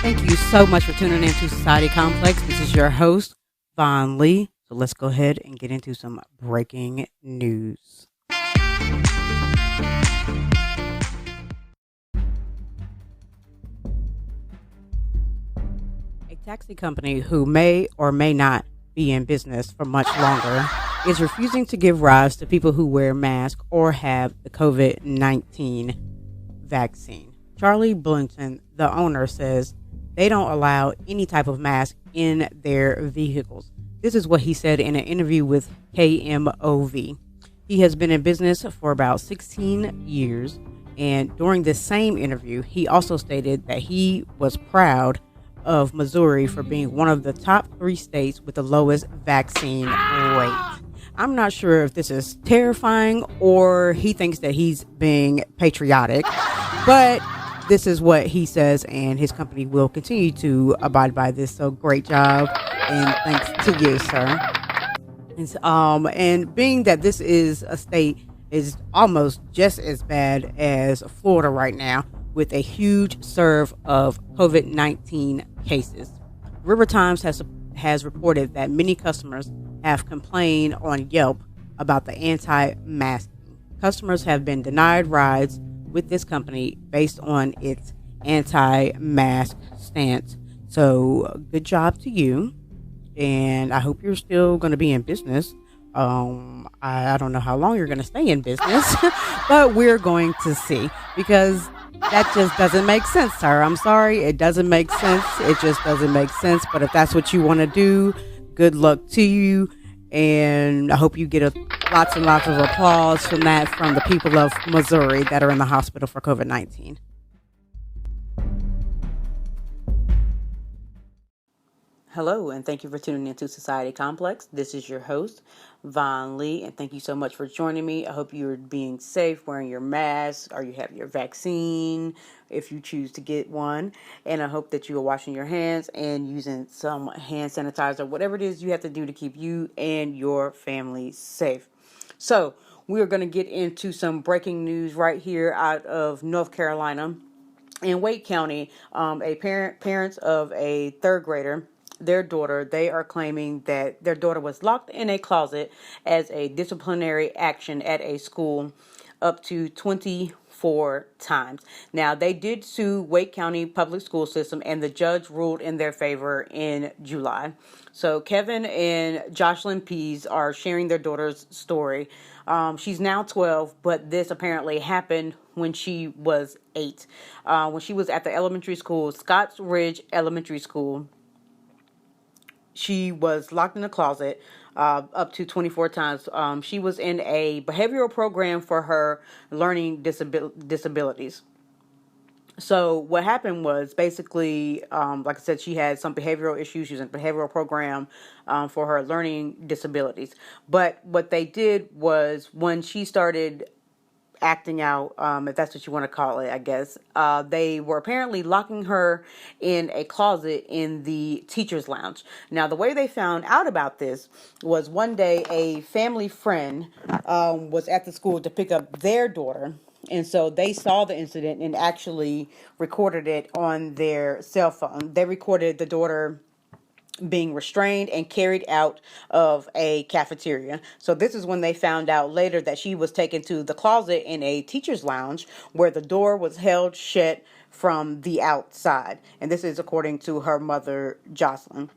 Thank you so much for tuning in to Society Complex. This is your host, Vaughn Lee. So let's go ahead and get into some breaking news. A taxi company who may or may not be in business for much longer is refusing to give rides to people who wear masks or have the COVID 19 vaccine. Charlie Blinton, the owner, says they don't allow any type of mask in their vehicles. This is what he said in an interview with KMOV. He has been in business for about 16 years, and during this same interview, he also stated that he was proud of Missouri for being one of the top 3 states with the lowest vaccine rate. I'm not sure if this is terrifying or he thinks that he's being patriotic, but this is what he says, and his company will continue to abide by this. So great job, and thanks to you, sir. And being that this is a state is almost just as bad as Florida right now, with a huge surge of COVID-19 cases. River Times has reported that many customers have complained on Yelp about the anti-masking. Customers have been denied rides with this company based on its anti-mask stance. So good job to you, and I hope you're still going to be in business. I don't know how long you're going to stay in business, but we're going to see, because that just doesn't make sense, sir. I'm sorry. It doesn't make sense. It just doesn't make sense. But if that's what you want to do, good luck to you. And I hope you get lots and lots of applause from the people of Missouri that are in the hospital for COVID-19. Hello, and thank you for tuning into Society Complex. This is your host, Vaughn Lee, and thank you so much for joining me. I hope you're being safe, wearing your mask, or you have your vaccine if you choose to get one. And I hope that you are washing your hands and using some hand sanitizer, whatever it is you have to do to keep you and your family safe. So, we are going to get into some breaking news right here out of North Carolina. In Wake County, parents of a third grader, their daughter, they are claiming that their daughter was locked in a closet as a disciplinary action at a school up to 24 times. Now, they did sue Wake County Public School System, and the judge ruled in their favor in July. So Kevin and Jocelyn Pease are sharing their daughter's story. She's now 12, but this apparently happened when she was 8. When she was at the elementary school, Scotts Ridge Elementary School, she was locked in a closet up to 24 times. She was in a behavioral program for her learning disabilities. So what happened was basically, like I said, she had some behavioral issues. She was in a behavioral program for her learning disabilities. But what they did was, when she started acting out, if that's what you want to call it, I guess, they were apparently locking her in a closet in the teacher's lounge. Now, the way they found out about this was, one day a family friend was at the school to pick up their daughter. And so they saw the incident and actually recorded it on their cell phone. They recorded the daughter being restrained and carried out of a cafeteria. So this is when they found out later that she was taken to the closet in a teacher's lounge where the door was held shut from the outside. And this is according to her mother, Jocelyn.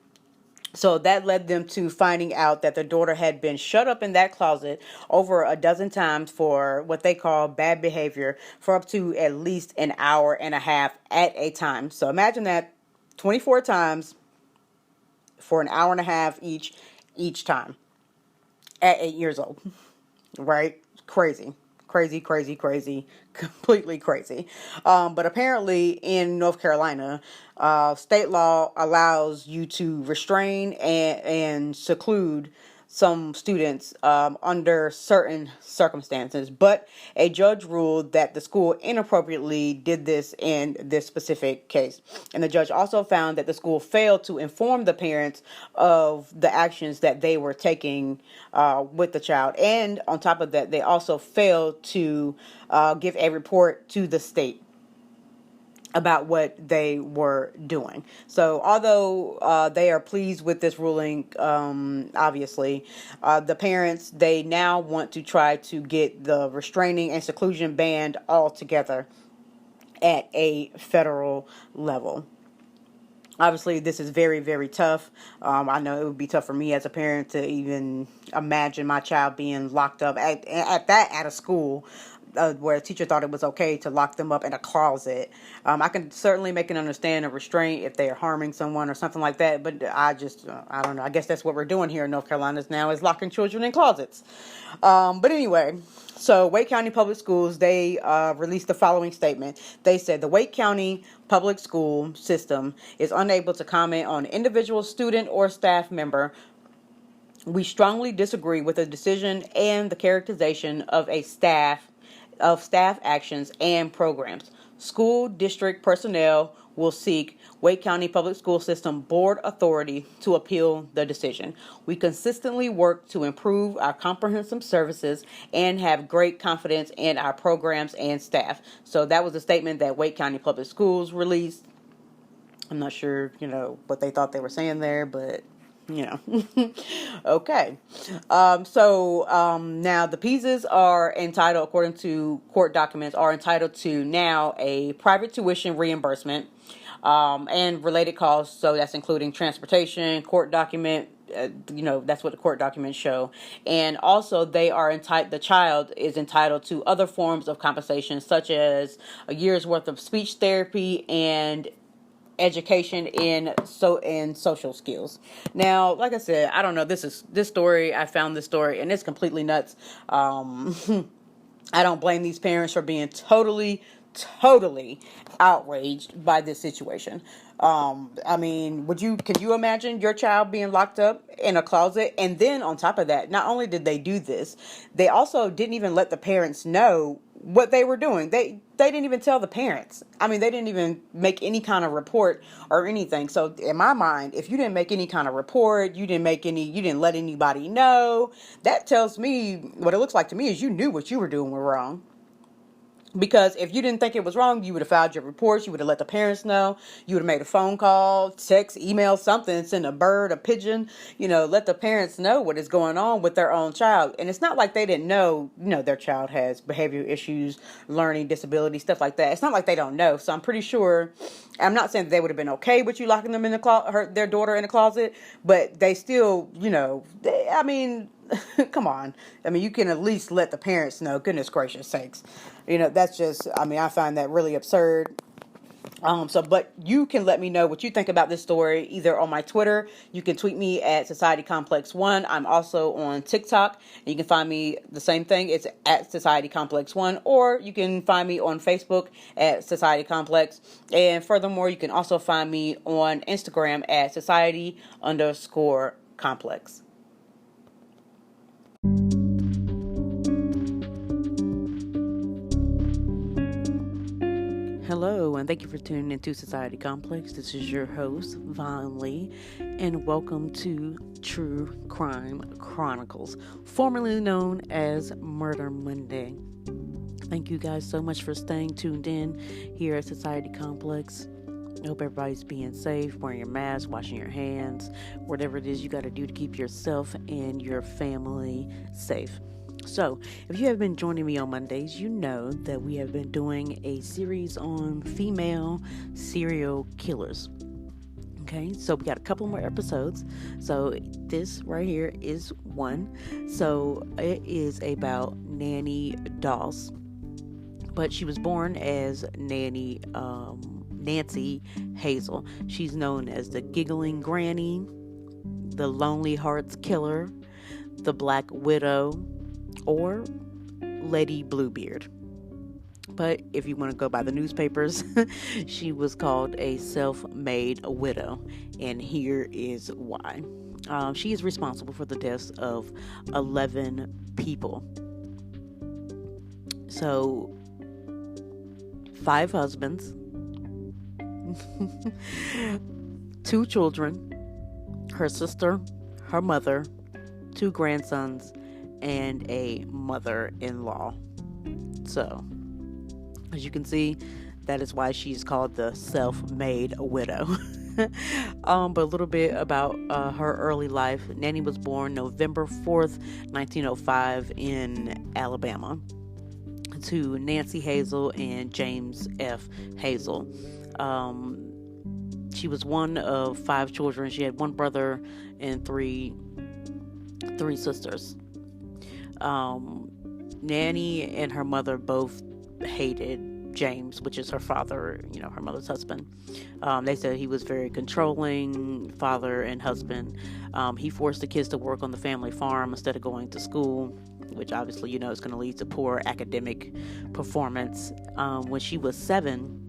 So that led them to finding out that their daughter had been shut up in that closet over a dozen times for what they call bad behavior for up to at least an hour and a half at a time. So imagine that, 24 times for an hour and a half each time at 8 years old. Right? Crazy. Completely crazy. But apparently in North Carolina, state law allows you to restrain and seclude some students under certain circumstances. But a judge ruled that the school inappropriately did this in this specific case. And the judge also found that the school failed to inform the parents of the actions that they were taking with the child. And on top of that, they also failed to give a report to the state. about what they were doing. So although they are pleased with this ruling, obviously, the parents, they now want to try to get the restraining and seclusion banned altogether at a federal level. Obviously, this is very, very tough. I know it would be tough for me as a parent to even imagine my child being locked up at a school where a teacher thought it was okay to lock them up in a closet. I can certainly make an understand a restraint if they are harming someone or something like that, but I don't know. I guess that's what we're doing here in North Carolina now, is locking children in closets. But anyway, so Wake County Public Schools, they released the following statement. They said the Wake County Public School system is unable to comment on individual student or staff member. We strongly disagree with the decision and the characterization of staff actions and programs. School district personnel will seek Wake County Public School System Board authority to appeal the decision. We consistently work to improve our comprehensive services and have great confidence in our programs and staff. So that was a statement that Wake County Public Schools released. I'm not sure, what they thought they were saying there, but okay. Now the Peases are entitled, according to court documents, are entitled to now a private tuition reimbursement, and related costs. So that's including transportation, court document, that's what the court documents show. And also the child is entitled to other forms of compensation, such as a year's worth of speech therapy and education in social skills. Now, like I said, I don't know. I found this story and it's completely nuts. I don't blame these parents for being totally outraged by this situation. Could you imagine your child being locked up in a closet? And then on top of that, not only did they do this, they also didn't even let the parents know what they were doing. They didn't even tell the parents. They didn't even make any kind of report or anything. So in my mind, if you didn't make any kind of report, you didn't let anybody know, that tells me, what it looks like to me is you knew what you were doing was wrong. Because if you didn't think it was wrong, you would have filed your reports. You would have let the parents know. You would have made a phone call, text, email, something, send a bird, a pigeon, let the parents know what is going on with their own child. And it's not like they didn't know, their child has behavioral issues, learning disabilities, stuff like that. It's not like they don't know. So I'm pretty sure, I'm not saying that they would have been okay with you locking them in their daughter in the closet, but they still, come on. You can at least let the parents know, goodness gracious sakes. That's just, I find that really absurd. But you can let me know what you think about this story either on my Twitter. You can tweet me at Society Complex 1. I'm also on TikTok. You can find me the same thing. It's at Society Complex 1. Or you can find me on Facebook at Society Complex. And furthermore, you can also find me on Instagram at Society_Complex. Hello, and thank you for tuning into Society Complex. This is your host, Vaughn Lee, and welcome to True Crime Chronicles, formerly known as Murder Monday. Thank you guys so much for staying tuned in here at Society Complex. I hope everybody's being safe, wearing your mask, washing your hands, whatever it is you got to do to keep yourself and your family safe. So, if you have been joining me on Mondays, you know that we have been doing a series on female serial killers. Okay, so we got a couple more episodes. So, this right here is one. So, it is about Nanny Doss. But she was born as Nancy Hazel. She's known as the Giggling Granny, the Lonely Hearts Killer, the Black Widow, or Lady Bluebeard. But if you want to go by the newspapers, she was called a self-made widow, and here is why. She is responsible for the deaths of 11 people. So, 5 husbands, 2 children, her sister, her mother, 2 grandsons, and a mother-in-law. So, as you can see, That is why she's called the self-made widow. But a little bit about her early life. Nanny was born November 4th, 1905 in Alabama to Nancy Hazel and James F. Hazel. She was one of 5 children. She had one brother and three sisters. Nanny and her mother both hated James, which is her father, her mother's husband. They said he was very controlling father and husband. He forced the kids to work on the family farm instead of going to school, which obviously, is going to lead to poor academic performance. When she was 7,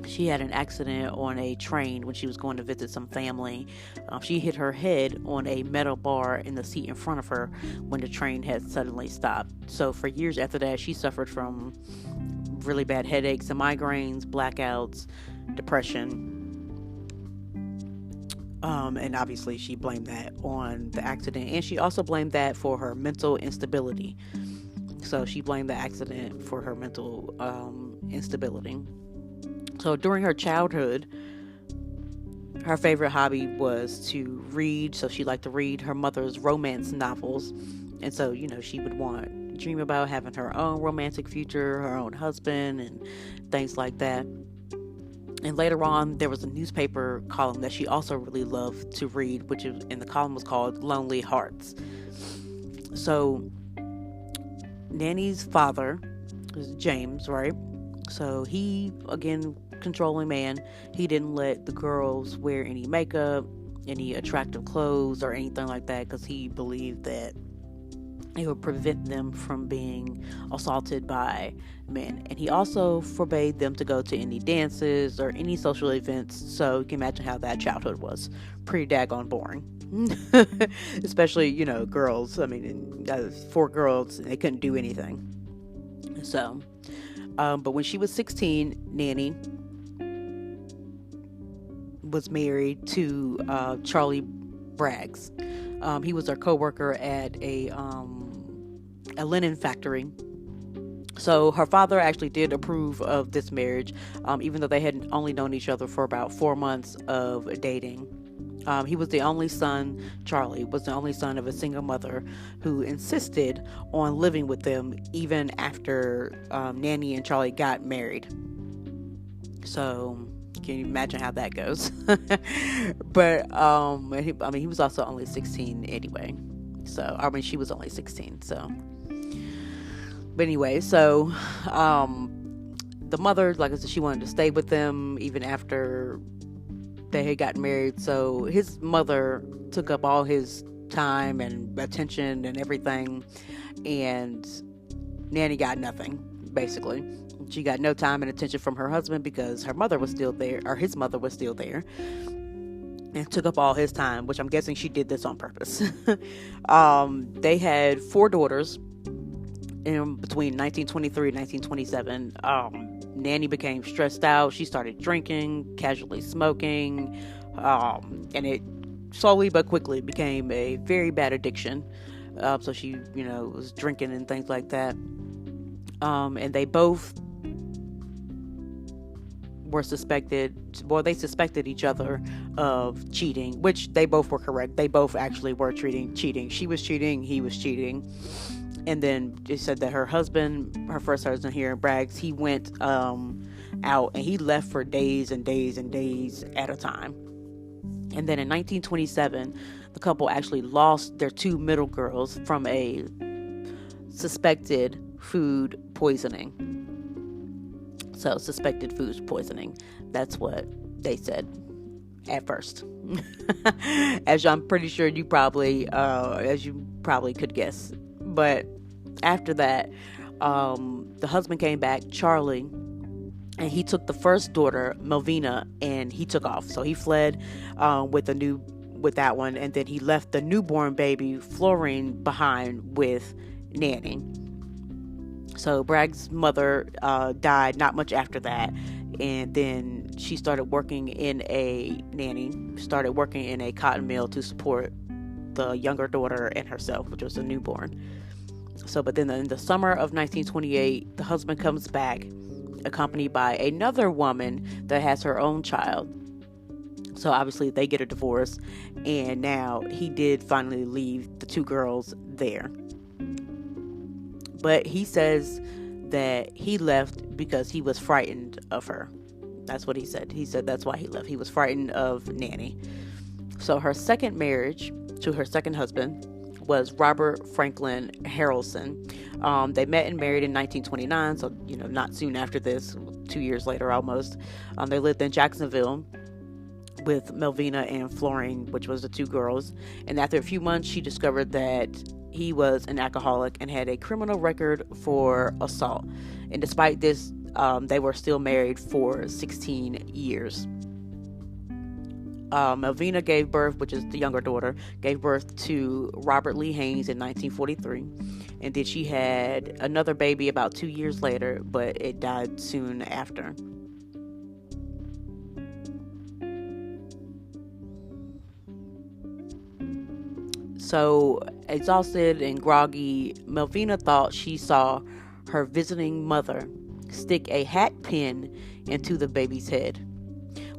she had an accident on a train when she was going to visit some family. She hit her head on a metal bar in the seat in front of her when the train had suddenly stopped. So for years after that, she suffered from really bad headaches and migraines, blackouts, depression. And obviously she blamed that on the accident. And she also blamed that for her mental instability. So she blamed the accident for her mental instability. So during her childhood, her favorite hobby was to read. So she liked to read her mother's romance novels. And so, she would dream about having her own romantic future, her own husband, and things like that. And later on, there was a newspaper column that she also really loved to read, and the column was called Lonely Hearts. So Nanny's father was James, right? So he, again, controlling man, he didn't let the girls wear any makeup, any attractive clothes, or anything like that, because he believed that it would prevent them from being assaulted by men. And he also forbade them to go to any dances or any social events. So you can imagine how that childhood was. Pretty daggone boring. Especially, girls. I mean, 4 girls, and they couldn't do anything. So, but when she was 16, Nanny was married to Charlie Braggs. He was her co-worker at a linen factory. So her father actually did approve of this marriage, even though they had only known each other for about 4 months of dating. He was the only son, Charlie was the only son of a single mother who insisted on living with them even after Nanny and Charlie got married. So can you imagine how that goes? But he was also only 16 anyway. So she was only 16. So, but anyway, so the mother, like I said, she wanted to stay with them even after they had gotten married. So his mother took up all his time and attention and everything, and Nanny got nothing, basically. She got no time and attention from her husband because her mother was still there, or his mother was still there, and took up all his time, which I'm guessing she did this on purpose. They had 4 daughters in between 1923 and 1927. Nanny became stressed out. She started drinking, casually smoking, and it slowly but quickly became a very bad addiction. So she, was drinking and things like that. And they both were they suspected each other of cheating, which they both were correct. They both actually were cheating. She was cheating, he was cheating. And then it said that her first husband here, Braggs, he went out and he left for days and days and days at a time. And then in 1927, the couple actually lost their 2 middle girls from a suspected food poisoning. So suspected food poisoning. That's what they said at first. As I'm pretty sure you probably could guess. But after that, the husband came back, Charlie, and he took the first daughter, Melvina, and he took off. So he fled with that one, and then he left the newborn baby, Florine, behind with Nanny. So Bragg's mother died not much after that, and then she started working in a cotton mill to support the younger daughter and herself, which was a newborn. So, but then in the summer of 1928, the husband comes back accompanied by another woman that has her own child. So obviously they get a divorce, and now he did finally leave the two girls there. But he says that he left because he was frightened of her. That's what he said. He said that's why he left. He was frightened of Nanny. So her second marriage to her second husband was Robert Franklin Harrelson. They met and married in 1929, so not soon after this, 2 years later almost. They lived in Jacksonville with Melvina and Florine, which was the two girls. And after a few months, she discovered that he was an alcoholic and had a criminal record for assault. And despite this, they were still married for 16 years. Melvina gave birth, which is the younger daughter, gave birth to Robert Lee Haynes in 1943. And then she had another baby about 2 years later, but it died soon after. So, exhausted and groggy, Melvina thought she saw her visiting mother stick a hat pin into the baby's head.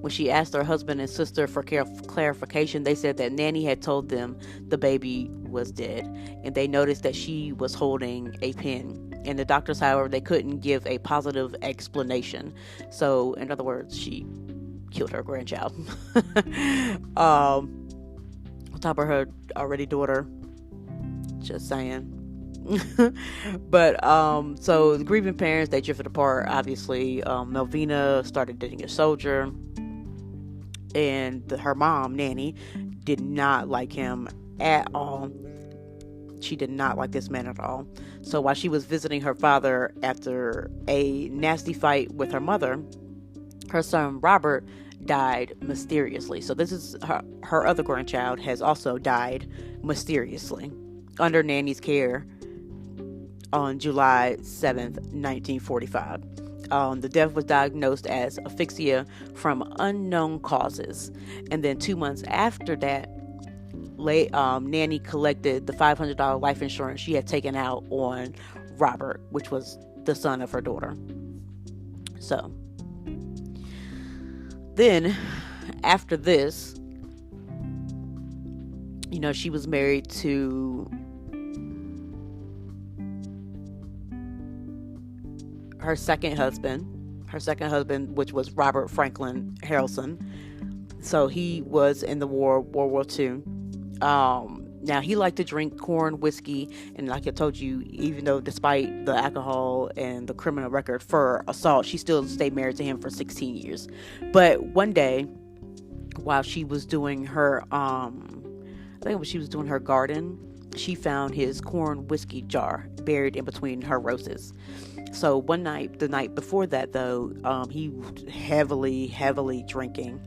When she asked her husband and sister for clarification, they said that Nanny had told them the baby was dead, and they noticed that she was holding a pin. And the doctors, however, they couldn't give a positive explanation. So, in other words, she killed her grandchild. On top of her already daughter. Just saying. But so the grieving parents, they drifted apart. Obviously, Melvina started dating a soldier, and her mom, Nanny, did not like him at all. She did not like this man at all. So while she was visiting her father after a nasty fight with her mother, her son Robert died mysteriously. So this is her other grandchild has also died mysteriously under Nanny's care on July 7th, 1945. The death was diagnosed as asphyxia from unknown causes. And then 2 months after that, Nanny collected the $500 life insurance she had taken out on Robert, which was the son of her daughter. So then, after this, she was married to her second husband, which was Robert Franklin Harrelson. So he was in the World War II. Now, he liked to drink corn whiskey, and like I told you, even though despite the alcohol and the criminal record for assault, she still stayed married to him for 16 years. But one day, while she was doing her, her garden, she found his corn whiskey jar buried in between her roses. So one night, the night before that, though, he was heavily drinking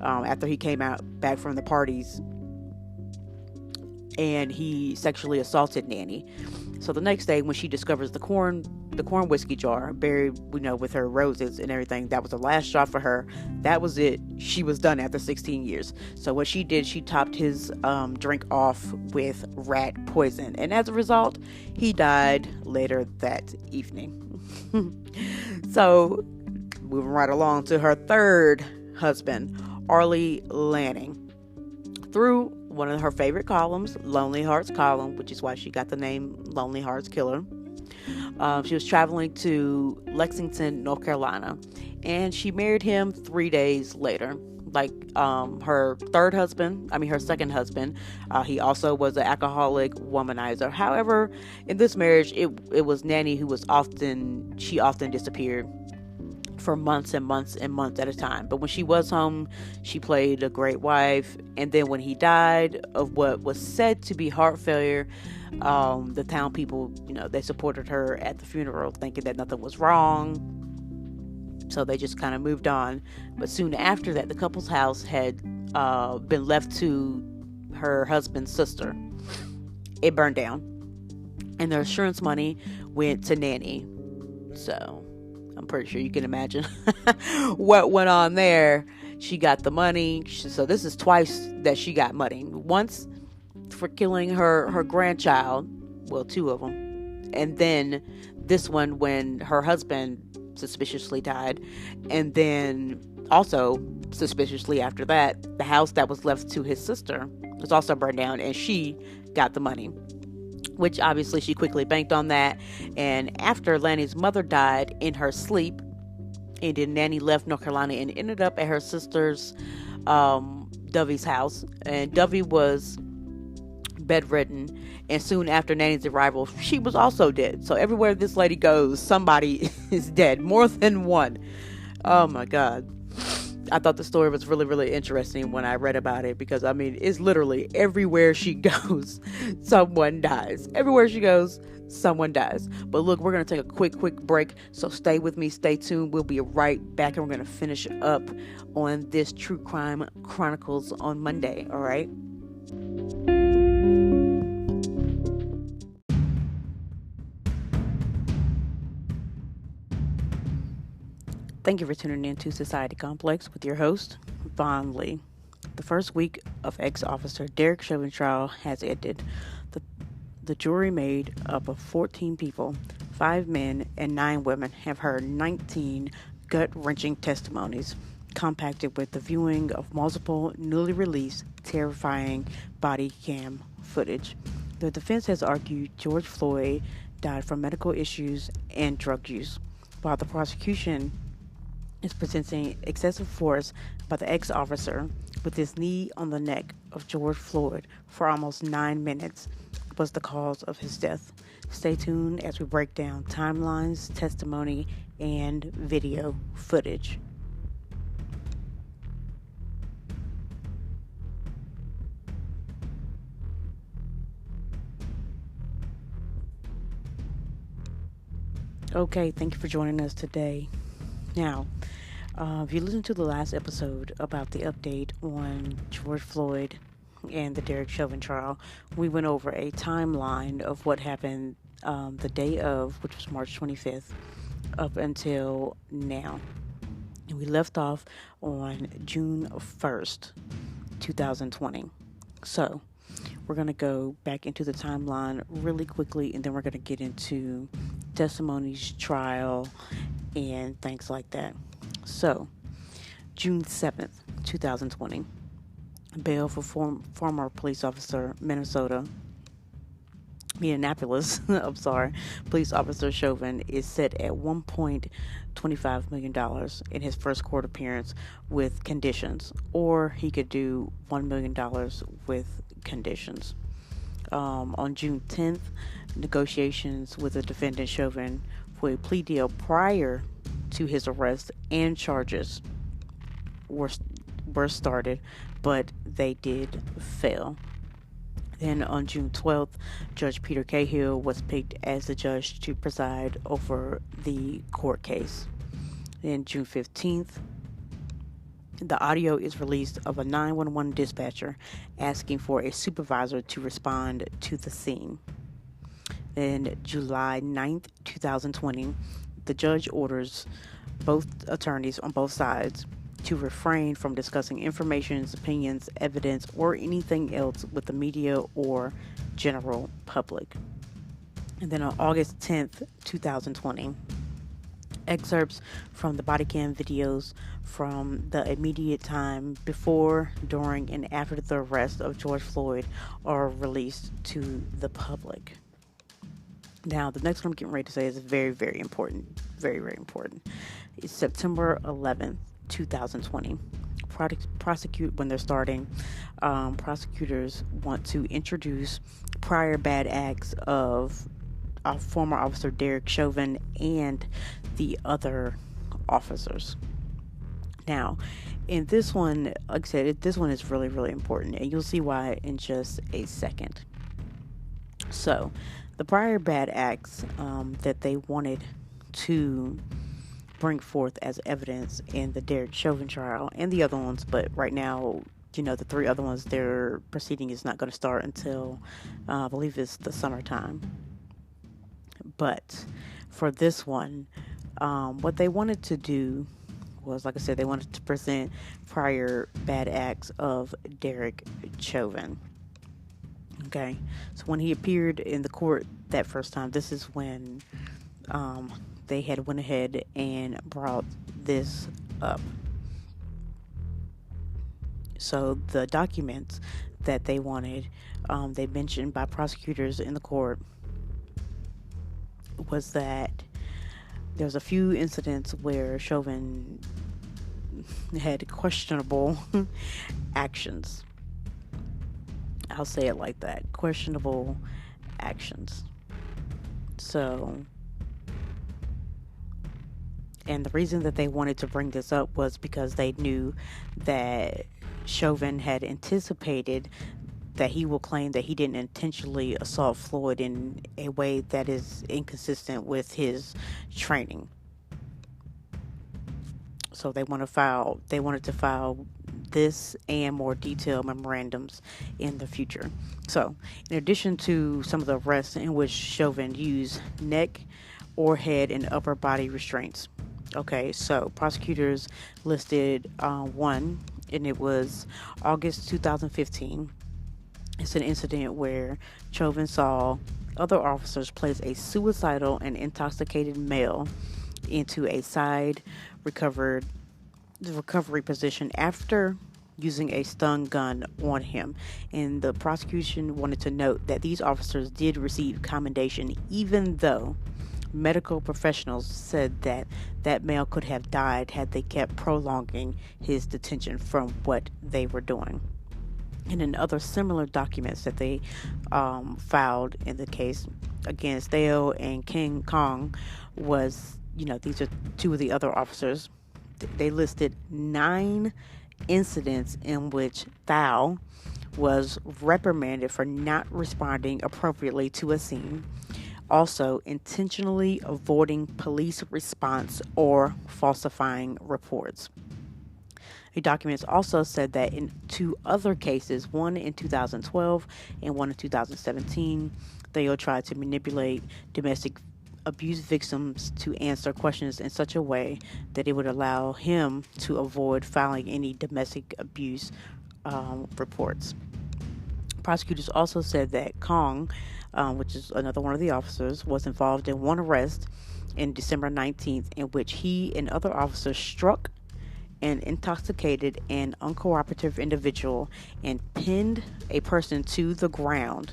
after he came back from the parties. And he sexually assaulted Nanny. So the next day, when she discovers the corn whiskey jar buried, with her roses and everything, that was the last straw for her. That was it. She was done after 16 years. So what she did, she topped his drink off with rat poison, and as a result, he died later that evening. So moving right along to her third husband, Arlie Lanning. Through one of her favorite columns, Lonely Hearts column, which is why she got the name Lonely Hearts Killer. She was traveling to Lexington, North Carolina, and she married him 3 days later. Like her second husband, he also was an alcoholic womanizer. However, in this marriage, it was Nanny who often disappeared for months and months and months at a time. But when she was home, she played a great wife. And then when he died of what was said to be heart failure, the town people, they supported her at the funeral, thinking that nothing was wrong. So they just kind of moved on. But soon after that, the couple's house had been left to her husband's sister. It burned down, and the insurance money went to Nanny. So I'm pretty sure you can imagine what went on there. She got the money. So this is twice that she got money. Once for killing her grandchild. Well, two of them. And then this one when her husband suspiciously died. And then also suspiciously after that, the house that was left to his sister was also burned down, and she got the money, which obviously she quickly banked on that. And after Lanny's mother died in her sleep, and then Nanny left North Carolina and ended up at her sister's, Dovey's house. And Dovey was bedridden, and soon after Nanny's arrival, she was also dead. So everywhere this lady goes, somebody is dead, more than one. Oh my God. I thought the story was really, really interesting when I read about it, because I mean, it's literally everywhere she goes, someone dies. Everywhere she goes, someone dies. But look, we're going to take a quick break. So stay with me, stay tuned. We'll be right back, and we're going to finish up on this True Crime Chronicles on Monday. All right. Thank you for tuning in to Society Complex with your host, Vaughn Lee. The first week of ex-officer Derek Chauvin trial has ended. The jury, made up of 14 people, 5 men and 9 women, have heard 19 gut-wrenching testimonies, compacted with the viewing of multiple newly released, terrifying body cam footage. The defense has argued George Floyd died from medical issues and drug use, while the prosecution is presenting excessive force by the ex-officer with his knee on the neck of George Floyd for almost 9 minutes was the cause of his death. Stay tuned as we break down timelines, testimony, and video footage. Okay, thank you for joining us today. Now, if you listened to the last episode about the update on George Floyd and the Derek Chauvin trial, we went over a timeline of what happened the day of, which was March 25th, up until now. And we left off on June 1st, 2020. So, we're going to go back into the timeline really quickly, and then we're going to get into testimonies, trial, and things like that. So, June 7th, 2020. Bail for former police officer Minneapolis, police officer Chauvin is set at $1.25 million in his first court appearance with conditions, or he could do $1 million with conditions. On June 10th, negotiations with the defendant Chauvin for a plea deal prior to his arrest and charges were started, but they did fail. Then on June 12th, Judge Peter Cahill was picked as the judge to preside over the court case. Then June 15th, the audio is released of a 911 dispatcher asking for a supervisor to respond to the scene. Then July 9th, 2020, the judge orders both attorneys on both sides to refrain from discussing information, opinions, evidence, or anything else with the media or general public. And then on August 10th, 2020, excerpts from the body cam videos from the immediate time before, during, and after the arrest of George Floyd are released to the public. Now, the next one I'm getting ready to say is very, very important. Very, very important. It's September 11th, 2020. Prosecutors want to introduce prior bad acts of former officer Derek Chauvin and the other officers. Now, in this one, like I said, this one is really, really important, and you'll see why in just a second. So, the prior bad acts that they wanted to bring forth as evidence in the Derek Chauvin trial and the other ones, but right now, the 3 other ones, their proceeding is not going to start until I believe it's the summertime. But for this one, what they wanted to do was, like I said, they wanted to present prior bad acts of Derek Chauvin. Okay, so when he appeared in the court that first time, this is when they had went ahead and brought this up. So the documents that they wanted, they mentioned by prosecutors in the court, was that there's a few incidents where Chauvin had questionable actions. I'll say it like that. Questionable actions. So, and the reason that they wanted to bring this up was because they knew that Chauvin had anticipated that he will claim that he didn't intentionally assault Floyd in a way that is inconsistent with his training. So they wanted to file this and more detailed memorandums in the future. So, in addition to some of the arrests in which Chauvin used neck or head and upper body restraints. Okay, so prosecutors listed one, and it was August 2015. It's an incident where Chauvin saw other officers place a suicidal and intoxicated male into a side recovery position after using a stun gun on him. And the prosecution wanted to note that these officers did receive commendation, even though medical professionals said that that male could have died had they kept prolonging his detention from what they were doing. And in other similar documents that they filed in the case against Thao and King Kong was, these are two of the other officers. They listed 9 incidents in which Thao was reprimanded for not responding appropriately to a scene, also intentionally avoiding police response or falsifying reports. The documents also said that in 2 other cases, one in 2012 and one in 2017, Thao tried to manipulate domestic abuse victims to answer questions in such a way that it would allow him to avoid filing any domestic abuse reports. Prosecutors also said that Kong, which is another one of the officers, was involved in one arrest in December 19th in which he and other officers struck an intoxicated and uncooperative individual and pinned a person to the ground.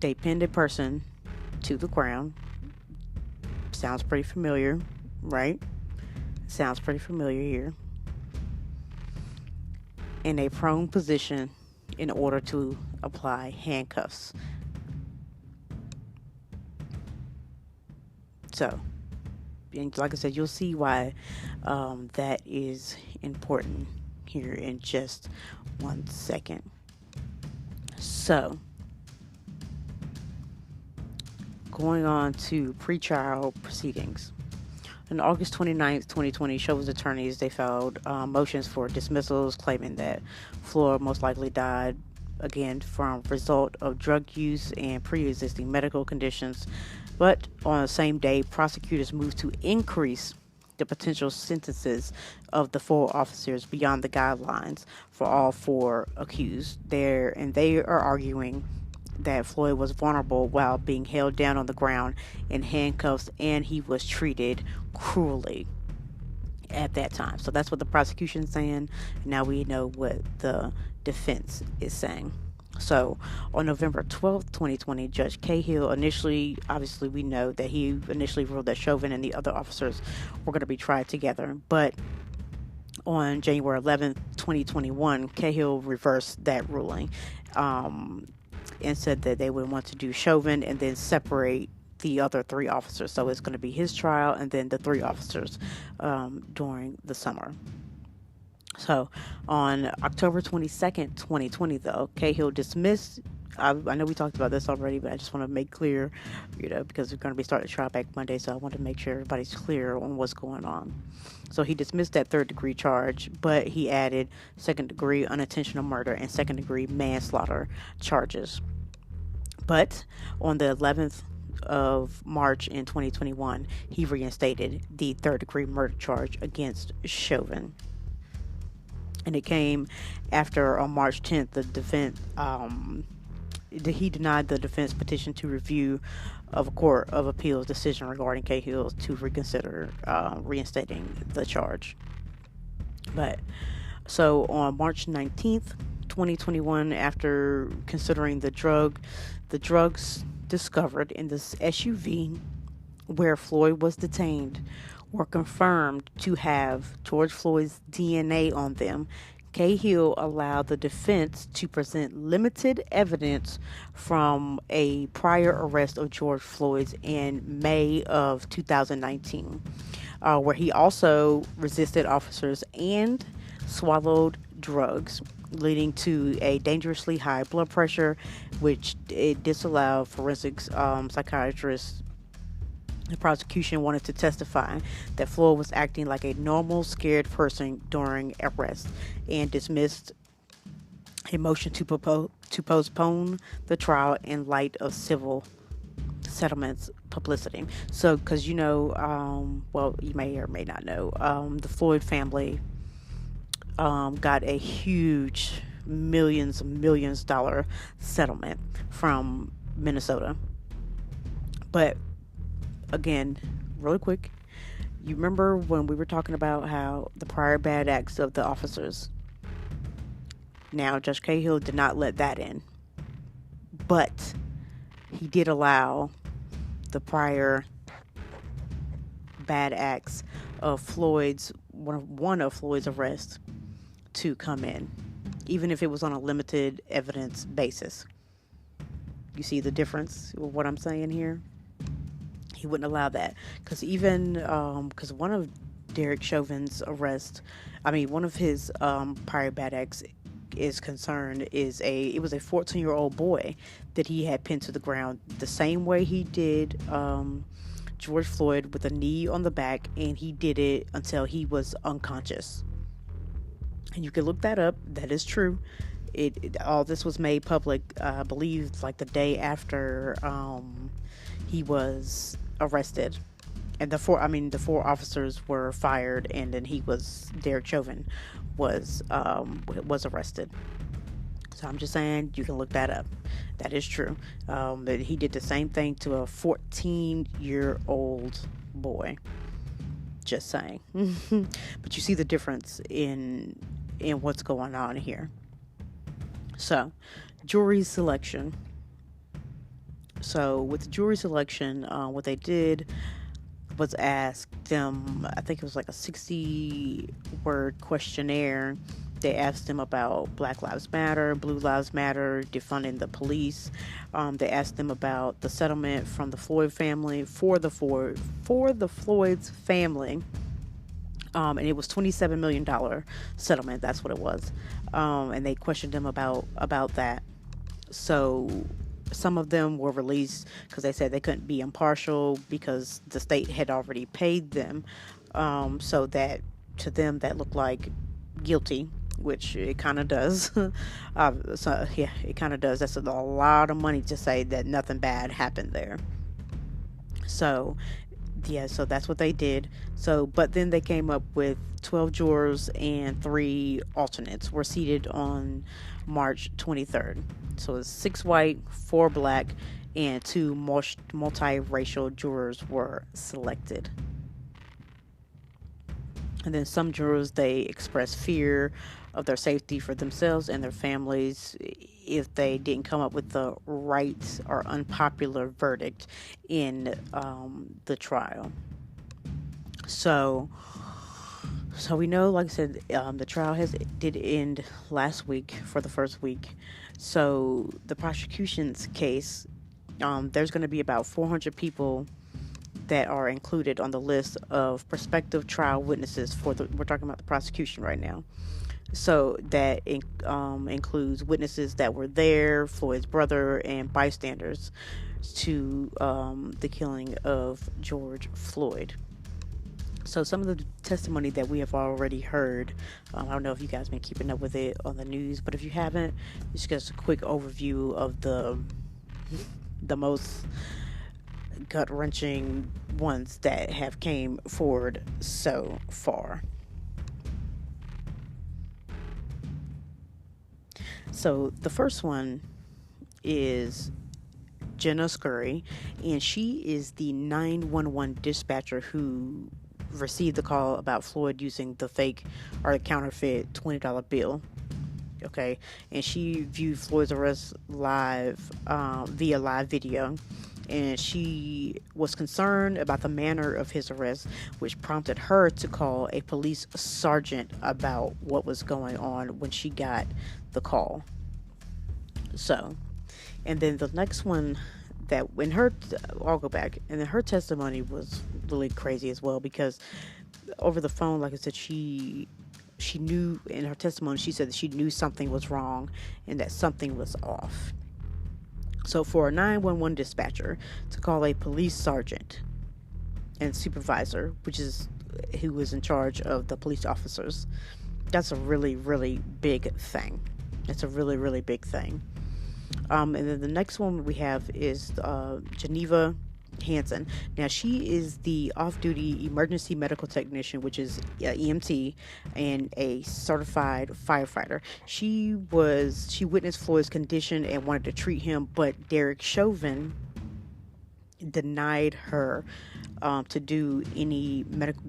They pinned a person to the ground. Sounds pretty familiar, right? Sounds pretty familiar here. In a prone position in order to apply handcuffs. So, and like I said, you'll see why that is important here in just 1 second. So, going on to pretrial proceedings. On August 29th, 2020, Chauvin's attorneys, they filed motions for dismissals claiming that Floyd most likely died, again, from result of drug use and pre-existing medical conditions. But on the same day, prosecutors moved to increase the potential sentences of the 4 officers beyond the guidelines for all 4 accused. They are arguing that Floyd was vulnerable while being held down on the ground in handcuffs, and he was treated cruelly at that time. So that's what the prosecution is saying. Now we know what the defense is saying. So on November 12th, 2020, Judge Cahill obviously we know that he initially ruled that Chauvin and the other officers were going to be tried together. But on January 11th, 2021, Cahill reversed that ruling and said that they would want to do Chauvin and then separate the other 3 officers. So it's going to be his trial and then the 3 officers during the summer. So on October 22nd, 2020, though, Cahill dismissed. I know we talked about this already, but I just want to make clear, because we're going to be starting the trial back Monday, so I want to make sure everybody's clear on what's going on. So he dismissed that 3rd-degree charge, but he added 2nd-degree unintentional murder and 2nd-degree manslaughter charges. But on the 11th of March in 2021, he reinstated the 3rd-degree murder charge against Chauvin. And it came after on March 10th, the defense he denied the defense petition to review of a court of appeals decision regarding Cahill to reconsider reinstating the charge. But so on March 19th, 2021, after considering the drugs discovered in this SUV where Floyd was detained were confirmed to have George Floyd's DNA on them, Cahill allowed the defense to present limited evidence from a prior arrest of George Floyd in May of 2019, where he also resisted officers and swallowed drugs, leading to a dangerously high blood pressure, which it disallowed forensics psychiatrists. The prosecution wanted to testify that Floyd was acting like a normal, scared person during arrest and dismissed a motion to postpone the trial in light of civil settlements publicity. So, because well, you may or may not know, the Floyd family got a huge millions dollar settlement from Minnesota. But again, really quick, you remember when we were talking about how the prior bad acts of the officers? Now, Judge Cahill did not let that in, but he did allow the prior bad acts of one of Floyd's arrests to come in, even if it was on a limited evidence basis. You see the difference with what I'm saying here? He wouldn't allow that because because one of Derek Chauvin's one of his prior bad acts is concerned it was a 14-year-old boy that he had pinned to the ground the same way he did George Floyd, with a knee on the back, and he did it until he was unconscious. And you can look that up. That is true. All this was made public, I believe, like the day after he was arrested, and the four officers were fired, and then Derek Chauvin was arrested. So I'm just saying, you can look that up. That is true. That he did the same thing to a 14-year-old boy. Just saying. But you see the difference in what's going on here. So, jury selection. So with the jury selection, what they did was ask them, I think it was like a 60-word questionnaire. They asked them about Black Lives Matter, Blue Lives Matter, defunding the police. They asked them about the settlement from the Floyd family for the Floyd's family. And it was $27 million settlement. That's what it was. And they questioned them about that. So some of them were released because they said they couldn't be impartial because the state had already paid them. So that to them that looked like guilty, which it kind of does. So yeah, it kind of does. That's a lot of money to say that nothing bad happened there. So yeah, so that's what they did. So, but then they came up with 12 jurors and 3 alternates were seated on March 23rd. So it's 6 white, 4 black, and 2 multiracial jurors were selected. And then some jurors, they expressed fear of their safety for themselves and their families if they didn't come up with the right or unpopular verdict in the trial. So we know, like I said, the trial did end last week for the first week. So the prosecution's case, there's going to be about 400 people that are included on the list of prospective trial witnesses we're talking about the prosecution right now. So that includes witnesses that were there, Floyd's brother, and bystanders to the killing of George Floyd. So some of the testimony that we have already heard, I don't know if you guys been keeping up with it on the news, but if you haven't, it's just a quick overview of the most gut-wrenching ones that have came forward so far. So the first one is Jenna Scurry, and she is the 911 dispatcher who received the call about Floyd using the fake or the counterfeit $20 bill. Okay, and she viewed Floyd's arrest live via live video, and she was concerned about the manner of his arrest, which prompted her to call a police sergeant about what was going on when she got the call. So, and then the next one that when her, I'll go back, and then her testimony was really crazy as well, because over the phone, like I said, she knew in her testimony, she said that she knew something was wrong and that something was off. So for a 911 dispatcher to call a police sergeant and supervisor, which is who was in charge of the police officers, that's a really, really big thing. It's a really, really big thing. And then the next one we have is Geneva Hansen. Now, she is the off-duty emergency medical technician, which is EMT, and a certified firefighter. She witnessed Floyd's condition and wanted to treat him, but Derek Chauvin denied her to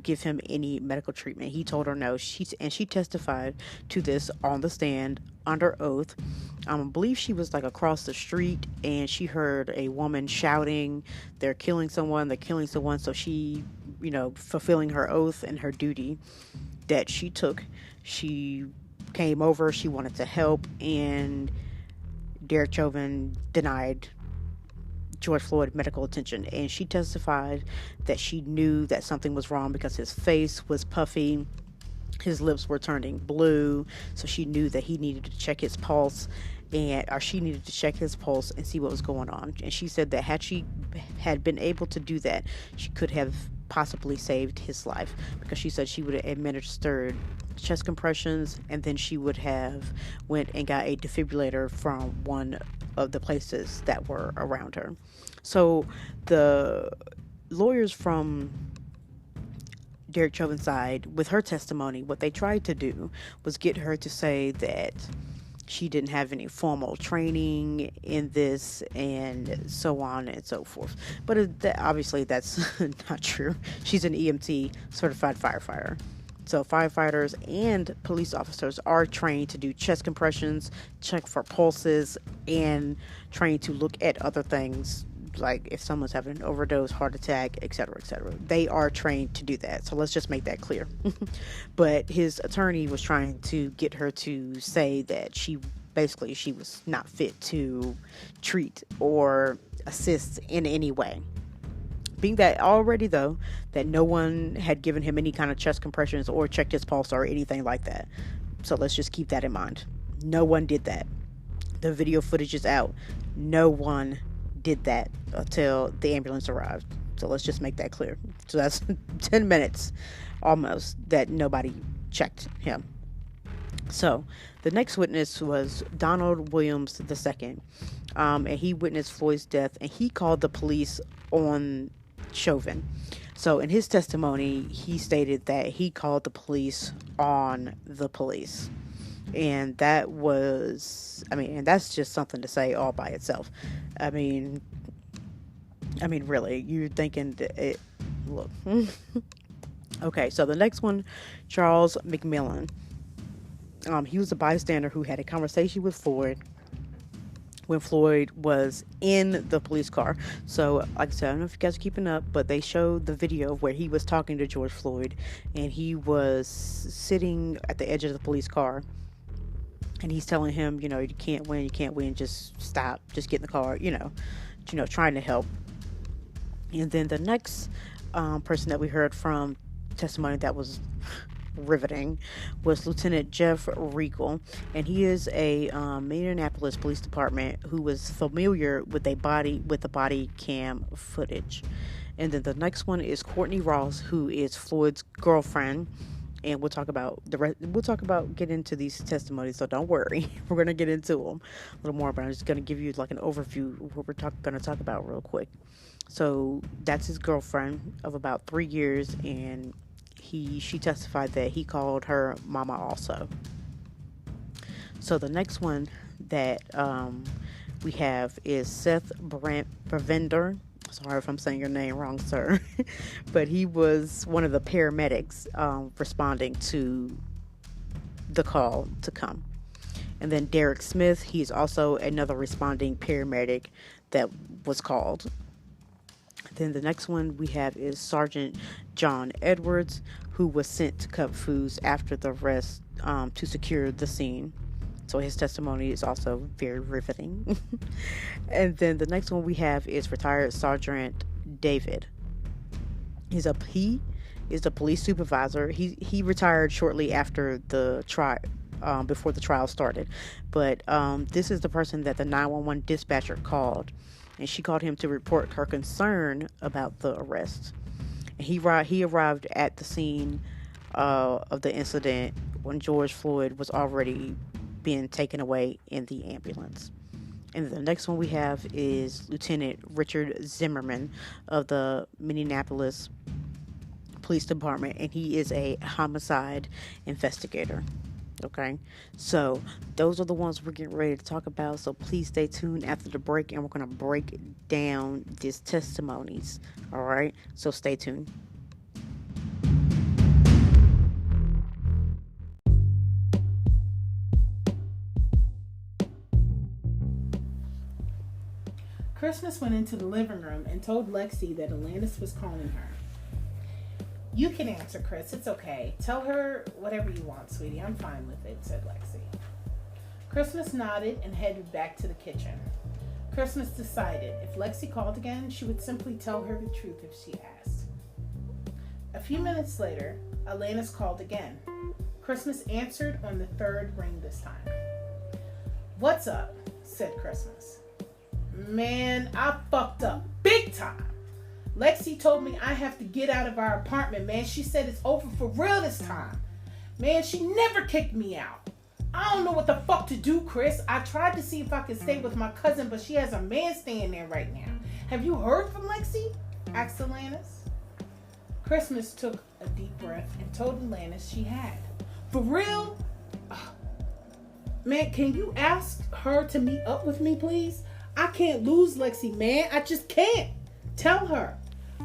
give him any medical treatment. He told her no. She testified to this on the stand under oath. I believe she was like across the street, and she heard a woman shouting, they're killing someone. So she, fulfilling her oath and her duty that she took, she came over, she wanted to help, and Derek Chauvin denied George Floyd medical attention. And she testified that she knew that something was wrong because his face was puffy, his lips were turning blue, so she knew that he needed to check his pulse, she needed to check his pulse and see what was going on. And she said that had she had been able to do that, she could have possibly saved his life, because she said she would have administered chest compressions, and then she would have went and got a defibrillator from one of the places that were around her. So the lawyers from Derek Chauvin's side, with her testimony, what they tried to do was get her to say that she didn't have any formal training in this, and so on and so forth. But obviously that's not true. She's an EMT certified firefighter. So firefighters and police officers are trained to do chest compressions, check for pulses, and trained to look at other things, like if someone's having an overdose, heart attack, etc., etc. They are trained to do that. So let's just make that clear. But his attorney was trying to get her to say that she was not fit to treat or assist in any way. Being that already, though, that no one had given him any kind of chest compressions or checked his pulse or anything like that. So let's just keep that in mind. No one did that. The video footage is out. No one did that until the ambulance arrived. So let's just make that clear. So that's 10 minutes almost that nobody checked him. So the next witness was Donald Williams II, and he witnessed Floyd's death, and he called the police on Chauvin. So in his testimony, he stated that he called the police on the police. And that was, and that's just something to say all by itself. Really, you're thinking look. Okay, so the next one, Charles McMillan. He was a bystander who had a conversation with Floyd when Floyd was in the police car. So, like I said, I don't know if you guys are keeping up, but they showed the video where he was talking to George Floyd, and he was sitting at the edge of the police car, and he's telling him, you can't win, just stop, just get in the car, trying to help. And then the next person that we heard from testimony that was riveting was Lieutenant Jeff Regal, and he is a Minneapolis Police Department who was familiar with the body cam footage. And then the next one is Courtney Ross, who is Floyd's girlfriend, and we'll talk about getting into these testimonies, so don't worry. We're going to get into them a little more, but I'm just going to give you like an overview of what we're going to talk about real quick. So that's his girlfriend of about 3 years, and she testified that he called her mama also. So the next one that we have is Seth Brevender. Sorry if I'm saying your name wrong, sir. But he was one of the paramedics responding to the call to come. And then Derek Smith, he's also another responding paramedic that was called. Then the next one we have is Sergeant John Edwards, who was sent to Cup Foods after the arrest to secure the scene. So his testimony is also very riveting. And then the next one we have is retired Sergeant David. He is the police supervisor. He retired shortly after the trial, before the trial started. But this is the person that the 911 dispatcher called, and she called him to report her concern about the arrest. And he arrived at the scene of the incident when George Floyd was already being taken away in the ambulance. And the next one we have is Lieutenant Richard Zimmerman of the Minneapolis Police Department, and he is a homicide investigator. Okay, so those are the ones we're getting ready to talk about. So please stay tuned after the break, and we're going to break down these testimonies. All right, so stay tuned. Christmas went into the living room and told Lexi that Alanis was calling her. "You can answer, Chris. It's okay. Tell her whatever you want, sweetie. I'm fine with it," said Lexi. Christmas nodded and headed back to the kitchen. Christmas decided if Lexi called again, she would simply tell her the truth if she asked. A few minutes later, Alanis called again. Christmas answered on the third ring this time. "What's up?" said Christmas. "Man, I fucked up big time. Lexi told me I have to get out of our apartment, man. She said it's over for real this time. Man, she never kicked me out. I don't know what the fuck to do, Chris. I tried to see if I could stay with my cousin, but she has a man staying there right now. Have you heard from Lexi?" asked Alanis. Christmas took a deep breath and told Alanis she had. "For real? Man, can you ask her to meet up with me, please? I can't lose Lexi, man. I just can't. Tell her.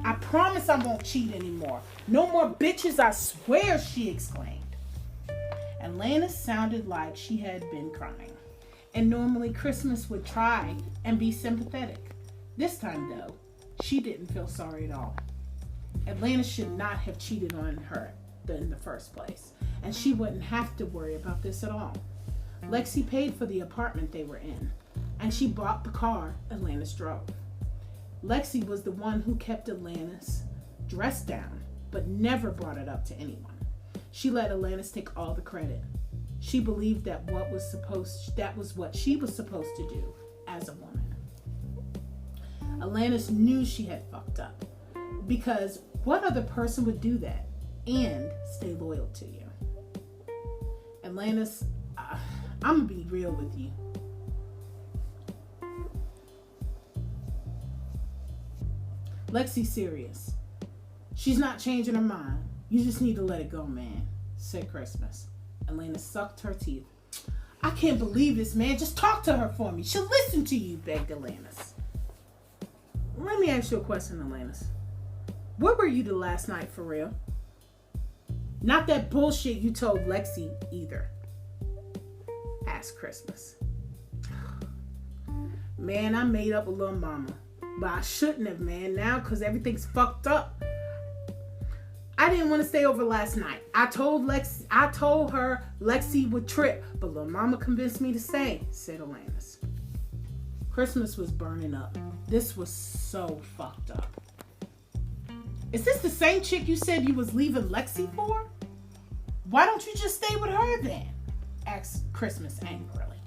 I promise I won't cheat anymore. No more bitches, I swear," she exclaimed. And Alanis sounded like she had been crying. And normally Christmas would try and be sympathetic. This time, though, she didn't feel sorry at all. Alanis should not have cheated on her in the first place. And she wouldn't have to worry about this at all. Lexi paid for the apartment they were in. And she bought the car Alanis drove. Lexi was the one who kept Alanis dressed down, but never brought it up to anyone. She let Alanis take all the credit. She believed that was what she was supposed to do as a woman. Alanis knew she had fucked up, because what other person would do that and stay loyal to you? Alanis, I'm gonna be real with you. Lexi's serious. She's not changing her mind. You just need to let it go, man," said Christmas. Alanis sucked her teeth. "I can't believe this, man. Just talk to her for me. She'll listen to you," begged Alanis. "Let me ask you a question, Alanis. Where were you the last night for real? Not that bullshit you told Lexi either," asked Christmas. "Man, I made up a little mama. But I shouldn't have, man, now, because everything's fucked up. I didn't want to stay over last night. I told her Lexi would trip, but Lil Mama convinced me to stay," said Alanis. Christmas was burning up. This was so fucked up. "Is this the same chick you said you was leaving Lexi for? Why don't you just stay with her then?" asked Christmas angrily.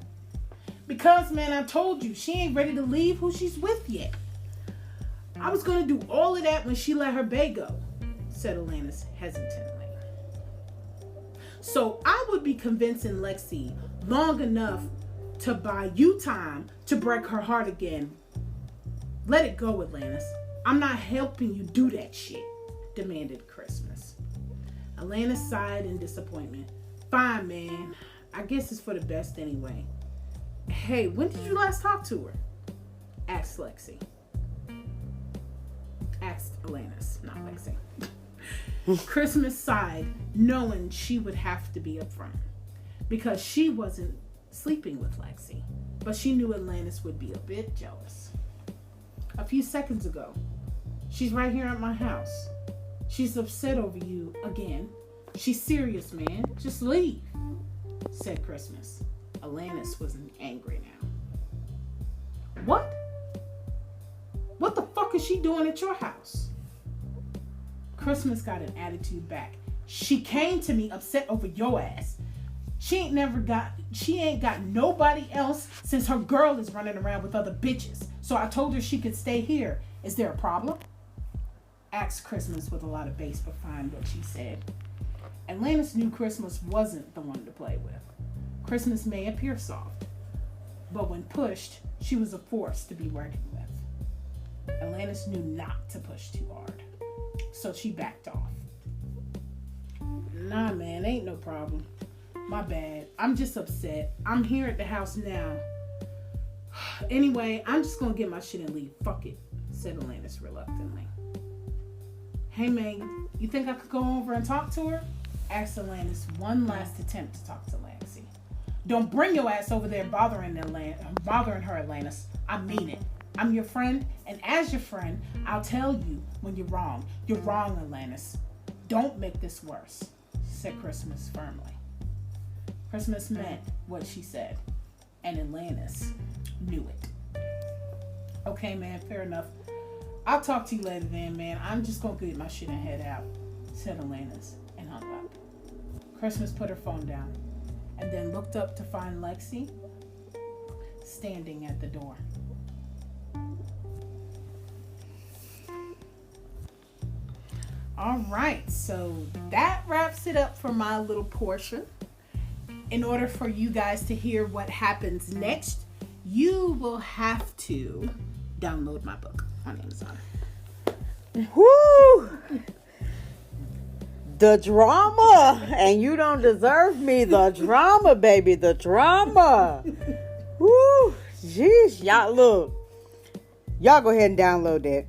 "Because, man, I told you, she ain't ready to leave who she's with yet. I was going to do all of that when she let her bae go," said Alanis hesitantly. "So I would be convincing Lexi long enough to buy you time to break her heart again. Let it go, Alanis. I'm not helping you do that shit," demanded Christmas. Alanis sighed in disappointment. "Fine, man. I guess it's for the best anyway." Hey, when did you last talk to her? Asked Lexi. Asked Alanis, not Lexi. Christmas sighed, knowing she would have to be upfront because she wasn't sleeping with Lexi, but she knew Alanis would be a bit jealous. A few seconds ago, she's right here at my house. She's upset over you again. She's serious, man. Just leave, said Christmas. Alanis was angry now. What? What the fuck is she doing at your house? Christmas got an attitude back. She came to me upset over your ass. She ain't got nobody else since her girl is running around with other bitches. So I told her she could stay here. Is there a problem? Asked Christmas with a lot of bass behind what she said. Alanis knew Christmas wasn't the one to play with. Christmas may appear soft, but when pushed, she was a force to be reckoned with. Alanis knew not to push too hard, so she backed off. Nah, man, ain't no problem. My bad. I'm just upset. I'm here at the house now. Anyway, I'm just gonna get my shit and leave. Fuck it, said Alanis reluctantly. Hey, Megan, you think I could go over and talk to her? Asked Alanis one last attempt to talk to Lexi. Don't bring your ass over there bothering her, Alanis. I mean it. I'm your friend, and as your friend, I'll tell you when you're wrong. You're wrong, Alanis. Don't make this worse, said Christmas firmly. Christmas meant what she said, and Alanis knew it. Okay, man, fair enough. I'll talk to you later then, man. I'm just gonna get my shit and head out, said Alanis, and hung up. Christmas put her phone down, and then looked up to find Lexi standing at the door. All right, so that wraps it up for my little portion. In order for you guys to hear what happens next, you will have to download my book on Amazon. Woo! The drama, and you don't deserve me. The drama, baby, the drama. Woo! Jeez, y'all look. Y'all go ahead and download that.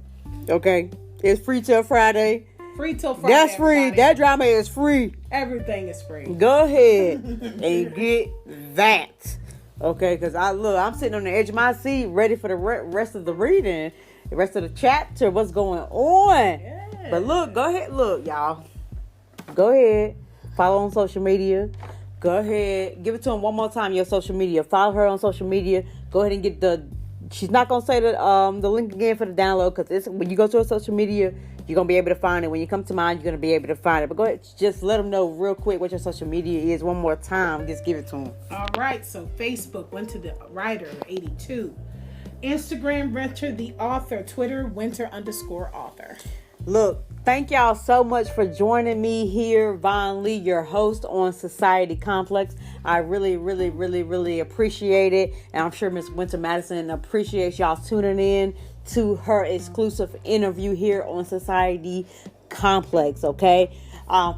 Okay, it's free till Friday. Free till Friday. That's free. Everybody. That drama is free. Everything is free. Go ahead and get that. Okay, because I'm sitting on the edge of my seat ready for the rest of the reading, the rest of the chapter, what's going on. Yeah. But look, go ahead. Look, y'all. Go ahead. Follow on social media. Go ahead. Give it to him one more time, your social media. Follow her on social media. Go ahead and get she's not going to say the link again for the download, because when you go to her social media, you're going to be able to find it. When you come to mine, you're going to be able to find it. But go ahead, just let them know real quick what your social media is one more time. Just give it to them. All right, so Facebook, Winter the Writer, 82. Instagram, Winter the Author. Twitter, Winter_author. Look, thank y'all so much for joining me here, Von Lee, your host on Society Complex. I really, really, really, really appreciate it. And I'm sure Miss Winter Madison appreciates y'all tuning in to her exclusive interview here on Society Complex, okay?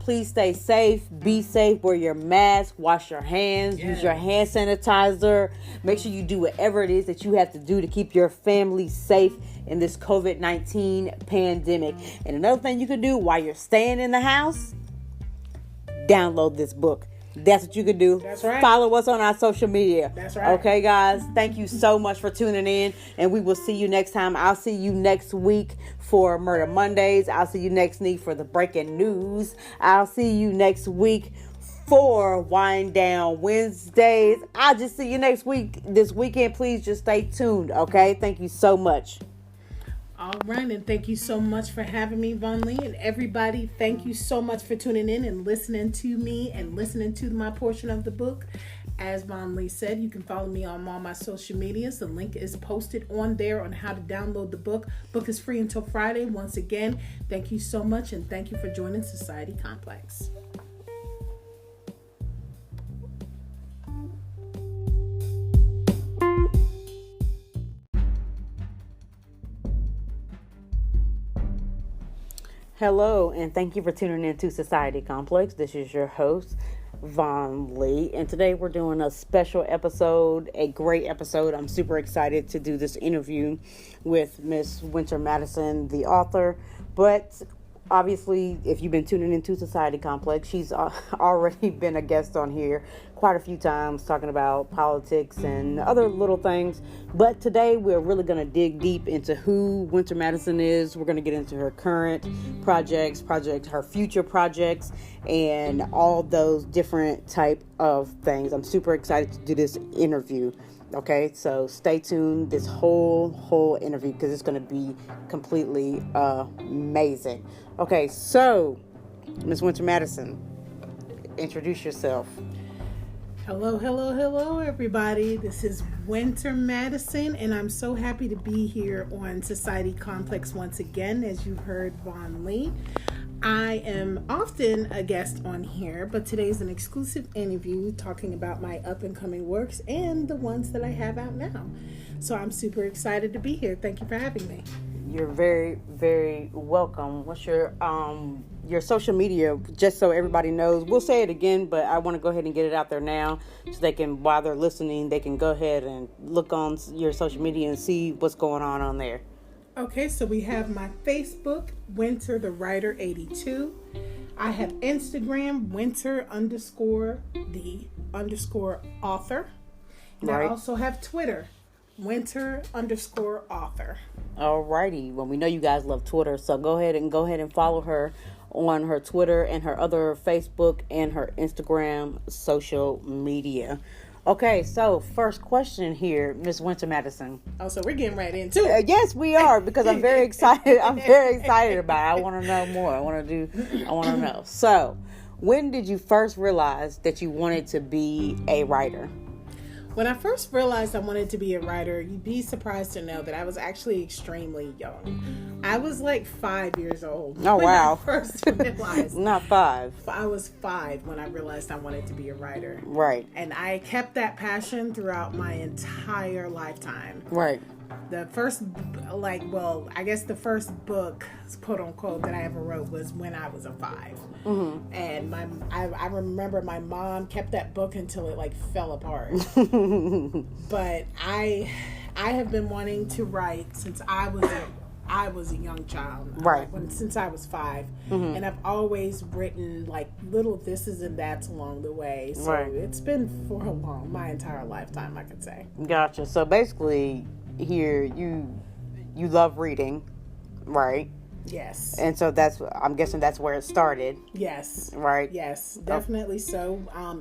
Please stay safe, be safe, wear your mask, wash your hands, use your hand sanitizer. Make sure you do whatever it is that you have to do to keep your family safe in this COVID-19 pandemic. And another thing you can do while you're staying in the house, download this book. That's what you can do. That's right. Follow us on our social media. That's right. Okay, guys. Thank you so much for tuning in, and we will see you next time. I'll see you next week for Murder Mondays. I'll see you next week for the breaking news. I'll see you next week for Wind Down Wednesdays. I'll just see you next week. This weekend, please just stay tuned. Okay. Thank you so much. All right, and thank you so much for having me, Von Lee. And everybody, thank you so much for tuning in and listening to me and listening to my portion of the book. As Von Lee said, you can follow me on all my social medias. The link is posted on there on how to download the book. Book is free until Friday. Once again, thank you so much, and thank you for joining Society Complex. Hello, and thank you for tuning in to Society Complex. This is your host, Von Lee, and today we're doing a special episode, a great episode. I'm super excited to do this interview with Miss Winter Madison, the author. But obviously, if you've been tuning into Society Complex, she's already been a guest on here quite a few times talking about politics and other little things. But today we're really going to dig deep into who Winter Madison is. We're going to get into her current projects, her future projects, and all those different type of things. I'm super excited to do this interview. Okay, so stay tuned this whole interview because it's going to be completely amazing. Okay, so Miss Winter Madison, introduce yourself. Hello, everybody. This is Winter Madison, and I'm so happy to be here on Society Complex once again, as you heard Von Lee. I am often a guest on here, but today's an exclusive interview talking about my up-and-coming works and the ones that I have out now. So I'm super excited to be here. Thank you for having me. You're very, very welcome. What's your social media, just so everybody knows? We'll say it again, but I want to go ahead and get it out there now so they can, while they're listening, they can go ahead and look on your social media and see what's going on there. Okay, so we have my Facebook, Winter the Writer 82. I have Instagram, Winter_the_author. And Right. I also have Twitter, Winter_author. Alrighty. Well, we know you guys love Twitter, so go ahead and follow her on her Twitter and her other Facebook and her Instagram social media. Okay, so first question here, Miss Winter Madison. Oh, so we're getting right into it. Yes, we are, because I'm very excited. I'm very excited about it. I want to know more. I want to know. So, when did you first realize that you wanted to be a writer? When I first realized I wanted to be a writer, you'd be surprised to know that I was actually extremely young. I was like 5 years old. Oh, wow. When I first realized. Not 5. I was 5 when I realized I wanted to be a writer. Right. And I kept that passion throughout my entire lifetime. Right. The first, I guess the first book, quote unquote, that I ever wrote was when I was a 5. Mm-hmm. And I remember my mom kept that book until it fell apart. But I have been wanting to write since I was a young child. Right. Since I was 5. Mm-hmm. And I've always written little thises and that's along the way. So Right. It's been for my entire lifetime, I could say. Gotcha. So basically, here you love reading, right? Yes. And so I'm guessing that's where it started. Yes. Right. Yes, definitely so. I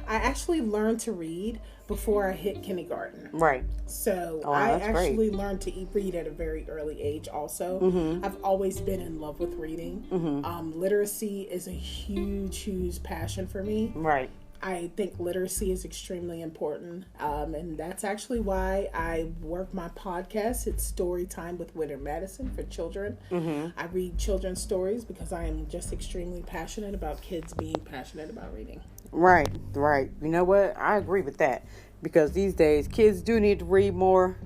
actually learned to read before I hit kindergarten. Right. So Oh, I that's great. actually learned to read at a very early age also. Mm-hmm. I've always been in love with reading. Mm-hmm. Literacy is a huge passion for me. Right. I think literacy is extremely important, and that's actually why I work my podcast. It's Story Time with Winter Madison for children. Mm-hmm. I read children's stories because I am just extremely passionate about kids being passionate about reading. Right. You know what? I agree with that, because these days kids do need to read more.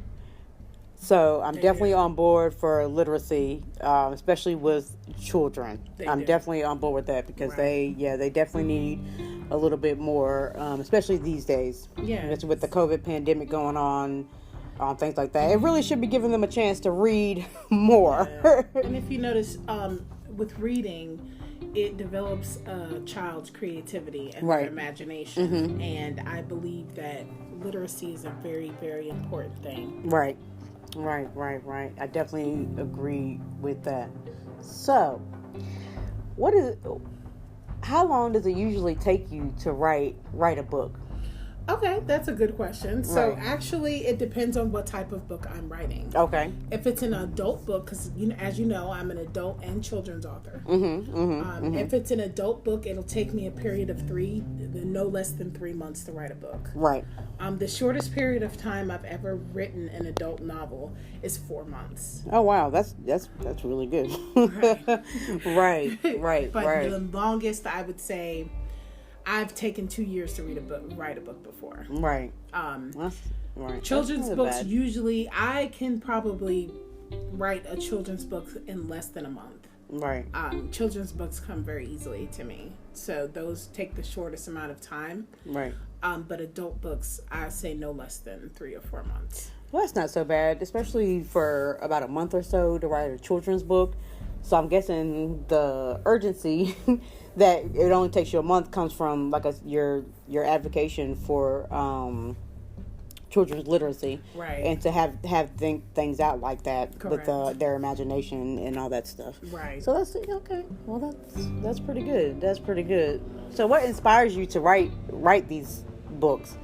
So I'm definitely on board for literacy, especially with children. I'm definitely on board with that because Right. they definitely need a little bit more, especially these days. Yeah. With the COVID pandemic going on, things like that. It really should be giving them a chance to read more. Yeah. And if you notice, with reading, it develops a child's creativity and Right. their imagination. Mm-hmm. And I believe that literacy is a very, very important thing. Right. I definitely agree with that. So, how long does it usually take you to write a book? Okay, that's a good question. So Right. actually, it depends on what type of book I'm writing. Okay. If it's an adult book, because as you know, I'm an adult and children's author. If it's an adult book, it'll take me a period of no less than 3 months to write a book. Right. The shortest period of time I've ever written an adult novel is 4 months. Oh wow, that's really good. Right. But the longest, I would say, I've taken 2 years to write a book before. Right. That's right. Children's That's not books, bad. usually I can probably write a children's book in less than a month. Right. Children's books come very easily to me, so those take the shortest amount of time. Right. But adult books, I say no less than 3 or 4 months. Well, that's not so bad, especially for about a month or so to write a children's book. So I'm guessing the urgency that it only takes you a month comes from your advocation for children's literacy, Right. and to have think things out like that Correct. with their imagination and all that stuff. Right. So that's okay. Well, that's pretty good. That's pretty good. So what inspires you to write these books?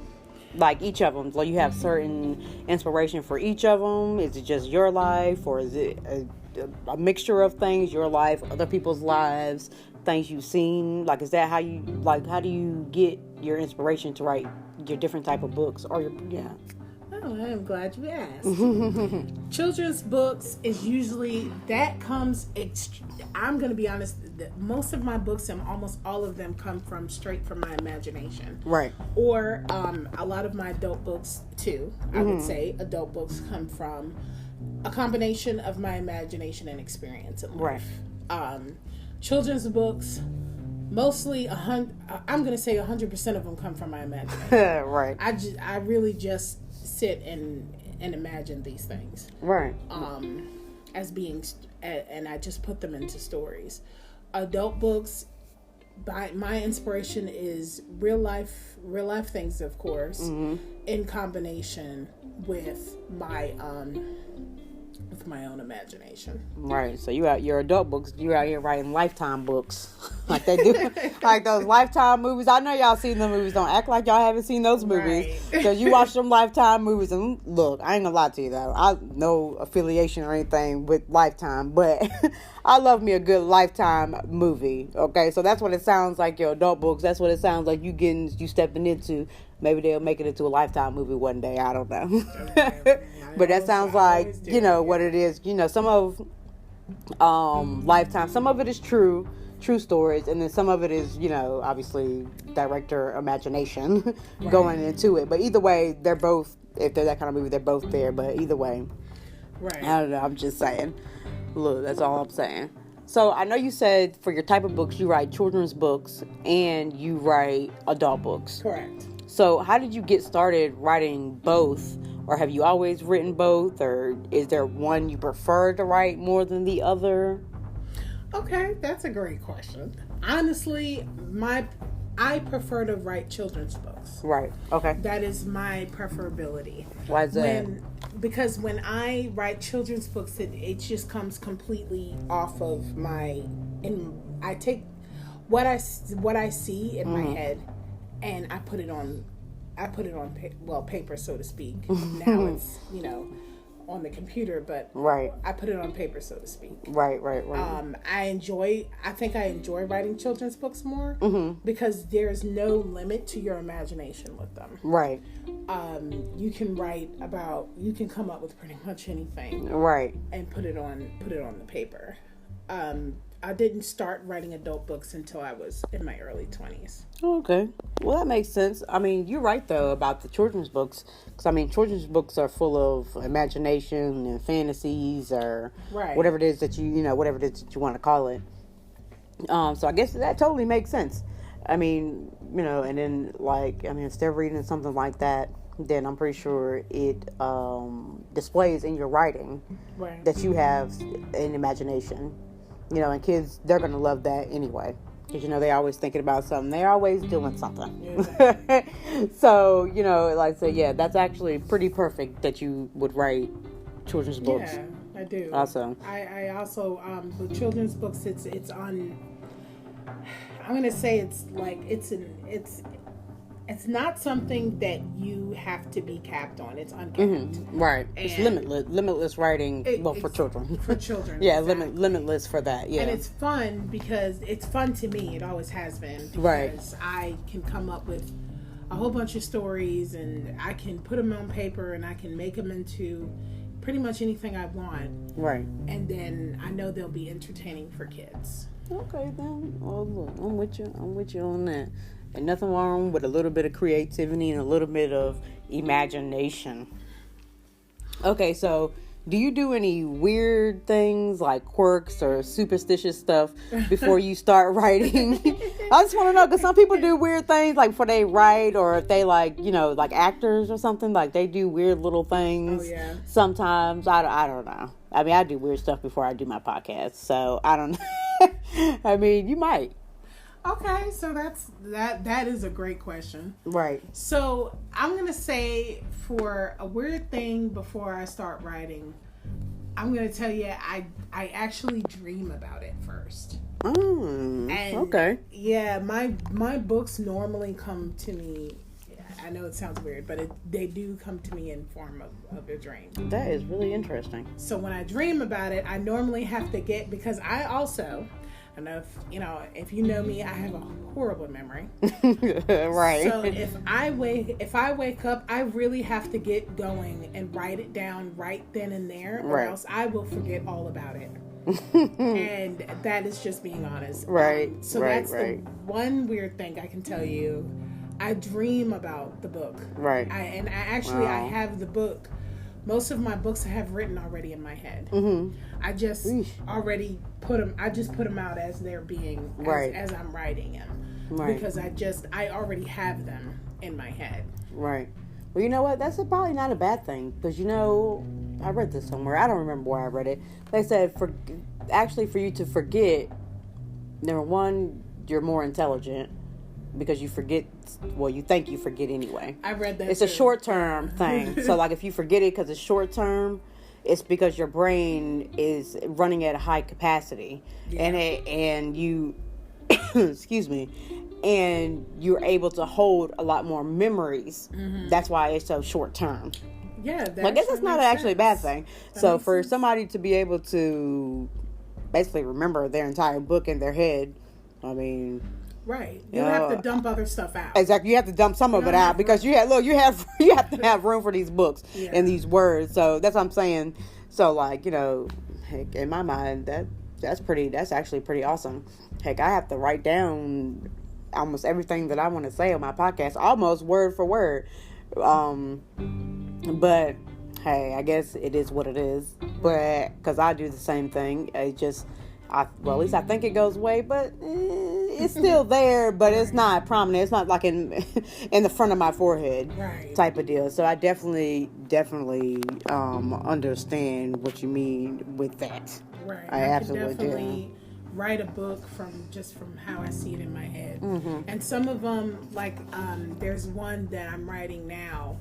Like each of them, like you have certain inspiration for each of them. Is it just your life, or is it a mixture of things? Your life, other people's lives, things you've seen. Like, is that how you like? How do you get your inspiration to write your different type of books? Or Oh, I'm glad you asked. Children's books is usually I'm going to be honest. Most of my books and almost all of them come from straight from my imagination. Right. Or a lot of my adult books too. I would say adult books come from a combination of my imagination and experience in life. Right. Children's books, mostly I'm going to say 100% of them come from my imagination. Right. I really just sit and imagine these things. Right. As being, and I just put them into stories. Adult books, my inspiration is real life things, of course, in combination with my own imagination. Right. So your adult books, you out here writing Lifetime books like they do, like those Lifetime movies. I know y'all seen the movies. Don't act like y'all haven't seen those movies, Right. because you watch them Lifetime movies. And look, I ain't gonna lie to you though, I no affiliation or anything with Lifetime, but I love me a good Lifetime movie. Okay, so that's what it sounds like. Your adult books. That's what it sounds like. You stepping into. Maybe they'll make it into a Lifetime movie one day. I don't know. But that sounds like, what it is. Some of Lifetime, some of it is true stories, and then some of it is, obviously director imagination going into it. But either way, they're both, if they're that kind of movie, they're both there. But either way, Right. I don't know. I'm just saying. Look, that's all I'm saying. So I know you said for your type of books, you write children's books and you write adult books. Correct. So how did you get started writing both? Or have you always written both? Or is there one you prefer to write more than the other? Okay, that's a great question. Honestly, I prefer to write children's books. Right. Okay. That is my preferability. Why is that? Because when I write children's books, it just comes completely off of I take what I see in my head, and I put it on paper, so to speak. Now it's on the computer, but Right. I put it on paper, so to speak. Right. I think I enjoy writing children's books more because there's no limit to your imagination with them. Right. You can come up with pretty much anything Right. and put it on the paper. I didn't start writing adult books until I was in my early 20s. Okay. Well, that makes sense. I mean, you're right, though, about the children's books. Because, children's books are full of imagination and fantasies or Right. whatever it is that you want to call it. So I guess that totally makes sense. And then, instead of reading something like that, then I'm pretty sure it displays in your writing Right. that you have an imagination. And kids, they're going to love that anyway. Because, they always thinking about something. They're always doing something. Exactly. So, that's actually pretty perfect that you would write children's books. Yeah, I do. Also. I also, with children's books, it's on, I'm going to say it's not something that you have to be capped on. It's uncapped. Right. It's limitless writing, for children. For children. Yeah, exactly. limitless for that, yeah. And it's fun because it's fun to me. It always has been. Because Right. I can come up with a whole bunch of stories and I can put them on paper and I can make them into pretty much anything I want. Right. And then I know they'll be entertaining for kids. Okay, then. Well, look, I'm with you on that. And nothing wrong with a little bit of creativity and a little bit of imagination. Okay, so Do you do any weird things like quirks or superstitious stuff before you start writing? I just want to know, because some people do weird things like before they write, or if they like, like actors or something, like they do weird little things. Oh, yeah. Sometimes. I don't know. I mean, I do weird stuff before I do my podcast, so I don't know. I mean, you might. Okay, so that is a great question. Right. So I'm gonna say, for a weird thing before I start writing, I'm gonna tell you I actually dream about it first. And okay. Yeah, my books normally come to me. I know it sounds weird, but they do come to me in form of a dream. That is really interesting. So when I dream about it, I normally have to because I also. I don't know if you know me, I have a horrible memory. Right. So if I wake up, I really have to get going and write it down right then and there, or else I will forget all about it. And that is just being honest. Right. So that's the one weird thing I can tell you. I dream about the book. Right. I have the book. Most of my books I have written already in my head. Mm-hmm. I just already put them. I just put them out as they're being as I'm writing them, because I already have them in my head. Right. Well, you know what? That's probably not a bad thing, because I read this somewhere. I don't remember where I read it. They said for you to forget. Number one, you're more intelligent. Because you forget, you think you forget anyway. I read that. It's a short-term thing. So, like, if you forget it because it's short-term, it's because your brain is running at a high capacity, and you, excuse me, and you're able to hold a lot more memories. Mm-hmm. That's why it's so short-term. Yeah, I guess it's not actually a bad thing. So, for somebody to be able to basically remember their entire book in their head, I mean. Right. You have to dump other stuff out. Exactly. You have to dump some of it out, because you have to have room for these books and these words. So that's what I'm saying. So, like, heck, in my mind, that's actually pretty awesome. Heck, I have to write down almost everything that I want to say on my podcast, almost word for word. But hey, I guess it is what it is. But because I do the same thing, at least I think it goes away, but it's still there, but it's not prominent. It's not like in the front of my forehead type of deal. So I definitely understand what you mean with that. Right. I absolutely definitely write a book from how I see it in my head. Mm-hmm. And some of them, like there's one that I'm writing now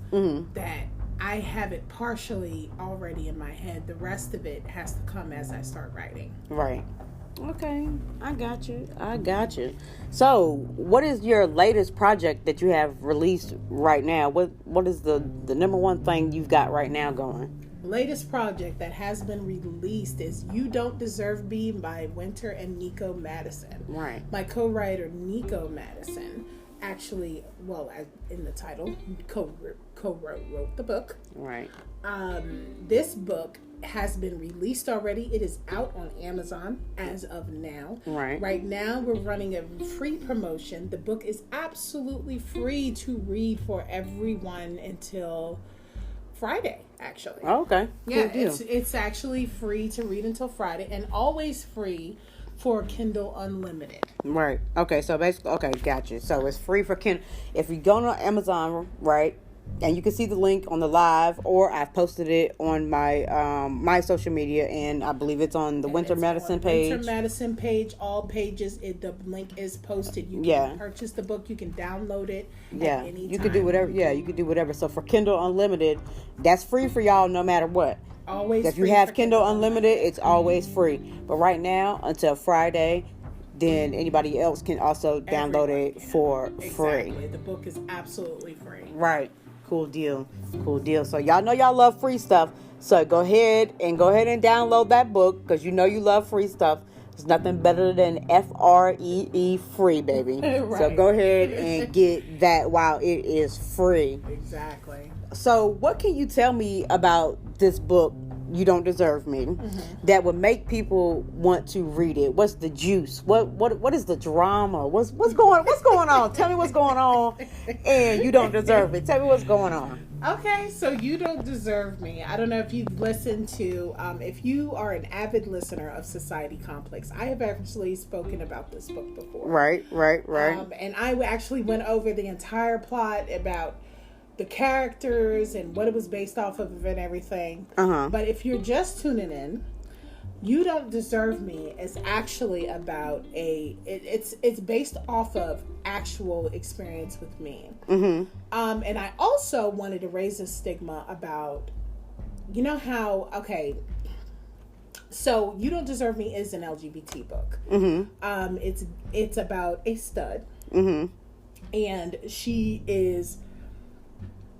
that I have it partially already in my head. The rest of it has to come as I start writing. Right. Okay. I got you. So, what is your latest project that you have released right now? What is the number one thing you've got right now going? Latest project that has been released is You Don't Deserve Me by Winter and Nico Madison. Right. My co-writer, Nico Madison, actually, in the title, wrote the book. Right. This book has been released already. It is out on Amazon as of now. Right. Right now, we're running a free promotion. The book is absolutely free to read for everyone until Friday, actually. Oh, okay. Yeah, it's actually free to read until Friday, and always free for Kindle Unlimited. Right. Okay, so basically, gotcha. So it's free for Kindle. If you go on Amazon, right, and you can see the link on the live, or I've posted it on my my social media, and I believe it's on the Winter Madison page. Winter Madison page, all pages. The link is posted. You can purchase the book. You can download it. At any time. You can do whatever. Yeah, you can do whatever. So for Kindle Unlimited, that's free for y'all no matter what. Always. If you have Kindle Unlimited, it's always free. But right now, until Friday, then anybody else can also download it for free. The book is absolutely free. Right. Cool deal. So y'all know y'all love free stuff. So go ahead and download that book, because you know you love free stuff. There's nothing better than FREE free, baby. Right. So go ahead and get that while it is free. Exactly. So what can you tell me about this book, You Don't Deserve Me, that would make people want to read it? What's the juice? What is the drama? What's going on? Tell me what's going on. And You Don't Deserve It. Tell me what's going on. Okay, so You Don't Deserve Me. I don't know if you've listened to, if you are an avid listener of Society Complex, I have actually spoken about this book before. Right. And I actually went over the entire plot about the characters and what it was based off of and everything. But if you're just tuning in, You Don't Deserve Me is actually about it's based off of actual experience with me. And I also wanted to raise a stigma about, you know how, okay, so You Don't Deserve Me is an LGBT book. It's about a stud. And she is,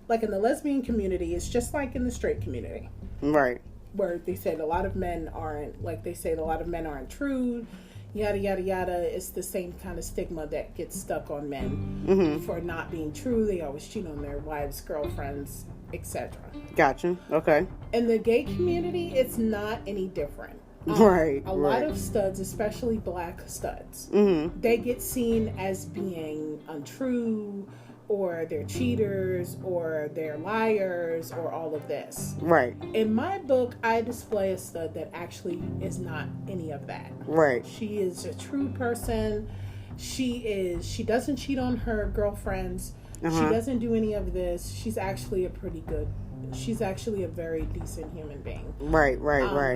like in the lesbian community, it's just like in the straight community. Right. Where they said a lot of men aren't, like they say a lot of men aren't true, yada yada yada. It's the same kind of stigma that gets stuck on men for not being true. They always cheat on their wives, girlfriends, etc. Gotcha. Okay. In the gay community, it's not any different. Right. A lot of studs, especially black studs, they get seen as being untrue, or they're cheaters, or they're liars, or all of this. Right. In my book, I display a stud that actually is not any of that. Right. She is a true person. She doesn't cheat on her girlfriends. She doesn't do any of this. She's actually a very decent human being. Right.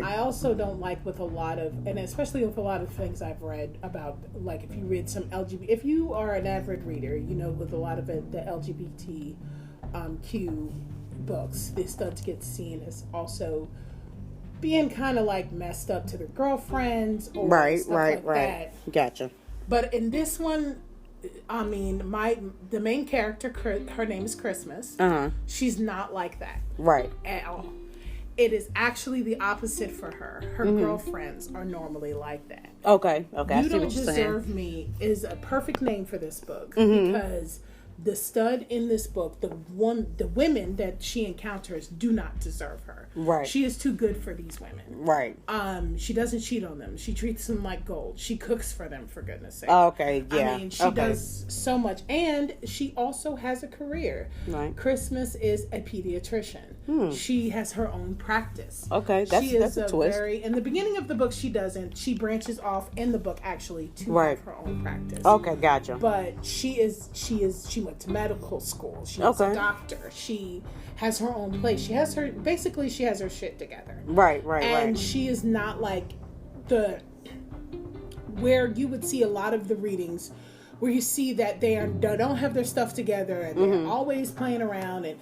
I also don't like with a lot of, and especially with a lot of things I've read about, like if you read some LGBT, if you are an avid reader, you know, with a lot of it, the LGBTQ books, the studs get seen as also being kind of like messed up to their girlfriends or stuff like that. Gotcha. But in this one, I mean, the main character, her name is Christmas. She's not like that. Right. At all. It is actually the opposite for her. Her girlfriends are normally like that. Okay. You Don't Deserve Me is a perfect name for this book because the stud in this book, the women that she encounters do not deserve her. Right. She is too good for these women. Right. She doesn't cheat on them. She treats them like gold. She cooks for them, for goodness sake. Okay, yeah. I mean, she does so much. And she also has a career. Right. Christmas is a pediatrician. She has her own practice. Okay, that's a twist. In the beginning of the book, she doesn't. She branches off in the book, actually, to have her own practice. Okay, gotcha. But she went to medical school. She's a doctor. She has her own place. She has her shit together. Right. And she is not like where you would see a lot of the readings where you see that they don't have their stuff together and they're always playing around, and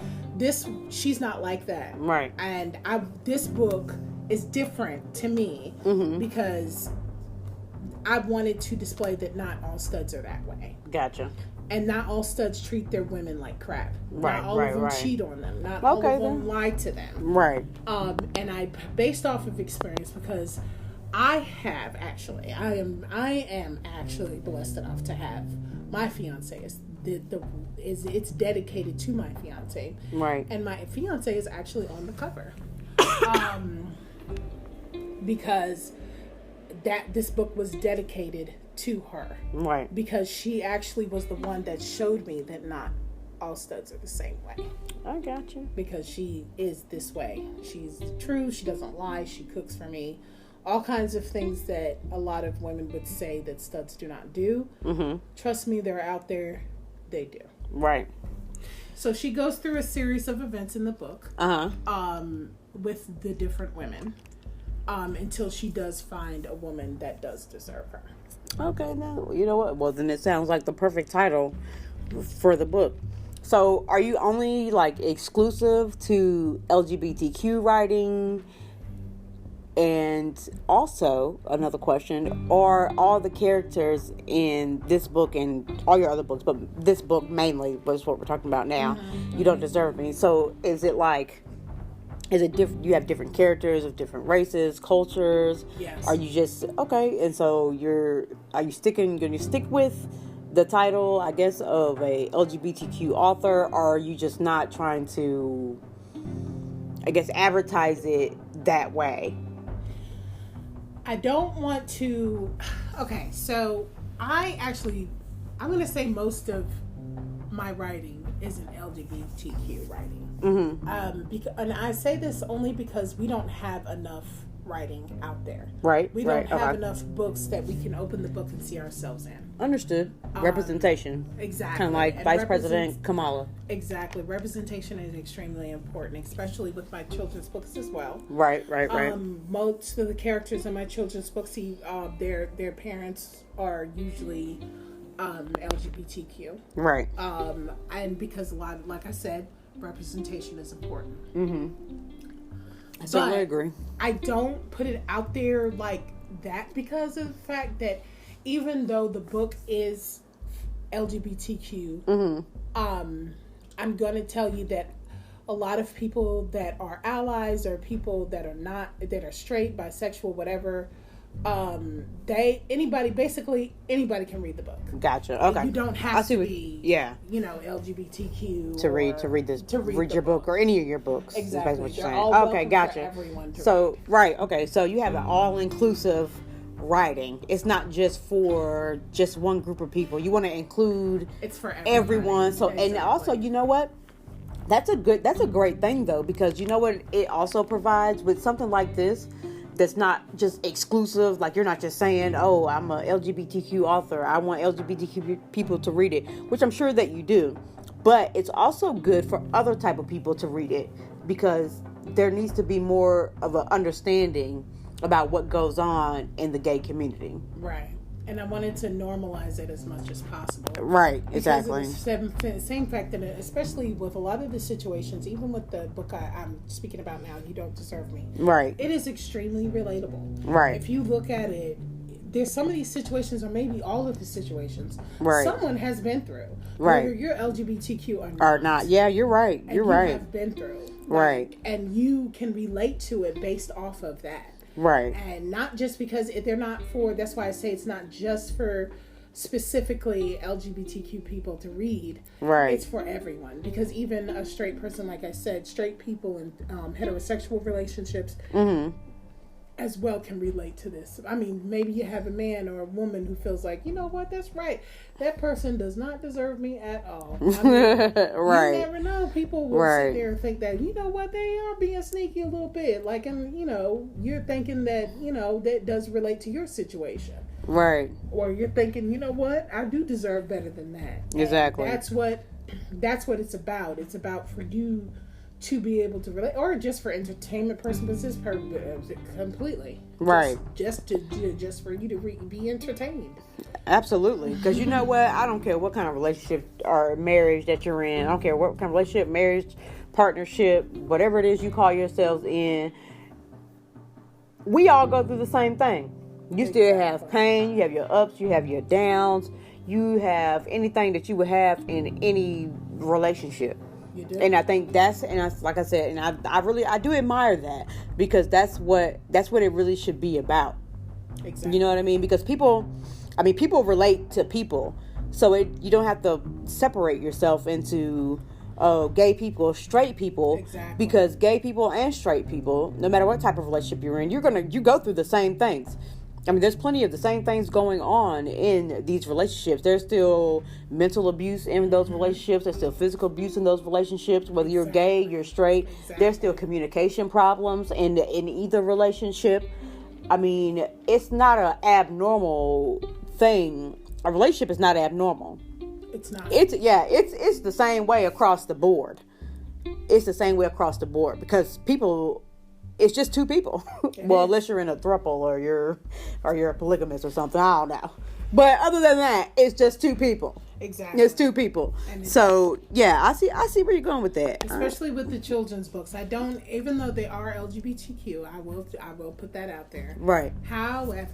she's not like that. Right. And this book is different to me because I wanted to display that not all studs are that way. Gotcha. And not all studs treat their women like crap. Right, not all of them cheat on them. Not all of them lie to them. Right. And I based off of experience, because I am actually blessed enough to have my fiance it's dedicated to my fiance. Right. And my fiance is actually on the cover. Because this book was dedicated to her. Right. Because she actually was the one that showed me that not all studs are the same way. I got you. Because she is this way. She's true. She doesn't lie. She cooks for me. All kinds of things that a lot of women would say that studs do not do. Trust me, they're out there. They do. Right. So she goes through a series of events in the book. With the different women. Until she does find a woman that does deserve her. Okay, now, you know what? Well, then it sounds like the perfect title for the book. So, are you only, like, exclusive to LGBTQ writing? And also, another question, are all the characters in this book and all your other books, but this book mainly was what we're talking about now, You Don't Deserve Me. So, is it like... Is it different? You have different characters of different races, cultures. Yes. Are you just okay? And so are you going to stick with the title, I guess, of a LGBTQ author, or are you just not trying to, I guess, advertise it that way? I don't want to. Okay, so I'm going to say most of my writing isn't LGBTQ writing. Mm-hmm. And I say this only because we don't have enough writing out there. Right. We don't have Okay. enough books that we can open the book and see ourselves in. Understood. Representation. Exactly. Kind of like And Vice President Kamala. Exactly. Representation is extremely important, especially with my children's books as well. Right. Most of the characters in my children's books, their parents are usually LGBTQ. Right. And because a lot, like I said, representation is important. Mm-hmm. I certainly agree. I don't put it out there like that because of the fact that even though the book is LGBTQ, I'm going to tell you that a lot of people that are allies or people that are not, that are straight, bisexual, whatever, basically anybody can read the book. Gotcha. Okay. You don't have to be, yeah, LGBTQ to read your book or any of your books. Exactly. Is what you're They're saying. all Okay, welcome gotcha. for everyone to So right, okay. So you have an all-inclusive writing. It's not just for just one group of people. You want to include it's for everyone. So Exactly. and also, you know what? That's a great thing though, because you know what it also provides with something like this. That's not just exclusive. Like you're not just saying, "Oh, I'm a LGBTQ author. I want LGBTQ people to read it," which I'm sure that you do. But it's also good for other type of people to read it because there needs to be more of an understanding about what goes on in the gay community. Right. And I wanted to normalize it as much as possible. Right, exactly. Because of the same fact that, especially with a lot of the situations, even with the book I'm speaking about now, You Don't Deserve Me. Right. It is extremely relatable. Right. If you look at it, there's some of these situations, or maybe all of the situations, right, someone has been through. Right. Whether you're LGBTQ or not. Yeah, you're right. You're right. You have been through. Right. And you can relate to it based off of that. Right. And not just because they're not for, that's why I say it's not just for specifically LGBTQ people to read. Right. It's for everyone. Because even a straight person, like I said, straight people in heterosexual relationships as well can relate to this. I mean, maybe you have a man or a woman who feels like, you know what, that's right. That person does not deserve me at all. I mean, right. You never know. People will sit there and think that, you know what, they are being sneaky a little bit. Like, and you're thinking that, that does relate to your situation. Right. Or you're thinking, you know what, I do deserve better than that. Exactly. And that's what it's about. It's about for you to be able to relate, or just for entertainment purposes, completely. Right. Just for you to be entertained. Absolutely. Because you know what? I don't care what kind of relationship or marriage that you're in. I don't care what kind of relationship, marriage, partnership, whatever it is you call yourselves in. We all go through the same thing. You still have pain. You have your ups. You have your downs. You have anything that you would have in any relationship. You do. And I think like I said, and I do admire that because that's what it really should be about. Exactly. You know what I mean? Because people relate to people, so you don't have to separate yourself into gay people, straight people. Exactly. Because gay people and straight people, no matter what type of relationship you're in, you go through the same things. I mean, there's plenty of the same things going on in these relationships. There's still mental abuse in those relationships. There's still physical abuse in those relationships. Whether you're gay, you're straight. There's still communication problems in either relationship. I mean, it's not an abnormal thing. A relationship is not abnormal. It's not. It's the same way across the board. It's the same way across the board because people. It's just two people. Well, unless you're in a throuple or you're a polygamist or something. I don't know. But other than that, it's just two people. Exactly. It's two people. So yeah, I see where you're going with that. Especially with the children's books. I don't, even though they are LGBTQ, I will put that out there. Right. However,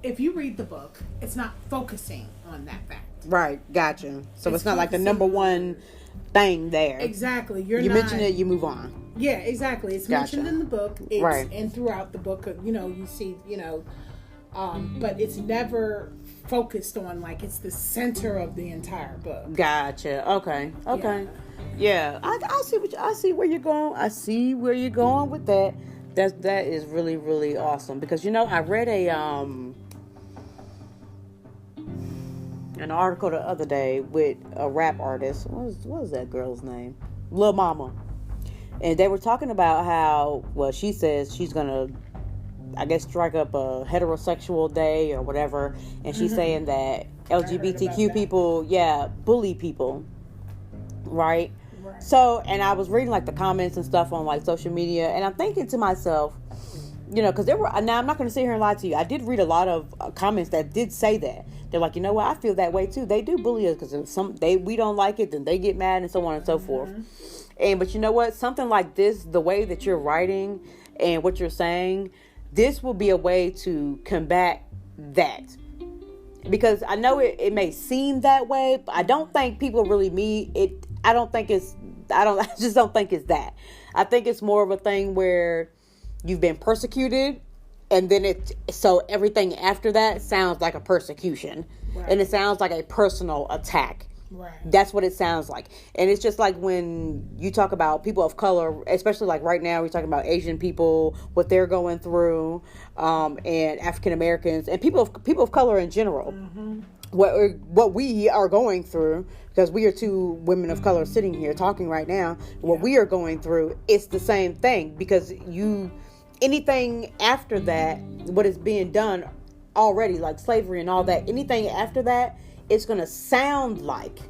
if you read the book, it's not focusing on that fact. Right. Gotcha. So it's not like the number one thing there. Exactly. You mention it, you move on. Yeah, exactly. It's mentioned in the book. Right. And throughout the book, you see, but it's never focused on like it's the center of the entire book. Gotcha. Okay. Yeah. I see where you're going. I see where you're going with that. That is really, really awesome because I read an article the other day with a rap artist. What was that girl's name? Lil Mama. And they were talking about how, well, she says she's going to, I guess, strike up a heterosexual day or whatever. And she's saying that LGBTQ people, bully people. Right? So, and I was reading like the comments and stuff on like social media. And I'm thinking to myself, because there were, now I'm not going to sit here and lie to you. I did read a lot of comments that did say that. They're like, you know what? I feel that way too. They do bully us because we don't like it, then they get mad and so on and so forth. But you know what? Something like this, the way that you're writing and what you're saying, this will be a way to combat that. Because I know it may seem that way, but I don't think people really mean it. I just don't think it's that. I think it's more of a thing where you've been persecuted, and then so everything after that sounds like a persecution. Right. And it sounds like a personal attack. Right. That's what it sounds like. And it's just like when you talk about people of color, especially like right now, we're talking about Asian people, what they're going through, and African Americans, and people of color in general. Mm-hmm. What we are going through, because we are two women of color sitting here talking right now, what we are going through, it's the same thing. Because anything after that, what is being done already, like slavery and all that, anything after that, it's going to sound like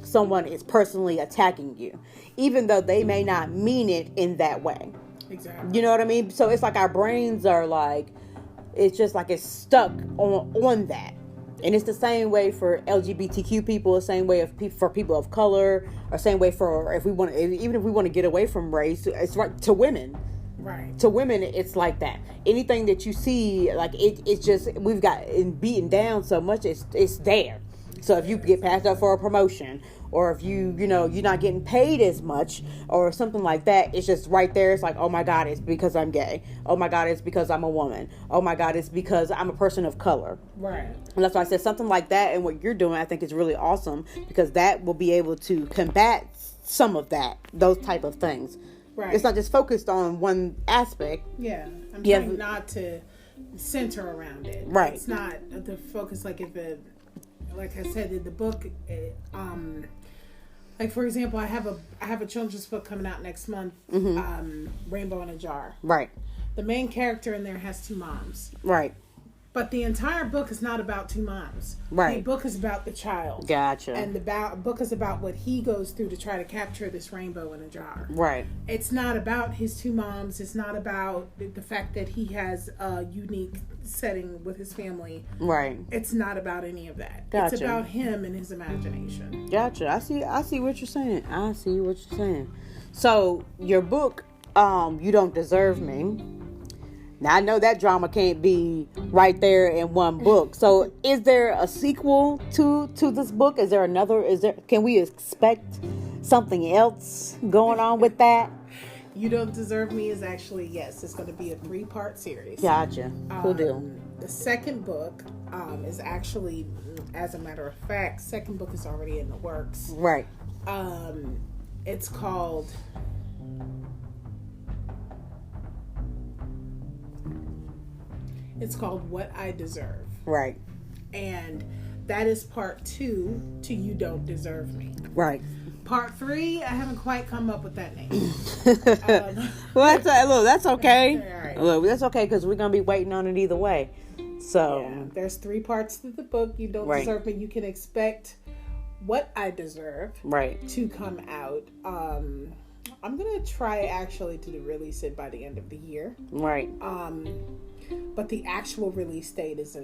someone is personally attacking you, even though they may not mean it in that way. Exactly. You know what I mean? So it's like our brains are like, it's just like it's stuck on that. And it's the same way for LGBTQ people, the same way for people of color, or same way for even if we want to get away from race, it's right to women. Right. To women, it's like that. Anything that you see, like it's just, we've got beaten down so much, it's there. So if you get passed up for a promotion, or if you're not getting paid as much or something like that, it's just right there. It's like, oh my God, it's because I'm gay. Oh my God, it's because I'm a woman. Oh my God, it's because I'm a person of color. Right. And that's why I said something like that, and what you're doing, I think is really awesome, because that will be able to combat some of those type of things. Right. It's not just focused on one aspect. Yeah. I'm trying not to center around it. Right. It's not the focus, like I said in the book, like for example, I have a children's book coming out next month, Rainbow in a Jar. Right. The main character in there has two moms. Right. But the entire book is not about two moms. Right. The book is about the child. Gotcha. And the book is about what he goes through to try to capture this rainbow in a jar. Right. It's not about his two moms. It's not about the fact that he has a unique setting with his family. Right. It's not about any of that. Gotcha. It's about him and his imagination. Gotcha. I see what you're saying. So your book, You Don't Deserve Me. Now, I know that drama can't be right there in one book. So, is there a sequel to this book? Can we expect something else going on with that? You Don't Deserve Me is actually, yes, it's going to be a 3-part series. Gotcha. Cool deal. The second book is actually, as a matter of fact, second book is already in the works. Right. It's called... It's called What I Deserve. Right. And that is part 2 to You Don't Deserve Me. Right. Part 3, I haven't quite come up with that name. Well, that's okay. Right. Look, that's okay, because we're going to be waiting on it either way. So. Yeah, there's 3 parts to the book. You Don't Deserve Me. You can expect What I Deserve to come out. I'm going to try actually to release it by the end of the year. Right. But the actual release date is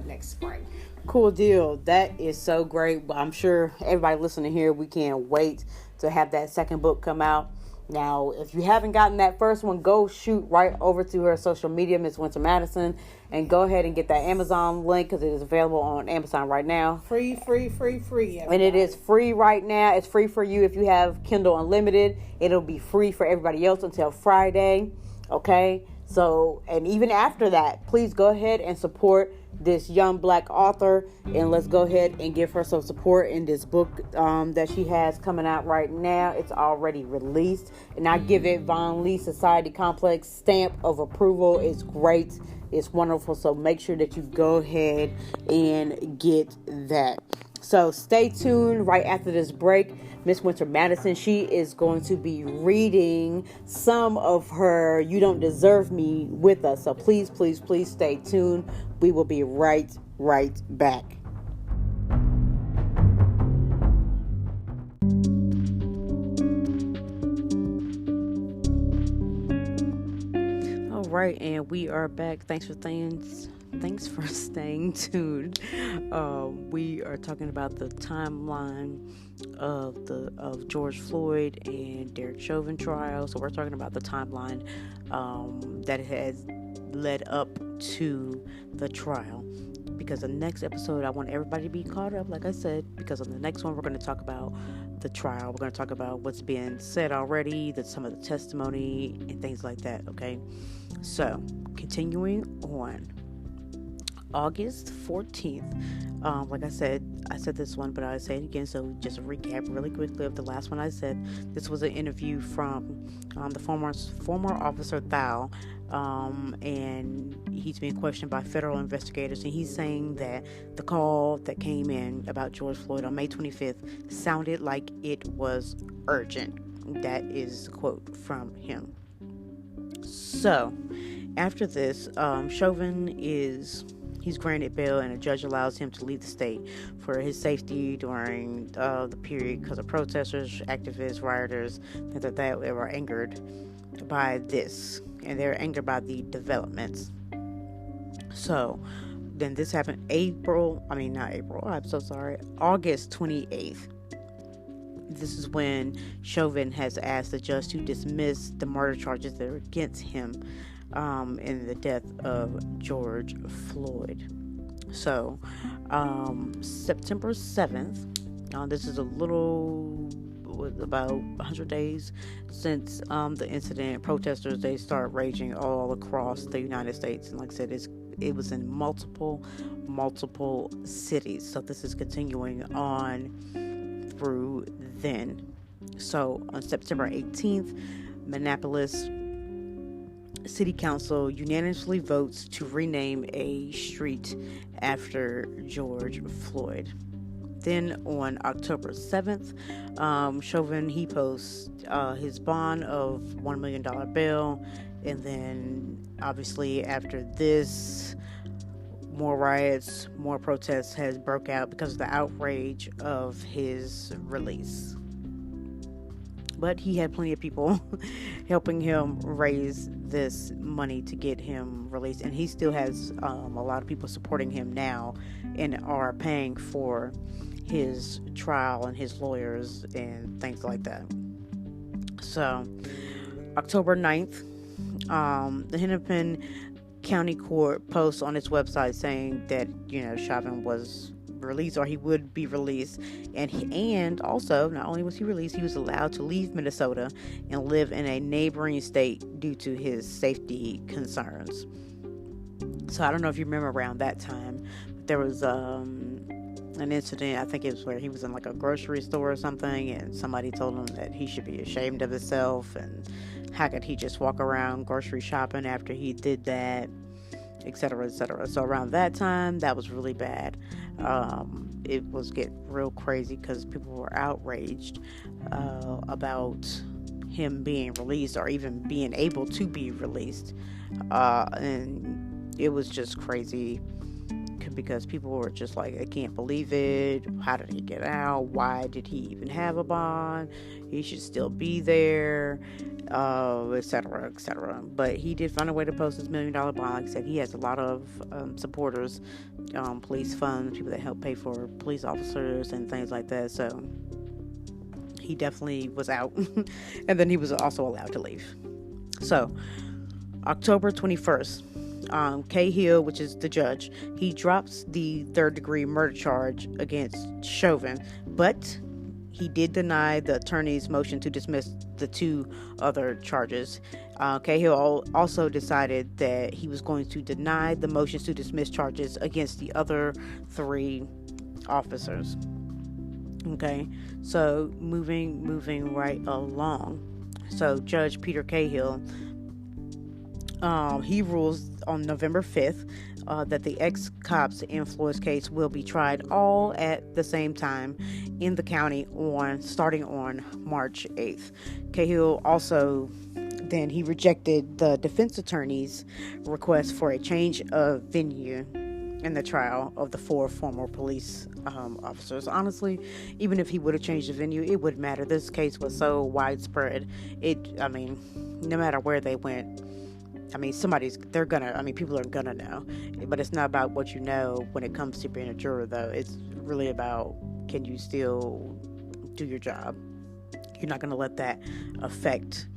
next spring. Cool deal. That is so great. I'm sure everybody listening here, we can't wait to have that second book come out. Now, if you haven't gotten that first one, go shoot right over to her social media, Miss Winter Madison, and go ahead and get that Amazon link, because it is available on Amazon right now. Free. Everybody. And it is free right now. It's free for you if you have Kindle Unlimited. It'll be free for everybody else until Friday. Okay? So, and even after that, please go ahead and support this young Black author, and let's go ahead and give her some support in this book that she has coming out right now. It's already released, and I give it Von Lee Society Complex stamp of approval. It's great. It's wonderful. So make sure that you go ahead and get that. So stay tuned. Right after this break, Miss Winter Madison, she is going to be reading some of her You Don't Deserve Me with us. So please, please, please stay tuned. We will be right back. All right, and we are back. Thanks for staying tuned. We are talking about the timeline of George Floyd and Derek Chauvin trial. So we're talking about the timeline that has led up to the trial. Because the next episode, I want everybody to be caught up, like I said, because on the next one, we're going to talk about the trial. We're going to talk about what's been said already, some of the testimony and things like that, okay? So, continuing on. August 14th, like I said this one, but I'll say it again. So just a recap really quickly of the last one I said. This was an interview from the former officer Thao, and he's being questioned by federal investigators, and he's saying that the call that came in about George Floyd on May 25th sounded like it was urgent. That is a quote from him. So after this, Chauvin he's granted bail, and a judge allows him to leave the state for his safety during the period because of protesters, activists, rioters, things like that. They were angered by this, and they're angered by the developments. So then this happened August 28th. This is when Chauvin has asked the judge to dismiss the murder charges that are against him in the death of George Floyd. So, September 7th, this is about 100 days since the incident. Protesters, they start raging all across the United States. And like I said, it was in multiple cities. So this is continuing on through then. So on September 18th, Minneapolis City Council unanimously votes to rename a street after George Floyd. Then on October 7th, Chauvin, he posts his bond of $1 million bail. And then obviously after this, more riots, more protests has broke out because of the outrage of his release. But he had plenty of people helping him raise this money to get him released. And he still has a lot of people supporting him now and are paying for his trial and his lawyers and things like that. So, October 9th, the Hennepin County Court posts on its website saying that, Chauvin was released, or he would be released, and also not only was he released, he was allowed to leave Minnesota and live in a neighboring state due to his safety concerns. So I don't know if you remember around that time, but there was an incident, I think it was where he was in like a grocery store or something, and somebody told him that he should be ashamed of himself, and how could he just walk around grocery shopping after he did that, etc., etc. So around that time, that was really bad. It was getting real crazy because people were outraged about him being released, or even being able to be released, and it was just crazy because people were just like, I can't believe it. How did he get out? Why did he even have a bond? He should still be there, etc., etc. But he did find a way to post his $1 million bond. Like I said, he has a lot of supporters, police funds, people that help pay for police officers and things like that. So he definitely was out. And then he was also allowed to leave. So October 21st, Cahill, which is the judge, he drops the third-degree murder charge against Chauvin, but he did deny the attorney's motion to dismiss the two other charges. Cahill also decided that he was going to deny the motions to dismiss charges against the other three officers. Okay, so moving right along. So Judge Peter Cahill He rules on November 5th that the ex-cops in Floyd's case will be tried all at the same time in the county starting on March 8th. Cahill also then he rejected the defense attorney's request for a change of venue in the trial of the 4 former police officers. Honestly, even if he would have changed the venue, it wouldn't matter. This case was so widespread. No matter where they went, people are gonna know. But it's not about what you know when it comes to being a juror, though. It's really about, can you still do your job? You're not gonna let that affect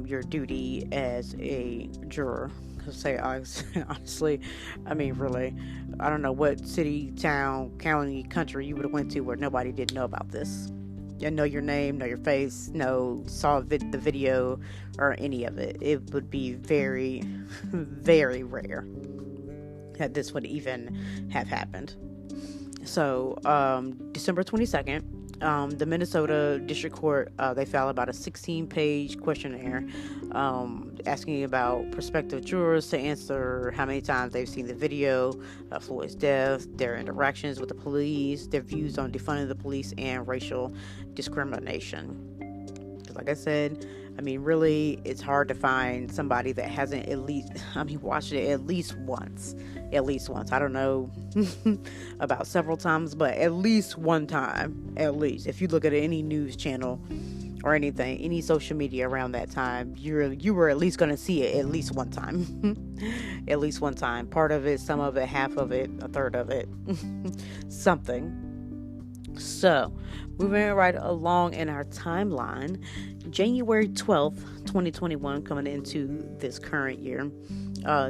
your duty as a juror. Honestly, really, I don't know what city, town, county, country you would have went to where nobody didn't know about this. You know your name, know your face, saw the video or any of it. It would be very, very rare that this would even have happened. So, December 22nd, the Minnesota District Court, they filed about a 16-page questionnaire asking about prospective jurors to answer how many times they've seen the video of Floyd's death, their interactions with the police, their views on defunding the police, and racial discrimination. Because like I said, really, it's hard to find somebody that hasn't watched it at least once. I don't know about several times, but at least one time. At least, if you look at any news channel or anything, any social media around that time, you were at least going to see it at least one time. At least one time. Part of it, some of it, half of it, a third of it, something. So, moving right along in our timeline, January 12th, 2021, coming into this current year,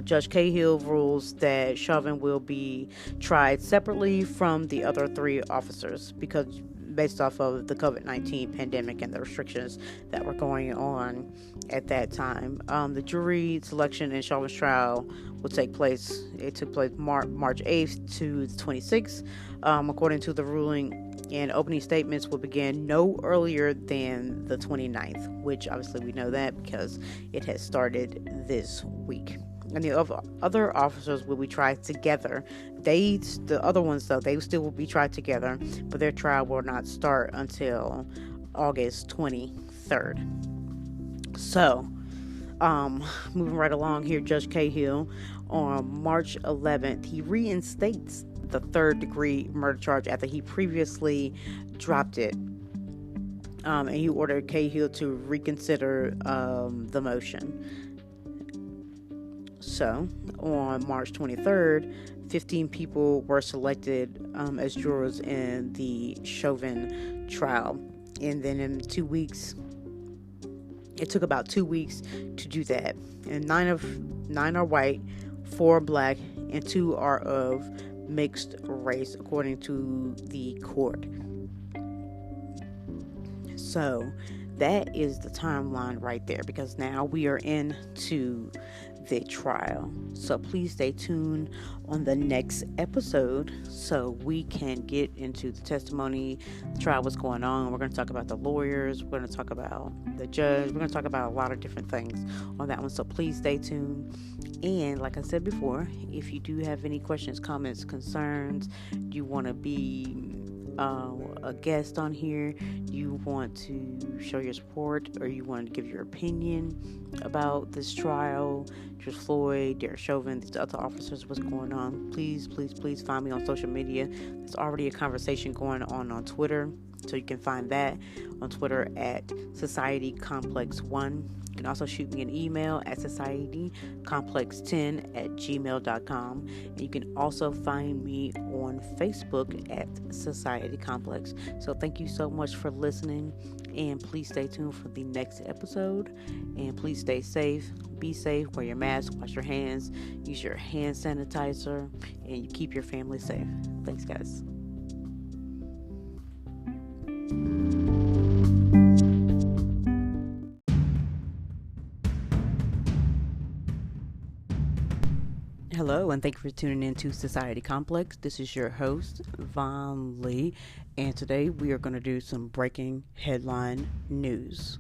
Judge Cahill rules that Chauvin will be tried separately from the other 3 officers because based off of the COVID-19 pandemic and the restrictions that were going on at that time. The jury selection in Chauvin's trial will take place. It took place March 8th to the 26th. According to the ruling, and opening statements will begin no earlier than the 29th, which obviously we know that because it has started this week. And the other officers will be tried together. The other ones, though, they still will be tried together, but their trial will not start until August 23rd. So, moving right along here, Judge Cahill, on March 11th, he reinstates the 3rd-degree murder charge after he previously dropped it. And he ordered Cahill to reconsider the motion. So, on March 23rd, 15 people were selected as jurors in the Chauvin trial. And then in 2 weeks, it took about 2 weeks to do that. And 9 are white, 4 are black, and 2 are of mixed race, according to the court. So, that is the timeline right there, because now we are into the trial. So please stay tuned on the next episode so we can get into the testimony, the trial, what's going on. We're going to talk about the lawyers, we're going to talk about the judge, we're going to talk about a lot of different things on that one. So please stay tuned. And like I said before, if you do have any questions, comments, concerns, you want to be a guest on here, you want to show your support, or you want to give your opinion about this trial, George Floyd, Derek Chauvin, these other officers, what's going on, please find me on social media. There's already a conversation going on Twitter, so you can find that on Twitter at Society Complex 1. You can also shoot me an email at societycomplex10@gmail.com. And you can also find me on Facebook at Society Complex. So thank you so much for listening, and please stay tuned for the next episode. And please stay safe, be safe, wear your mask, wash your hands, use your hand sanitizer, and you keep your family safe. Thanks, guys. Hello, and thank you for tuning in to Society Complex. This is your host, Von Lee, and today we are going to do some breaking headline news.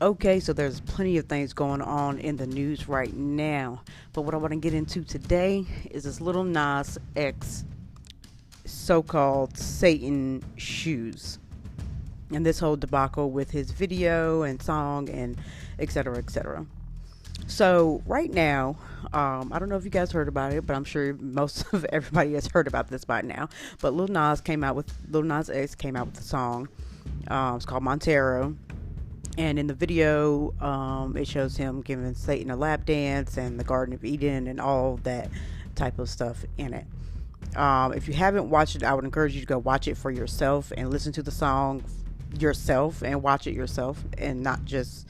Okay, so there's plenty of things going on in the news right now, but what I want to get into today is this Little Nas X so-called Satan shoes, and this whole debacle with his video and song and etc. etc. So right now, I don't know if you guys heard about it, but I'm sure most of everybody has heard about this by now. But Lil Nas X came out with a song. It's called Montero, and in the video, it shows him giving Satan a lap dance and the Garden of Eden and all that type of stuff in it. If you haven't watched it, I would encourage you to go watch it for yourself and listen to the song yourself and watch it yourself, and not just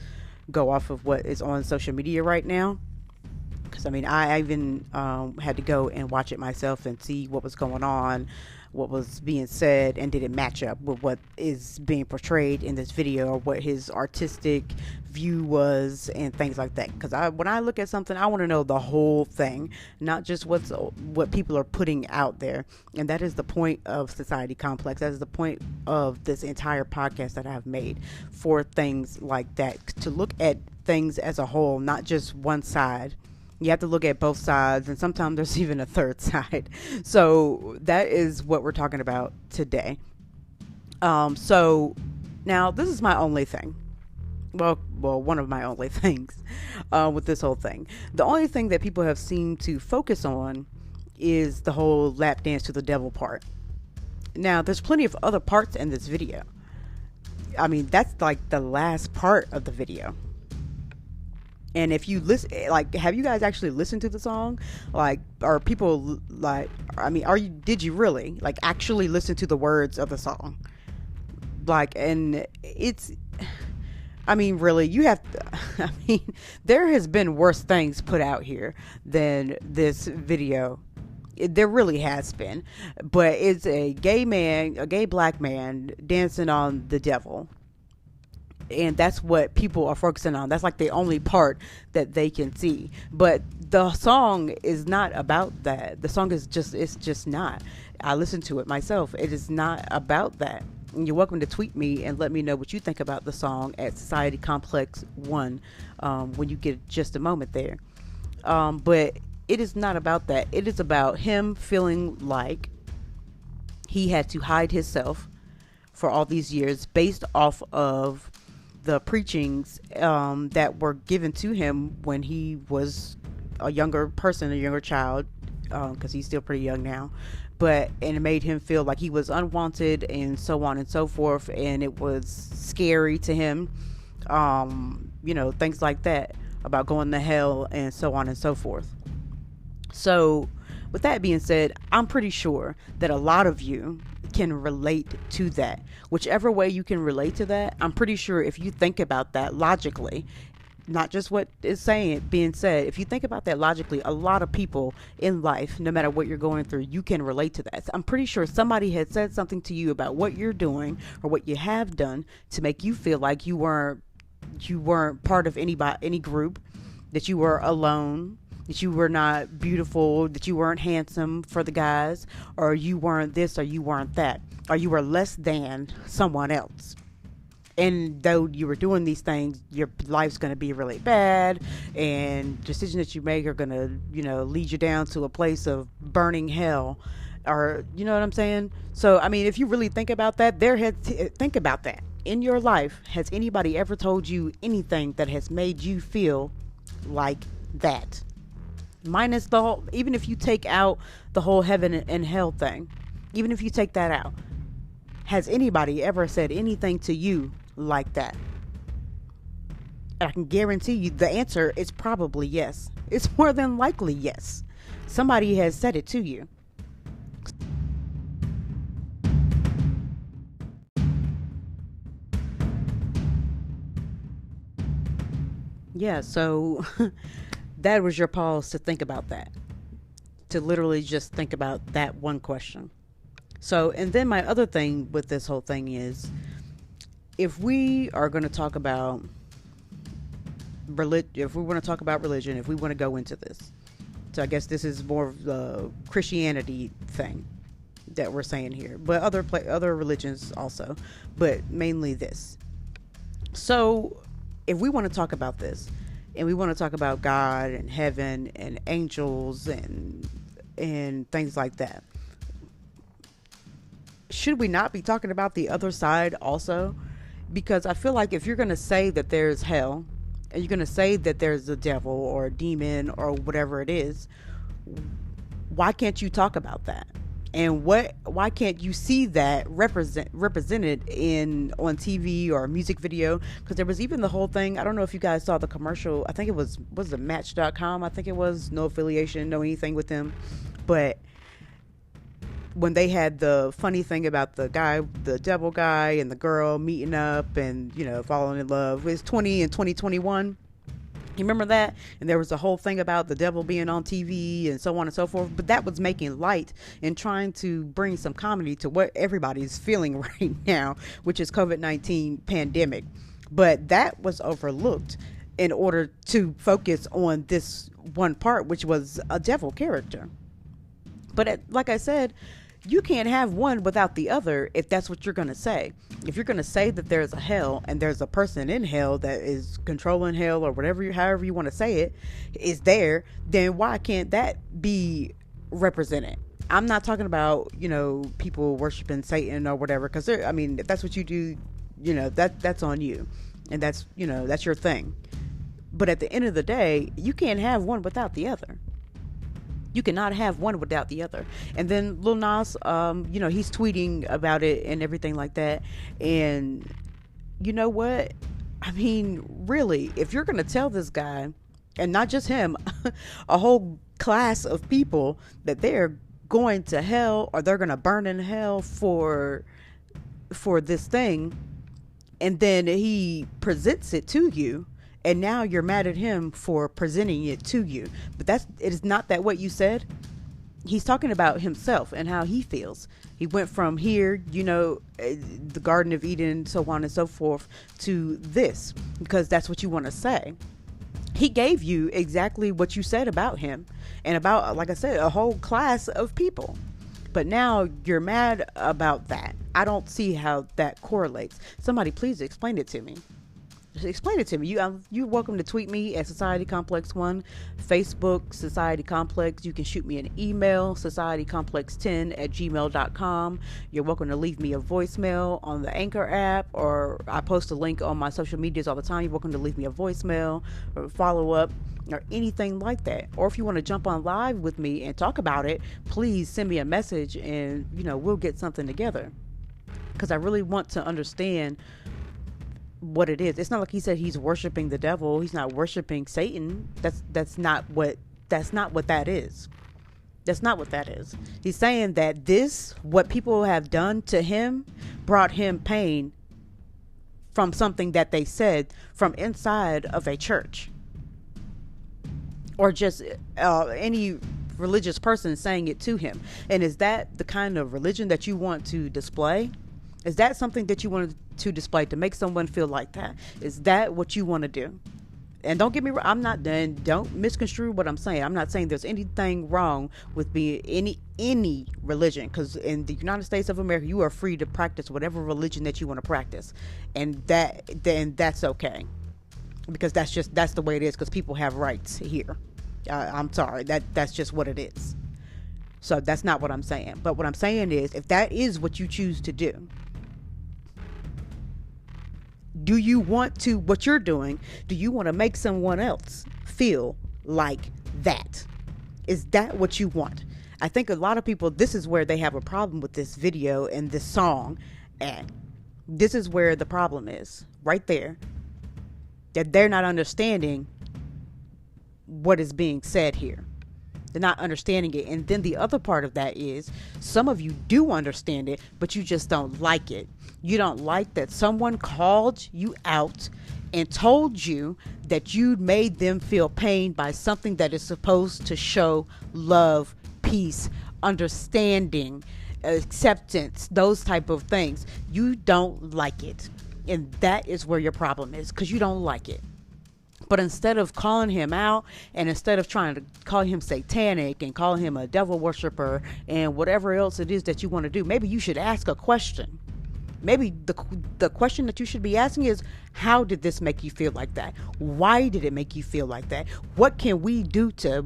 go off of what is on social media right now. Because I even had to go and watch it myself and see what was going on, what was being said, and did it match up with what is being portrayed in this video, or what his artistic view was, and things like that. Because when I look at something, I want to know the whole thing, not just what people are putting out there. And that is the point of Society Complex. That is the point of this entire podcast that I've made, for things like that, to look at things as a whole, not just one side. You have to look at both sides, and sometimes there's even a third side. So that is what we're talking about today. So now this is my only thing. Well, one of my only things with this whole thing. The only thing that people have seemed to focus on is the whole lap dance to the devil part. Now, there's plenty of other parts in this video. That's like the last part of the video. And if you listen, have you guys actually listened to the song? Are people did you really actually listen to the words of the song? And it's, really, you have to, there has been worse things put out here than this video. There really has been. But it's a gay black man dancing on the devil. And that's what people are focusing on. That's the only part that they can see. But the song is not about that. The song is it's just not. I listened to it myself. It is not about that. And you're welcome to tweet me and let me know what you think about the song at Society Complex 1 when you get just a moment there. But it is not about that. It is about him feeling like he had to hide himself for all these years based off of the preachings that were given to him when he was a younger child, because he's still pretty young now. And it made him feel like he was unwanted and so on and so forth, and it was scary to him, things like that, about going to hell and so on and so forth. So with that being said, I'm pretty sure that a lot of you can relate to that. Whichever way you can relate to that, I'm pretty sure if you think about that logically, not just what is being said, if you think about that logically, a lot of people in life, no matter what you're going through, you can relate to that. I'm pretty sure somebody had said something to you about what you're doing or what you have done to make you feel like you weren't part of any group, that you were alone, that you were not beautiful, that you weren't handsome for the guys, or you weren't this, or you weren't that, or you were less than someone else. And though you were doing these things, your life's going to be really bad, and decisions that you make are going to, lead you down to a place of burning hell, or, you know what I'm saying? So, if you really think about that, think about that. In your life, has anybody ever told you anything that has made you feel like that? Minus even if you take out the whole heaven and hell thing, even if you take that out, has anybody ever said anything to you like that? And I can guarantee you the answer is probably yes. It's more than likely yes. Somebody has said it to you. Yeah, so that was your pause to think about that. To literally just think about that one question. So, and then my other thing with this whole thing is, if we are going to talk about religion, if we want to talk about religion, if we want to go into this, so I guess this is more of the Christianity thing that we're saying here, but other religions also, but mainly this. So if we want to talk about this, and we want to talk about God and heaven and angels and things like that, should we not be talking about the other side also? Because I feel like if you're going to say that there's hell, and you're going to say that there's a devil or a demon or whatever it is, why can't you talk about that? And why can't you see that represented on TV or a music video? Because there was even the whole thing, I don't know if you guys saw the commercial, I think it was it Match.com? I think it was, no affiliation, no anything with them. But when they had the funny thing about the devil guy and the girl meeting up and, falling in love, it was 2021. You remember that? And there was a whole thing about the devil being on TV and so on and so forth. But that was making light and trying to bring some comedy to what everybody's feeling right now, which is COVID-19 pandemic. But that was overlooked in order to focus on this one part, which was a devil character. But like I said, you can't have one without the other if that's what you're going to say. If you're going to say that there's a hell and there's a person in hell that is controlling hell or however you want to say it, is there, then why can't that be represented? I'm not talking about, people worshiping Satan or whatever, because if that's what you do, that's on you. And that's your thing. But at the end of the day, you can't have one without the other. You cannot have one without the other. And then Lil Nas, he's tweeting about it and everything like that. And you know what? Really, if you're going to tell this guy, and not just him, a whole class of people that they're going to hell or they're going to burn in hell for this thing, and then he presents it to you, and now you're mad at him for presenting it to you. But it is not that what you said. He's talking about himself and how he feels. He went from here, the Garden of Eden, so on and so forth, to this, because that's what you want to say. He gave you exactly what you said about him and about, like I said, a whole class of people. But now you're mad about that. I don't see how that correlates. Somebody please explain it to me. Explain it to me. You're welcome to tweet me at Society Complex 1, Facebook Society Complex. You can shoot me an email, societycomplex10@gmail.com. You're welcome to leave me a voicemail on the Anchor app, or I post a link on my social medias all the time. You're welcome to leave me a voicemail or follow up or anything like that. Or if you want to jump on live with me and talk about it, please send me a message and we'll get something together, because I really want to understand what it is. It's not like he said he's worshiping the devil. He's not worshiping Satan. That's not what that is. That's not what that is. He's saying that what people have done to him, brought him pain from something that they said from inside of a church, or just any religious person saying it to him. And is that the kind of religion that you want to display? Is that something that you want to display, to make someone feel like that? Is that what you want to do? And don't get me wrong, don't misconstrue what I'm saying. I'm not saying there's anything wrong with being any religion, because in the United States of America, you are free to practice whatever religion that you want to practice, and that's okay, because that's the way it is, because people have rights here. I'm sorry, that's just what it is. So that's not what I'm saying. But what I'm saying is, if that is what you choose to do, do you want to, what you're doing, do you want to make someone else feel like that? Is that what you want? I think a lot of people, this is where they have a problem with this video and this song. And this is where the problem is, right there. That they're not understanding what is being said here. They're not understanding it. And then the other part of that is, some of you do understand it, but you just don't like it. You don't like that someone called you out and told you that you made them feel pain by something that is supposed to show love, peace, understanding, acceptance, those type of things. You don't like it. And that is where your problem is, because you don't like it. But instead of calling him out, and instead of trying to call him satanic and call him a devil worshiper and whatever else it is that you want to do, maybe you should ask a question. Maybe the question that you should be asking is, how did this make you feel like that? Why did it make you feel like that? What can we do to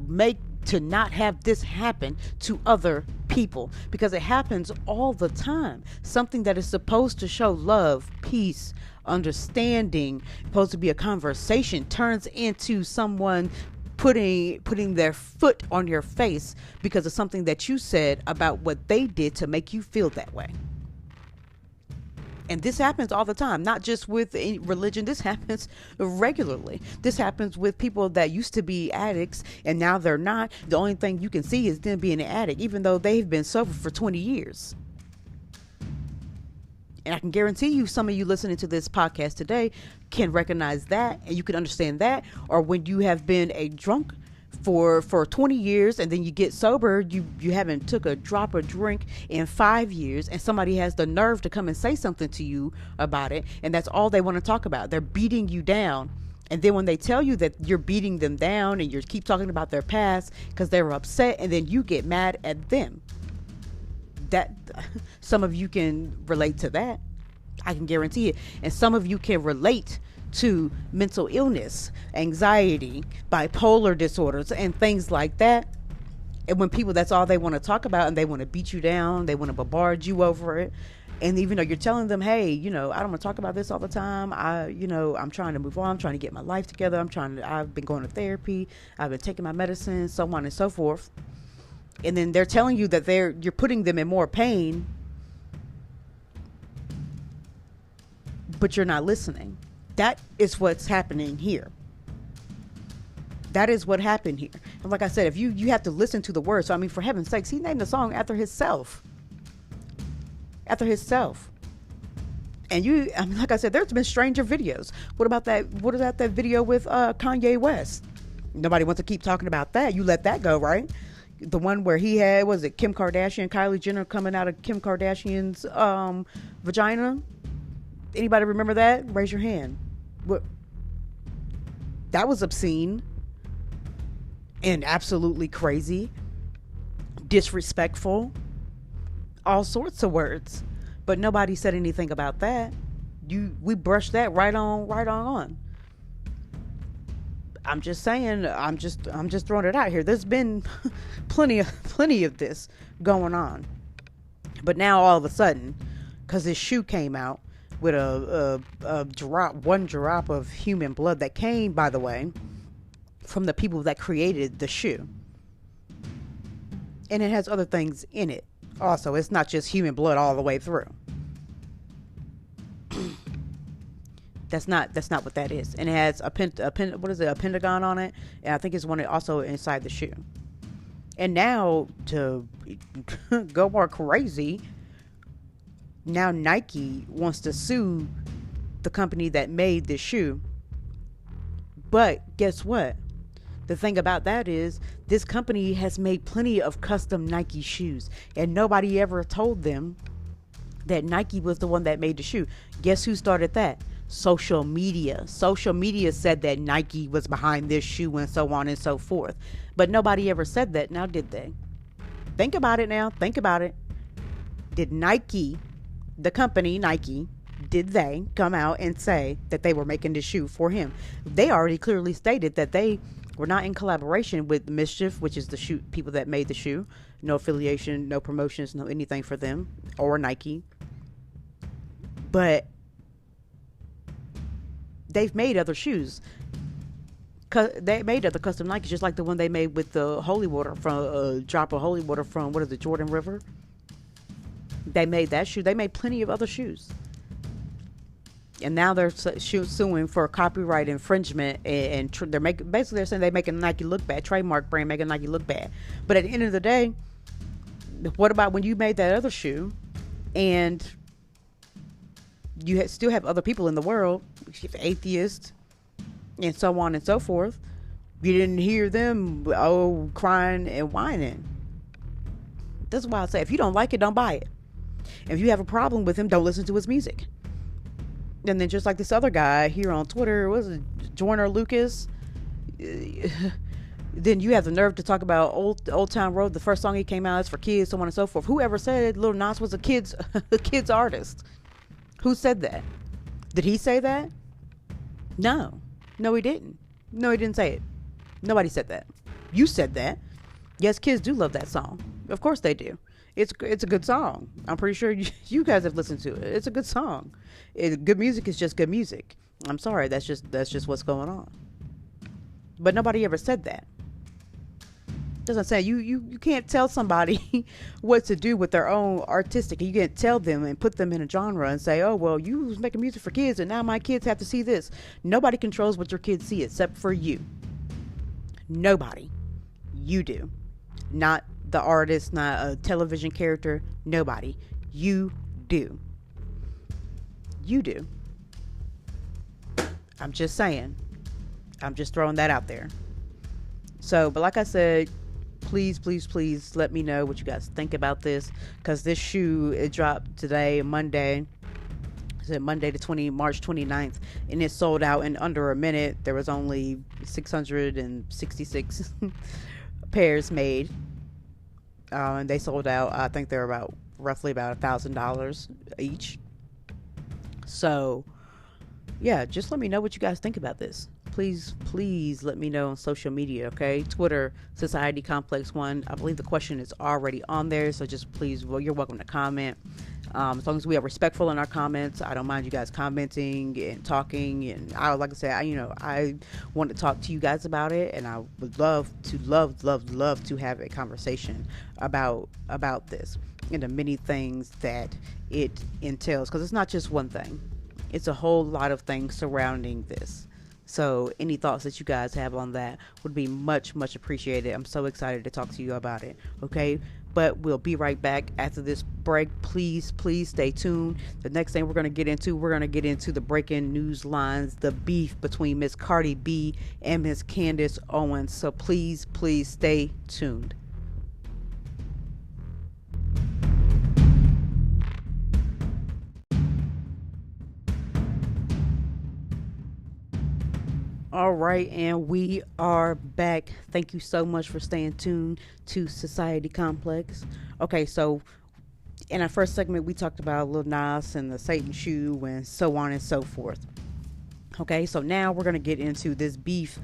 not have this happen to other people? Because it happens all the time. Something that is supposed to show love, peace, understanding, supposed to be a conversation, turns into someone putting their foot on your face because of something that you said about what they did to make you feel that way. And this happens all the time, not just with religion. This happens regularly. This happens with people that used to be addicts and now they're not. The only thing you can see is them being an addict, even though they've been sober for 20 years. And I can guarantee you, some of you listening to this podcast today can recognize that, and you can understand that. Or when you have been a drunk for 20 years and then you get sober, you haven't took a drop of drink in 5 years, and somebody has the nerve to come and say something to you about it, and that's all they want to talk about. They're beating you down. And then when they tell you that you're beating them down and you keep talking about their past because they were upset, and then you get mad at them. That some of you can relate to that. I can guarantee it. And some of you can relate to mental illness, anxiety, bipolar disorders, and things like that. And when people, that's all they want to talk about, and they want to beat you down, they want to bombard you over it. And even though you're telling them, hey, I don't want to talk about this all the time. I'm trying to move on. I'm trying to get my life together. I've been going to therapy. I've been taking my medicine, so on and so forth. And then they're telling you that you're putting them in more pain, but you're not listening. That is what's happening here. That is what happened here. And like I said, if you have to listen to the words. So, I mean, for heaven's sakes, he named the song after himself. After himself. And like I said, there's been stranger videos. What about that video with Kanye West? Nobody wants to keep talking about that. You let that go, right? The one where he had, was it Kim Kardashian, Kylie Jenner coming out of Kim Kardashian's vagina? Anybody remember that? Raise your hand. What? That was obscene and absolutely crazy, disrespectful, all sorts of words. But nobody said anything about that. We brushed that right on. I'm just saying, I'm just throwing it out here. There's been plenty of this going on. But now all of a sudden, because this shoe came out with one drop of human blood that came, by the way, from the people that created the shoe. And it has other things in it. Also, it's not just human blood all the way through. That's not what that is. And it has a pentagon on it, and I think it's one also inside the shoe. And now, to go more crazy, now Nike wants to sue the company that made this shoe. But guess what? The thing about that is, this company has made plenty of custom Nike shoes, and nobody ever told them that Nike was the one that made the shoe. Guess who started that? Social media. Social media said that Nike was behind this shoe, and so on and so forth. But nobody ever said that, now did they? Think about it now. Think about it. Did Nike, the company Nike, did they come out and say that they were making the shoe for him? They already clearly stated that they were not in collaboration with Mischief, which is the shoe people that made the shoe. No affiliation, no promotions, no anything for them or Nike. But they've made other shoes. They made other custom Nikes, just like the one they made with the holy water from drop of holy water from Jordan River. They made that shoe. They made plenty of other shoes, and now they're suing for copyright infringement, and they're saying they making Nike look bad, trademark brand making Nike look bad. But at the end of the day, what about when you made that other shoe, and you still have other people in the world, atheists, and so on and so forth? You didn't hear them crying and whining. That's why I say, if you don't like it, don't buy it. If you have a problem with him, don't listen to his music. And then just like this other guy here on Twitter, was it Joyner Lucas? Then you have the nerve to talk about Old Town Road. The first song he came out is for kids, so on and so forth. Whoever said Lil Nas was a kids artist? Who said that? Did he say that? No. No, he didn't. No, he didn't say it. Nobody said that. You said that. Yes, kids do love that song. Of course they do. It's a good song. I'm pretty sure you guys have listened to it. It's a good song. Good music is just good music. I'm sorry, that's just what's going on. But nobody ever said that. Doesn't say you can't tell somebody what to do with their own artistic. You can't tell them and put them in a genre and say, oh well, you was making music for kids and now my kids have to see this. Nobody controls what your kids see except for you. Nobody. You do. Not the artist, not a television character. Nobody. You do. You do. I'm just saying. I'm just throwing that out there. So, but like I said, please let me know what you guys think about this, because this shoe, it dropped today, Monday. Is it Monday the March 29th, and it sold out in under a minute. There was only 666 pairs made, and they sold out. I think they're roughly about $1,000 each. So yeah, just let me know what you guys think about this. Please let me know on social media, okay? Twitter, Society Complex 1. I believe the question is already on there, so just please, well, you're welcome to comment. As long as we are respectful in our comments, I don't mind you guys commenting and talking. And like I said, I want to talk to you guys about it, and I would love to have a conversation about this and the many things that it entails, because it's not just one thing. It's a whole lot of things surrounding this. So any thoughts that you guys have on that would be much appreciated. I'm so excited to talk to you about it. Okay, but we'll be right back after this break. Please stay tuned. The next thing we're going to get into the breaking news lines, the beef between Miss Cardi B and Miss Candace Owens. So please stay tuned. All right, and we are back. Thank you so much for staying tuned to Society Complex. Okay, so in our first segment, we talked about Lil Nas and the Satan shoe and so on and so forth. Okay, so now we're going to get into this beef,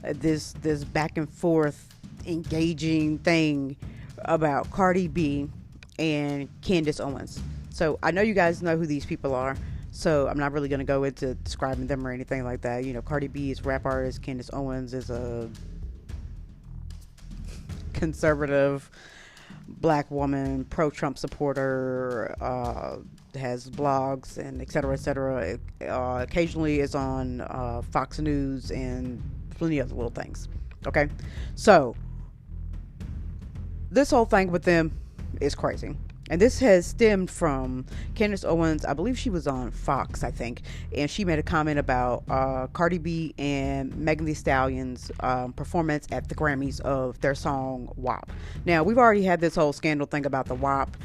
this back and forth engaging thing about Cardi B and Candace Owens. So I know you guys know who these people are. So I'm not really going to go into describing them or anything like that. Cardi B is a rap artist. Candace Owens is a conservative black woman, pro-Trump supporter, has blogs and et cetera. Occasionally is on Fox News and plenty of other little things. Okay? So this whole thing with them is crazy. And this has stemmed from Candace Owens. I believe she was on Fox, I think. And she made a comment about Cardi B and Megan Thee Stallion's performance at the Grammys of their song WAP. Now, we've already had this whole scandal thing about the WAP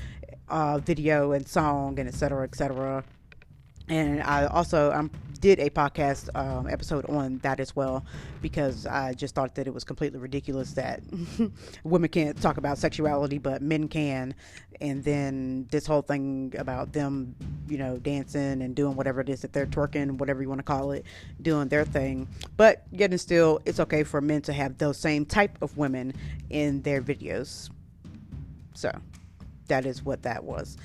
video and song and et cetera. And I did a podcast episode on that as well, because I just thought that it was completely ridiculous that women can't talk about sexuality, but men can. And then this whole thing about them, dancing and doing whatever it is that they're twerking, whatever you want to call it, doing their thing. But yet and still, it's okay for men to have those same type of women in their videos. So that is what that was.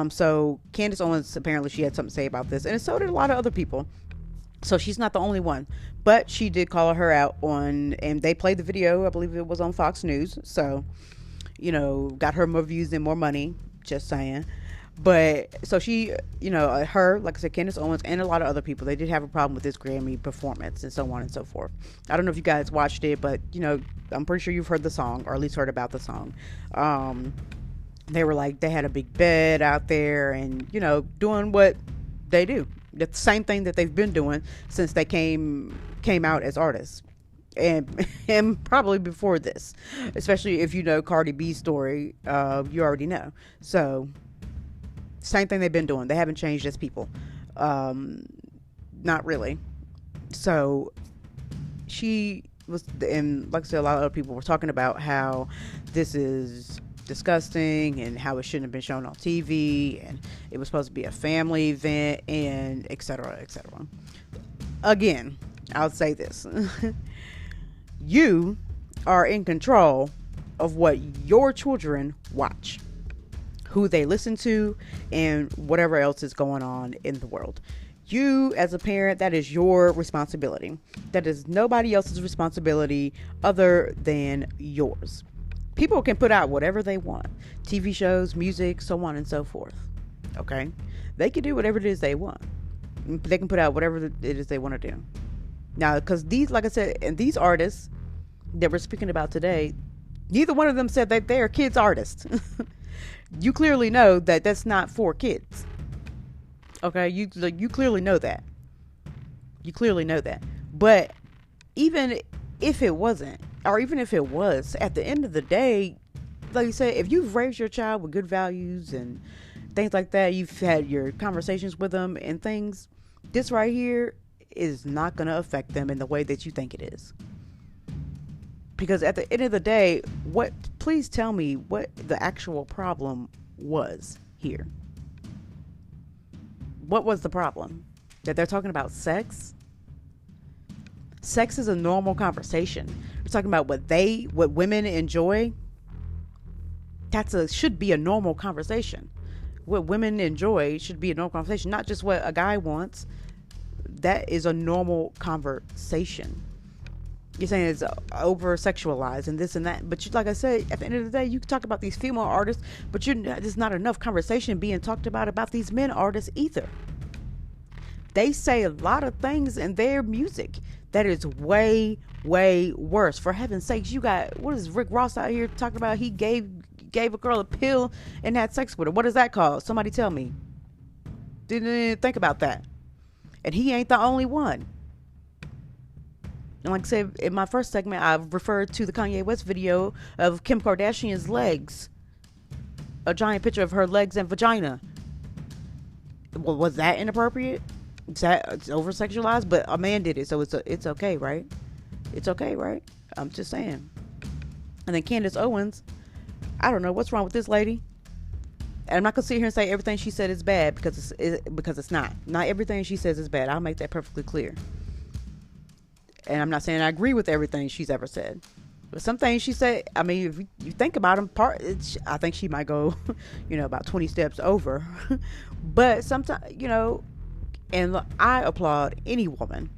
So Candace Owens, apparently she had something to say about this, and so did a lot of other people. So she's not the only one, but she did call her out and they played the video. I believe it was on Fox News. So, got her more views and more money, just saying. But so she, her, like I said, Candace Owens and a lot of other people, they did have a problem with this Grammy performance and so on and so forth. I don't know if you guys watched it, but I'm pretty sure you've heard the song, or at least heard about the song. They were like, they had a big bed out there and, doing what they do. The same thing that they've been doing since they came out as artists. And probably before this. Especially if you know Cardi B's story, you already know. So, same thing they've been doing. They haven't changed as people. Not really. So, she was, and like I said, a lot of other people were talking about how this is disgusting and how it shouldn't have been shown on TV, and it was supposed to be a family event, and etc., etc. Again, I'll say this. You are in control of what your children watch, who they listen to, and whatever else is going on in the world. You, as a parent, that is your responsibility. That is nobody else's responsibility other than yours. People can put out whatever they want. TV shows, music, so on and so forth. Okay? They can do whatever it is they want. They can put out whatever it is they want to do. Now, because these, like I said, and these artists that we're speaking about today, neither one of them said that they're kids artists. You clearly know that that's not for kids. Okay? You clearly know that. You clearly know that. But even if it wasn't, or even if it was, at the end of the day, like you said, if you've raised your child with good values and things like that, you've had your conversations with them and things, this right here is not going to affect them in the way that you think it is. Because at the end of the day, please tell me what the actual problem was here. What was the problem? That they're talking about sex? Sex is a normal conversation. We're talking about what women enjoy. Should be a normal conversation. What women enjoy should be a normal conversation, not just what a guy wants. That is a normal conversation. You're saying it's over sexualized and this and that, but like I said, at the end of the day, you can talk about these female artists, but there's not enough conversation being talked about these men artists either. They say a lot of things in their music that is way, way worse. For heaven's sakes, you got, what is Rick Ross out here talking about? He gave a girl a pill and had sex with her. What is that called? Somebody tell me. Didn't even think about that. And he ain't the only one. And like I said, in my first segment, I've referred to the Kanye West video of Kim Kardashian's legs. A giant picture of her legs and vagina. Well, was that inappropriate? It's over sexualized, but a man did it, so it's okay, right? It's okay, right? I'm just saying. And then Candace Owens, I don't know what's wrong with this lady. And I'm not gonna sit here and say everything she said is bad because it's not. Not everything she says is bad. I'll make that perfectly clear. And I'm not saying I agree with everything she's ever said, but some things she said, I mean, if you think about them, I think she might go, about 20 steps over. But sometimes, and look, I applaud any woman.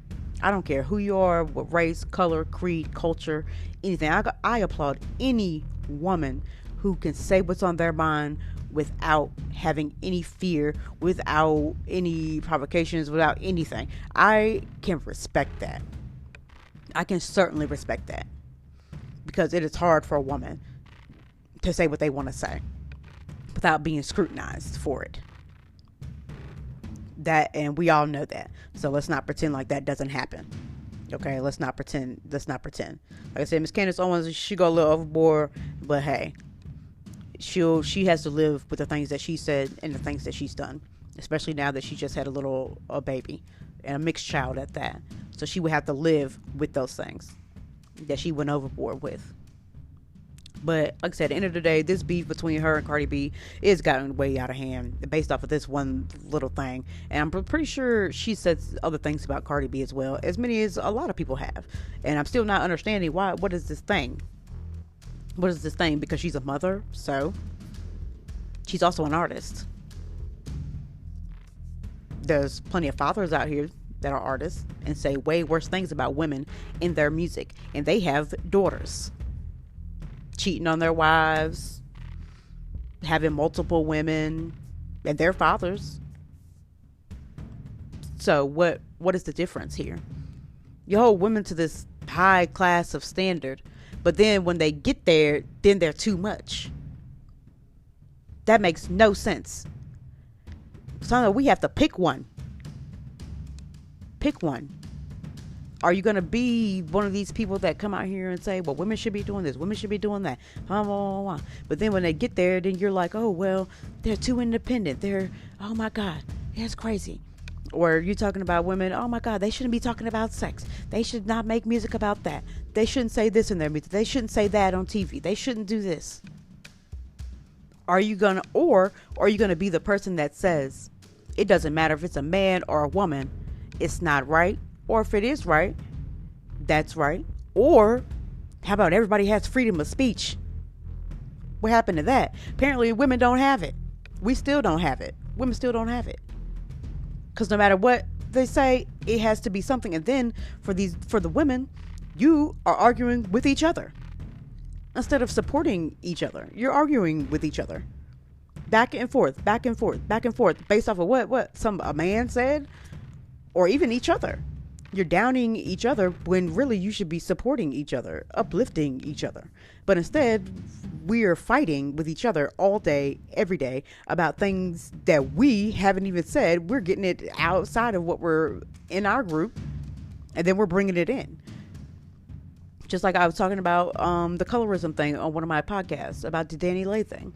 I don't care who you are, what race, color, creed, culture, anything. I applaud any woman who can say what's on their mind without having any fear, without any provocations, without anything. I can respect that. I can certainly respect that, because it is hard for a woman to say what they want to say without being scrutinized for it. That, and we all know that. So let's not pretend like that doesn't happen. Okay, let's not pretend. Like I said, Miss Candace Owens, she go a little overboard, but hey, she has to live with the things that she said and the things that she's done, especially now that she just had a baby and a mixed child at that. So she would have to live with those things that she went overboard with. But like I said, at the end of the day, this beef between her and Cardi B is gotten way out of hand based off of this one little thing. And I'm pretty sure she says other things about Cardi B as well, as many as a lot of people have. And I'm still not understanding what is this thing? What is this thing? Because she's a mother, so she's also an artist. There's plenty of fathers out here that are artists and say way worse things about women in their music, and they have daughters. Cheating on their wives, having multiple women, and their fathers. So what is the difference here? You hold women to this high class of standard, but then when they get there, then they're too much. That makes no sense. So we have to pick one. Pick one. Are you going to be one of these people that come out here and say, well, women should be doing this, women should be doing that, blah, blah, blah, blah. But then when they get there, then you're like, oh, well, they're too independent. Oh my God, that's crazy. Or you're talking about women, oh my God, they shouldn't be talking about sex. They should not make music about that. They shouldn't say this in their music. They shouldn't say that on TV. They shouldn't do this. Or are you gonna be the person that says it doesn't matter if it's a man or a woman, it's not right, or if it is right, that's right. Or how about everybody has freedom of speech? What happened to that? Apparently women don't have it. We still don't have it. Women still don't have it. Because no matter what they say, it has to be something. And then for the women, you are arguing with each other. Instead of supporting each other, you're arguing with each other. Back and forth, back and forth, back and forth, based off of what a man said, or even each other. You're downing each other when really you should be supporting each other, uplifting each other. But instead, we are fighting with each other all day, every day about things that we haven't even said. We're getting it outside of what we're in our group, and then we're bringing it in. Just like I was talking about the colorism thing on one of my podcasts about the Danny Lay thing.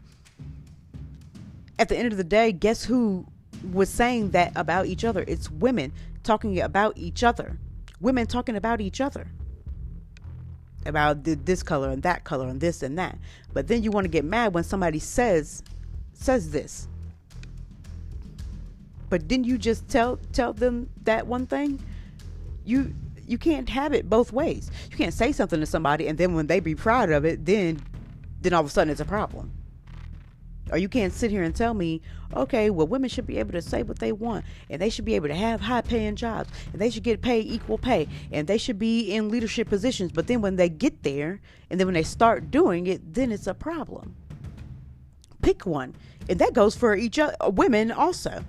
At the end of the day, guess who was saying that about each other? It's women talking about each other. Women talking about each other. About this color and that color and this and that. But then you want to get mad when somebody says this. But didn't you just tell them that one thing? You can't have it both ways. You can't say something to somebody and then when they be proud of it, then all of a sudden it's a problem. Or you can't sit here and tell me, okay, well, women should be able to say what they want, and they should be able to have high-paying jobs, and they should get paid equal pay, and they should be in leadership positions. But then when they get there, and then when they start doing it, then it's a problem. Pick one. And that goes for women also.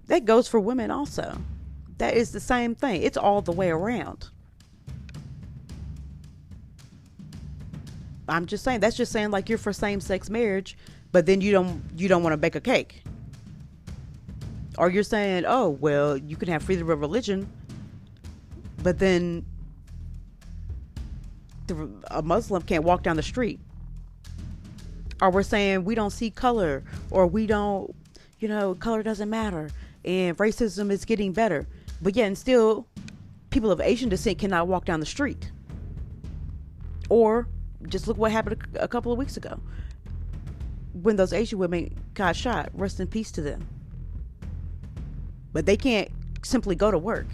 That goes for women also. That is the same thing. It's all the way around. I'm just saying, that's just saying like you're for same-sex marriage, but then you don't want to bake a cake. Or you're saying, oh, well, you can have freedom of religion, but then a Muslim can't walk down the street. Or we're saying we don't see color, or we don't, color doesn't matter, and racism is getting better. But yet and still, people of Asian descent cannot walk down the street. Or just look what happened a couple of weeks ago when those Asian women got shot. Rest in peace to them. But they can't simply go to work.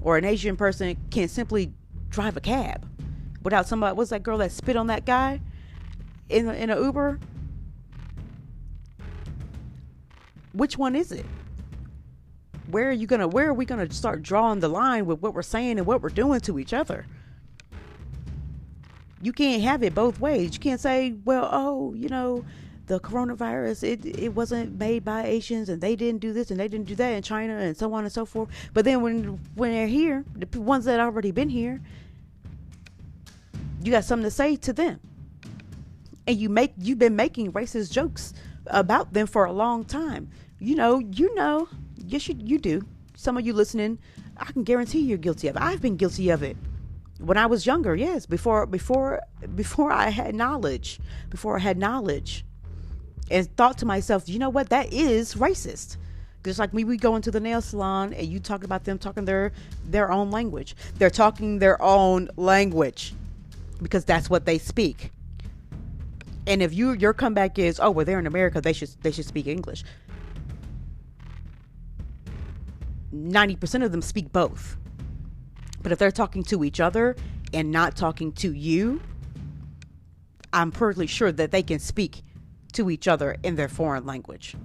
Or an Asian person can't simply drive a cab without somebody. What's that girl that spit on that guy in an Uber? Which one is it? Where are we gonna start drawing the line with what we're saying and what we're doing to each other? You can't have it both ways. You can't say, well, the coronavirus, it wasn't made by Asians and they didn't do this and they didn't do that in China and so on and so forth. But then when they're here, the ones that already been here, you got something to say to them. And you've been making racist jokes about them for a long time. Yes, you do. Some of you listening, I can guarantee you're guilty of it. I've been guilty of it. When I was younger, yes, before I had knowledge, and thought to myself, you know what, that is racist. Just like we go into the nail salon and you talk about them talking their own language. They're talking their own language because that's what they speak. And if your comeback is, oh, well, they're in America, they should speak English. 90% of them speak both. But if they're talking to each other and not talking to you, I'm perfectly sure that they can speak to each other in their foreign language.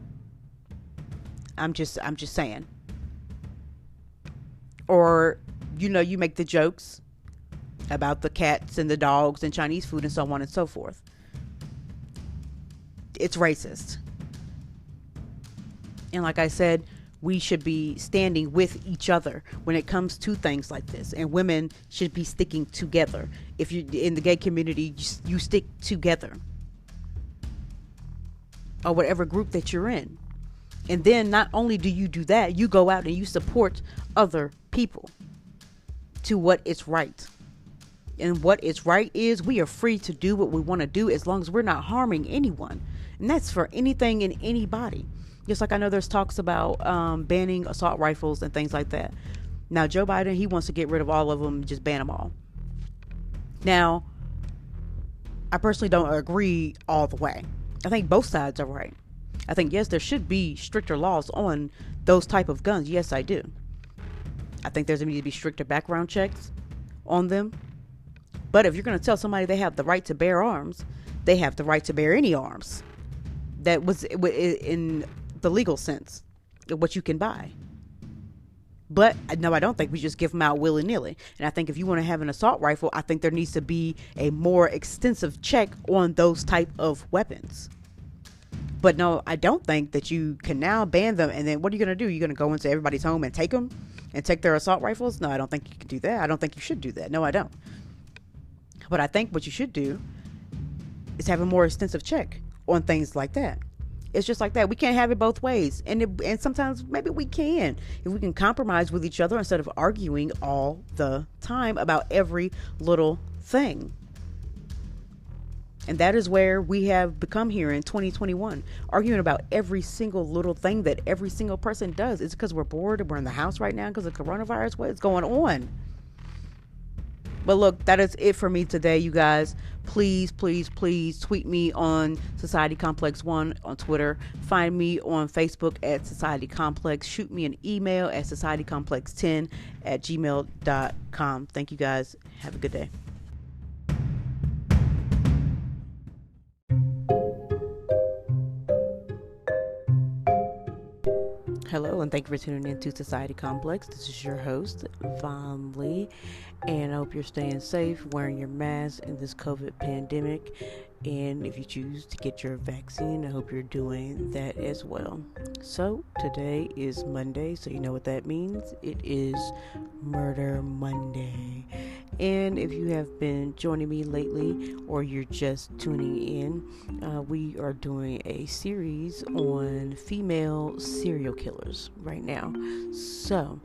I'm just saying. Or, you make the jokes about the cats and the dogs and Chinese food and so on and so forth. It's racist. And like I said, we should be standing with each other when it comes to things like this. And women should be sticking together. If you're in the gay community, you stick together. Or whatever group that you're in. And then not only do you do that, you go out and you support other people to what is right. And what is right is we are free to do what we want to do as long as we're not harming anyone. And that's for anything and anybody. Just like I know there's talks about banning assault rifles and things like that. Now, Joe Biden, he wants to get rid of all of them, just ban them all. Now, I personally don't agree all the way. I think both sides are right. I think, yes, there should be stricter laws on those type of guns. Yes, I do. I think there's going to need to be stricter background checks on them. But if you're going to tell somebody they have the right to bear arms, they have the right to bear any arms. That was in the legal sense, what you can buy. But no, I don't think we just give them out willy-nilly. And I think if you want to have an assault rifle, I think there needs to be a more extensive check on those type of weapons. But no, I don't think that you can now ban them. And then what are you going to do? You're going to go into everybody's home and take them and take their assault rifles? No, I don't think you can do that. I don't think you should do that. No, I don't. But I think what you should do is have a more extensive check on things like that. It's just like that. We can't have it both ways. And sometimes maybe we can. If we can compromise with each other instead of arguing all the time about every little thing. And that is where we have become here in 2021, arguing about every single little thing that every single person does. It's because we're bored and we're in the house right now because of coronavirus. What is going on? But look, that is it for me today, you guys. Please, please, please tweet me on Society Complex 1 on Twitter. Find me on Facebook at Society Complex. Shoot me an email at societycomplex10@gmail.com. Thank you guys. Have a good day. Hello, and thank you for tuning in to Society Complex. This is your host, Von Lee, and I hope you're staying safe, wearing your mask in this COVID pandemic, and if you choose to get your vaccine, I hope you're doing that as well. So, today is Monday, so you know what that means. It is Murder Monday. And if you have been joining me lately, or you're just tuning in, we are doing a series on female serial killers right now. So,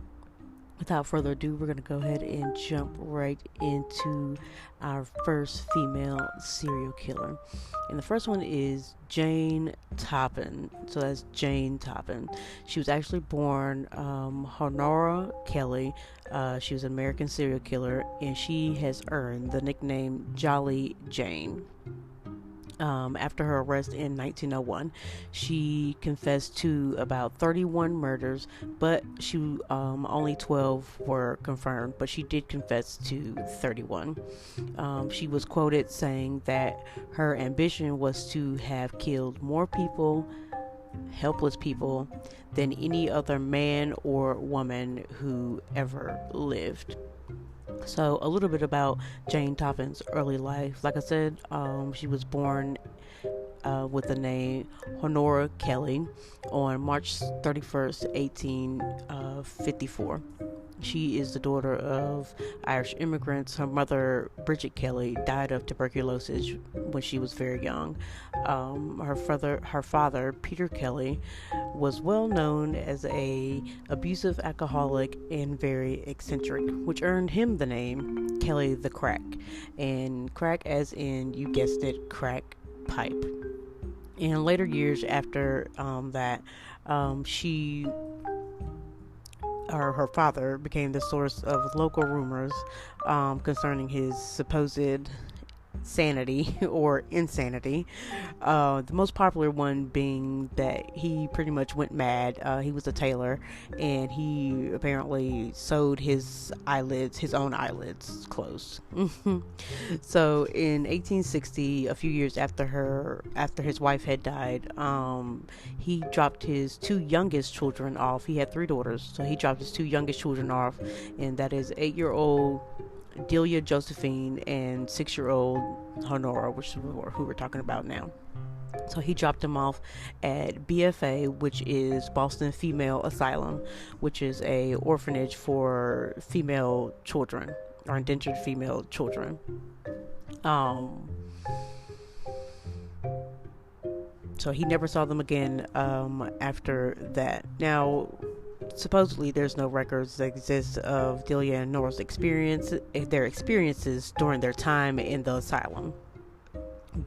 without further ado, we're going to go ahead and jump right into our first female serial killer. And the first one is Jane Toppan. So that's Jane Toppan. She was actually born Honora Kelly. She was an American serial killer, and she has earned the nickname Jolly Jane. After her arrest in 1901, she confessed to about 31 murders, but only 12 were confirmed, but she did confess to 31. She was quoted saying that her ambition was to have killed more people, helpless people, than any other man or woman who ever lived. So a little bit about Jane Toppan's early life. Like I said, she was born with the name Honora Kelly on March 31st, 1854. She is the daughter of Irish immigrants. Her mother, Bridget Kelly, died of tuberculosis when she was very young. Her father, Peter Kelly, was well known as a abusive alcoholic and very eccentric, which earned him the name Kelly the Crack. And crack as in, you guessed it, crack pipe. In later years after that, her father became the source of local rumors concerning his supposed sanity or insanity. The most popular one being that he pretty much went mad. He was a tailor, and he apparently sewed his own eyelids closed. So in 1860, a few years after his wife had died, he dropped his two youngest children off. He had 3 daughters, so he dropped his 2 youngest children off, and that is 8-year-old Delia Josephine and 6-year-old Honora, who we're talking about now. So he dropped them off at BFA, which is Boston Female Asylum, which is a orphanage for female children, or indentured female children. So he never saw them again after that. Now, supposedly there's no records that exist of Delia and Nora's experiences during their time in the asylum,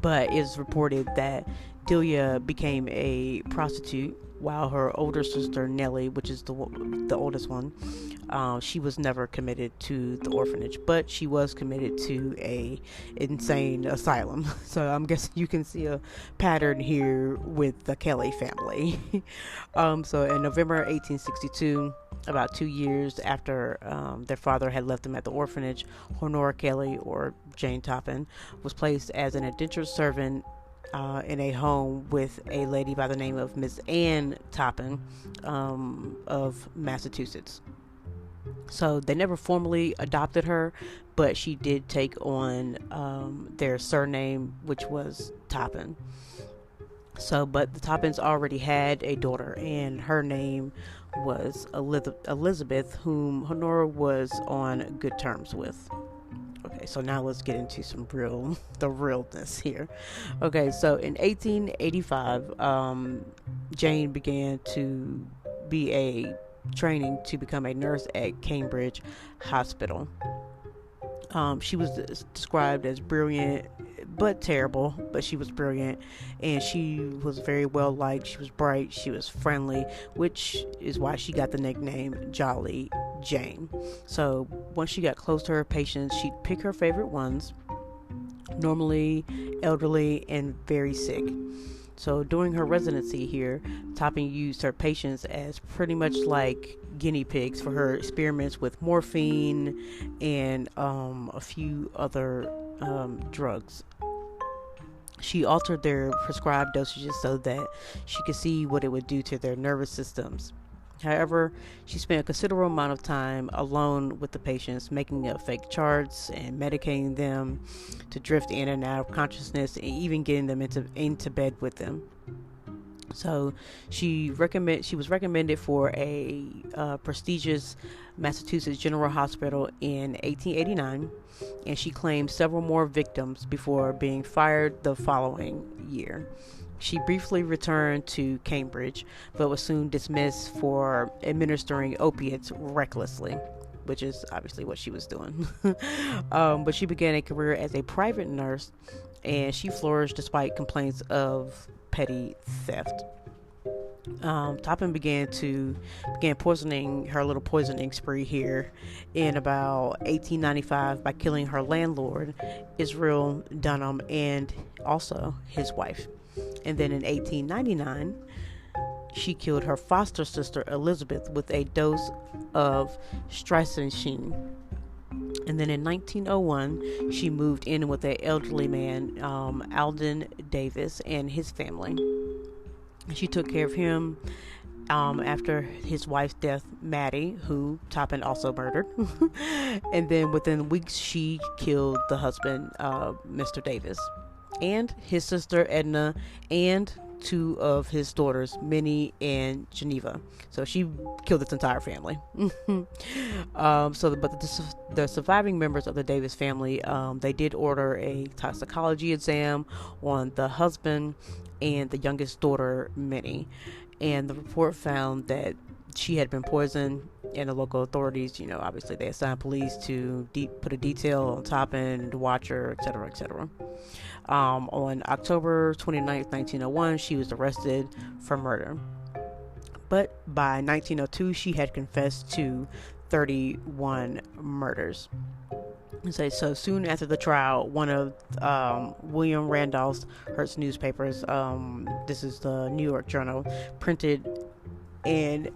but it's reported that Delia became a prostitute while her older sister Nellie, which is the oldest one, She was never committed to the orphanage, but she was committed to a insane asylum. So I'm guessing you can see a pattern here with the Kelly family. So in November 1862, about 2 years after their father had left them at the orphanage, Honora Kelly, or Jane Toppin, was placed as an indentured servant in a home with a lady by the name of Miss Ann Toppin of Massachusetts. So they never formally adopted her, but she did take on their surname, which was Toppin. So, but the Toppins already had a daughter, and her name was Elizabeth, whom Honora was on good terms with. Okay, so now let's get into the realness here. Okay, so in 1885, Jane began to be training to become a nurse at Cambridge Hospital. She was described as brilliant but terrible, but she was brilliant, and she was very well liked. She was bright, she was friendly, which is why she got the nickname Jolly Jane. So once she got close to her patients, she'd pick her favorite ones, normally elderly and very sick. So during her residency here, Toppin used her patients as pretty much like guinea pigs for her experiments with morphine and a few other drugs. She altered their prescribed dosages so that she could see what it would do to their nervous systems. However, she spent a considerable amount of time alone with the patients, making up fake charts and medicating them to drift in and out of consciousness, and even getting them into bed with them. So she was recommended for a prestigious Massachusetts General Hospital in 1889, and she claimed several more victims before being fired the following year. She briefly returned to Cambridge, but was soon dismissed for administering opiates recklessly, which is obviously what she was doing. But she began a career as a private nurse, and she flourished despite complaints of petty theft. Toppin began poisoning her little poisoning spree here in about 1895 by killing her landlord, Israel Dunham, and also his wife. And then in 1899, she killed her foster sister Elizabeth with a dose of strychnine. And then in 1901, she moved in with an elderly man, Alden Davis, and his family. She took care of him after his wife's death, Maddie, who Toppin also murdered. And then within weeks, she killed the husband, Mr. Davis, and his sister Edna, and two of his daughters, Minnie and Geneva. So she killed this entire family. But the surviving members of the Davis family, they did order a toxicology exam on the husband and the youngest daughter, Minnie, and the report found that she had been poisoned, and the local authorities, obviously they assigned police to put a detail on Toppin, to watch her, etc., etc. On October 29th, 1901, she was arrested for murder. But by 1902, she had confessed to 31 murders. So soon after the trial, one of William Randolph Hearst newspapers, this is the New York Journal, printed, and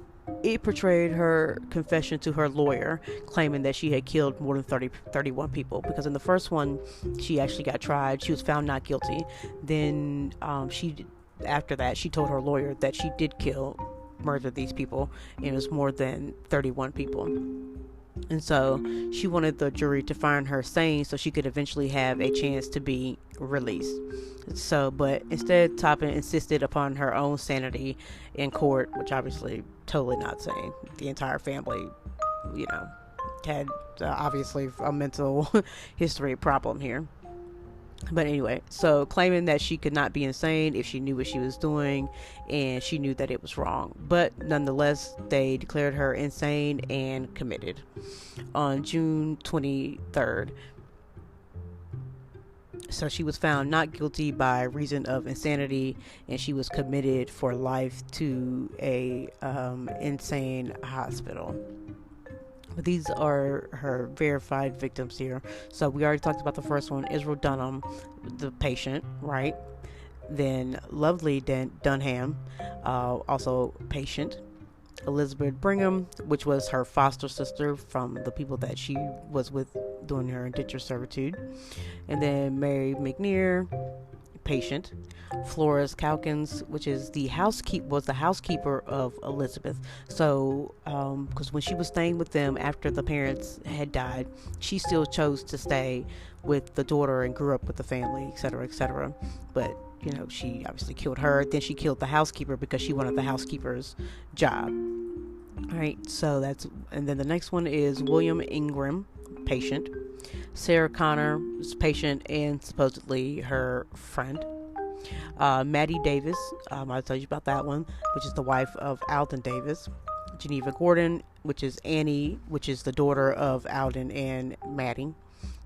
it portrayed her confession to her lawyer, claiming that she had killed more than 31 people, because in the first one, she actually got tried. She was found not guilty. Then after that, she told her lawyer that she did murder these people, and it was more than 31 people. And so she wanted the jury to find her sane so she could eventually have a chance to be released. But instead, Toppin insisted upon her own sanity in court, which obviously totally not sane. The entire family, had obviously a mental history problem here. But anyway, so claiming that she could not be insane if she knew what she was doing, and she knew that it was wrong. But nonetheless, they declared her insane and committed on June 23rd. So she was found not guilty by reason of insanity, and she was committed for life to a insane hospital. But these are her verified victims here. So we already talked about the first one, Israel Dunham, the patient, right? Then Lovely Dunham, also patient. Elizabeth Brigham, which was her foster sister from the people that she was with during her indentured servitude. And then Mary McNear, patient. Flores Calkins, which is was the housekeeper of Elizabeth. So, because when she was staying with them after the parents had died, she still chose to stay with the daughter and grew up with the family, etc., etc. But she obviously killed her. Then she killed the housekeeper because she wanted the housekeeper's job. All right, and then the next one is William Ingram, patient. Sarah Connor is patient and supposedly her friend. Maddie Davis, I'll tell you about that one, which is the wife of Alden Davis. Geneva Gordon, which is Annie, which is the daughter of Alden and Maddie.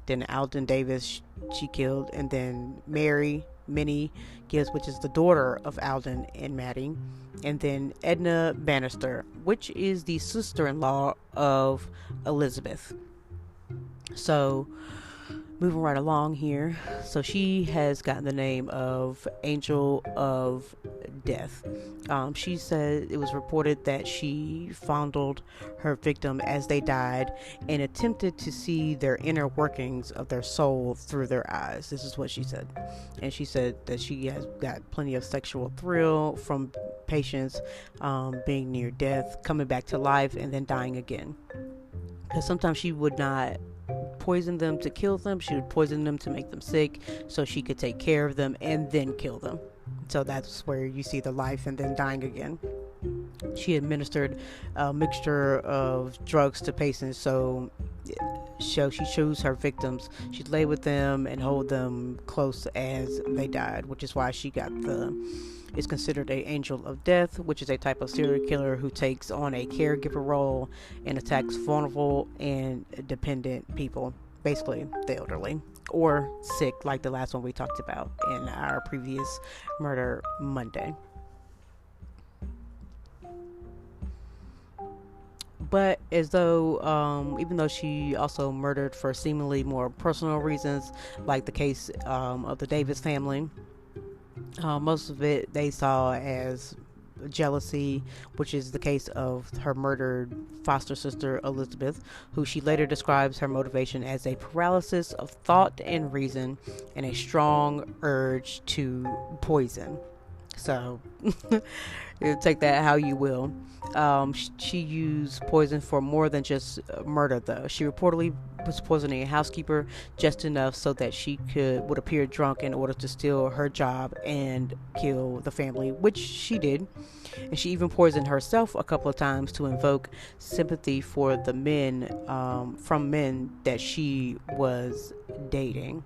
Then Alden Davis, she killed, and then Minnie Gibbs, which is the daughter of Alden and Maddie. And then Edna Bannister, which is the sister-in-law of Elizabeth. So, moving right along here. So she has gotten the name of Angel of Death. She said it was reported that she fondled her victim as they died and attempted to see their inner workings of their soul through their eyes. This is what she said. And she said that she has got plenty of sexual thrill from patients being near death, coming back to life, and then dying again. Because sometimes she would not poison them to kill them. She would poison them to make them sick so she could take care of them and then kill them. So that's where you see the life and then dying again. She administered a mixture of drugs to patients, so she chose her victims. She'd lay with them and hold them close as they died, which is why she is considered an angel of death, which is a type of serial killer who takes on a caregiver role and attacks vulnerable and dependent people, basically the elderly or sick, like the last one we talked about in our previous Murder Monday. But even though she also murdered for seemingly more personal reasons, like the case of the Davis family, most of it they saw as jealousy, which is the case of her murdered foster sister Elizabeth, who she later describes her motivation as a paralysis of thought and reason and a strong urge to poison. So you take that how you will. She used poison for more than just murder, though. She reportedly was poisoning a housekeeper just enough so that she would appear drunk in order to steal her job and kill the family, which she did. And she even poisoned herself a couple of times to invoke sympathy for the men, from men that she was dating.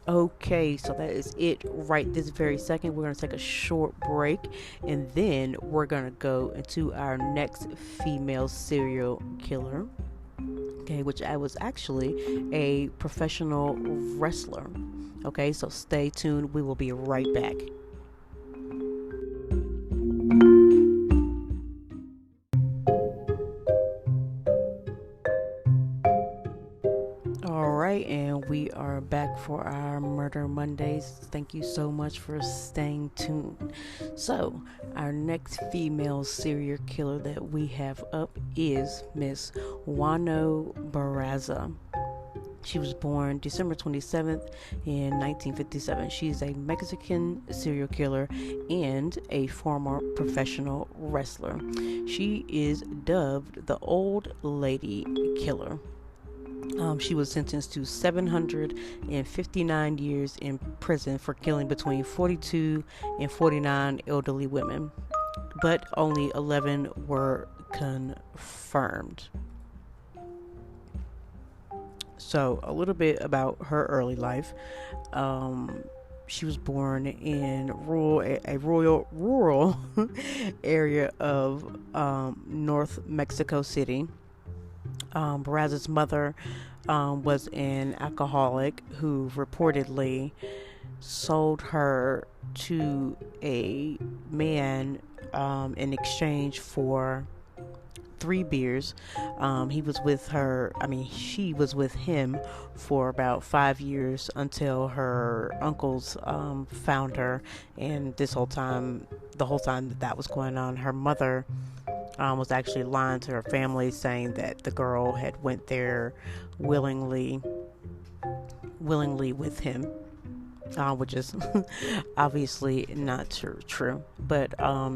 Okay, so that is it right this very second. We're going to take a short break and then we're going to go into our next female serial killer. Okay, which I was actually a professional wrestler. Okay, so stay tuned. We will be right back. Alright, and we are back for our Murder Mondays. Thank you so much for staying tuned. So, our next female serial killer that we have up is Miss Juana Barraza. She was born December 27th in 1957. She's a Mexican serial killer and a former professional wrestler. She is dubbed the Old Lady Killer. She was sentenced to 759 years in prison for killing between 42 and 49 elderly women, but only 11 were confirmed. So, a little bit about her early life. She was born in a rural area of North Mexico City. Barraza's mother was an alcoholic who reportedly sold her to a man in exchange for 3 Beers. He was with her, she was with him for about 5 years until her uncles found her. And the whole time that was going on, her mother was actually lying to her family, saying that the girl had went there willingly with him, which is obviously not true. But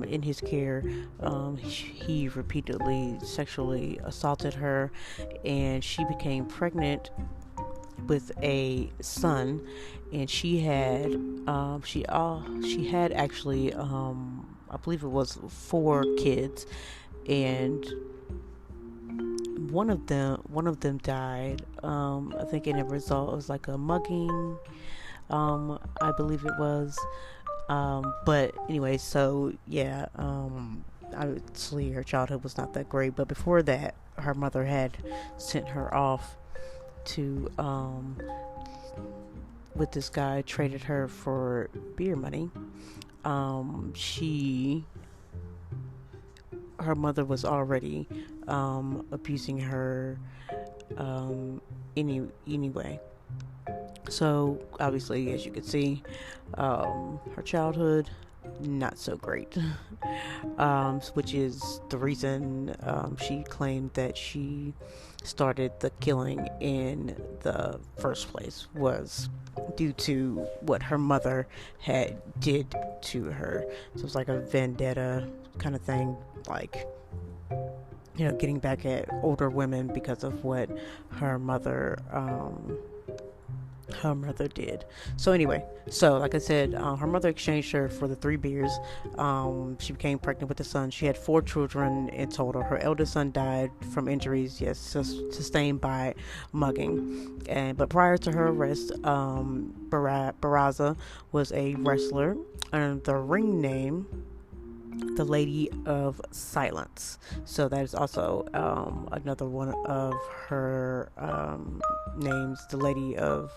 in his care, he repeatedly sexually assaulted her, and she became pregnant with a son, and she had actually I believe it was 4 kids, and one of them died. I think in a result, it was like a mugging. I believe it was. But anyway, so yeah. Obviously, her childhood was not that great. But before that, her mother had sent her off to with this guy, traded her for beer money. Her mother was already abusing her anyway. So obviously, as you can see, her childhood not so great, which is the reason she claimed that she started the killing in the first place, was due to what her mother had did to her. So it's like a vendetta kind of thing, like, getting back at older women because of what her mother did. So anyway, like I said, her mother exchanged her for the 3 Beers. She became pregnant with a son. She had 4 children in total. Her eldest son died from injuries, sustained by mugging. But prior to her arrest, Barraza was a wrestler, and the ring name, the Lady of Silence. So that is also another one of her names, the Lady of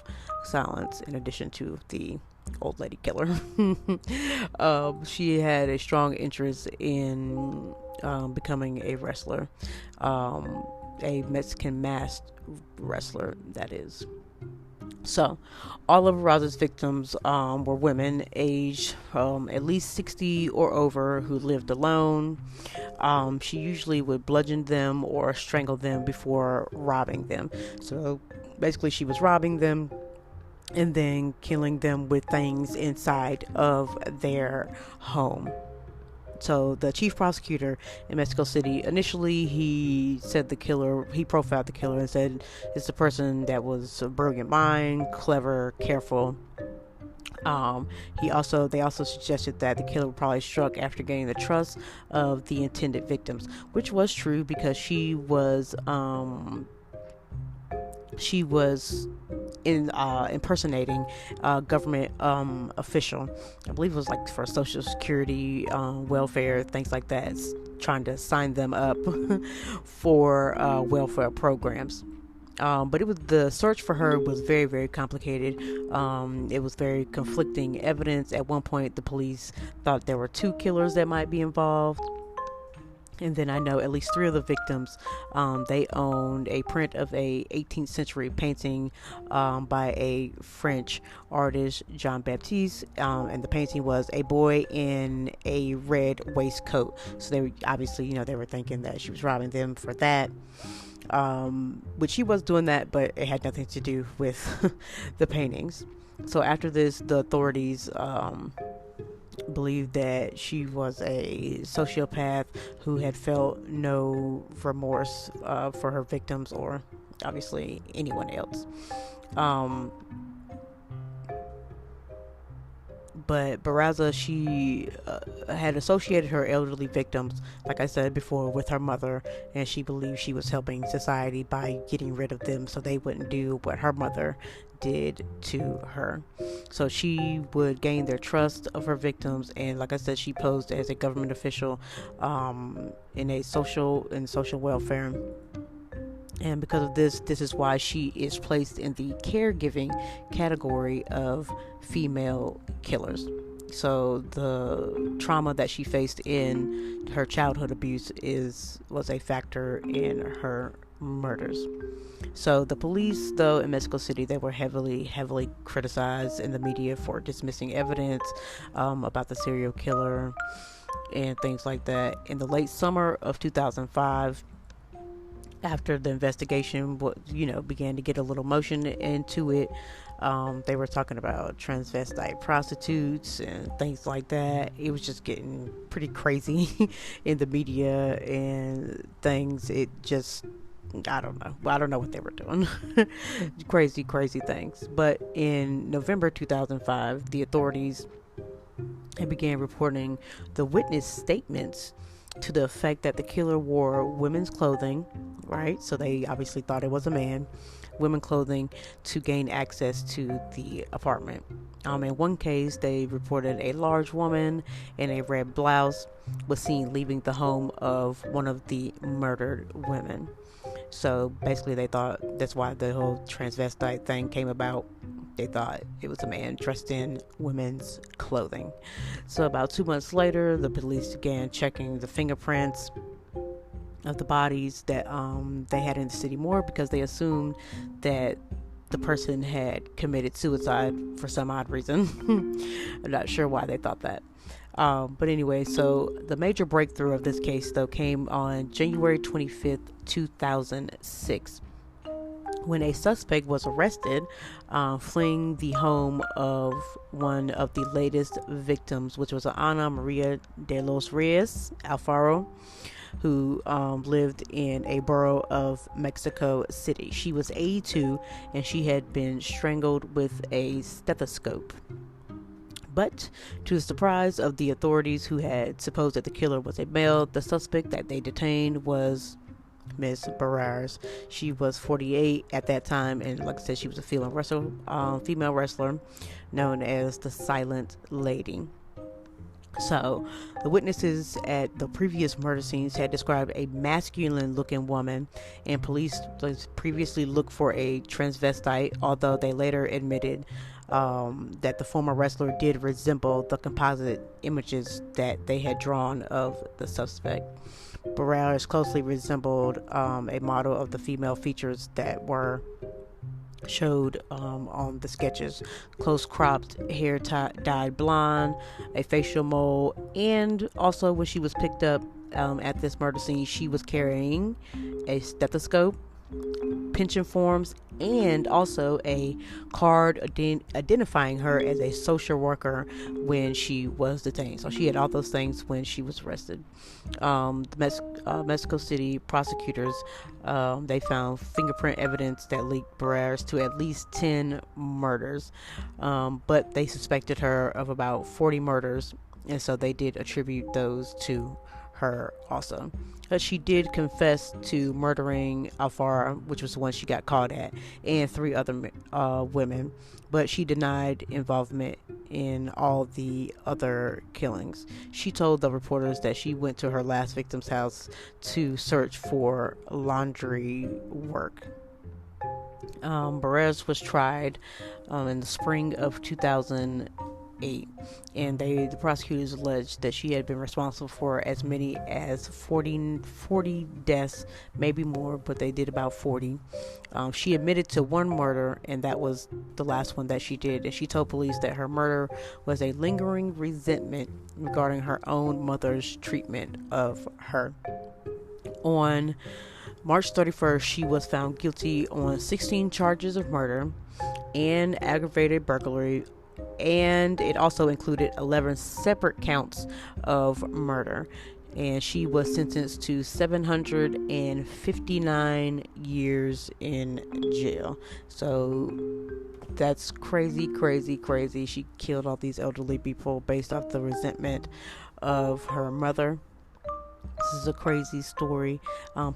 Silence, in addition to the old lady killer. She had a strong interest in becoming a wrestler, a Mexican masked wrestler, that is. So, all of Raza's victims were women aged at least 60 or over who lived alone. She usually would bludgeon them or strangle them before robbing them. So, basically, she was robbing them and then killing them with things inside of their home. So the chief prosecutor in Mexico City, initially he profiled the killer and said it's a person that was a brilliant mind, clever, careful. They also suggested that the killer probably struck after gaining the trust of the intended victims, which was true because she was impersonating a government official. I believe it was like for Social Security, welfare, things like that, trying to sign them up for welfare programs. But the search for her was very, very complicated. It was very conflicting evidence. At one point, the police thought there were 2 killers that might be involved. And then I know at least 3 of the victims, they owned a print of a 18th century painting by a French artist, Jean Baptiste, and the painting was a boy in a red waistcoat. So they were obviously, they were thinking that she was robbing them for that. Which she was doing that, but it had nothing to do with the paintings. So after this, the authorities believed that she was a sociopath who had felt no remorse for her victims or obviously anyone else. But Barraza, she had associated her elderly victims, like I said before, with her mother, and she believed she was helping society by getting rid of them so they wouldn't do what her mother did to her. So she would gain their trust of her victims, and like I said, she posed as a government official in social welfare. And because of this is why she is placed in the caregiving category of female killers. So the trauma that she faced in her childhood abuse was a factor in her murders. So the police, though, in Mexico City, they were heavily criticized in the media for dismissing evidence about the serial killer and things like that. In the late summer of 2005, after the investigation, began to get a little motion into it, they were talking about transvestite prostitutes and things like that. It was just getting pretty crazy in the media and things. It just, I don't know. I don't know what they were doing. Crazy things. But in November 2005, the authorities began reporting the witness statements to the effect that the killer wore women's clothing, right? So they obviously thought it was a man, women clothing, to gain access to the apartment. In one case, they reported a large woman in a red blouse was seen leaving the home of one of the murdered women. So basically they thought that's why the whole transvestite thing came about. They thought it was a man dressed in women's clothing. So about 2 months later, the police began checking the fingerprints of the bodies that they had in the city morgue, because they assumed that the person had committed suicide for some odd reason. I'm not sure why they thought that. But anyway, so the major breakthrough of this case, though, came on January 25th, 2006, when a suspect was arrested fleeing the home of one of the latest victims, which was Ana Maria de los Reyes Alfaro, who lived in a borough of Mexico City. She was 82 and she had been strangled with a stethoscope. But to the surprise of the authorities, who had supposed that the killer was a male, the suspect that they detained was Miss Barraras. She was 48 at that time, and like I said, she was a female wrestler known as the Silent Lady. So the witnesses at the previous murder scenes had described a masculine looking woman, and police previously looked for a transvestite, although they later admitted that the former wrestler did resemble the composite images that they had drawn of the suspect. Barraras closely resembled a model of the female features that were showed on the sketches: close cropped hair dyed blonde, a facial mold, and also when she was picked up at this murder scene, she was carrying a stethoscope, pension forms, and also a card identifying her as a social worker when she was detained. So she had all those things when she was arrested. The Mexico City prosecutors, they found fingerprint evidence that linked Barraras to at least 10 murders, but they suspected her of about 40 murders, and so they did attribute those to her also. But she did confess to murdering Alfaro, which was the one she got caught at, and 3 other women, but she denied involvement in all the other killings. She told the reporters that she went to her last victim's house to search for laundry work. Barraras was tried in the spring of 2008, and the prosecutors alleged that she had been responsible for as many as 40 deaths, maybe more, but they did about 40. She admitted to 1 murder, and that was the last one that she did, and she told police that her murder was a lingering resentment regarding her own mother's treatment of her. On March 31st, she was found guilty on 16 charges of murder and aggravated burglary, and it also included 11 separate counts of murder, and she was sentenced to 759 years in jail. So that's crazy. She killed all these elderly people based off the resentment of her mother. is a crazy story.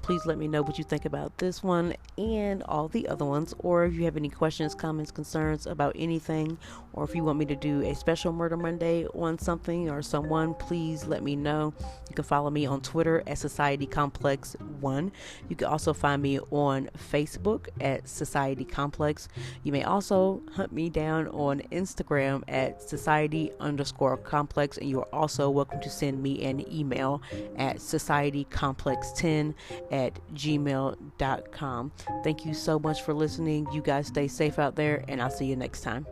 Please let me know what you think about this one and all the other ones, or if you have any questions, comments, concerns about anything, or if you want me to do a special Murder Monday on something or someone, please let me know. You can follow me on Twitter at Society Complex 1. You can also find me on Facebook at Society Complex. You may also hunt me down on Instagram at Society_Complex, and you are also welcome to send me an email at societycomplex10@gmail.com. Thank you so much for listening. You guys stay safe out there, and I'll see you next time.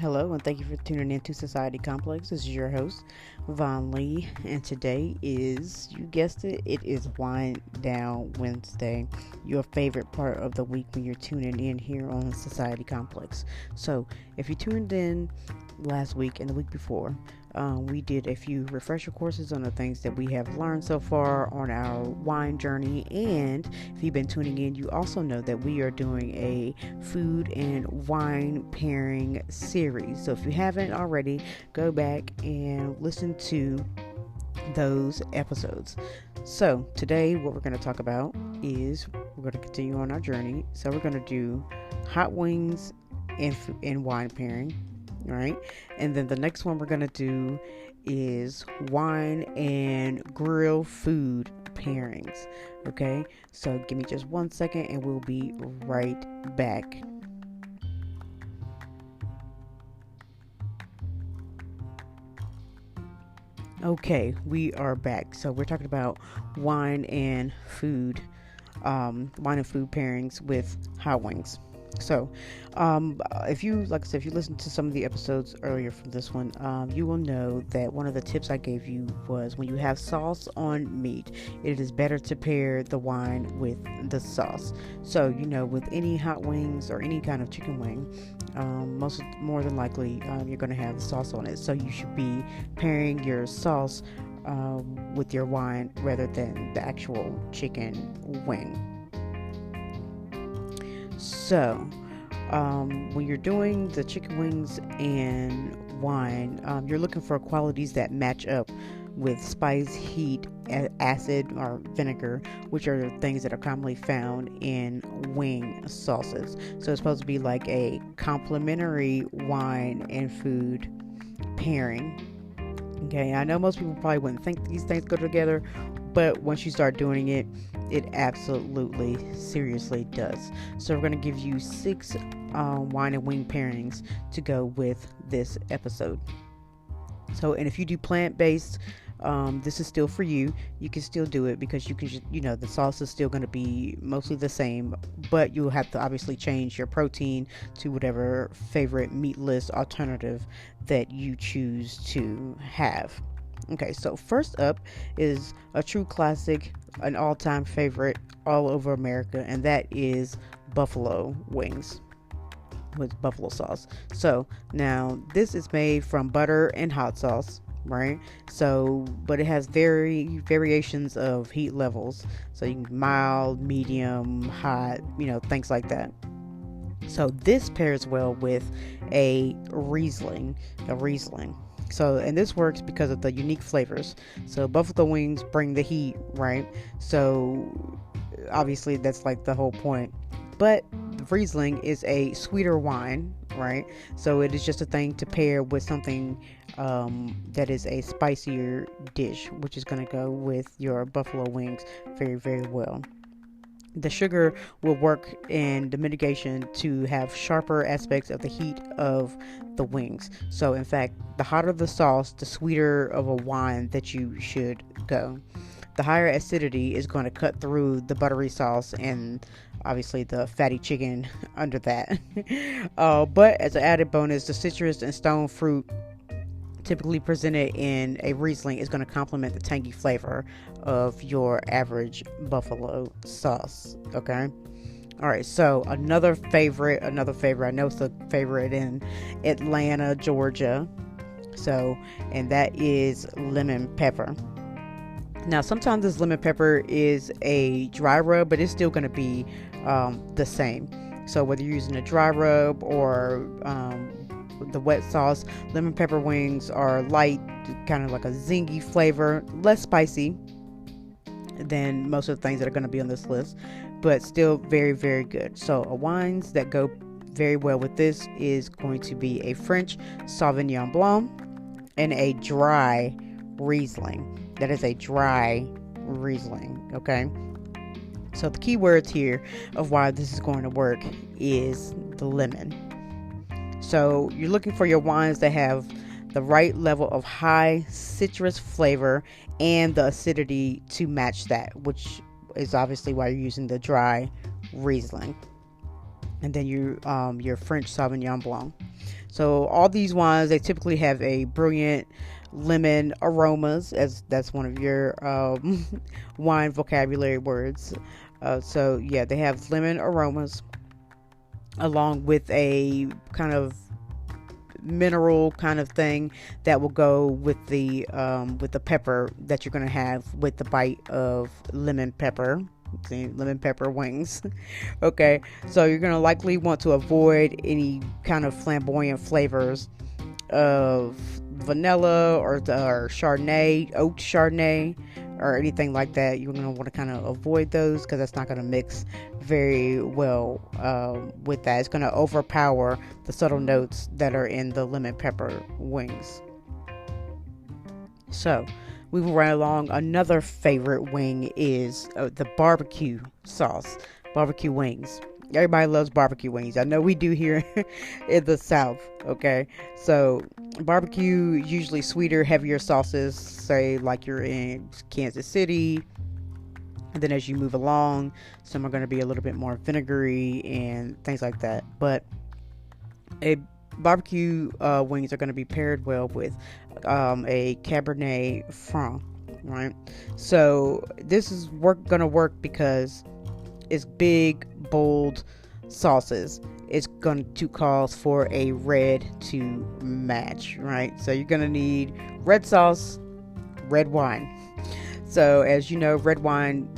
Hello, and thank you for tuning in to Society Complex. This is your host, Von Lee, and today is, you guessed it, it is Wind Down Wednesday, your favorite part of the week when you're tuning in here on Society Complex. So, if you tuned in last week and the week before, we did a few refresher courses on the things that we have learned so far on our wine journey, and if you've been tuning in, you also know that we are doing a food and wine pairing series. So if you haven't already, go back and listen to those episodes. So today what we're going to talk about is we're going to continue on our journey. So we're going to do hot wings and wine pairing. All right, and then the next one we're going to do is wine and grill food pairings. Okay, so give me just 1 second and we'll be right back. Okay, we are back. So we're talking about wine and food pairings with hot wings. So, if you listen to some of the episodes earlier from this one, you will know that one of the tips I gave you was when you have sauce on meat, it is better to pair the wine with the sauce. So, with any hot wings or any kind of chicken wing, more than likely, you're going to have the sauce on it. So you should be pairing your sauce, with your wine rather than the actual chicken wing. So, when you're doing the chicken wings and wine, you're looking for qualities that match up with spice, heat, acid, or vinegar, which are things that are commonly found in wing sauces. So it's supposed to be like a complementary wine and food pairing. Okay, I know most people probably wouldn't think these things go together, but once you start doing it, it absolutely, seriously does. So we're going to give you 6 wine and wing pairings to go with this episode. So, and if you do plant-based, this is still for you. You can still do it because you can, the sauce is still going to be mostly the same, but you'll have to obviously change your protein to whatever favorite meatless alternative that you choose to have. Okay, so first up is a true classic, an all-time favorite all over America, and that is buffalo wings with buffalo sauce. So now this is made from butter and hot sauce, right? So, but it has variations of heat levels. So you can mild, medium, hot, things like that. So this pairs well with a Riesling. So, and this works because of the unique flavors. So buffalo wings bring the heat, right? So obviously that's like the whole point. But the Riesling is a sweeter wine, right? So it is just a thing to pair with something that is a spicier dish, which is going to go with your buffalo wings very, very well. The sugar will work in the mitigation to have sharper aspects of the heat of the wings. So in fact, the hotter the sauce, the sweeter of a wine that you should go. The higher acidity is going to cut through the buttery sauce and obviously the fatty chicken under that. But as an added bonus, the citrus and stone fruit typically presented in a Riesling is going to complement the tangy flavor of your average buffalo sauce. Okay. All right. So another favorite, I know it's a favorite in Atlanta, Georgia. So, and that is lemon pepper. Now, sometimes this lemon pepper is a dry rub, but it's still going to be the same. So whether you're using a dry rub or the wet sauce, lemon pepper wings are light, kind of like a zingy flavor, less spicy than most of the things that are going to be on this list, but still very, very good. So wines that go very well with this is going to be a French Sauvignon Blanc and a dry Riesling. That is a dry Riesling, okay? So the key words here of why this is going to work is the lemon. So you're looking for your wines that have the right level of high citrus flavor and the acidity to match that, which is obviously why you're using the dry Riesling. And then your French Sauvignon Blanc. So all these wines, they typically have a brilliant lemon aromas, as that's one of your wine vocabulary words. So yeah, they have lemon aromas along with a kind of mineral kind of thing that will go with the pepper that you're going to have with the bite of lemon pepper. See, lemon pepper wings. Okay, so you're going to likely want to avoid any kind of flamboyant flavors of vanilla or Chardonnay, oat Chardonnay, or anything like that. You're going to want to kind of avoid those because that's not going to mix very well with that. It's going to overpower the subtle notes that are in the lemon pepper wings. So moving right along, another favorite wing is the barbecue sauce, barbecue wings. Everybody loves barbecue wings. I know we do here in the South, okay? So barbecue, usually sweeter, heavier sauces, say like you're in Kansas City. And then as you move along, some are going to be a little bit more vinegary and things like that. But a barbecue wings are going to be paired well with a Cabernet Franc, right? So this is going to work because it's big, bold sauces. It's going to cause for a red to match, right? So you're going to need red sauce, red wine. So as you know, red wine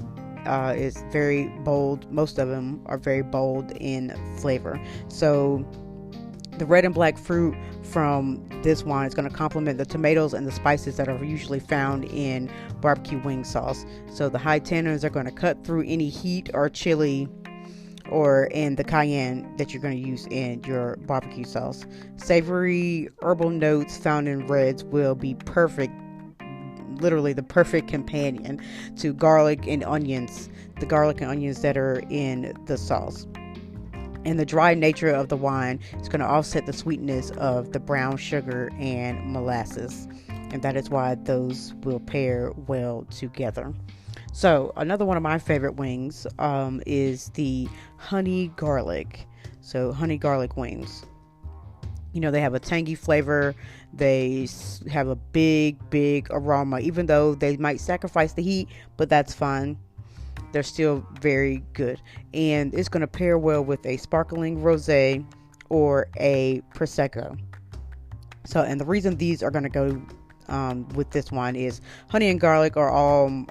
is very bold. Most of them are very bold in flavor. So the red and black fruit from this wine is going to complement the tomatoes and the spices that are usually found in barbecue wing sauce. So the high tannins are going to cut through any heat or chili or in the cayenne that you're going to use in your barbecue sauce. Savory herbal notes found in reds will be perfect, literally the perfect companion to garlic and onions, the garlic and onions that are in the sauce. And the dry nature of the wine is going to offset the sweetness of the brown sugar and molasses. And that is why those will pair well together. So another one of my favorite wings is the honey garlic. So honey garlic wings. You know, they have a tangy flavor. They have a big aroma, even though they might sacrifice the heat, but that's fine. They're still very good. And it's going to pair well with a sparkling rosé or a Prosecco. So, and the reason these are going to go with this wine is honey and garlic are all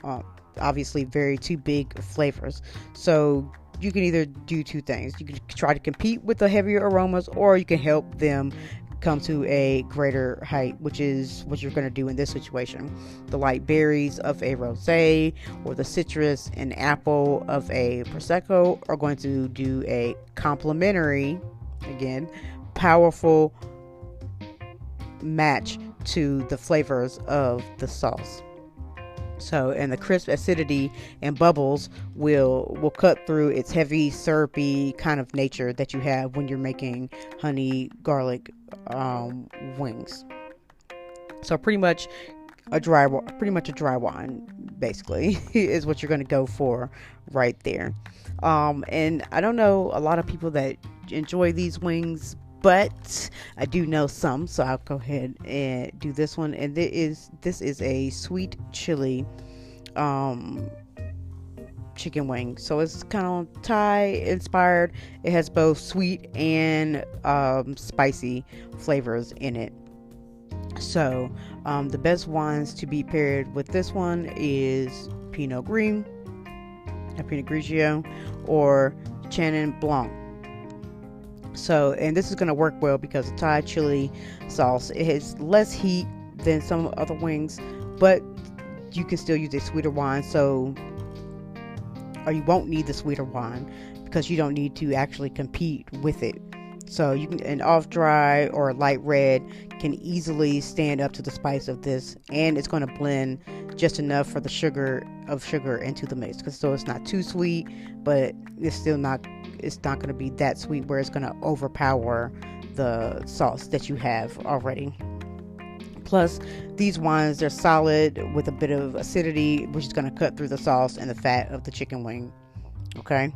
obviously two big flavors. So you can either do two things. You can try to compete with the heavier aromas, or you can help them come to a greater height, which is what you're going to do in this situation. The light berries of a rosé or the citrus and apple of a Prosecco are going to do a complementary, again, powerful match to the flavors of the sauce. So, and the crisp acidity and bubbles will cut through its heavy, syrupy kind of nature that you have when you're making honey garlic wings. So pretty much a dry wine, basically, is what you're going to go for right there. And I don't know a lot of people that enjoy these wings, but I do know some, so I'll go ahead and do this one. And this is a sweet chili chicken wing. So it's kind of Thai inspired. It has both sweet and spicy flavors in it. So the best wines to be paired with this one is Pinot Grigio or Chenin Blanc. So, and this is going to work well because the Thai chili sauce, it has less heat than some other wings, but you can still use a sweeter wine. So, or you won't need the sweeter wine because you don't need to actually compete with it. So you can, an off dry or light red can easily stand up to the spice of this, and it's going to blend just enough for the sugar into the mix. So it's not too sweet, but it's not going to be that sweet where it's going to overpower the sauce that you have already. Plus, these wines, they're solid with a bit of acidity, which is going to cut through the sauce and the fat of the chicken wing. Okay,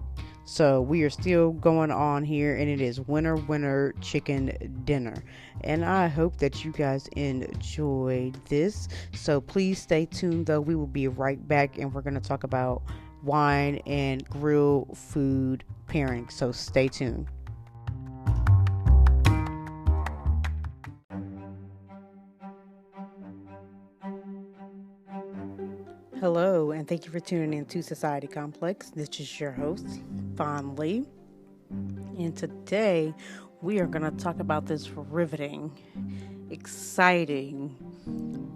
so we are still going on here, and it is winter chicken dinner. And I hope that you guys enjoyed this. So please stay tuned, though. We will be right back, and we're going to talk about wine and grill food pairing. So stay tuned. Hello, and thank you for tuning in to Society Complex. This is your host, Fawn Lee. And today we are going to talk about this riveting, exciting,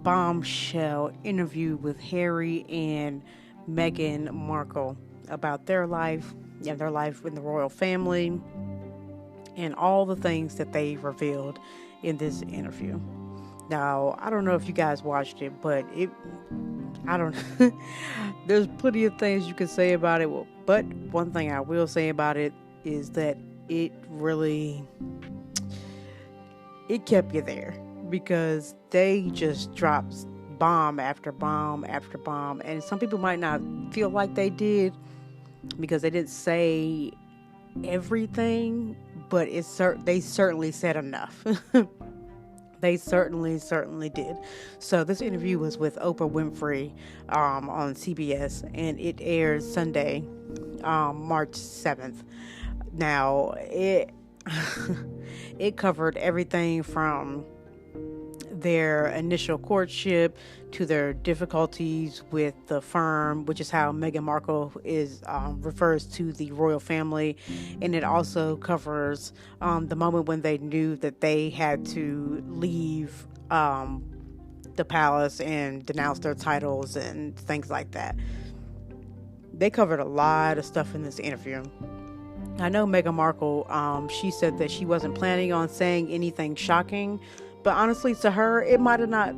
bombshell interview with Harry and Meghan Markle about their life and their life in the royal family and all the things that they revealed in this interview. Now, I don't know if you guys watched it, but I don't there's plenty of things you can say about it, but one thing I will say about it is that it kept you there because they just dropped bomb after bomb after bomb, and some people might not feel like they did because they didn't say everything, but they certainly said enough. They certainly did. So this interview was with Oprah Winfrey on CBS, and it aired Sunday, March 7th. Now, it it covered everything from their initial courtship to their difficulties with the firm, which is how Meghan Markle refers to the royal family, and it also covers the moment when they knew that they had to leave the palace and denounce their titles and things like that. They covered a lot of stuff in this interview. I know Meghan Markle, she said that she wasn't planning on saying anything shocking, but honestly, to her, it might have not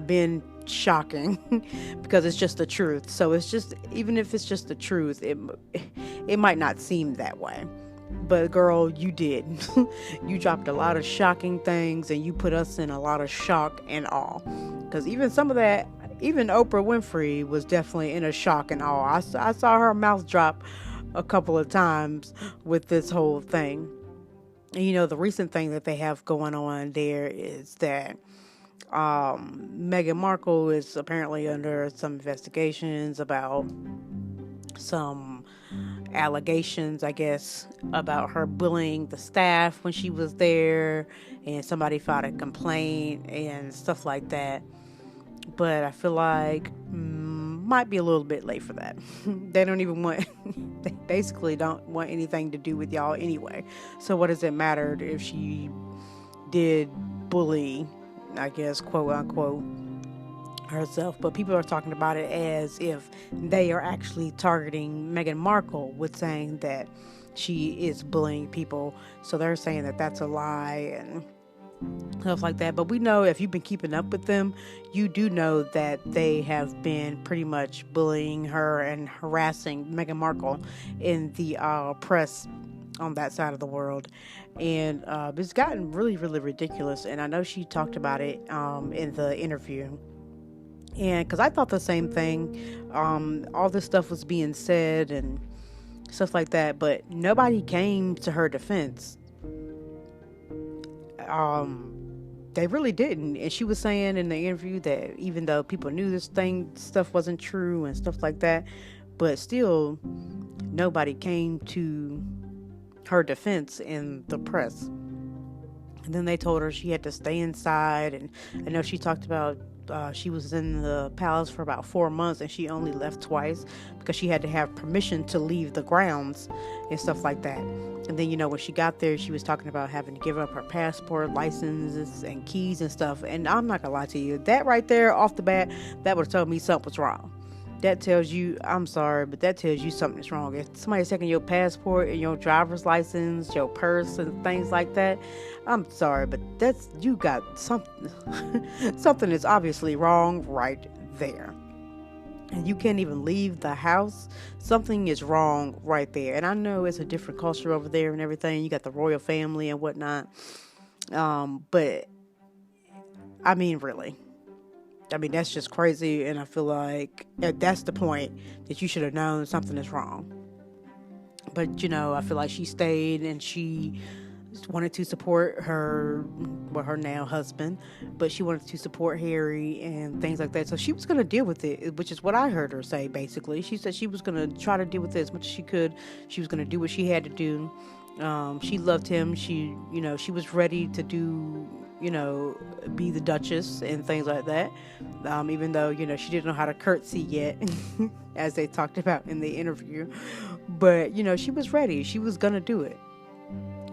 been shocking because it's just the truth. So it's just, even if it's just the truth, it might not seem that way. But girl, you did. You dropped a lot of shocking things, and you put us in a lot of shock and awe. Because even some of that, even Oprah Winfrey was definitely in a shock and awe. I saw her mouth drop a couple of times with this whole thing. And the recent thing that they have going on there is that Meghan Markle is apparently under some investigations about some allegations, I guess, about her bullying the staff when she was there, and somebody filed a complaint and stuff like that. But I feel like might be a little bit late for that. They basically don't want anything to do with y'all anyway. So what does it matter if she did bully, I guess, quote unquote, herself? But people are talking about it as if they are actually targeting Meghan Markle with saying that she is bullying people. So they're saying that that's a lie and stuff like that. But we know, if you've been keeping up with them, you do know that they have been pretty much bullying her and harassing Meghan Markle in the press on that side of the world. And it's gotten really, really ridiculous. And I know she talked about it in the interview. And because I thought the same thing, all this stuff was being said and stuff like that, but nobody came to her defense. They really didn't. And she was saying in the interview that even though people knew stuff wasn't true and stuff like that, but still nobody came to her defense in the press. And then they told her she had to stay inside, and I know she talked about She was in the palace for about 4 months, and she only left twice because she had to have permission to leave the grounds and stuff like that. And then, when she got there, she was talking about having to give up her passport, licenses, and keys and stuff. And I'm not gonna lie to you, that right there, off the bat, that would have told me something was wrong. That tells you, I'm sorry, but that tells you something's wrong. If somebody's taking your passport and your driver's license, your purse, and things like that, I'm sorry, but you got something. Something is obviously wrong right there. And you can't even leave the house. Something is wrong right there. And I know it's a different culture over there and everything. You got the royal family and whatnot. But I mean, really. That's just crazy, and I feel like that's the point, that you should have known something is wrong. But, I feel like she stayed, and she wanted to support her now husband, but she wanted to support Harry and things like that. So she was going to deal with it, which is what I heard her say, basically. She said she was going to try to deal with it as much as she could. She was going to do what she had to do. She loved him. She was ready to do, be the Duchess and things like that. Even though, she didn't know how to curtsy yet, as they talked about in the interview. But, she was ready. She was going to do it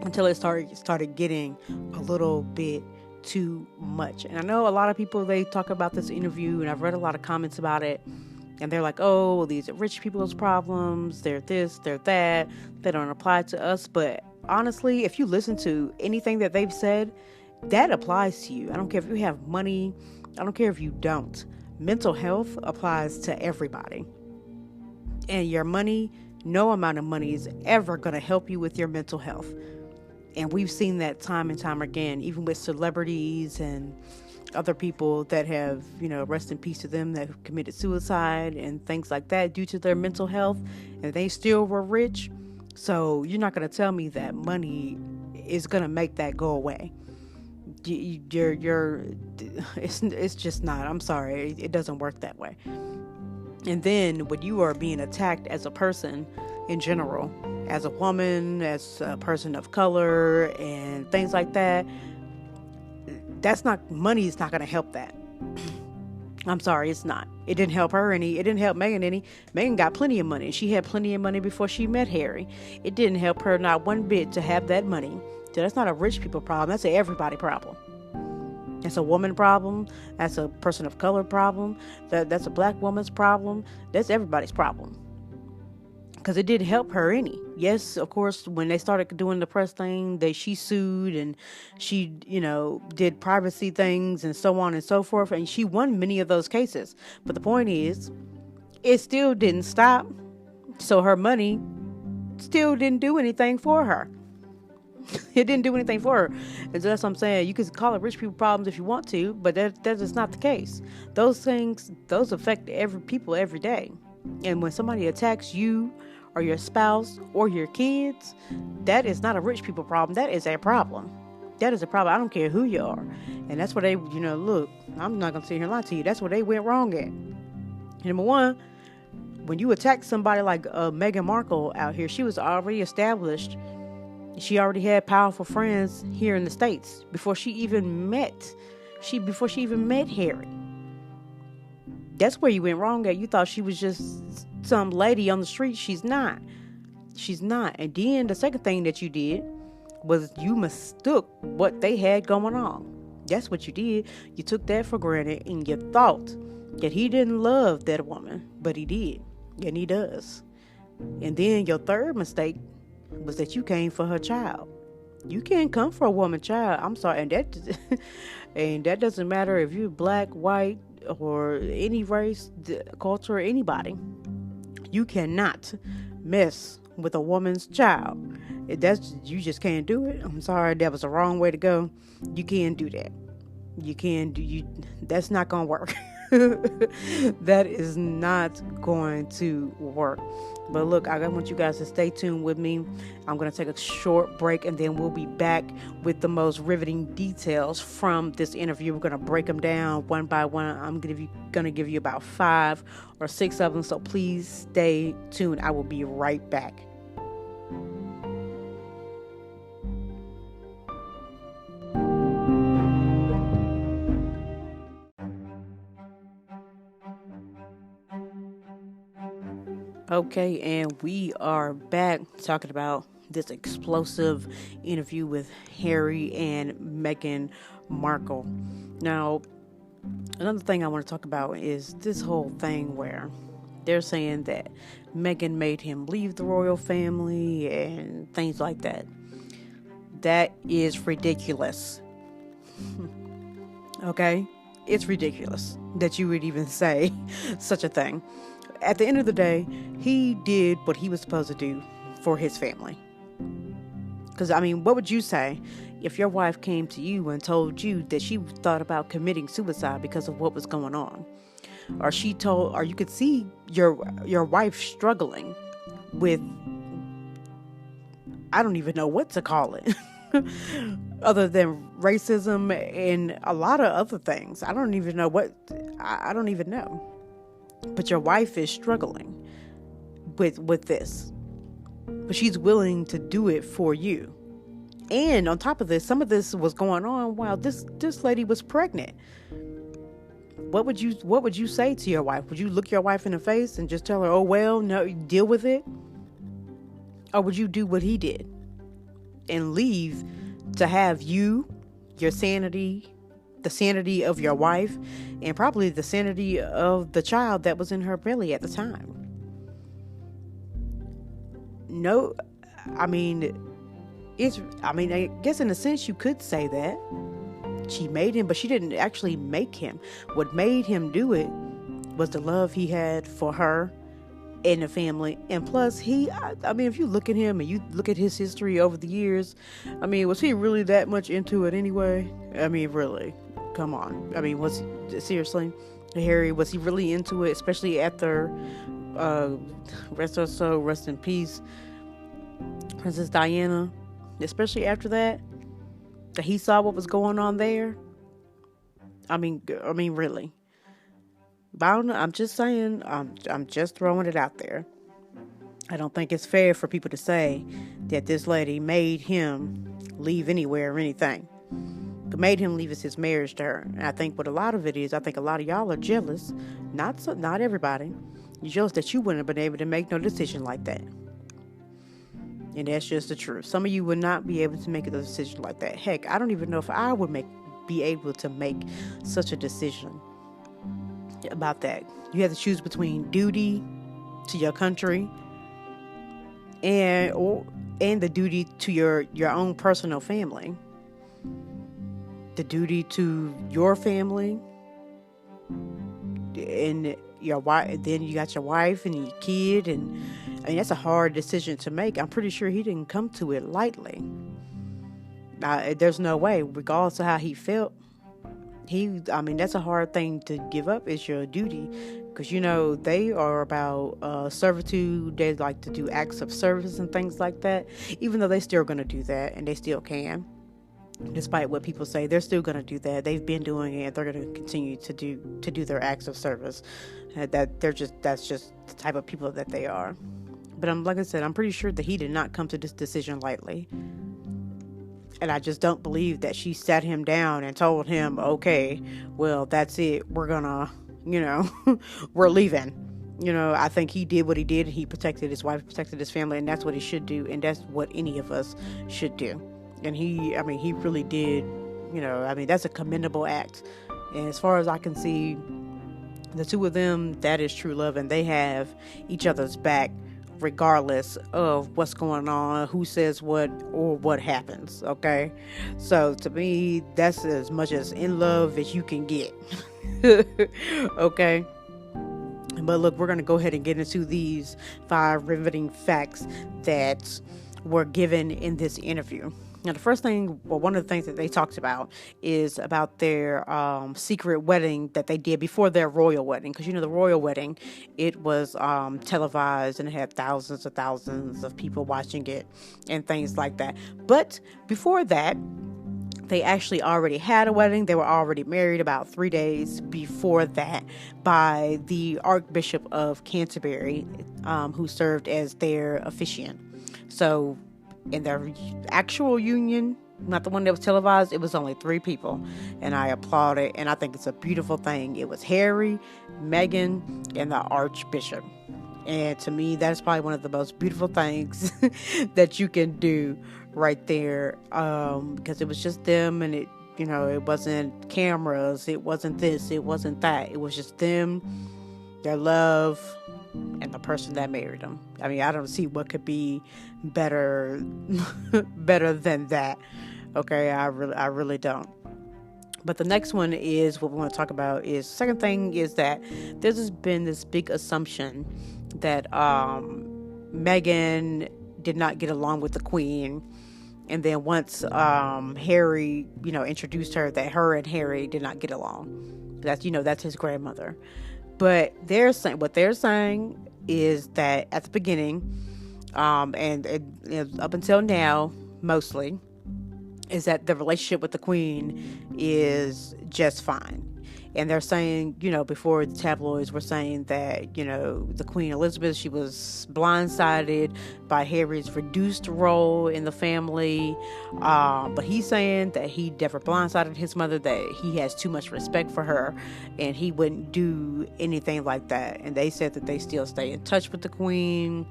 until it started getting a little bit too much. And I know a lot of people, they talk about this interview, and I've read a lot of comments about it. And they're like, oh, well, these are rich people's problems. They're this, they're that. They don't apply to us. But honestly, if you listen to anything that they've said, that applies to you. I don't care if you have money. I don't care if you don't. Mental health applies to everybody. And your money, no amount of money is ever going to help you with your mental health. And we've seen that time and time again, even with celebrities and other people that have, rest in peace to them, that have committed suicide and things like that due to their mental health, and they still were rich. So you're not going to tell me that money is going to make that go away. It's just not. I'm sorry. It doesn't work that way. And then when you are being attacked as a person in general, as a woman, as a person of color and things like that, money is not going to help that. I'm sorry, it's not. It didn't help her any. It didn't help Meghan any. Meghan got plenty of money. She had plenty of money before she met Harry. It didn't help her not one bit to have that money. So that's not a rich people problem. That's an everybody problem. That's a woman problem. That's a person of color problem. That's a black woman's problem. That's everybody's problem. Because it didn't help her any. Yes, of course, when they started doing the press thing, she sued, and she, did privacy things and so on and so forth. And she won many of those cases. But the point is, it still didn't stop. So her money still didn't do anything for her. It didn't do anything for her. And so that's what I'm saying. You can call it rich people problems if you want to, but that is not the case. Those affect people every day. And when somebody attacks you or your spouse or your kids, that is not a rich people problem. That is a problem. That is a problem. I don't care who you are. And that's where they, look, I'm not going to sit here and lie to you. That's where they went wrong at. Number one, when you attack somebody like Meghan Markle out here, she was already established. She already had powerful friends here in the States before she even met Harry. That's where you went wrong at. You thought she was just some lady on the street. She's not. And then the second thing that you did was you mistook what they had going on. That's what you did. You took that for granted, and you thought that he didn't love that woman, but he did, and he does. And then your third mistake was that you came for her child. You can't come for a woman child. I'm sorry, and that doesn't matter if you're black, white, or any race, culture, or anybody. You cannot mess with a woman's child. You just can't do it. I'm sorry, that was the wrong way to go. You can't do that. That's not gonna work. That is not going to work. But look, I want you guys to stay tuned with me. I'm going to take a short break, and then we'll be back with the most riveting details from this interview. We're going to break them down one by one. I'm going to give you about 5 or 6 of them. So please stay tuned. I will be right back. Okay, and we are back talking about this explosive interview with Harry and Meghan Markle. Now, another thing I want to talk about is this whole thing where they're saying that Meghan made him leave the royal family and things like that. That is ridiculous. Okay? It's ridiculous that you would even say such a thing. At the end of the day, he did what he was supposed to do for his family. Because, I mean, what would you say if your wife came to you and told you that she thought about committing suicide because of what was going on? Or you could see your wife struggling with, I don't even know what to call it, other than racism and a lot of other things. I don't even know. But your wife is struggling with this. But she's willing to do it for you. And on top of this, some of this was going on while this lady was pregnant. What would you say to your wife? Would you look your wife in the face and just tell her, "Oh well, no, deal with it"? Or would you do what he did and leave to have you, your sanity, the sanity of your wife, and probably the sanity of the child that was in her belly at the time? No, I guess in a sense you could say that. She made him, but she didn't actually make him. What made him do it was the love he had for her and the family. And plus, if you look at him and you look at his history over the years, was he really that much into it anyway? Really, come on. Seriously, Harry, was he really into it? Especially after, rest in peace, Princess Diana. Especially after that he saw what was going on there. Really. But I don't know, I'm just saying, I'm just throwing it out there. I don't think it's fair for people to say that this lady made him leave anywhere or anything. What made him leave is his marriage to her. And I think what a lot of it is, I think a lot of y'all are jealous. Not everybody. You're jealous that you wouldn't have been able to make no decision like that. And that's just the truth. Some of you would not be able to make a decision like that. Heck, I don't even know if I would be able to make such a decision about that. You have to choose between duty to your country and the duty to your own personal family. The duty to your family and your wife. Then you got your wife and your kid, and that's a hard decision to make. I'm pretty sure he didn't come to it lightly. There's no way, regardless of how he felt. That's a hard thing to give up, is your duty. Because, they are about servitude. They like to do acts of service and things like that. Even though they're still going to do that, and they still can. Despite what people say, they're still going to do that. They've been doing it. They're going to continue to do their acts of service. That's just the type of people that they are. But like I said, I'm pretty sure that he did not come to this decision lightly. And I just don't believe that she sat him down and told him, okay, well, that's it. We're gonna, we're leaving. I think he did what he did. He protected his wife, protected his family, and that's what he should do. And that's what any of us should do. And he really did, that's a commendable act. And as far as I can see, the two of them, that is true love, and they have each other's back regardless of what's going on, who says what, or what happens. Okay, so to me, that's as much as in love as you can get. Okay, but look, we're gonna go ahead and get into these 5 riveting facts that were given in this interview. Now, one of the things that they talked about is about their secret wedding that they did before their royal wedding. Because, the royal wedding, it was televised and it had thousands of people watching it and things like that. But before that, they actually already had a wedding. They were already married about 3 days before that by the Archbishop of Canterbury, who served as their officiant. So in their actual union, not the one that was televised, it was only 3 people, and I applaud it, and I think it's a beautiful thing. It was Harry, Meghan, and the Archbishop, And to me, that's probably one of the most beautiful things that you can do right there. Because it was just them, and it wasn't cameras, it wasn't this, it wasn't that. It was just them, their love, and the person that married them. I mean, I don't see what could be better, better than that. Okay, I really don't. But the next one is what we want to talk about. Is second thing is that there's been this big assumption that Meghan did not get along with the Queen, and then once Harry, introduced her, that her and Harry did not get along. That's his grandmother. But what they're saying is that at the beginning, and up until now, mostly, is that the relationship with the Queen is just fine. And they're saying, before the tabloids were saying that, the Queen Elizabeth, she was blindsided by Harry's reduced role in the family. But he's saying that he never blindsided his mother, that he has too much respect for her, and he wouldn't do anything like that. And they said that they still stay in touch with the Queen.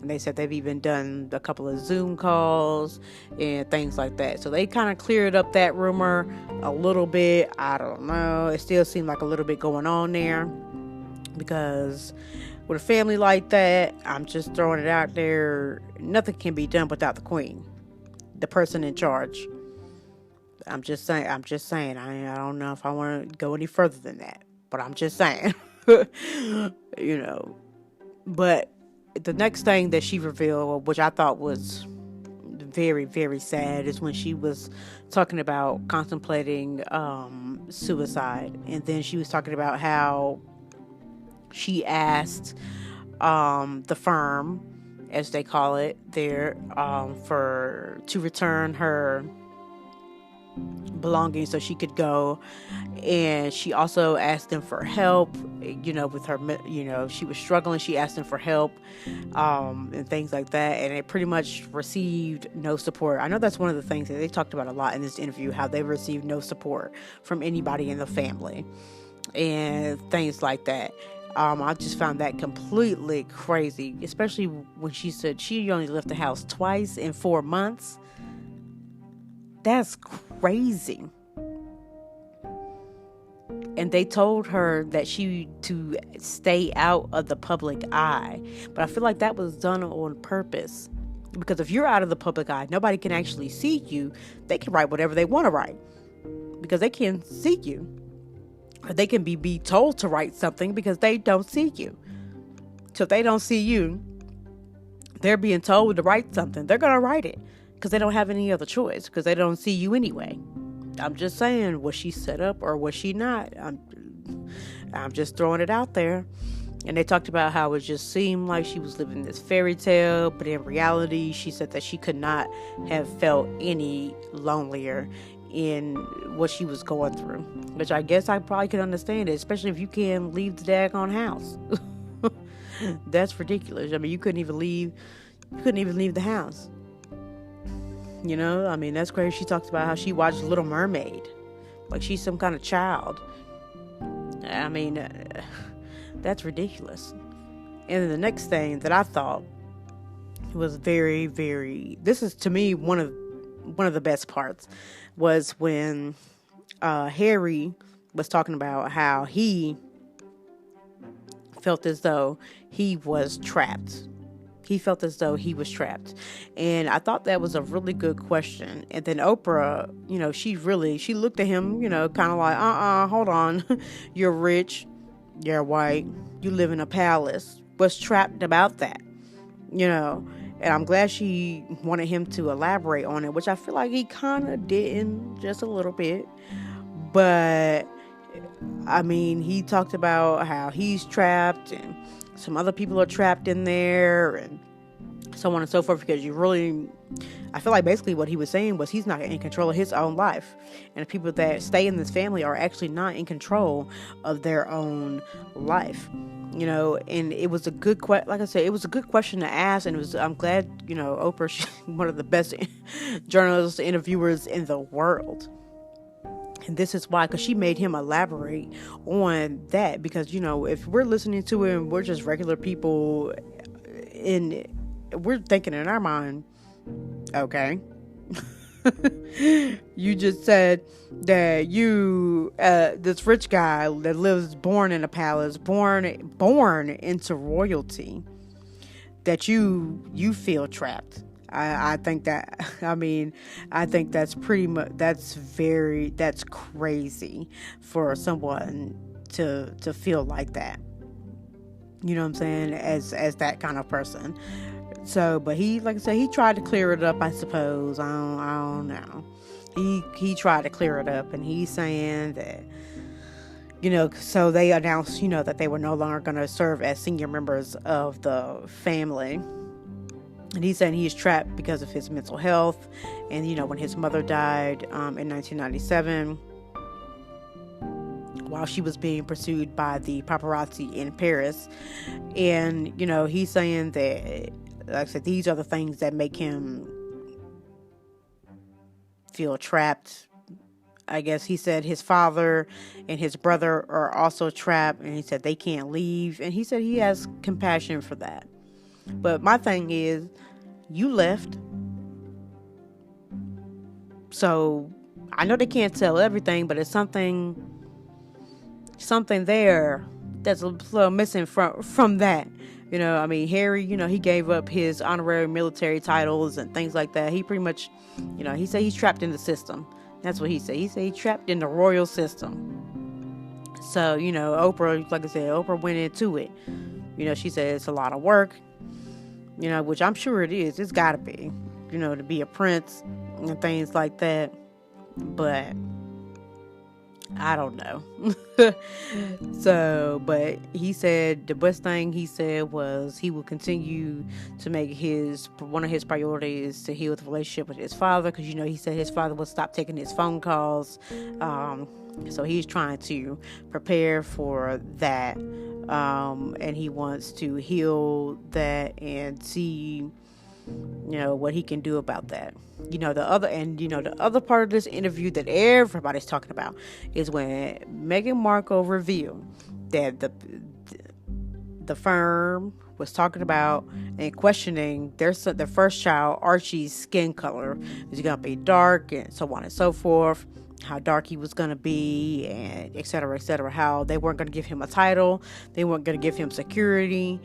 And they said they've even done a couple of Zoom calls and things like that. So they kind of cleared up that rumor a little bit. I don't know. It still seemed like a little bit going on there. Because with a family like that, I'm just throwing it out there, nothing can be done without the Queen, the person in charge. I'm just saying. I don't know if I want to go any further than that. But I'm just saying. But the next thing that she revealed, which I thought was very, very sad, is when she was talking about contemplating suicide. And then she was talking about how she asked the firm, as they call it there, to return her belongings so she could go. And she also asked them for help, with her, she was struggling. She asked them for help, and things like that. And it pretty much received no support. I know that's one of the things that they talked about a lot in this interview, how they received no support from anybody in the family and things like that. I just found that completely crazy, especially when she said she only left the house twice in 4 months. That's crazy. And they told her that to stay out of the public eye. But I feel like that was done on purpose. Because if you're out of the public eye, nobody can actually see you. They can write whatever they want to write. Because they can see you. Or they can be told to write something because they don't see you. So if they don't see you, they're being told to write something. They're going to write it. Because they don't have any other choice. Because they don't see you anyway. I'm just saying, was she set up or was she not? I'm just throwing it out there. And they talked about how it just seemed like she was living this fairy tale, but in reality, she said that she could not have felt any lonelier in what she was going through. Which I guess I probably could understand it, especially if you can't leave the daggone house. That's ridiculous. I mean, you couldn't even leave the house. That's crazy. She talks about how she watched Little Mermaid. Like she's some kind of child. I mean, that's ridiculous. And then the next thing that I thought was very, very... This is, to me, one of the best parts was when Harry was talking about how he felt as though he was trapped. He felt as though he was trapped. And I thought that was a really good question. And then Oprah, she looked at him, kind of like, hold on. You're rich. You're white. You live in a palace. What's trapped about that? And I'm glad she wanted him to elaborate on it, which I feel like he kind of didn't, just a little bit. But, I mean, he talked about how he's trapped and some other people are trapped in there and so on and so forth, because I feel like basically what he was saying was he's not in control of his own life, and the people that stay in this family are actually not in control of their own life. And it was a good like I said, it was a good question to ask, and I'm glad, Oprah, she's one of the best journalists, interviewers in the world. And this is why, because she made him elaborate on that. Because, if we're listening to it and we're just regular people, and we're thinking in our mind, okay, you just said that you, this rich guy that lives, born in a palace, born into royalty, that you feel trapped. I think that, I think that's pretty much, that's crazy for someone to feel like that. You know what I'm saying? As that kind of person. So, but he, like I said, he tried to clear it up, I suppose. I don't know. He tried to clear it up, and he's saying that, so they announced, that they were no longer going to serve as senior members of the family. And he's saying he's trapped because of his mental health. And, when his mother died in 1997, while she was being pursued by the paparazzi in Paris. And, he's saying that, like I said, these are the things that make him feel trapped. I guess he said his father and his brother are also trapped. And he said they can't leave. And he said he has compassion for that. But my thing is, you left. So I know they can't tell everything, but it's something there that's a little missing from that. Harry, he gave up his honorary military titles and things like that. He pretty much, he said he's trapped in the system. That's what he said. He said he's trapped in the royal system. So, Oprah, like I said, Oprah went into it. She said it's a lot of work. Which I'm sure it is. It's got to be, to be a prince and things like that. But I don't know. So, but he said the best thing he said was he will continue to make one of his priorities to heal the relationship with his father. Because, he said his father would stop taking his phone calls. So he's trying to prepare for that. And he wants to heal that and see, what he can do about that. The other part of this interview that everybody's talking about is when Meghan Markle revealed that the firm was talking about and questioning their first child, Archie's skin color. Is he going to be dark, and so on and so forth. How dark he was going to be, and et cetera, how they weren't going to give him a title. They weren't going to give him security.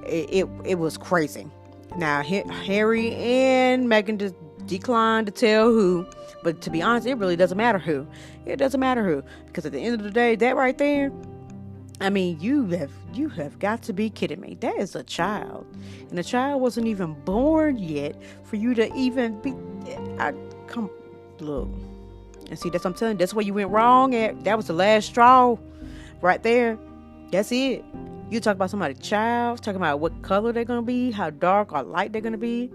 It was crazy. Now, Harry and Meghan declined to tell who, but to be honest, it really doesn't matter who. It doesn't matter who, because at the end of the day, that right there, you have got to be kidding me. That is a child, and the child wasn't even born yet for you to even be. Look. And see, that's what I'm telling you. That's where you went wrong at. That was the last straw right there. That's it. You talk about somebody's child, talking about what color they're going to be, how dark or light they're going to be.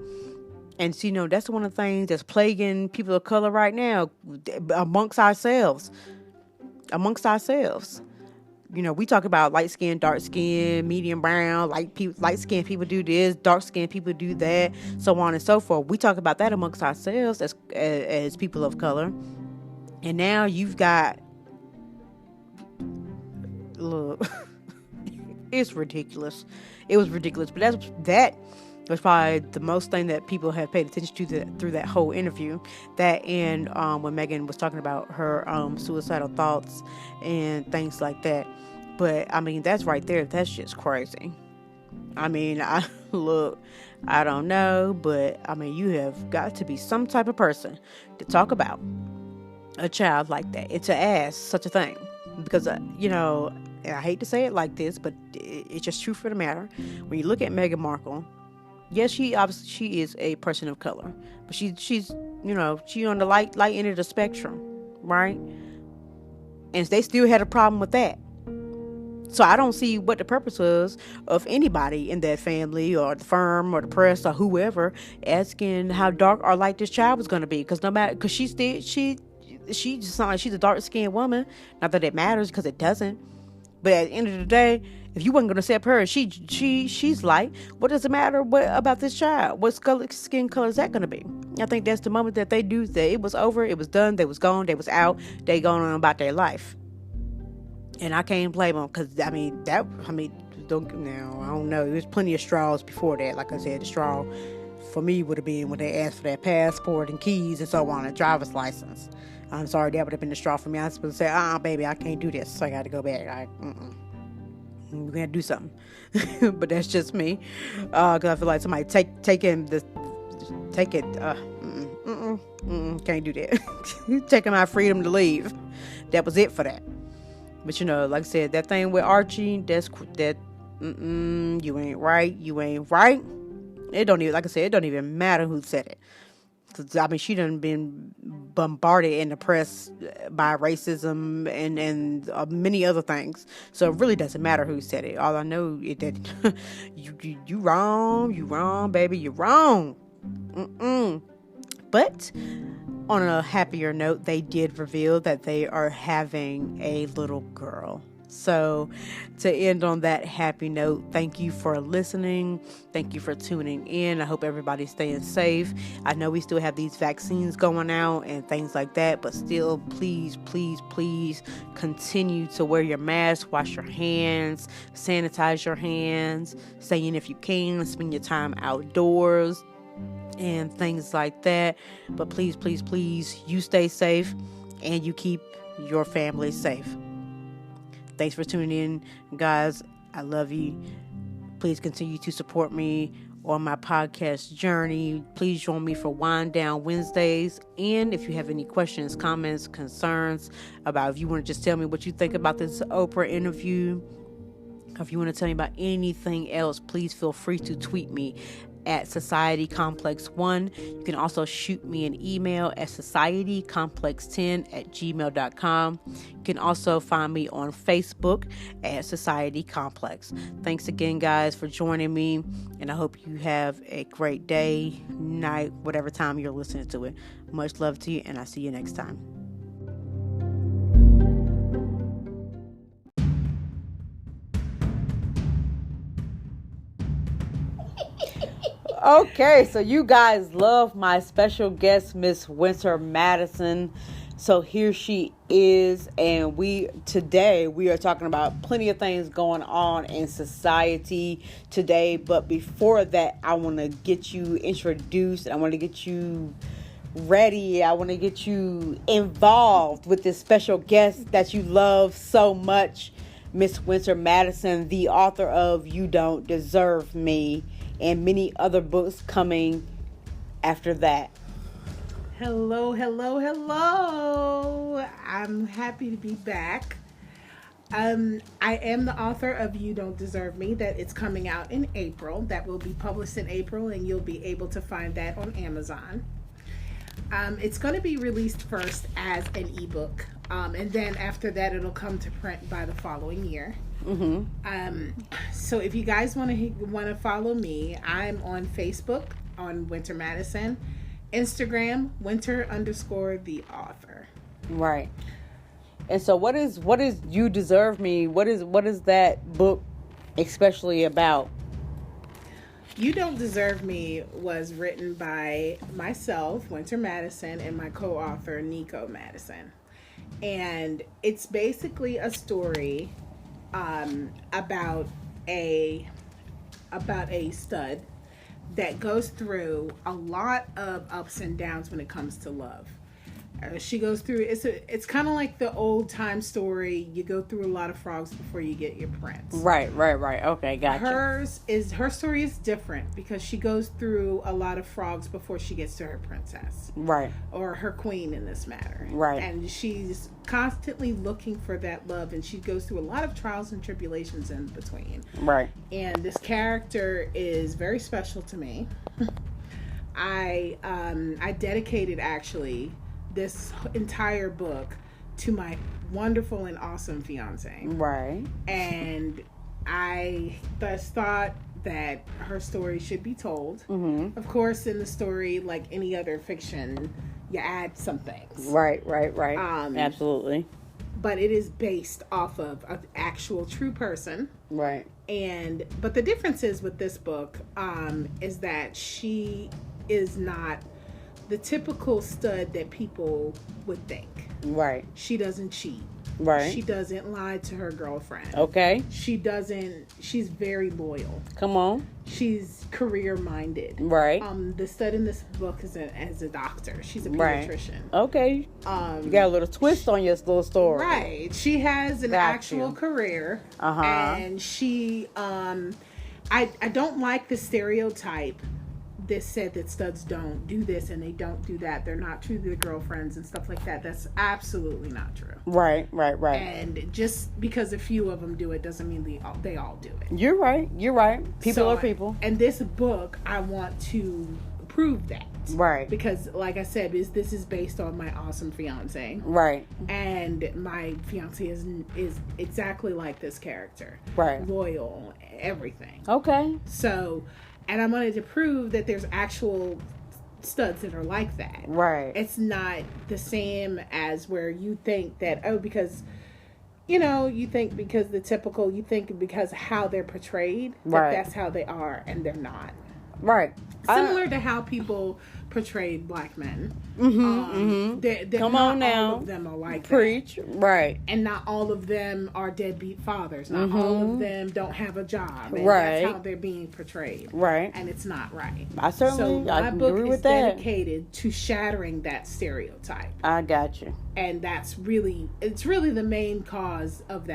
And see, that's one of the things that's plaguing people of color right now amongst ourselves. We talk about light skin, dark skin, medium brown, light skin people do this, dark skin people do that, so on and so forth. We talk about that amongst ourselves as people of color. And now you've got, look, it's ridiculous. It was ridiculous. But that was probably the most thing that people have paid attention to through that whole interview. That and when Meghan was talking about her suicidal thoughts and things like that. But, that's right there. That's just crazy. I don't know. But, you have got to be some type of person to talk about a child like that. And to ask such a thing. Because, and I hate to say it like this, but it's just true for the matter. When you look at Meghan Markle, yes, she is a person of color. But she's she on the light end of the spectrum. Right? And they still had a problem with that. So I don't see what the purpose was of anybody in that family or the firm or the press or whoever asking how dark or light this child was going to be. Because she just sounds like she's a dark-skinned woman. Not that it matters, because it doesn't. But at the end of the day, if you weren't going to accept her, she's light. What does it matter about this child? What skin color is that going to be? I think that's the moment that they do that. It was over. It was done. They was gone. They was out. They going on about their life. And I can't blame them because, don't now. I don't know. There's plenty of straws before that. Like I said, the straw for me would have been when they asked for that passport and keys and so on, a driver's license. I'm sorry, that would have been the straw for me. I was supposed to say, baby, I can't do this. So I got to go back. We're going to do something. But that's just me. Because I feel like somebody take it, can't do that. Taking my freedom to leave. That was it for that. But like I said, that thing with Archie, you ain't right. It don't even, like I said, it don't even matter who said it. Cause she done been bombarded in the press by racism and many other things. So it really doesn't matter who said it. All I know is that you wrong, baby, you wrong. But on a happier note, they did reveal that they are having a little girl. So to end on that happy note, thank you for listening. Thank you for tuning in. I hope everybody's staying safe. I know we still have these vaccines going out and things like that, but still, please continue to wear your mask, wash your hands, sanitize your hands, stay in if you can, spend your time outdoors and things like that. But please, you stay safe and you keep your family safe. Thanks for tuning in, guys. I love you. Please continue to support me on my podcast journey. Please join me for Wind Down Wednesdays. And if you have any questions, comments, concerns about, if you want to just tell me what you think about this Oprah interview, if you want to tell me about anything else, please feel free to tweet me at societycomplex1. You can also shoot me an email at societycomplex10@gmail.com. You can also find me on Facebook at Society Complex. Thanks again, guys, for joining me, and I hope you have a great day, night, whatever time you're listening to it. Much love to you, and I'll see you next time. Okay, so you guys love my special guest, Miss Winter Madison. So here she is, and today we are talking about plenty of things going on in society today. But before that, I want to get you introduced. I want to get you ready. I want to get you involved with this special guest that you love so much, Miss Winter Madison, the author of You Don't Deserve Me, and many other books coming after that. Hello. I'm happy to be back. I am the author of You Don't Deserve Me, that it's coming out in April. That will be published in April, and you'll be able to find that on Amazon. It's going to be released first as an ebook, and then after that it'll come to print by the following year. So if you guys want to follow me, I'm on Facebook on Winter Madison, Instagram Winter_the author. Right. And so what is You Deserve Me? What is that book especially about? You Don't Deserve Me was written by myself, Winter Madison, and my co-author Nico Madison, and it's basically a story about a stud that goes through a lot of ups and downs when it comes to love. She goes through, it's kind of like the old time story. You go through a lot of frogs before you get your prince. Right. Okay, gotcha. Her story is different because she goes through a lot of frogs before she gets to her princess. Right. Or her queen in this matter. Right. And she's constantly looking for that love, and she goes through a lot of trials and tribulations in between. Right. And this character is very special to me. I dedicated actually this entire book to my wonderful and awesome fiance. Right. And I thus thought that her story should be told. Mm-hmm. Of course, in the story, like any other fiction, you add some things. Right. Absolutely. But it is based off of an actual true person. Right. But the difference is with this book is that she is not the typical stud that people would think. Right. She doesn't cheat. Right. She doesn't lie to her girlfriend. Okay. She's very loyal. Come on. She's career minded. Right. The stud in this book is as a doctor. She's a pediatrician. Right. Okay. You got a little twist on your little story. Right. She has an actual career. Uh-huh. And she, I don't like the stereotype that said that studs don't do this and they don't do that. They're not true to their girlfriends and stuff like that. That's absolutely not true. Right. And just because a few of them do it doesn't mean they all do it. You're right. People are people. And this book, I want to prove that. Right. Because, like I said, this is based on my awesome fiance. Right. And my fiance is exactly like this character. Right. Loyal, everything. Okay. So, and I wanted to prove that there's actual studs that are like that. Right. It's not the same as where you think that, because because how they're portrayed, that's how they are, and they're not. Right. Similar to how people portrayed black men. Come on now. All of them are like Preach. that. Right. And not all of them are deadbeat fathers. Not all of them don't have a job. And right. That's how they're being portrayed. Right. And it's not right. I certainly I agree with that. My book is dedicated to shattering that stereotype. I got you. And it's really the main cause of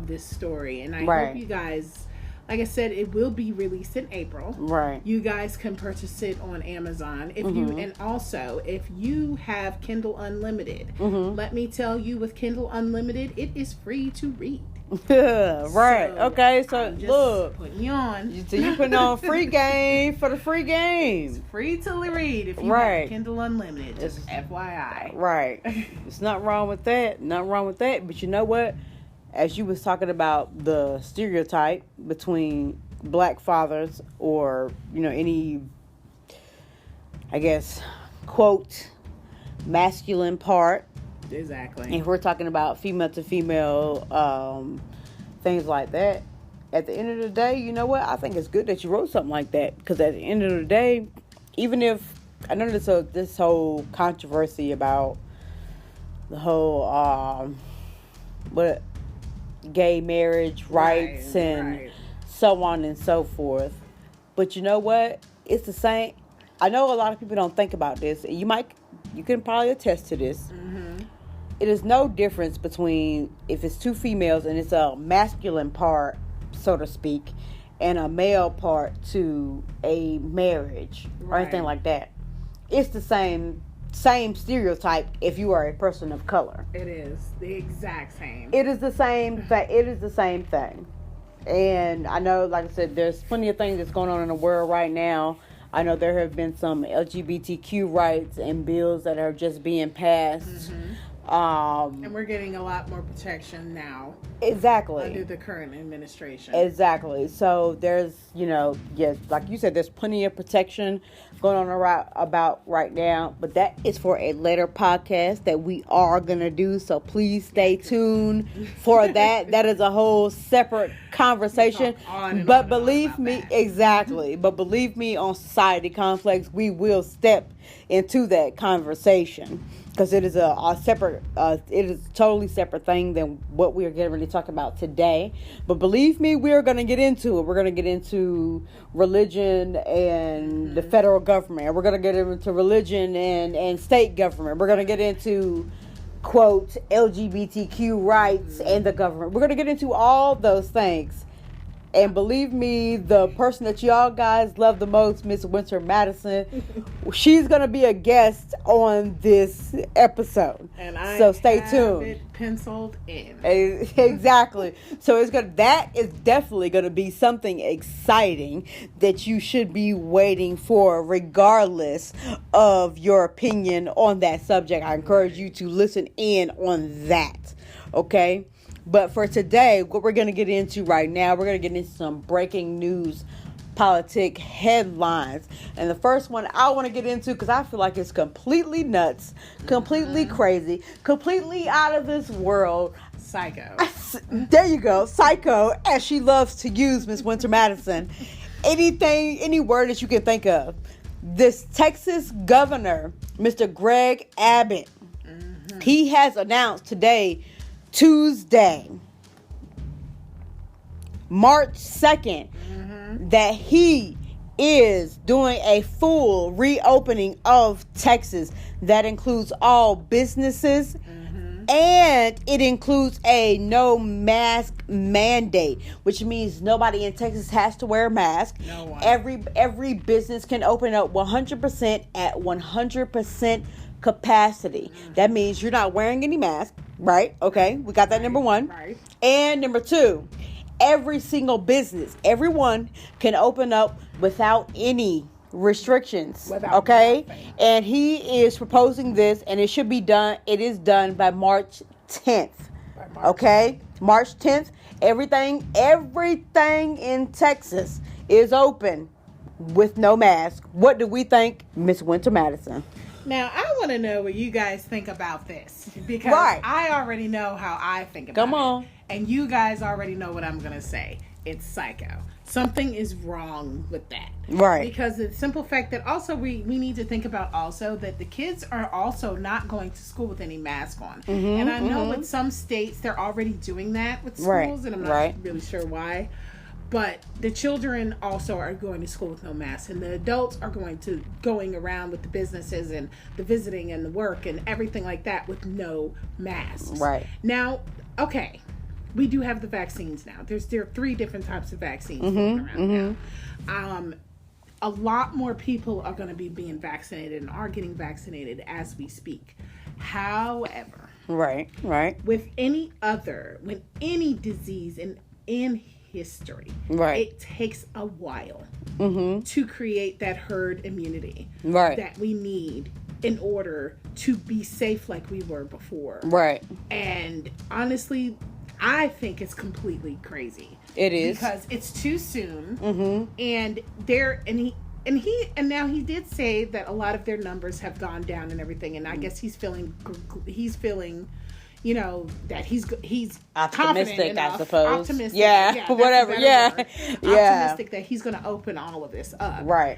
this story. And I hope you guys, like I said, it will be released in April. Right. You guys can purchase it on Amazon. And also, if you have Kindle Unlimited, let me tell you, with Kindle Unlimited, it is free to read. Right. Okay. So look, putting you on. So you putting on free game for the free game. It's free to read if you have Kindle Unlimited. Just FYI. Right. There's nothing wrong with that. Nothing wrong with that. But you know what? As you was talking about the stereotype between black fathers or, any, I guess, quote, masculine part. Exactly. If we're talking about female to female, things like that, at the end of the day, you know what? I think it's good that you wrote something like that. Because at the end of the day, even if, I know this whole controversy about the whole, gay marriage rights and so on and so forth. But you know what? It's the same. I know a lot of people don't think about this. You can probably attest to this. It is no difference between if it's two females and it's a masculine part, so to speak, and a male part to a marriage or anything like that. It's the same stereotype if you are a person of color. It is the exact same. It is the same thing. It is the same thing. And I know, like I said, there's plenty of things that's going on in the world right now. I know there have been some LGBTQ rights and bills that are just being passed. And we're getting a lot more protection now. Exactly. Under the current administration. Exactly. So there's, yes, like you said, there's plenty of protection going on about right now. But that is for a later podcast that we are going to do. So please stay tuned for that. That is a whole separate conversation. But believe me, exactly. But believe me, on Society Complex, we will step into that conversation. Because it is a separate, it is a totally separate thing than what we are getting ready to talk about today. But believe me, we are going to get into it. We're going to get into religion and the federal government. We're going to get into religion and state government. We're going to get into, quote, LGBTQ rights and the government. We're going to get into all those things. And believe me, the person that y'all guys love the most, Miss Winter Madison, she's going to be a guest on this episode. And I so stay have tuned. It penciled in. Exactly. So that is definitely going to be something exciting that you should be waiting for, regardless of your opinion on that subject. I encourage you to listen in on that. Okay? But for today, what we're going to get into right now, we're going to get into some breaking news, politic headlines. And the first one I want to get into, because I feel like it's completely nuts, completely crazy, completely out of this world. Psycho. There you go. Psycho, as she loves to use, Miss Winter Madison. Any word that you can think of. This Texas governor Mr. Greg Abbott. He has announced today, Tuesday, March 2nd, that he is doing a full reopening of Texas that includes all businesses, and it includes a no mask mandate, which means nobody in Texas has to wear a mask. No one. Every business can open up 100% at 100% capacity. That means you're not wearing any mask, right? Okay, we got that. Number one. Right. And number two, every single business, everyone can open up without any restrictions. Without okay? nothing. And he is proposing this, and it should be done. It is done by March 10th. By March. Okay? March 10th. Everything in Texas is open with no mask. What do we think, Miss Winter Madison? Now, I want to know what you guys think about this, because Right. I already know how I think about it. Come on. And you guys already know what I'm going to say. It's psycho. Something is wrong with that. Right. Because the simple fact that also we need to think about also that the kids are also not going to school with any mask on. And I know in some states they're already doing that with schools, Right. and I'm not really sure why. But the children also are going to school with no masks, and the adults are going around with the businesses and the visiting and the work and everything like that with no masks. Right. Now, okay, we do have the vaccines now. There are 3 different types of vaccines going around now. A lot more people are going to be being vaccinated and are getting vaccinated as we speak. However, Right. with any disease in history, Right. it takes a while to create that herd immunity Right. that we need in order to be safe like we were before. Right. And honestly, I think it's completely crazy. It is. Because it's too soon. And now he did say that a lot of their numbers have gone down and everything, and I guess he's feeling that he's Optimistic, confident enough, I suppose. optimistic, Yeah, that's a whatever, better yeah. word. Yeah. Optimistic that he's going to open all of this up. Right.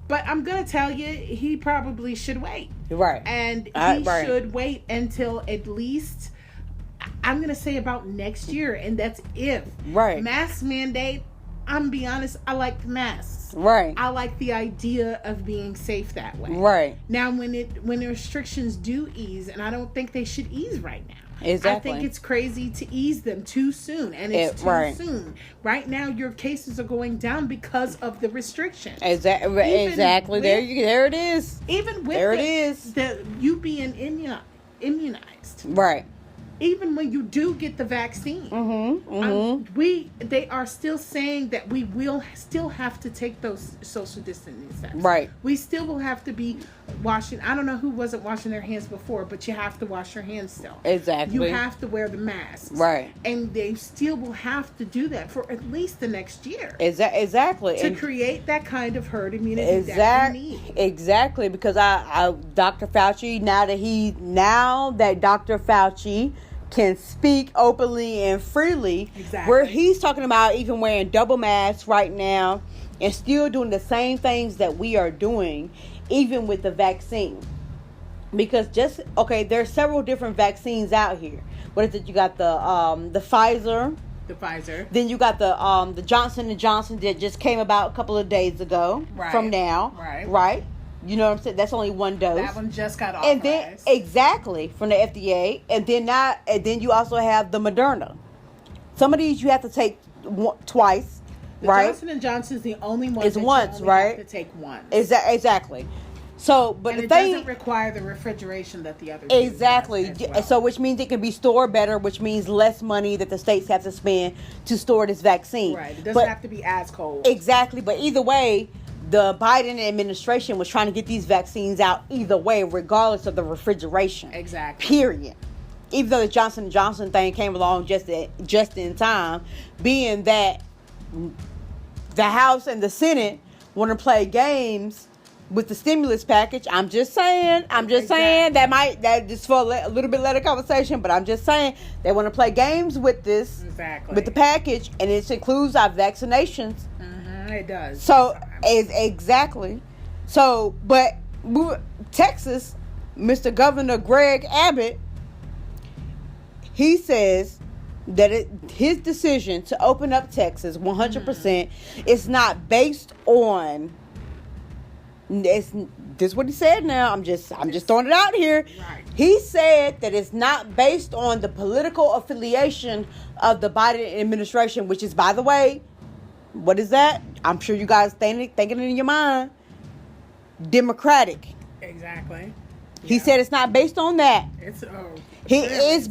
But I'm going to tell you, he probably should wait. Right. And he Right. should wait until at least, I'm going to say about next year, and that's if. Right. Mask mandate, I'm going to be honest, I like the masks. Right. I like the idea of being safe that way. Right. Now, when the restrictions do ease, and I don't think they should ease right now. Exactly. I think it's crazy to ease them too soon, and it's too soon. Right now, your cases are going down because of the restrictions. Exactly. There it is. Even with There it is. you being immunized. Right. Even when you do get the vaccine, they are still saying that we will still have to take those social distancing steps. Right. We still will have to be washing. I don't know who wasn't washing their hands before, but you have to wash your hands still. Exactly. You have to wear the masks. Right. And they still will have to do that for at least the next year. Exactly. To create that kind of herd immunity that we need. Exactly. Because Dr. Fauci, now that Dr. Fauci can speak openly and freely, Exactly. where he's talking about even wearing double masks right now and still doing the same things that we are doing, even with the vaccine. Because there's several different vaccines out here. What is it? You got the Pfizer. The Pfizer. Then you got the Johnson & Johnson that just came about a couple of days ago. Right. From now. Right. You know what I'm saying? That's only one dose. That one just got authorized. And then exactly from the FDA, and then you also have the Moderna. Some of these you have to take twice, the right? Johnson & Johnson is the only one. It's that once, you only right? have to take once. Exactly. So, but And the it thing doesn't require the refrigeration that the other two exactly. does as well. So, which means it can be stored better, which means less money that the states have to spend to store this vaccine. Right. It doesn't have to be as cold. Exactly. But either way, the Biden administration was trying to get these vaccines out either way, regardless of the refrigeration. Exactly. Period. Even though the Johnson & Johnson thing came along just in time, being that the House and the Senate want to play games with the stimulus package. I'm just saying that just for a little bit later conversation, but I'm just saying they want to play games with this, with the package, and it includes our vaccinations. It does. So exactly. So, but Texas, Mr. Governor Greg Abbott, he says that his decision to open up Texas 100% is not based on. This is what he said. Now I'm just throwing it out here. Right. He said that it's not based on the political affiliation of the Biden administration, which is, by the way, what is that? I'm sure you guys thinking it in your mind. Democratic. Exactly. He said it's not based on that. It's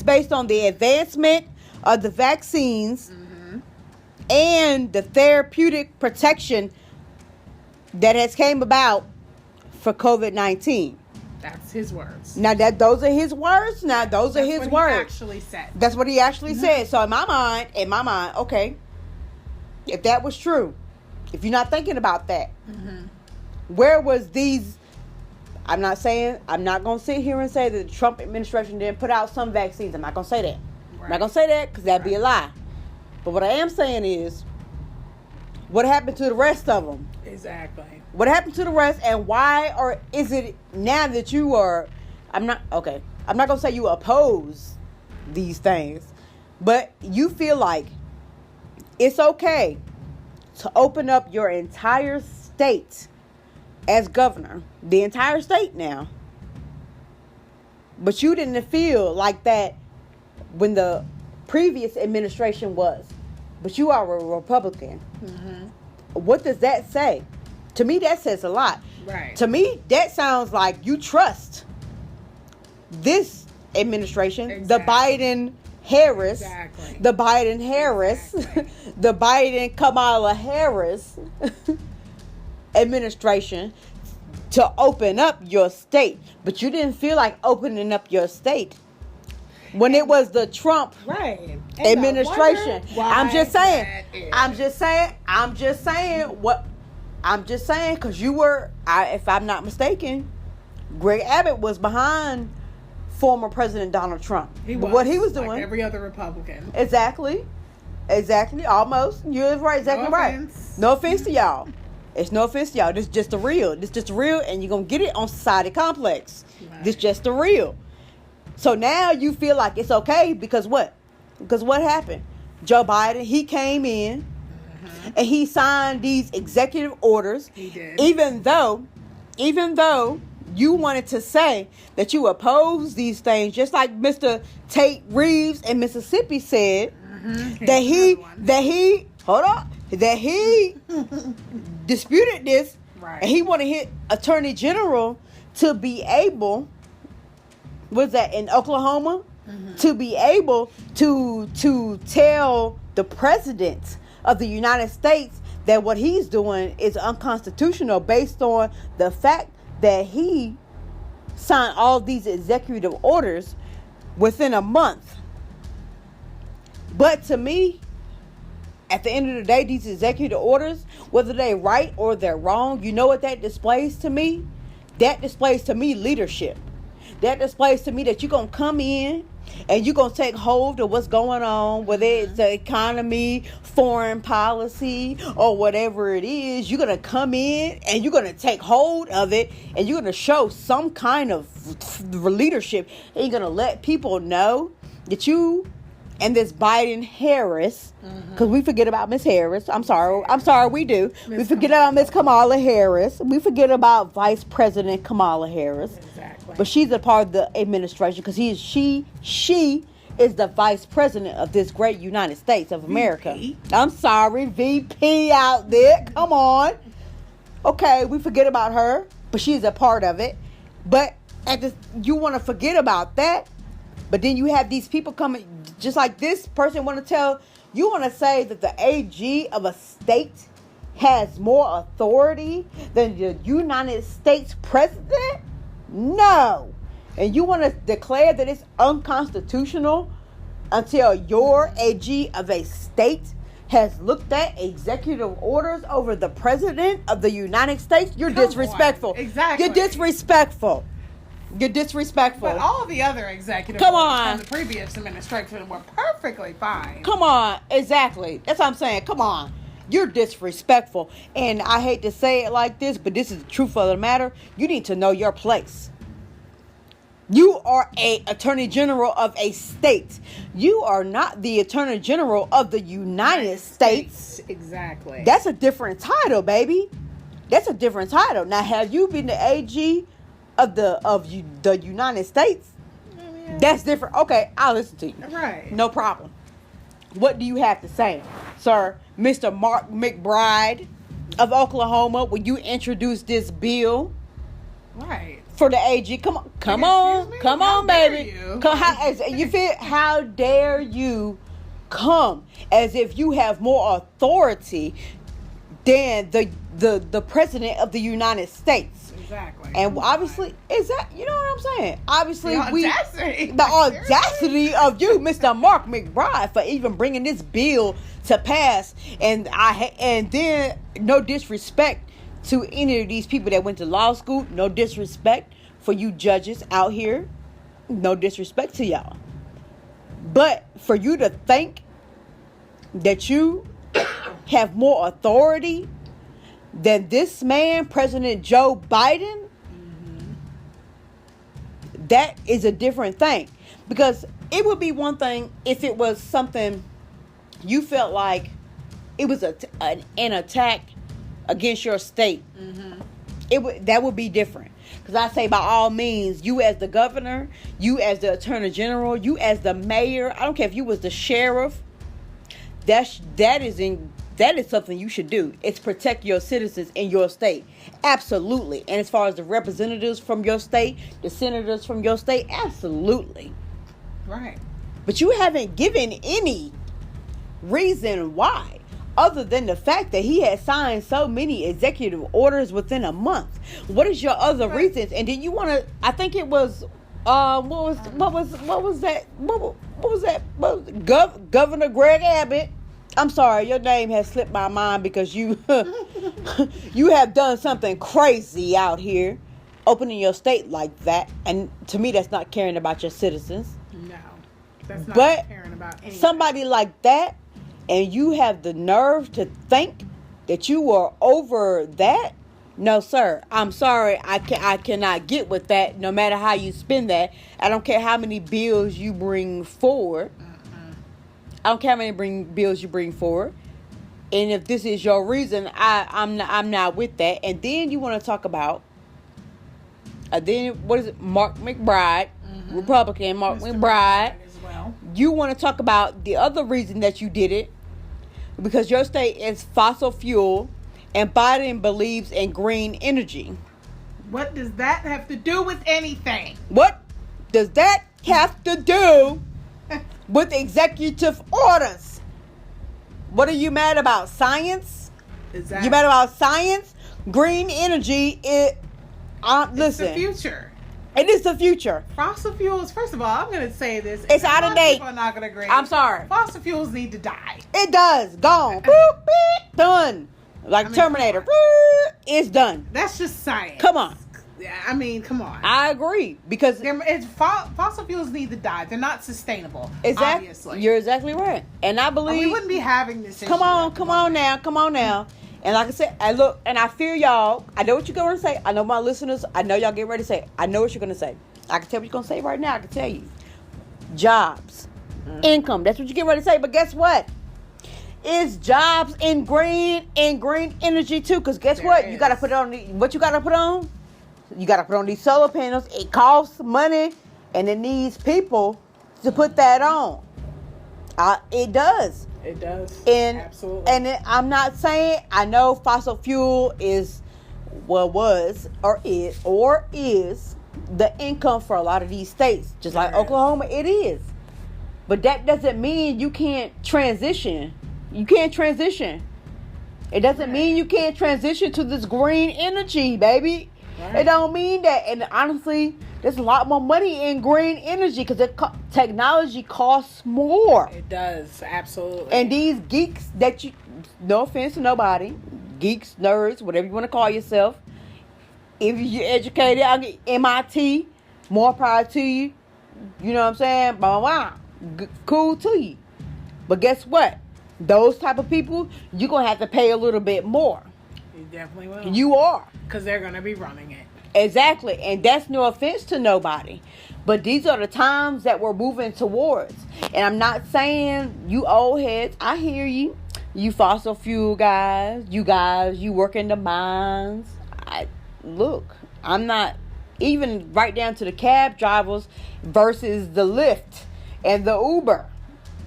based on the advancement of the vaccines and the therapeutic protection that has came about for COVID-19. That's his words. Now those are his words. Those are his words. He actually said. That's what he actually said. So in my mind, okay, if that was true, if you're not thinking about that, where was these? I'm not going to sit here and say that the Trump administration didn't put out some vaccines. I'm not going to say that. Right. I'm not going to say that because that'd be a lie. But what I am saying is, what happened to the rest of them? Exactly. What happened to the rest, and why, or is it now that you are? I'm not going to say you oppose these things, but you feel like it's okay to open up your entire state as governor, the entire state now. But you didn't feel like that when the previous administration was. But you are a Republican. What does that say? To me, that says a lot. Right. To me, that sounds like you trust this administration, Exactly. the Biden-Harris, Exactly. the Biden-Harris, Exactly. the Biden-Kamala Harris administration to open up your state. But you didn't feel like opening up your state when it was the Trump administration. I'm just saying because you were, if I'm not mistaken, Greg Abbott was behind former President Donald Trump. What he was doing, like every other Republican. Exactly, almost. You're right, exactly right. No offense to y'all. It's no offense to y'all. This is just the real. And you're going to get it on Society Complex. Right. This just the real. So now you feel like it's okay because what? Because what happened? Joe Biden, he came in and he signed these executive orders. He did. Even though you wanted to say that you oppose these things, just like Mr. Tate Reeves in Mississippi said that he disputed this, right. and he wanted his attorney general to be able, was that in Oklahoma, to be able to tell the president of the United States that what he's doing is unconstitutional based on the fact that he signed all these executive orders within a month. But to me, at the end of the day, these executive orders, whether they're right or they're wrong, you know what that displays to me? That displays to me leadership. That displays to me that you're going to come in and you're going to take hold of what's going on, whether it's the economy, foreign policy, or whatever it is. You're going to come in and you're going to take hold of it and you're going to show some kind of leadership. And you're going to let people know that you and this Biden-Harris, because we forget about Miss Harris. I'm sorry, we do. We forget about Miss Kamala Harris. We forget about Vice President Kamala Harris. Exactly. But she's a part of the administration because she is the Vice President of this great United States of America. VP. I'm sorry, VP out there. Come on. Okay, we forget about her, but she's a part of it. But you want to forget about that, but then you have these people coming, just like this person want to say that the AG of a state has more authority than the United States president? No. And you want to declare that it's unconstitutional until your AG of a state has looked at executive orders over the president of the United States? You're disrespectful. Exactly. You're disrespectful. But all the other executive orders from the previous administration were perfectly fine. Come on. Exactly. That's what I'm saying. Come on. You're disrespectful. And I hate to say it like this, but this is the truth of the matter. You need to know your place. You are a attorney general of a state. You are not the attorney general of the United States. Exactly. That's a different title, baby. That's a different title. Now, have you been the AG of the United States? Yeah. That's different. Okay, I'll listen to you. Right. No problem. What do you have to say, sir? Mr. Mark McBride of Oklahoma, will you introduce this bill? Right. For the AG, come on, How baby. dare you? You feel? How dare you come as if you have more authority than the president of the United States? Exactly. And obviously, is that, you know what I'm saying? Obviously, the audacity of you, Mr. Mark McBride, for even bringing this bill to pass, and then no disrespect to any of these people that went to law school. No disrespect for you judges out here. No disrespect to y'all. But for you to think that you have more authority than this man, President Joe Biden, that is a different thing. Because it would be one thing if it was something you felt like it was an attack against your state. That would be different. Because I say, by all means, you as the governor, you as the attorney general, you as the mayor, I don't care if you was the sheriff, that is something you should do. It's protect your citizens in your state. Absolutely. And as far as the representatives from your state, the senators from your state, absolutely. Right. But you haven't given any reason why, other than the fact that he had signed so many executive orders within a month. What is your other reasons? And did you want to? I think it was. What was that? Governor Greg Abbott. I'm sorry, your name has slipped my mind because you you have done something crazy out here, opening your state like that. And to me, that's not caring about your citizens. No, that's not caring about anything. Somebody like that. And you have the nerve to think that you are over that? No, sir. I'm sorry. I cannot get with that. No matter how you spend that. I don't care how many bills you bring forward. I don't care how many bills you bring forward. And if this is your reason, I'm not with that. And then you want to talk about what is it? Mark McBride, Republican Mark Mr. McBride. As well. You want to talk about the other reason that you did it, because your state is fossil fuel and Biden believes in green energy. What does that have to do with anything? What does that have to do with executive orders? What are you mad about? Science? You mad about science? Green energy, listen. It's the future. It is the future. Fossil fuels, first of all, I'm going to say this. It's out of date. People are not going to agree. I'm sorry. Fossil fuels need to die. It does. Gone. Boop, beep, done. Like Terminator. It's done. That's just science. Come on. I mean, come on. I agree. Because fossil fuels need to die. They're not sustainable. Exactly. Obviously. You're exactly right. And I believe. We wouldn't be having this issue. Come on now. And like I said, I feel y'all. I know what you're going to say. I know my listeners. I know y'all get ready to say. I know what you're going to say. I can tell what you're going to say right now. I can tell you. Jobs. Income. That's what you get ready to say. But guess what? It's jobs in green energy too. Because guess what? You got to put it on. What you got to put on? You got to put on these solar panels. It costs money. And it needs people to put that on. It does. It does. Absolutely. And I'm not saying, I know fossil fuel is, was or is the income for a lot of these states. Just like Oklahoma, it is. But that doesn't mean you can't transition. You can't transition. It doesn't mean you can't transition to this green energy, baby. Right. It don't mean that. And honestly, there's a lot more money in green energy because technology costs more. It does, absolutely. And these geeks that no offense to nobody, geeks, nerds, whatever you want to call yourself, if you're educated, I'll get MIT, more power to you. You know what I'm saying? Blah, blah, blah. Cool to you. But guess what? those type of people, you're going to have to pay a little bit more. You definitely will. You are. Because they're going to be running it. Exactly. And that's no offense to nobody. But these are the times that we're moving towards. And I'm not saying you old heads. I hear you. You fossil fuel guys. You work in the mines. Look, I'm not even right down to the cab drivers versus the Lyft and the Uber.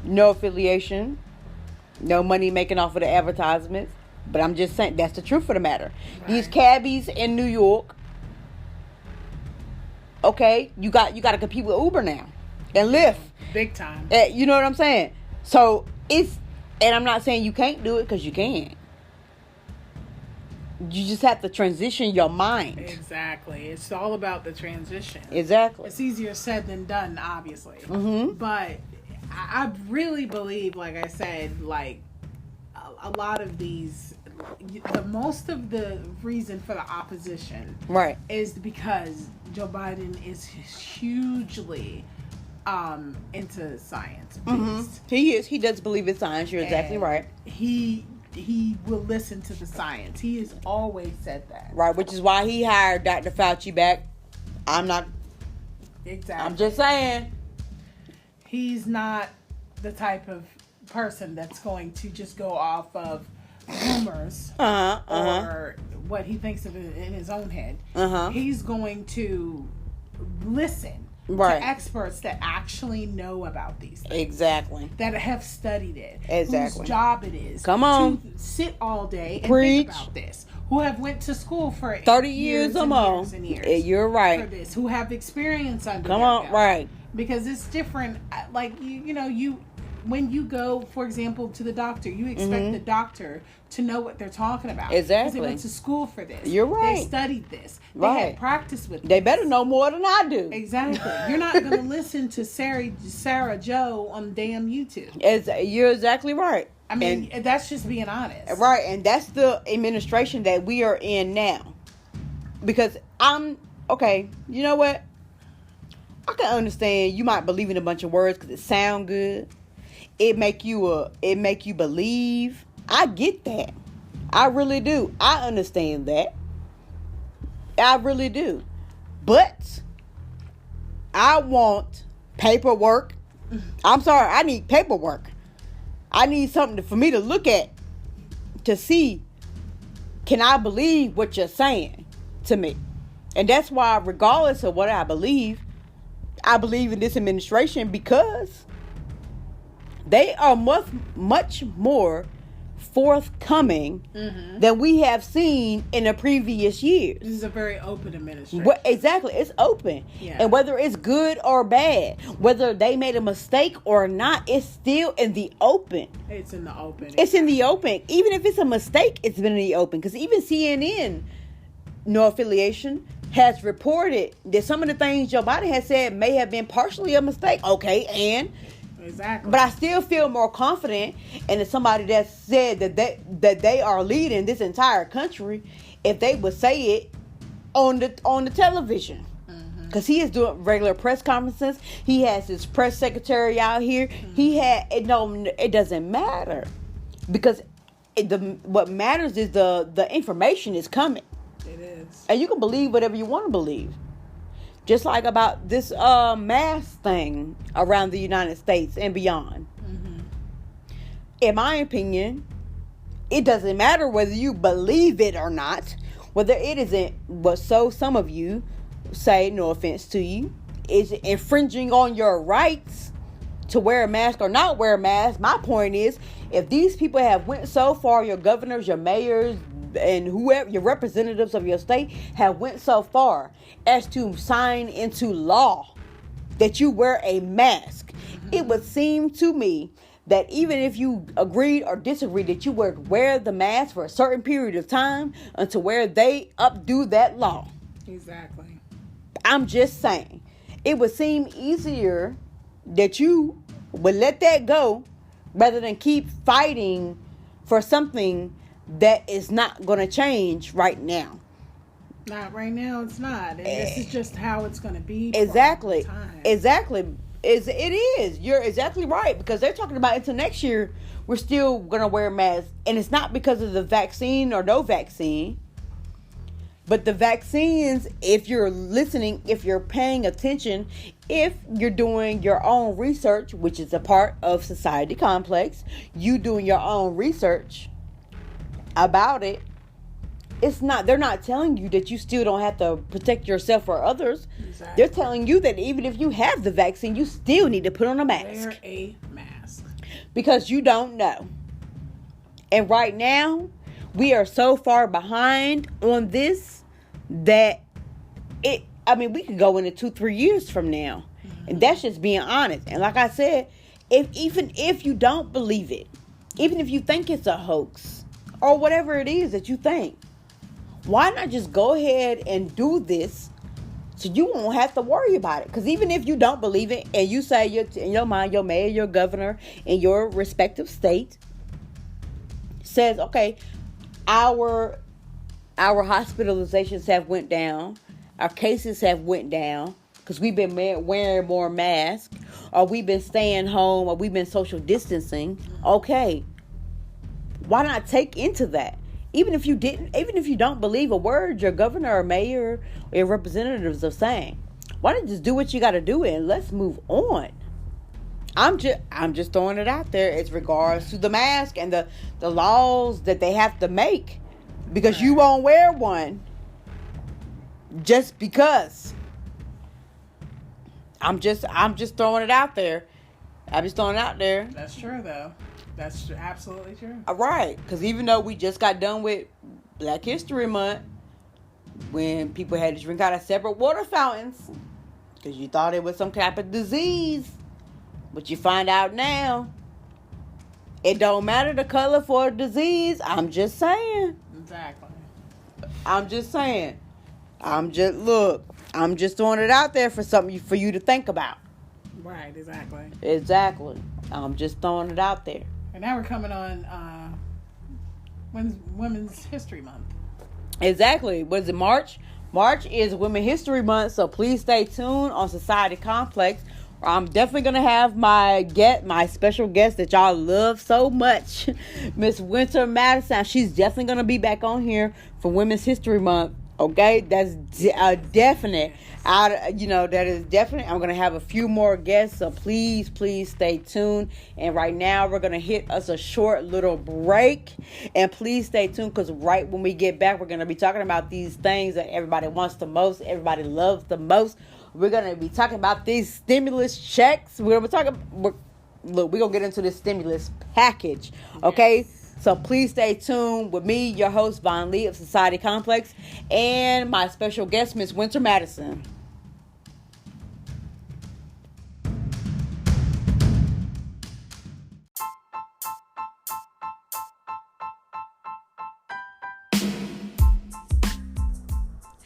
No affiliation. No money making off of the advertisements. But I'm just saying, that's the truth of the matter. Right. These cabbies in New York, okay, you got to compete with Uber now and Lyft. Big time. You know what I'm saying? So and I'm not saying you can't do it, because you can. You just have to transition your mind. Exactly. It's all about the transition. Exactly. It's easier said than done, obviously. Mm-hmm. But I really believe, like I said, like a lot of these, most of the reason for the opposition, right, is because Joe Biden is hugely into science based. Mm-hmm. He is. He does believe in science. You're exactly right. He will listen to the science. He has always said that. Right, which is why he hired Dr. Fauci back. I'm not. Exactly. I'm just saying. He's not the type of person that's going to just go off of rumors or what he thinks of it in his own head. He's going to listen to experts that actually know about these things. Exactly. That have studied it. Exactly. Whose job it is to sit all day and preach think about this. Who have went to school for 30 years or more. Years and years. You're right. For this. Who have experience under Come their on, belt. right. Because it's different. Like, you when you go, for example, to the doctor, you expect the doctor to know what they're talking about. Exactly. Because they went to school for this. You're right. They studied this. They had practice with this. They better know more than I do. Exactly. You're not going to listen to Sarah Joe on damn YouTube. You're exactly right. I mean, that's just being honest. Right, and that's the administration that we are in now. Because okay, you know what? I can understand you might believe in a bunch of words because it sound good. It make you believe. I get that. I really do. I understand that. I really do. But I want paperwork. I'm sorry, I need paperwork. I need something for me to look at to see, can I believe what you're saying to me? And that's why, regardless of what I believe in this administration, because they are much more forthcoming than we have seen in the previous years. This is a very open administration. Exactly. It's open. Yeah. And whether it's good or bad, whether they made a mistake or not, it's still in the open. It's in the open. It's in the open. Even if it's a mistake, it's been in the open. Because even CNN, no affiliation, has reported that some of the things Joe Biden has said may have been partially a mistake. Okay, and... Exactly. But I still feel more confident in somebody that said that they are leading this entire country if they would say it on the television. Because he is doing regular press conferences. He has his press secretary out here. It doesn't matter. Because what matters is the information is coming. It is. And you can believe whatever you want to believe. Just like about this mask thing around the United States and beyond. In my opinion, it doesn't matter whether you believe it or not. Whether it isn't what some of you say, no offense to you, is infringing on your rights to wear a mask or not wear a mask. My point is, if these people have went so far, your governors, your mayors, and whoever, your representatives of your state have went so far as to sign into law that you wear a mask, it would seem to me that even if you agreed or disagreed that you would wear the mask for a certain period of time until where they updo that law. Exactly. I'm just saying, it would seem easier that you would let that go rather than keep fighting for something that is not going to change right now. Not right now, it's not. And this is just how it's going to be. Exactly. Exactly. It is. You're exactly right, because they're talking about until next year we're still gonna wear masks, and it's not because of the vaccine or no vaccine, but the vaccines. If you're listening, if you're paying attention, if you're doing your own research, which is a part of Society Complex, you doing your own research about it. It's not. They're not telling you that you still don't have to protect yourself or others. Exactly. They're telling you that even if you have the vaccine, you still need to put on a mask. Wear a mask. Because you don't know. And right now, we are so far behind on this that we could go into 2-3 years from now. Mm-hmm. And that's just being honest. And like I said, even if you don't believe it, even if you think it's a hoax or whatever it is that you think, why not just go ahead and do this so you won't have to worry about it? Because even if you don't believe it and you say in your mind, your mayor, your governor in your respective state says, okay, our hospitalizations have went down, our cases have went down because we've been wearing more masks, or we've been staying home, or we've been social distancing. Okay, why not take into that? Even if you don't believe a word your governor or mayor or your representatives are saying, why don't you just do what you got to do and let's move on? I'm just throwing it out there as regards to the mask and the laws that they have to make, because you won't wear one just because. I'm just throwing it out there. I'm just throwing it out there. That's true, though. That's absolutely true. Right, because even though we just got done with Black History Month, when people had to drink out of separate water fountains because you thought it was some type of disease, but you find out now it don't matter the color for a disease. I'm just saying. Exactly. I'm just saying. I'm just throwing it out there for something for you to think about. Right, exactly. Exactly. I'm just throwing it out there. And now we're coming on Women's History Month. Exactly. What is it, March? March is Women's History Month, so please stay tuned on Society Complex. I'm definitely going to have my special guest that y'all love so much, Miss Winter Madison. She's definitely going to be back on here for Women's History Month. Okay, that's definite. That is definite. I'm going to have a few more guests, so please stay tuned. And right now, we're going to hit us a short little break. And please stay tuned, because right when we get back, we're going to be talking about these things that everybody wants the most, everybody loves the most. We're going to be talking about these stimulus checks. We're going to get into this stimulus package, okay? Yes. So please stay tuned with me, your host, Von Lee of Society Complex, and my special guest, Miss Winter Madison.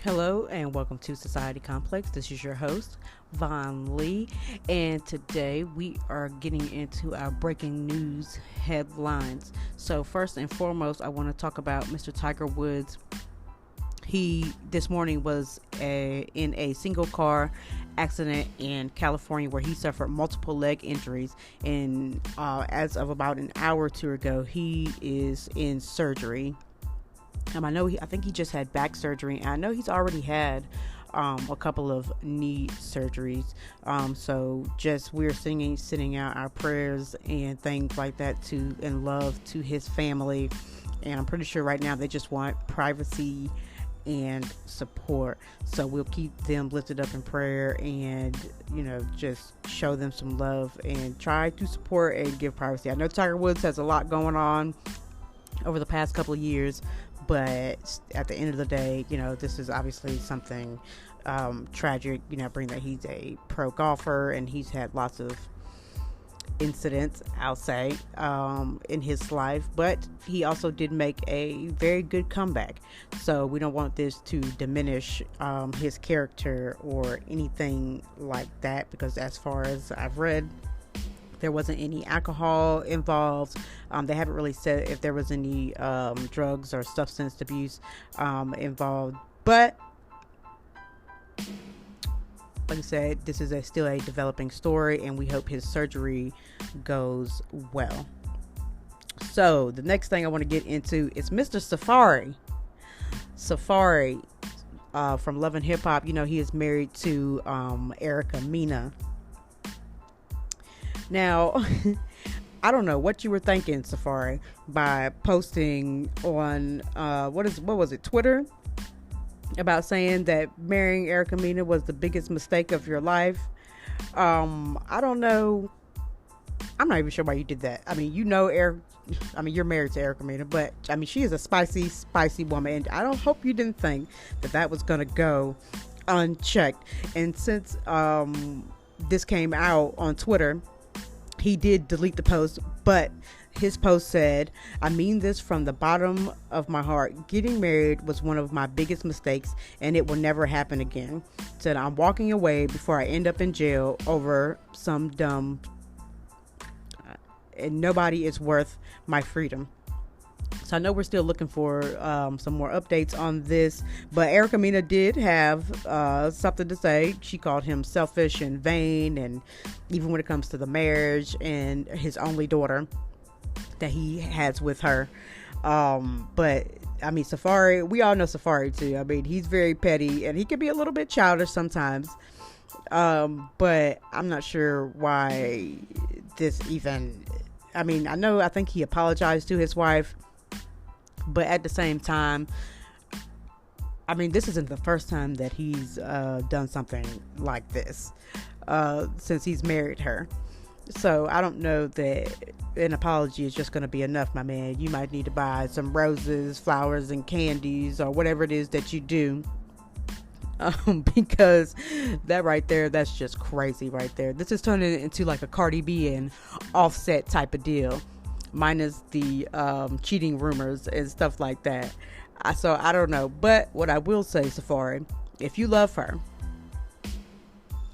Hello and welcome to Society Complex. This is your host, Von Lee, and today we are getting into our breaking news headlines. So first and foremost, I want to talk about Mr. Tiger Woods. He this morning was in a single car accident in California where he suffered multiple leg injuries, and as of about an hour or two ago, he is in surgery. I think he just had back surgery. And I know he's already had a couple of knee surgeries. So just we're sending out our prayers and things like that and love to his family. And I'm pretty sure right now they just want privacy and support. So we'll keep them lifted up in prayer and, just show them some love and try to support and give privacy. I know Tiger Woods has a lot going on over the past couple of years, but at the end of the day, this is obviously something tragic, being that he's a pro golfer and he's had lots of incidents, I'll say, in his life, but he also did make a very good comeback. So we don't want this to diminish his character or anything like that, because as far as I've read, there wasn't any alcohol involved. They haven't really said if there was any drugs or substance abuse involved. But like I said, this is still a developing story, and we hope his surgery goes well. So the next thing I want to get into is Mr. Safaree. Safaree from Love and Hip Hop. You know, he is married to Erica Mena. Now, I don't know what you were thinking, Safaree, by posting on what was it, Twitter, about saying that marrying Erica Mena was the biggest mistake of your life. I don't know. I'm not even sure why you did that. I mean, you're married to Erica Mena, but I mean, she is a spicy woman, and I don't hope you didn't think that was gonna go unchecked. And since this came out on Twitter, he did delete the post, but his post said, "I mean this from the bottom of my heart. Getting married was one of my biggest mistakes, and it will never happen again. Said I'm walking away before I end up in jail over some dumb, and nobody is worth my freedom." So I know we're still looking for some more updates on this, but Erica Mena did have something to say. She called him selfish and vain, and even when it comes to the marriage and his only daughter that he has with her. But I mean, Safaree, we all know Safaree too. I mean, he's very petty, and he can be a little bit childish sometimes. But I'm not sure why this even, I mean, I think he apologized to his wife, but at the same time, I mean, this isn't the first time that he's done something like this since he's married her. So I don't know that an apology is just going to be enough, my man. You might need to buy some roses, flowers, and candies, or whatever it is that you do. Because that right there, that's just crazy right there. This is turning into like a Cardi B and Offset type of deal, minus the cheating rumors and stuff like that. So I don't know. But what I will say, Safaree, if you love her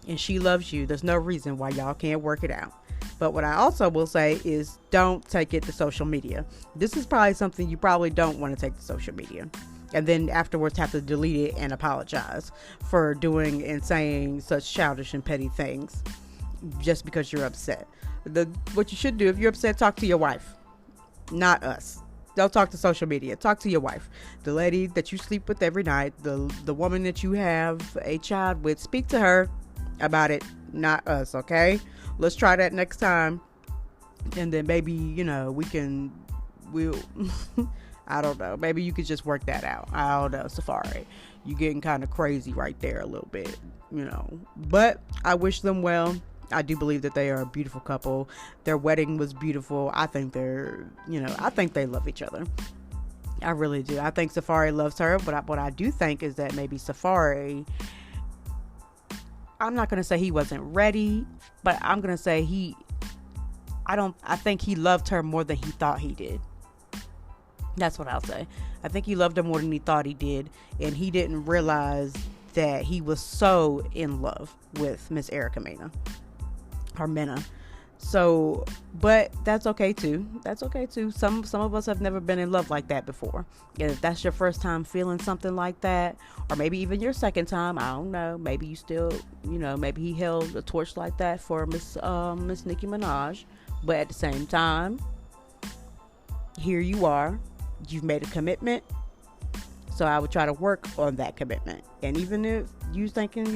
and she loves you, there's no reason why y'all can't work it out. But what I also will say is, don't take it to social media. This is probably something you probably don't want to take to social media, and then afterwards have to delete it and apologize for doing and saying such childish and petty things just because you're upset. What you should do, if you're upset, talk to your wife, not us. Don't talk to social media. Talk to your wife, the lady that you sleep with every night, the woman that you have a child with. Speak to her about it, not us. Okay, let's try that next time, and then maybe we'll I don't know, maybe you could just work that out. I don't know, Safaree, you getting kind of crazy right there a little bit, but I wish them well. I do believe that they are a beautiful couple. Their wedding was beautiful. I think I think they love each other. I really do. I think Safaree loves her, but what I do think is that maybe Safaree, I'm not going to say he wasn't ready, but I'm going to say I think he loved her more than he thought he did. That's what I'll say. I think he loved her more than he thought he did, and he didn't realize that he was so in love with Miss Erica Mena. Or Mena. So, but that's okay too. Some of us have never been in love like that before. And if that's your first time feeling something like that, or maybe even your second time, I don't know. Maybe you still, maybe he held a torch like that for Miss Nicki Minaj. But at the same time, here you are. You've made a commitment. So I would try to work on that commitment. And even if you thinking,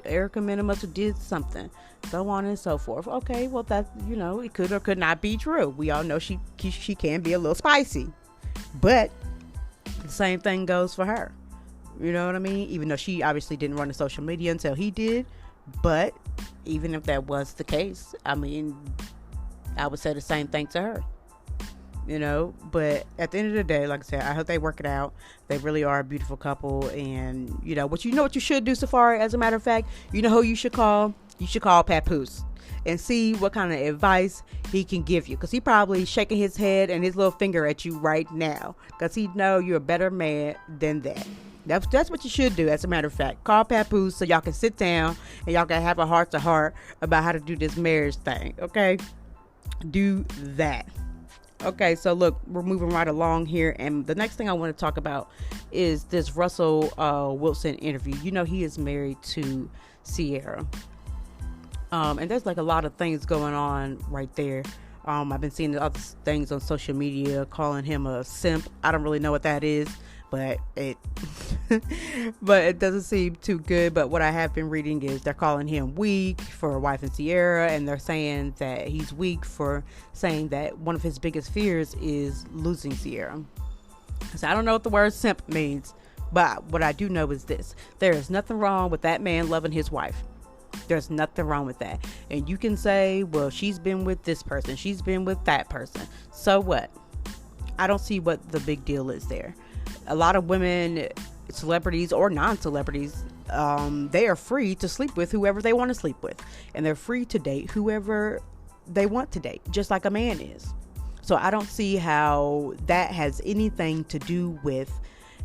Erica Mena must have did something, so on and so forth. Okay, well that, it could or could not be true. We all know she can be a little spicy, but the same thing goes for her. You know what I mean? Even though she obviously didn't run the social media until he did, but even if that was the case, I mean, I would say the same thing to her. But at the end of the day, like I said, I hope they work it out. They really are a beautiful couple. And what you should do, Safaree, as a matter of fact, who you should call? You should call Papoose and see what kind of advice he can give you, because he probably shaking his head and his little finger at you right now, because he know you're a better man than that. That's what you should do. As a matter of fact, call Papoose so y'all can sit down and y'all can have a heart to heart about how to do this marriage thing. Okay, do that. Okay, so look, we're moving right along here, and the next thing I want to talk about is this Russell Wilson interview. He is married to Ciara. And there's like a lot of things going on right there. I've been seeing other things on social media calling him a simp. I don't really know what that is, but it but it doesn't seem too good. But what I have been reading is they're calling him weak for wifing Ciara, and they're saying that he's weak for saying that one of his biggest fears is losing Ciara. So I don't know what the word simp means, but what I do know is this: there is nothing wrong with that man loving his wife. There's nothing wrong with that. And you can say, well, she's been with this person, she's been with that person. So what? I don't see what the big deal is there. A lot of women, celebrities or non-celebrities, they are free to sleep with whoever they want to sleep with. And they're free to date whoever they want to date, just like a man is. So I don't see how that has anything to do with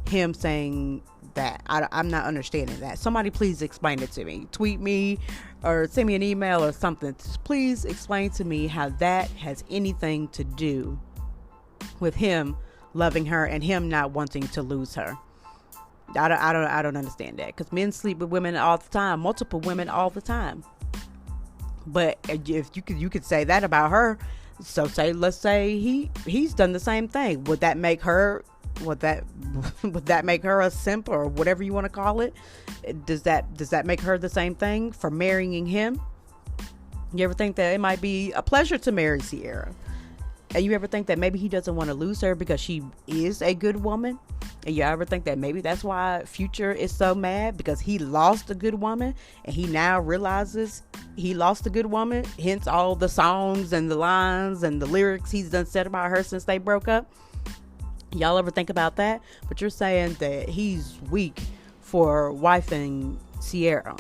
him saying that. I'm not understanding that. Somebody please explain it to me. Tweet me or send me an email or something. Please explain to me how that has anything to do with him loving her and him not wanting to lose her. I don't understand that, because men sleep with women all the time, multiple women all the time. But if you could say that about her, so let's say he's done the same thing. Would that make her a simp or whatever you want to call it? Does that make her the same thing for marrying him? You ever think that it might be a pleasure to marry Ciara? And you ever think that maybe he doesn't want to lose her because she is a good woman? And you ever think that maybe that's why Future is so mad, because he lost a good woman and he now realizes he lost a good woman, hence all the songs and the lines and the lyrics he's done said about her since they broke up? Y'all ever think about that? But you're saying that he's weak for wifing Ciara.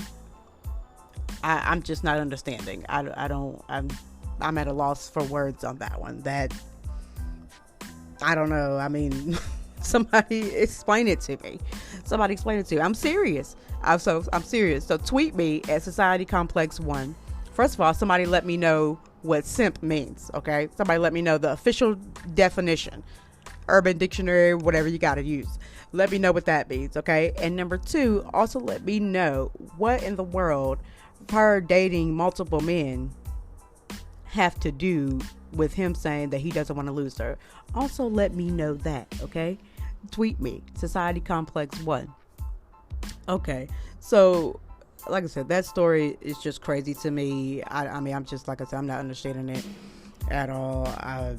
I'm just not understanding. I'm at a loss for words on that one. That, I don't know. I mean, somebody explain it to me. Somebody explain it to me. I'm serious. I'm serious. So tweet me at Society Complex 1. First of all, somebody let me know what simp means. Okay, somebody let me know the official definition. Urban Dictionary, whatever you got to use. Let me know what that means, okay? And number 2, also let me know what in the world her dating multiple men have to do with him saying that he doesn't want to lose her. Also let me know that, okay? Tweet me, Society Complex 1. Okay, so like I said, that story is just crazy to me. I mean, I'm just, like I said, I'm not understanding it at all. I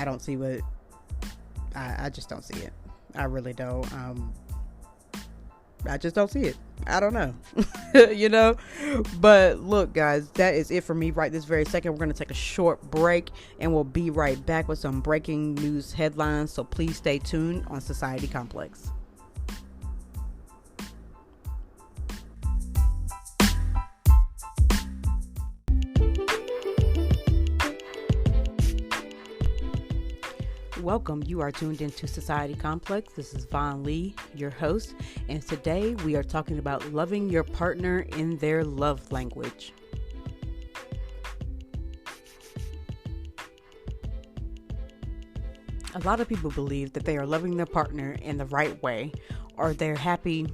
don't see what... I just don't see it. I really don't. I just don't see it. I don't know. You know? But look, guys, that is it for me right this very second. We're going to take a short break and we'll be right back with some breaking news headlines. So please stay tuned on Society Complex. Welcome. You are tuned into Society Complex. This is Vaughn Lee, your host, and today we are talking about loving your partner in their love language. A lot of people believe that they are loving their partner in the right way, or they're happy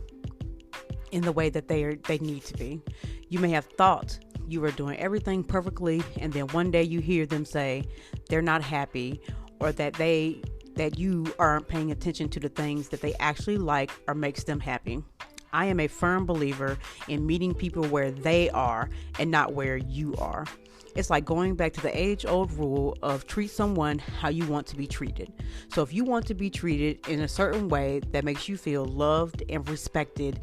in the way that they need to be. You may have thought you were doing everything perfectly, and then one day you hear them say they're not happy, or that you aren't paying attention to the things that they actually like or makes them happy. I am a firm believer in meeting people where they are and not where you are. It's like going back to the age-old rule of treat someone how you want to be treated. So if you want to be treated in a certain way that makes you feel loved and respected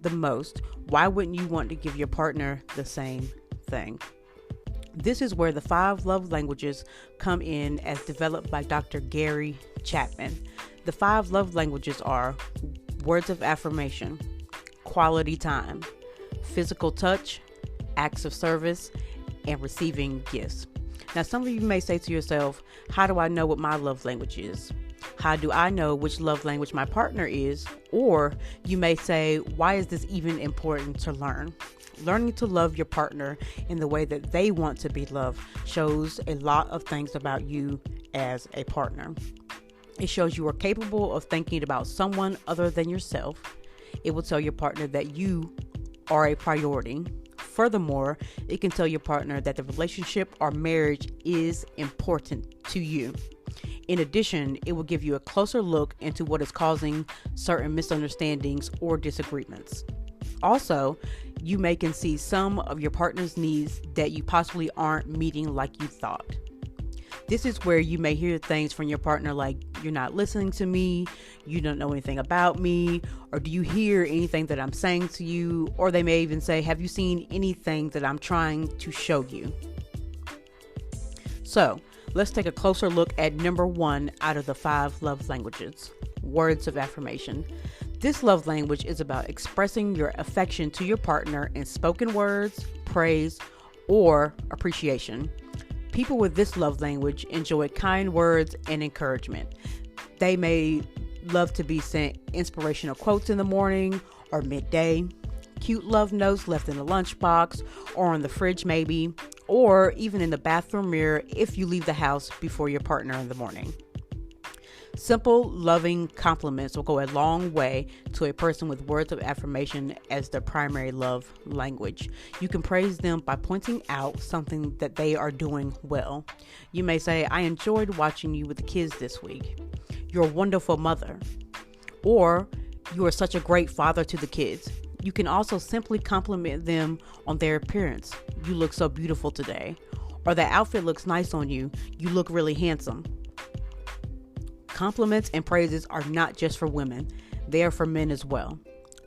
the most, why wouldn't you want to give your partner the same thing? This is where the 5 love languages come in, as developed by Dr. Gary Chapman. The 5 love languages are words of affirmation, quality time, physical touch, acts of service, and receiving gifts. Now, some of you may say to yourself, how do I know what my love language is? How do I know which love language my partner is? Or you may say, why is this even important to learn? Learning to love your partner in the way that they want to be loved shows a lot of things about you as a partner. It shows you are capable of thinking about someone other than yourself. It will tell your partner that you are a priority. Furthermore, it can tell your partner that the relationship or marriage is important to you. In addition, it will give you a closer look into what is causing certain misunderstandings or disagreements. Also, you may can see some of your partner's needs that you possibly aren't meeting like you thought. This is where you may hear things from your partner like, you're not listening to me, you don't know anything about me, or do you hear anything that I'm saying to you? Or they may even say, have you seen anything that I'm trying to show you? So, let's take a closer look at number 1 out of the 5 love languages, words of affirmation. This love language is about expressing your affection to your partner in spoken words, praise, or appreciation. People with this love language enjoy kind words and encouragement. They may love to be sent inspirational quotes in the morning or midday, cute love notes left in a lunchbox or on the fridge maybe, or even in the bathroom mirror if you leave the house before your partner in the morning. Simple, loving compliments will go a long way to a person with words of affirmation as their primary love language. You can praise them by pointing out something that they are doing well. You may say, I enjoyed watching you with the kids this week. You're a wonderful mother. Or, you are such a great father to the kids. You can also simply compliment them on their appearance. You look so beautiful today. Or that outfit looks nice on you. You look really handsome. Compliments and praises are not just for women, they are for men as well.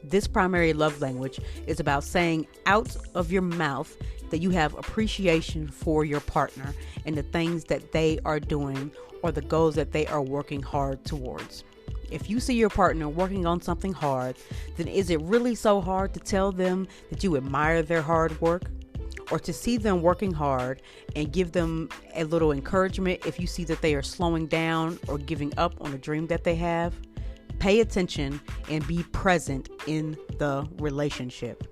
This primary love language is about saying out of your mouth that you have appreciation for your partner and the things that they are doing or the goals that they are working hard towards. If you see your partner working on something hard, then is it really so hard to tell them that you admire their hard work? Or to see them working hard and give them a little encouragement if you see that they are slowing down or giving up on a dream that they have? Pay attention and be present in the relationship.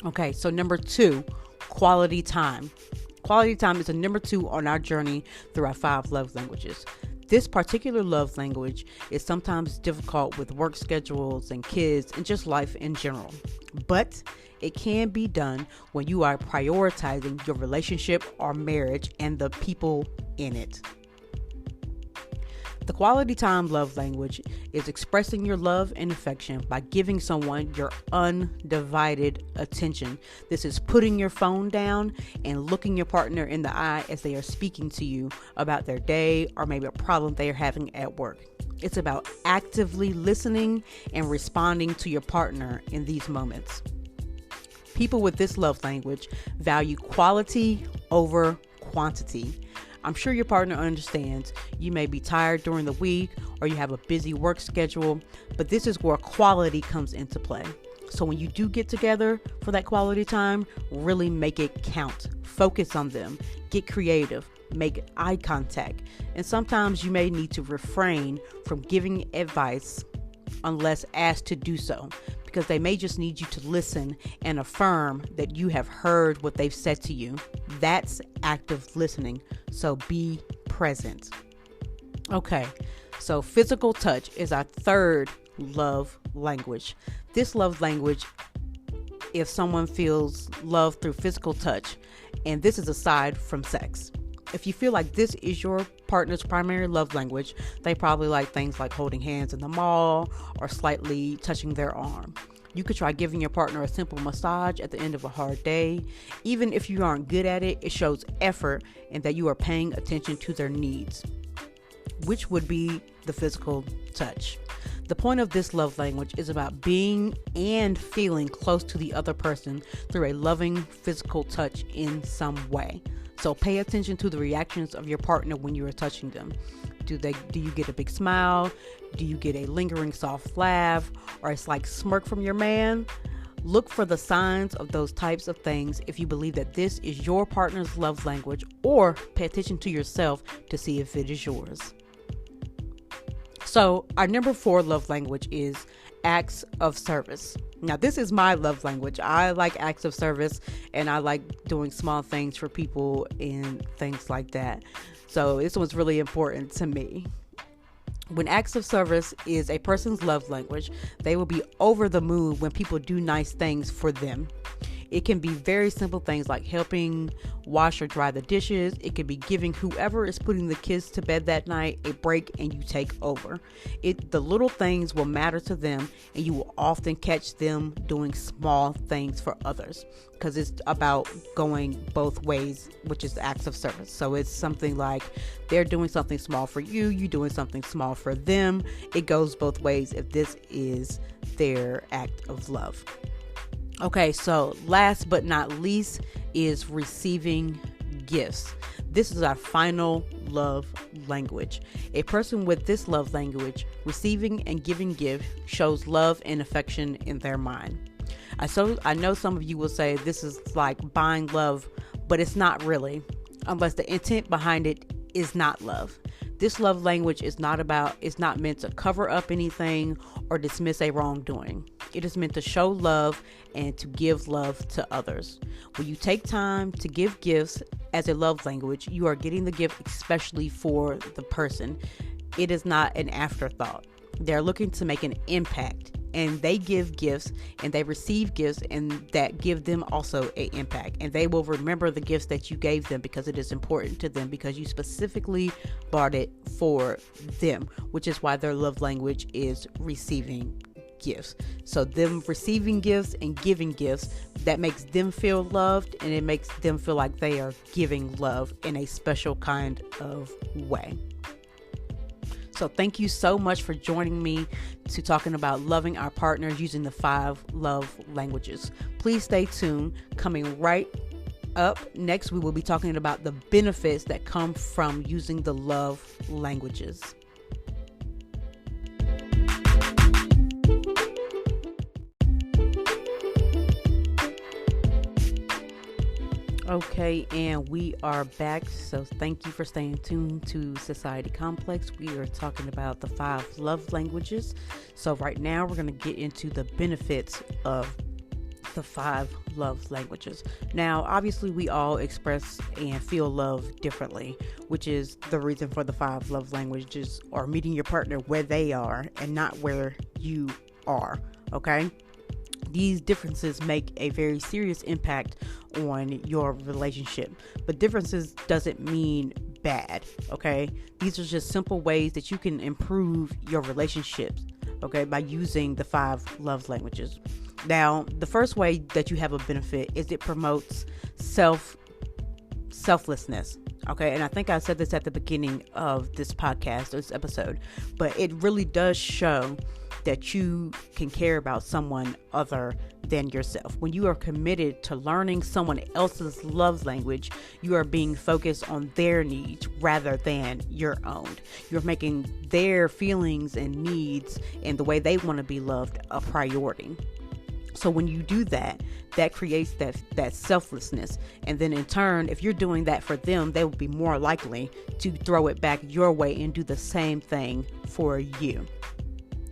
Okay, so number 2, quality time. Quality time is a number 2 on our journey through our 5 love languages. This particular love language is sometimes difficult with work schedules and kids and just life in general. But it can be done when you are prioritizing your relationship or marriage and the people in it. The quality time love language is expressing your love and affection by giving someone your undivided attention. This is putting your phone down and looking your partner in the eye as they are speaking to you about their day or maybe a problem they are having at work. It's about actively listening and responding to your partner in these moments. People with this love language value quality over quantity. I'm sure your partner understands you may be tired during the week or you have a busy work schedule, but this is where quality comes into play. So when you do get together for that quality time, really make it count. Focus on them. Get creative. Make eye contact. And sometimes you may need to refrain from giving advice unless asked to do so, because they may just need you to listen and affirm that you have heard what they've said to you. That's active listening. So be present. Okay, so physical touch is our 3rd love language. This love language, if someone feels love through physical touch, and this is aside from sex. If you feel like this is your partner's primary love language, they probably like things like holding hands in the mall or slightly touching their arm. You could try giving your partner a simple massage at the end of a hard day. Even if you aren't good at it, it shows effort and that you are paying attention to their needs, which would be the physical touch. The point of this love language is about being and feeling close to the other person through a loving physical touch in some way. So pay attention to the reactions of your partner when you are touching them. Do you get a big smile? Do you get a lingering soft laugh or a slight smirk from your man? Look for the signs of those types of things if you believe that this is your partner's love language, or pay attention to yourself to see if it is yours. So our number 4 love language is acts of service. Now, this is my love language. I like acts of service and I like doing small things for people and things like that. So this was really important to me. When acts of service is a person's love language, they will be over the moon when people do nice things for them. It can be very simple things like helping wash or dry the dishes. It could be giving whoever is putting the kids to bed that night a break and you take over. The little things will matter to them, and you will often catch them doing small things for others, because it's about going both ways, which is acts of service. So it's something like they're doing something small for you, you doing something small for them. It goes both ways if this is their act of love. Okay, so last but not least is receiving gifts. This is our final love language. A person with this love language, receiving and giving gifts, shows love and affection in their mind. I know some of you will say this is like buying love, but it's not really, unless the intent behind it is not love. This love language is not meant to cover up anything or dismiss a wrongdoing. It is meant to show love and to give love to others. When you take time to give gifts as a love language, you are getting the gift especially for the person. It is not an afterthought. They're looking to make an impact, and they give gifts and they receive gifts, and that give them also an impact, and they will remember the gifts that you gave them because it is important to them, because you specifically bought it for them, which is why their love language is receiving gifts. So them receiving gifts and giving gifts, that makes them feel loved, and it makes them feel like they are giving love in a special kind of way. So thank you so much for joining me to talking about loving our partners using the 5 love languages. Please stay tuned. Coming right up next, we will be talking about the benefits that come from using the love languages. Okay, and we are back. So thank you for staying tuned to Society Complex. We are talking about the 5 love languages. So right now we're going to get into the benefits of the 5 love languages. Now, obviously we all express and feel love differently, which is the reason for the 5 love languages, or meeting your partner where they are and not where you are. Okay? These differences make a very serious impact on your relationship, but differences doesn't mean bad. Okay, these are just simple ways that you can improve your relationships, okay, by using the 5 love languages. Now, the first way that you have a benefit is it promotes selflessness. Okay, and I think I said this at the beginning of this podcast, this episode, but it really does show that you can care about someone other than yourself. When you are committed to learning someone else's love language, you are being focused on their needs rather than your own. You're making their feelings and needs and the way they want to be loved a priority. So when you do that, that creates that selflessness. And then in turn, if you're doing that for them, they will be more likely to throw it back your way and do the same thing for you.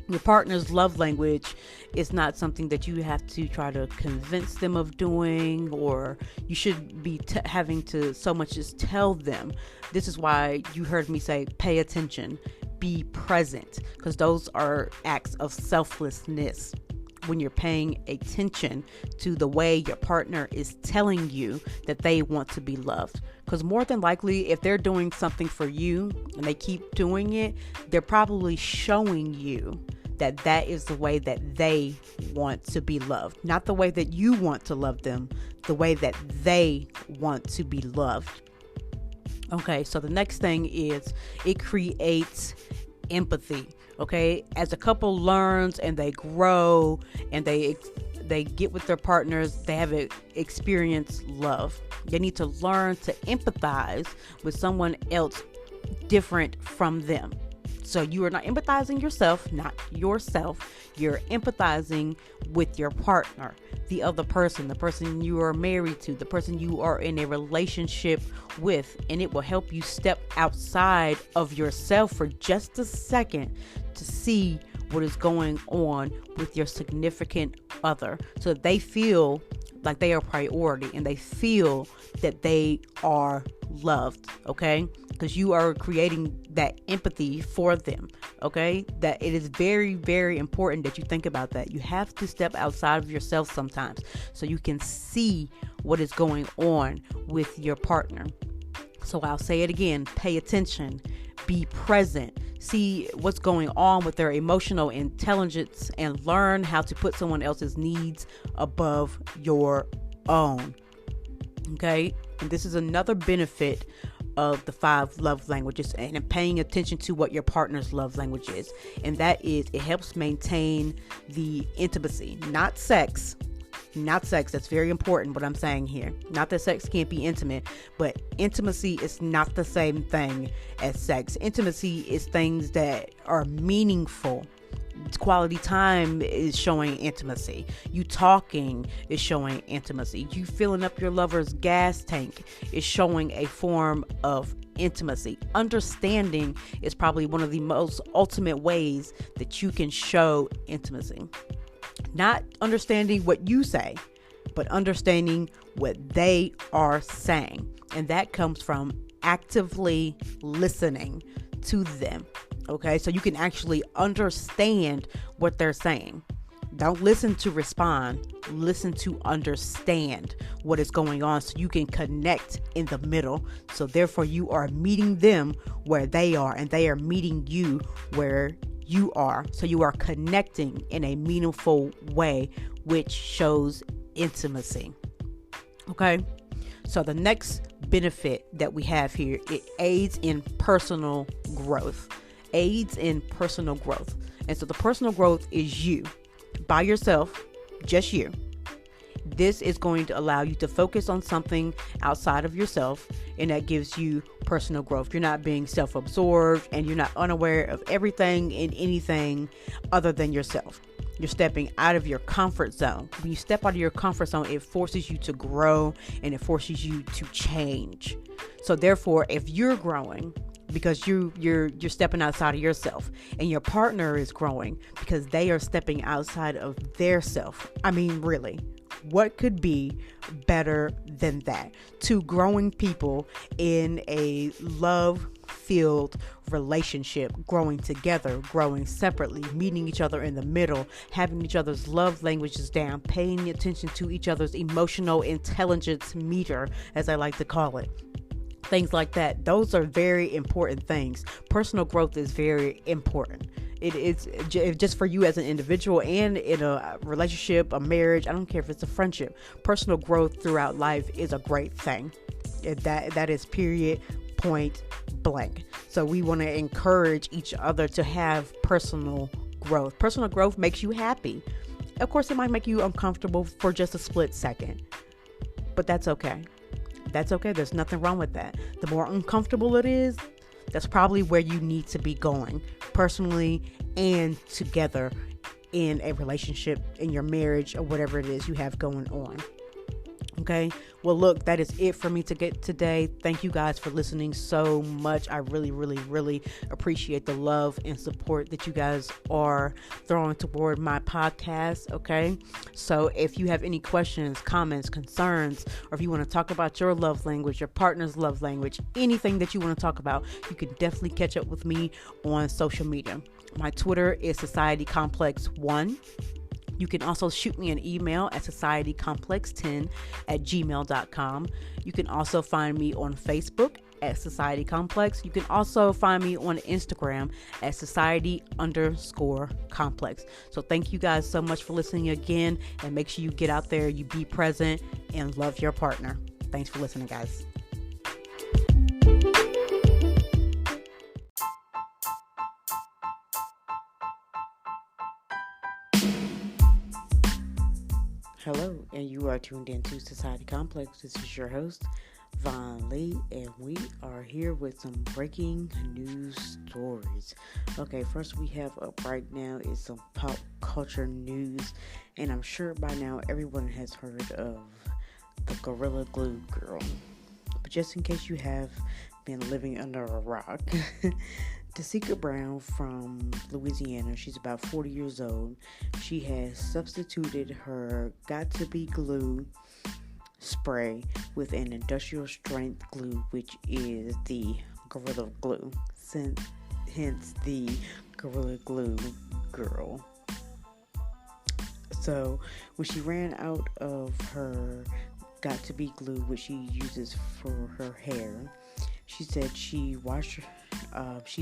Your partner's love language is not something that you have to try to convince them of doing, or you should be having to so much as tell them. This is why you heard me say, pay attention, be present, because those are acts of selflessness. When you're paying attention to the way your partner is telling you that they want to be loved. Because more than likely, if they're doing something for you and they keep doing it, they're probably showing you that that is the way that they want to be loved. Not the way that you want to love them, the way that they want to be loved. Okay, so the next thing is it creates empathy. Okay, as a couple learns and they grow and they get with their partners, they have experienced love. They need to learn to empathize with someone else different from them. So you are not empathizing yourself, not yourself. You're empathizing with your partner, the other person, the person you are married to, the person you are in a relationship with. And it will help you step outside of yourself for just a second to see what is going on with your significant other, so that they feel like they are a priority and they feel that they are loved. Okay, because you are creating that empathy for them. Okay, that it is very, very important that you think about that. You have to step outside of yourself sometimes so you can see what is going on with your partner. So I'll say it again: pay attention, be present, see what's going on with their emotional intelligence, and learn how to put someone else's needs above your own. Okay, and this is another benefit of the 5 love languages, and paying attention to what your partner's love language is. And that is, it helps maintain the intimacy, not sex. That's very important what I'm saying here. Not that sex can't be intimate, but intimacy is not the same thing as sex. Intimacy is things that are meaningful. Quality time is showing intimacy. You talking is showing intimacy. You filling up your lover's gas tank is showing a form of intimacy. Understanding is probably one of the most ultimate ways that you can show intimacy. Not understanding what you say, but understanding what they are saying. And that comes from actively listening to them. Okay, so you can actually understand what they're saying. Don't listen to respond, listen to understand what is going on so you can connect in the middle. So therefore you are meeting them where they are, and they are meeting you where you are. So you are connecting in a meaningful way, which shows intimacy. Okay, so the next benefit that we have here, it aids in personal growth. And so the personal growth is you by yourself, just you. This is going to allow you to focus on something outside of yourself, and that gives you personal growth. You're not being self-absorbed, and you're not unaware of everything and anything other than yourself. You're stepping out of your comfort zone. When you step out of your comfort zone, it forces you to grow, and it forces you to change. So therefore, if you're growing because you're stepping outside of yourself, and your partner is growing because they are stepping outside of their self, I mean, really, what could be better than that? Two growing people in a love-filled relationship, growing together, growing separately, meeting each other in the middle, having each other's love languages down, paying attention to each other's emotional intelligence meter, as I like to call it. Things like that. Those are very important things. Personal growth is very important. It is just for you as an individual, and in a relationship, a marriage, I don't care if it's a friendship. Personal growth throughout life is a great thing. That is period, point blank. So we want to encourage each other to have personal growth. Personal growth makes you happy. Of course, it might make you uncomfortable for just a split second, but that's okay. That's okay. There's nothing wrong with that. The more uncomfortable it is, that's probably where you need to be going, personally and together, in a relationship, in your marriage, or whatever it is you have going on. Okay. Well, look, that is it for me to get today. Thank you guys for listening so much. I really, really, really appreciate the love and support that you guys are throwing toward my podcast. Okay. So if you have any questions, comments, concerns, or if you want to talk about your love language, your partner's love language, anything that you want to talk about, you can definitely catch up with me on social media. My Twitter is SocietyComplex1. You can also shoot me an email at societycomplex10@gmail.com. You can also find me on Facebook at Society Complex. You can also find me on Instagram at Society_Complex. So thank you guys so much for listening again, and make sure you get out there, you be present, and love your partner. Thanks for listening, guys. Hello, and you are tuned into Society Complex. This is your host, Von Lee, and we are here with some breaking news stories. Okay, first we have up right now is some pop culture news, and I'm sure by now everyone has heard of the Gorilla Glue girl. But just in case you have been living under a rock, Tasika Brown from Louisiana, she's about 40 years old. She has substituted her Got2b glue spray with an industrial strength glue, which is the Gorilla Glue, hence the Gorilla Glue girl. So when she ran out of her Got to Be glue, which she uses for her hair, she said she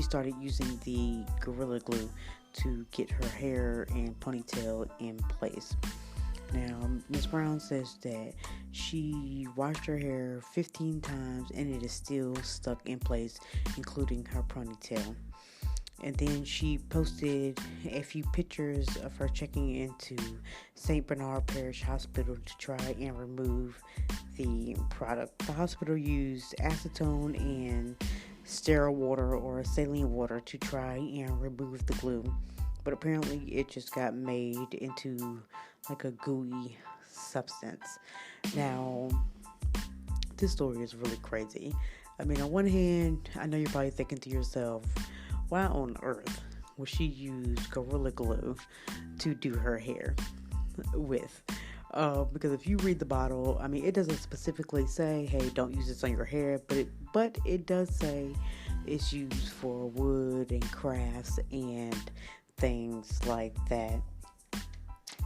started using the Gorilla Glue to get her hair and ponytail in place. Now, Miss Brown says that she washed her hair 15 times and it is still stuck in place, including her ponytail. And then she posted a few pictures of her checking into St. Bernard Parish Hospital to try and remove the product. The hospital used acetone and sterile water or saline water to try and remove the glue. But apparently it just got made into like a gooey substance. Now, this story is really crazy. I mean, on one hand, I know you're probably thinking to yourself, why on earth would she use Gorilla Glue to do her hair with? Because if you read the bottle, I mean, it doesn't specifically say, hey, don't use this on your hair, but it does say it's used for wood and crafts and things like that.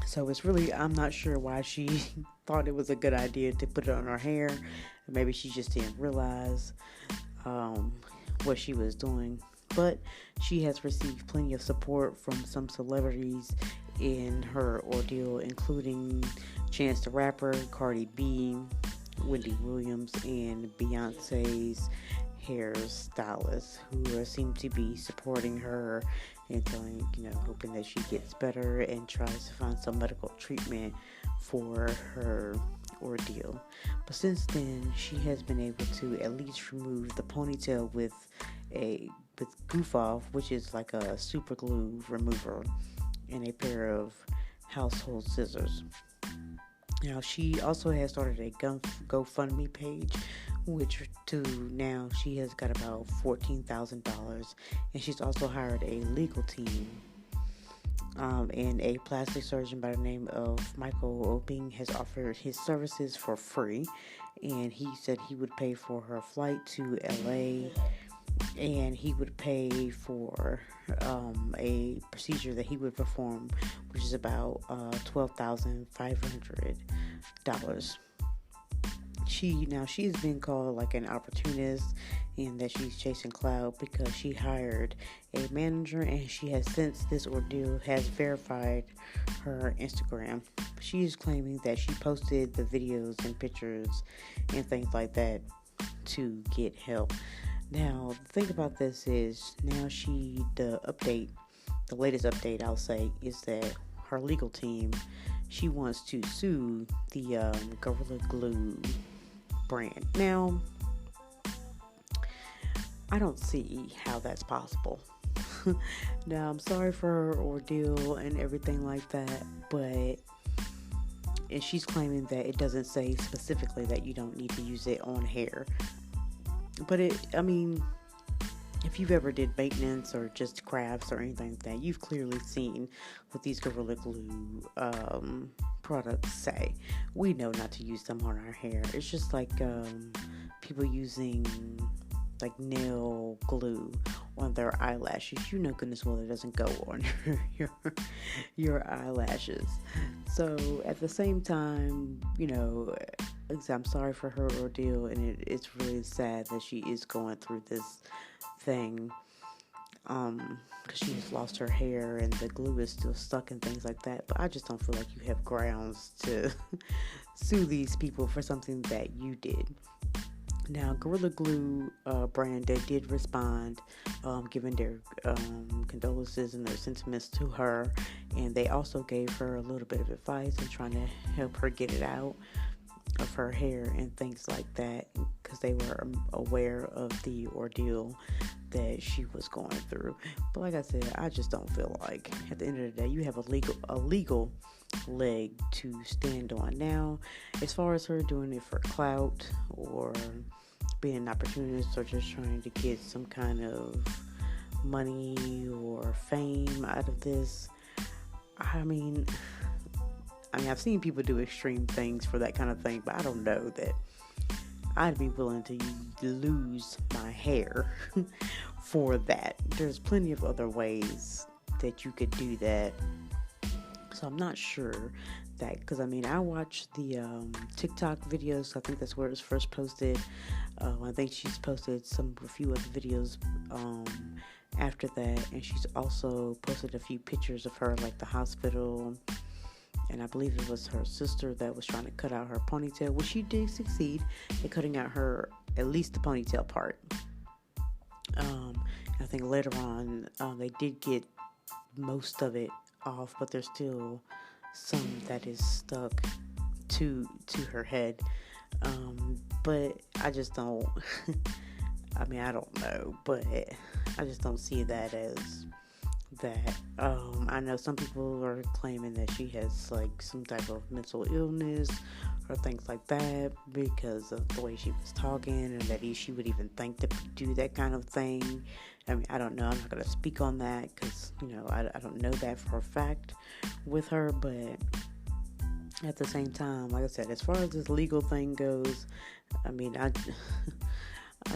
So it's really, I'm not sure why she thought it was a good idea to put it on her hair. Maybe she just didn't realize what she was doing. But she has received plenty of support from some celebrities in her ordeal, including Chance the Rapper, Cardi B, Wendy Williams, and Beyonce's hairstylist, who seem to be supporting her and telling, hoping that she gets better and tries to find some medical treatment for her ordeal. But since then, she has been able to at least remove the ponytail with Goof Off, which is like a super glue remover, and a pair of household scissors. Now, she also has started a GoFundMe page, which to now she has got about $14,000, and she's also hired a legal team. And a plastic surgeon by the name of Michael Oping has offered his services for free, and he said he would pay for her flight to LA, and he would pay for a procedure that he would perform, which is about $12,500. She's been called like an opportunist and that she's chasing clout because she hired a manager, and she has, since this ordeal, has verified her Instagram. She is claiming that she posted the videos and pictures and things like that to get help. Now, the thing about this is, now the latest update I'll say, is that her legal team, she wants to sue the Gorilla Glue brand. Now, I don't see how that's possible. Now, I'm sorry for her ordeal and everything like that, and she's claiming that it doesn't say specifically that you don't need to use it on hair. But if you've ever did maintenance or just crafts or anything like that, you've clearly seen what these Gorilla Glue products say. We know not to use them on our hair. It's just like people using like nail glue on their eyelashes. You know goodness well it doesn't go on your eyelashes. So at the same time, I'm sorry for her ordeal, and it's really sad that she is going through this thing, because she has lost her hair and the glue is still stuck and things like that. But I just don't feel like you have grounds to sue these people for something that you did. Now, Gorilla Glue brand, they did respond, giving their condolences and their sentiments to her, and they also gave her a little bit of advice and trying to help her get it out of her hair and things like that, because they were aware of the ordeal that she was going through. But like I said, I just don't feel like at the end of the day you have a legal leg to stand on. Now, as far as her doing it for clout or being an opportunist or just trying to get some kind of money or fame out of this, I've seen people do extreme things for that kind of thing, but I don't know that I'd be willing to lose my hair for that. There's plenty of other ways that you could do that. So I'm not sure that, because I mean, I watched the TikTok videos. I think that's where it was first posted. I think she's posted a few other videos after that, and she's also posted a few pictures of her, like the hospital. And I believe it was her sister that was trying to cut out her ponytail, which she did succeed in cutting out at least the ponytail part. I think later on they did get most of it off, but there's still some that is stuck to her head. But I just don't. I mean, I don't know, but I just don't see that as that. I know some people are claiming that she has like some type of mental illness or things like that because of the way she was talking, and that she would even think to do that kind of thing. I mean, I don't know. I'm not going to speak on that because, I don't know that for a fact with her, but at the same time, like I said, as far as this legal thing goes, I mean, I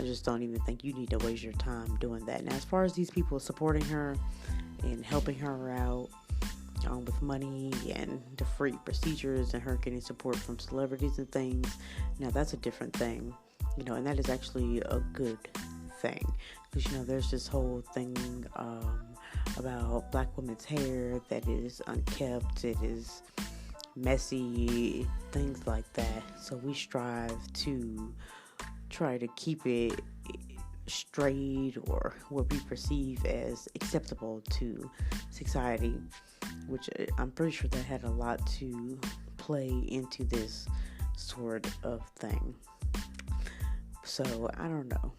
just don't even think you need to waste your time doing that. Now, as far as these people supporting her and helping her out with money and the free procedures and her getting support from celebrities and things, now that's a different thing, and that is actually a good thing. Because, there's this whole thing about black women's hair that is unkept, it is messy, things like that. So we strive to try to keep it straight, or what we perceive as acceptable to society, which I'm pretty sure that had a lot to play into this sort of thing. So, I don't know.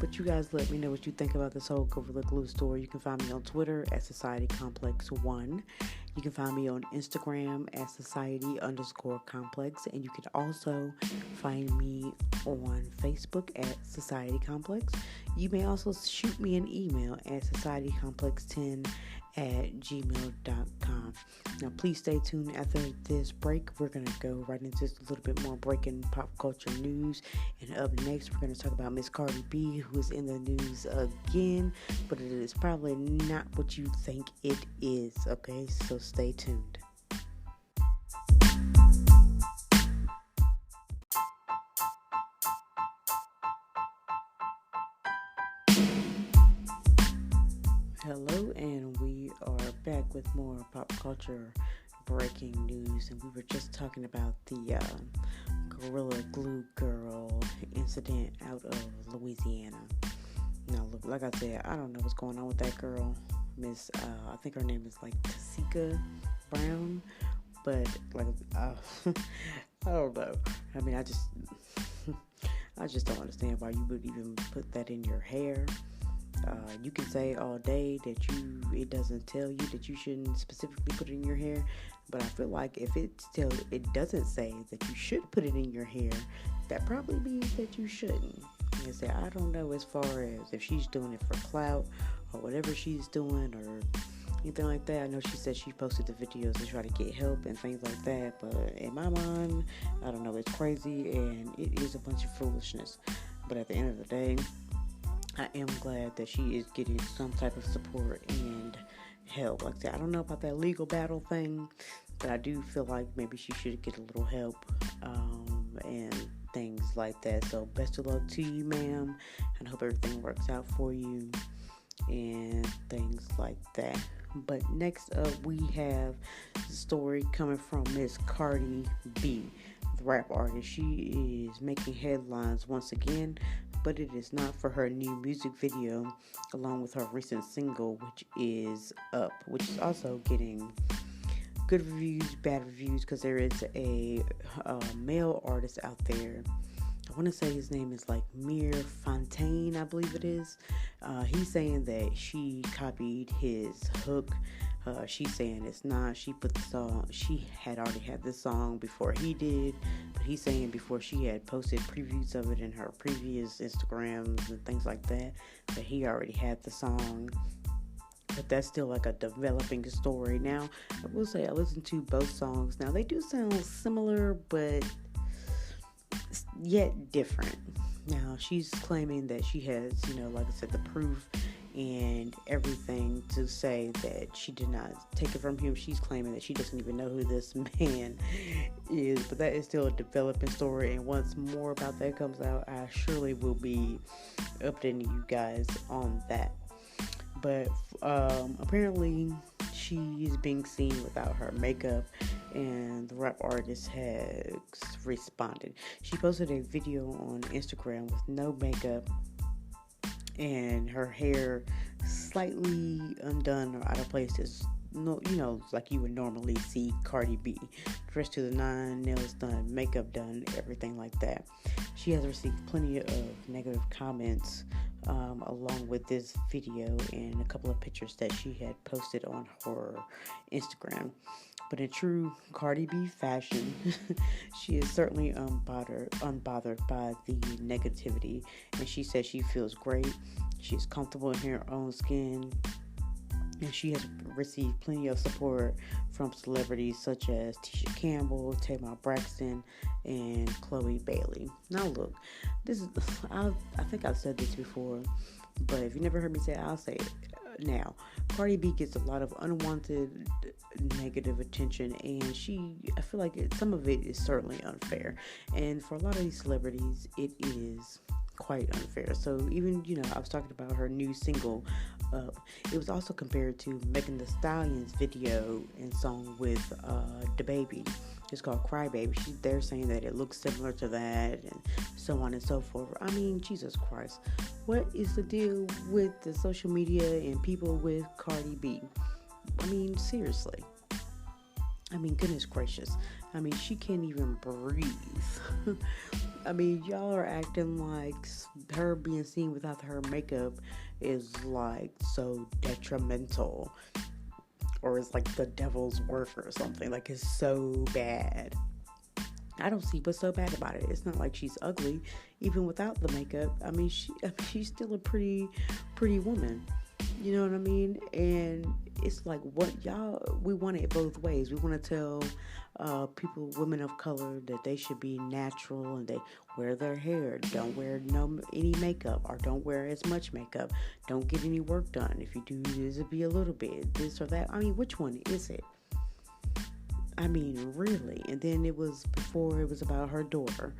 But you guys let me know what you think about this whole Gorilla Glue story. You can find me on Twitter at SocietyComplex1. You can find me on Instagram at Society_Complex. And you can also find me on Facebook at Society Complex. You may also shoot me an email at societycomplex10@gmail.com. Now, please stay tuned after this break. We're going to go right into a little bit more breaking pop culture news. And up next, we're going to talk about Miss Cardi B, who is in the news again. But it is probably not what you think it is, okay? So stay tuned. Hello, and we are back with more pop culture breaking news, and we were just talking about the Gorilla Glue girl incident out of Louisiana. Now, look, like I said, I don't know what's going on with that girl, Miss, I think her name is like Tasika Brown, but like, I don't know. I mean, I just don't understand why you would even put that in your hair. You can say all day that it doesn't tell you that you shouldn't specifically put it in your hair, but I feel like if it doesn't say that you should put it in your hair, that probably means that you shouldn't. And say, I don't know as far as if she's doing it for clout or whatever she's doing or anything like that. I know she said she posted the videos to try to get help and things like that, but in my mind, I don't know, it's crazy and it is a bunch of foolishness. But at the end of the day, I am glad that she is getting some type of support and help. Like I said, I don't know about that legal battle thing, but I do feel like maybe she should get a little help and things like that. So best of luck to you, ma'am, and I hope everything works out for you and things like that. But next up, we have the story coming from Miss Cardi B, the rap artist. She is making headlines once again, but it is not for her new music video, along with her recent single, which is Up, which is also getting good reviews, bad reviews, because there is a male artist out there. I want to say his name is like Mir Fontaine, I believe it is. He's saying that she copied his hook. She's saying it's not. She put the song, she had already had this song before he did, but he's saying before she had posted previews of it in her previous Instagrams and things like that he already had the song. But that's still like a developing story. Now, I will say I listened to both songs. Now, they do sound similar, but yet different. Now, she's claiming that she has, like I said, the proof and everything to say that she did not take it from him. She's claiming that she doesn't even know who this man is, but that is still a developing story, and once more about that comes out, I surely will be updating you guys on that. But apparently she's being seen without her makeup, and the rap artist has responded. She posted a video on Instagram with no makeup and her hair slightly undone or out of place. Is no, like you would normally see Cardi B, dressed to the nine, nails done, makeup done, everything like that. She has received plenty of negative comments along with this video and a couple of pictures that she had posted on her Instagram. But in true Cardi B fashion, she is certainly unbothered by the negativity, and she says she feels great. She's comfortable in her own skin, and she has received plenty of support from celebrities such as Tisha Campbell, Tamar Braxton, and Chloe Bailey. Now look, this is I think I've said this before, but if you never heard me say it, I'll say it now. Cardi B gets a lot of unwanted negative attention, and I feel like some of it is certainly unfair, and for a lot of these celebrities it is quite unfair. So even, I was talking about her new single, it was also compared to Megan Thee Stallion's video and song with DaBaby. It's called Cry Baby. They're saying that it looks similar to that, and so on and so forth. I mean, Jesus Christ, what is the deal with the social media and people with Cardi B? I mean, seriously. I mean, goodness gracious. I mean, she can't even breathe. I mean, y'all are acting like her being seen without her makeup is like so detrimental, or it's like the devil's work or something. Like, it's so bad. I don't see what's so bad about it. It's not like she's ugly, even without the makeup. I mean, she's still a pretty woman. You know what I mean? And it's like, we want it both ways. We want to tell women of color, that they should be natural and they wear their hair, don't wear any makeup, or don't wear as much makeup, don't get any work done. If you do, this will be a little bit this or that. I mean, which one is it? I mean, really. And then it was about her daughter,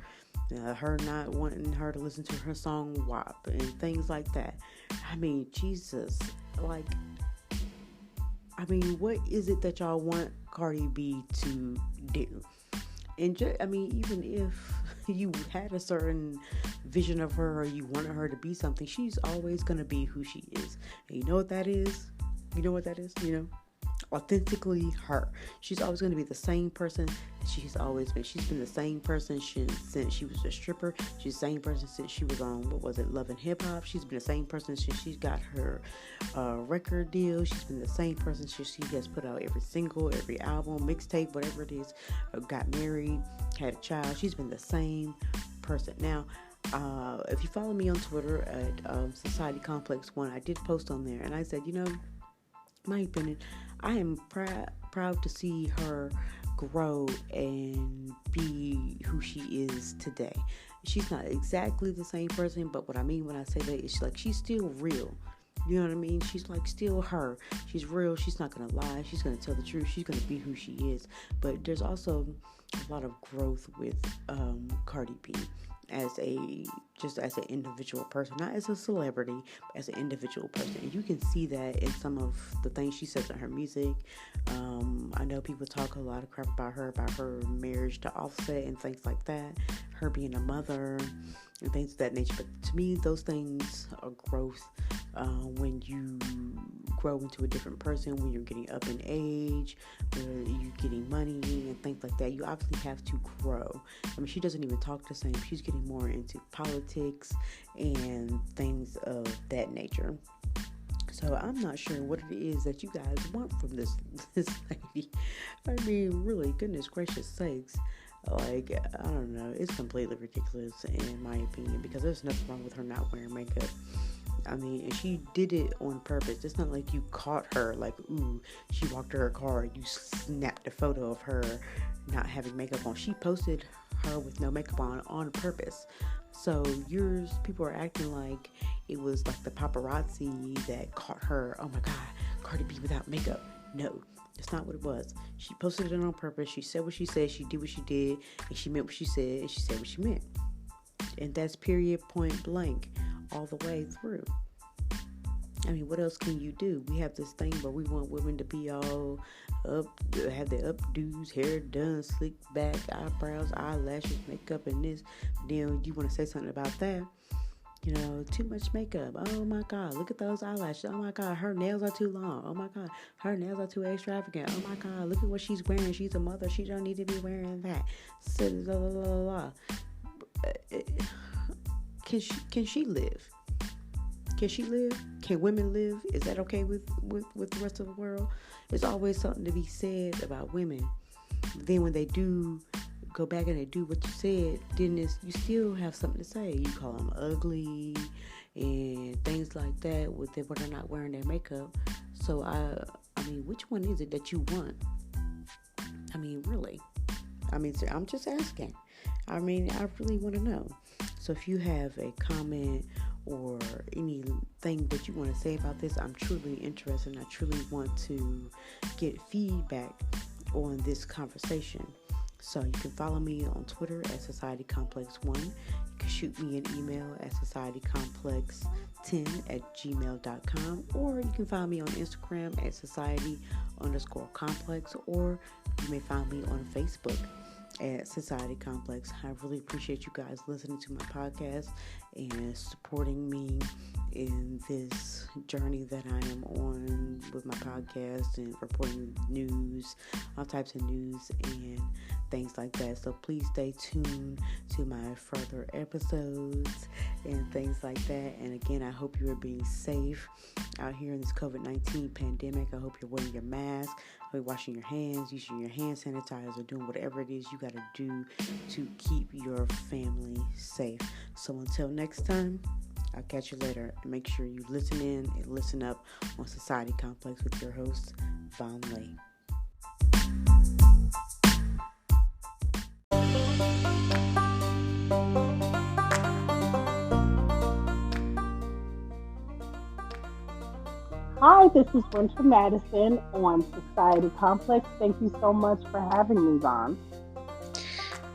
her not wanting her to listen to her song WAP and things like that. I mean, Jesus, like, what is it that y'all want Cardi B to do? And even if you had a certain vision of her, or you wanted her to be something, she's always going to be who she is. And you know what that is? Authentically her. She's always going to be the same person that she's always been. She's been the same person since she was a stripper. She's the same person since she was on, Love and Hip Hop. She's been the same person since she got her record deal. She's been the same person since she has put out every single, every album, mixtape, whatever it is, got married, had a child. She's been the same person. Now, if you follow me on Twitter at Society Complex 1, I did post on there, and I said, my opinion, I am proud to see her grow and be who she is today. She's not exactly the same person, but what I mean when I say that is she's still real. You know what I mean? She's like still her. She's real. She's not going to lie. She's going to tell the truth. She's going to be who she is. But there's also a lot of growth with Cardi B as an individual person, not as a celebrity, but as an individual person. And you can see that in some of the things she says in her music. I know people talk a lot of crap about her marriage to Offset and things like that, her being a mother and things of that nature. But to me, those things are growth. When you grow into a different person, when you're getting up in age, when you're getting money and things like that, you obviously have to grow. I mean, she doesn't even talk the same. She's getting more into politics and things of that nature. So I'm not sure what it is that you guys want from this lady. I mean, really, goodness gracious sakes. Like, I don't know. It's completely ridiculous in my opinion, because there's nothing wrong with her not wearing makeup. I mean, and she did it on purpose. It's not like you caught her, like, ooh, she walked to her car, you snapped a photo of her not having makeup on. She posted her with no makeup on purpose. So people are acting like it was like the paparazzi that caught her. Oh my God, Cardi B without makeup. No, that's not what it was. She posted it on purpose. She said what she said. She did what she did, and she meant what she said, and she said what she meant. And that's period, point blank, all the way through. I mean, what else can you do? We have this thing where we want women to be all up, have their updos, hair done, slick back, eyebrows, eyelashes, makeup, and this. Then you want to say something about that. You know, too much makeup. Oh my God, look at those eyelashes. Oh my God, her nails are too long. Oh my God, her nails are too extravagant. Oh my God, look at what she's wearing. She's a mother. She don't need to be wearing that. So, blah, blah, blah, blah. Can she live? Can she live? Can women live? Is that okay with the rest of the world? There's always something to be said about women. But then when they do go back and they do what you said, then you still have something to say. You call them ugly and things like that when they're not wearing their makeup. So I mean, which one is it that you want? I mean, really? I mean, I'm just asking. I mean, I really want to know. So if you have a comment or anything that you want to say about this, I'm truly interested, and I truly want to get feedback on this conversation. So you can follow me on Twitter at SocietyComplex1. You can shoot me an email at societycomplex10@gmail.com, or you can find me on Instagram at society_complex, or you may find me on Facebook at Society Complex. I really appreciate you guys listening to my podcast and supporting me in this journey that I am on with my podcast and reporting news, all types of news and things like that. So please stay tuned to my further episodes and things like that. And again, I hope you are being safe out here in this COVID-19 pandemic. I hope you're wearing your mask, washing your hands, using your hand sanitizer, doing whatever it is you got to do to keep your family safe. So until next time, I'll catch you later. And make sure you listen in and listen up on Society Complex with your host, Von Lay. Hi, this is Winter Madison on Society Complex. Thank you so much for having me, Von.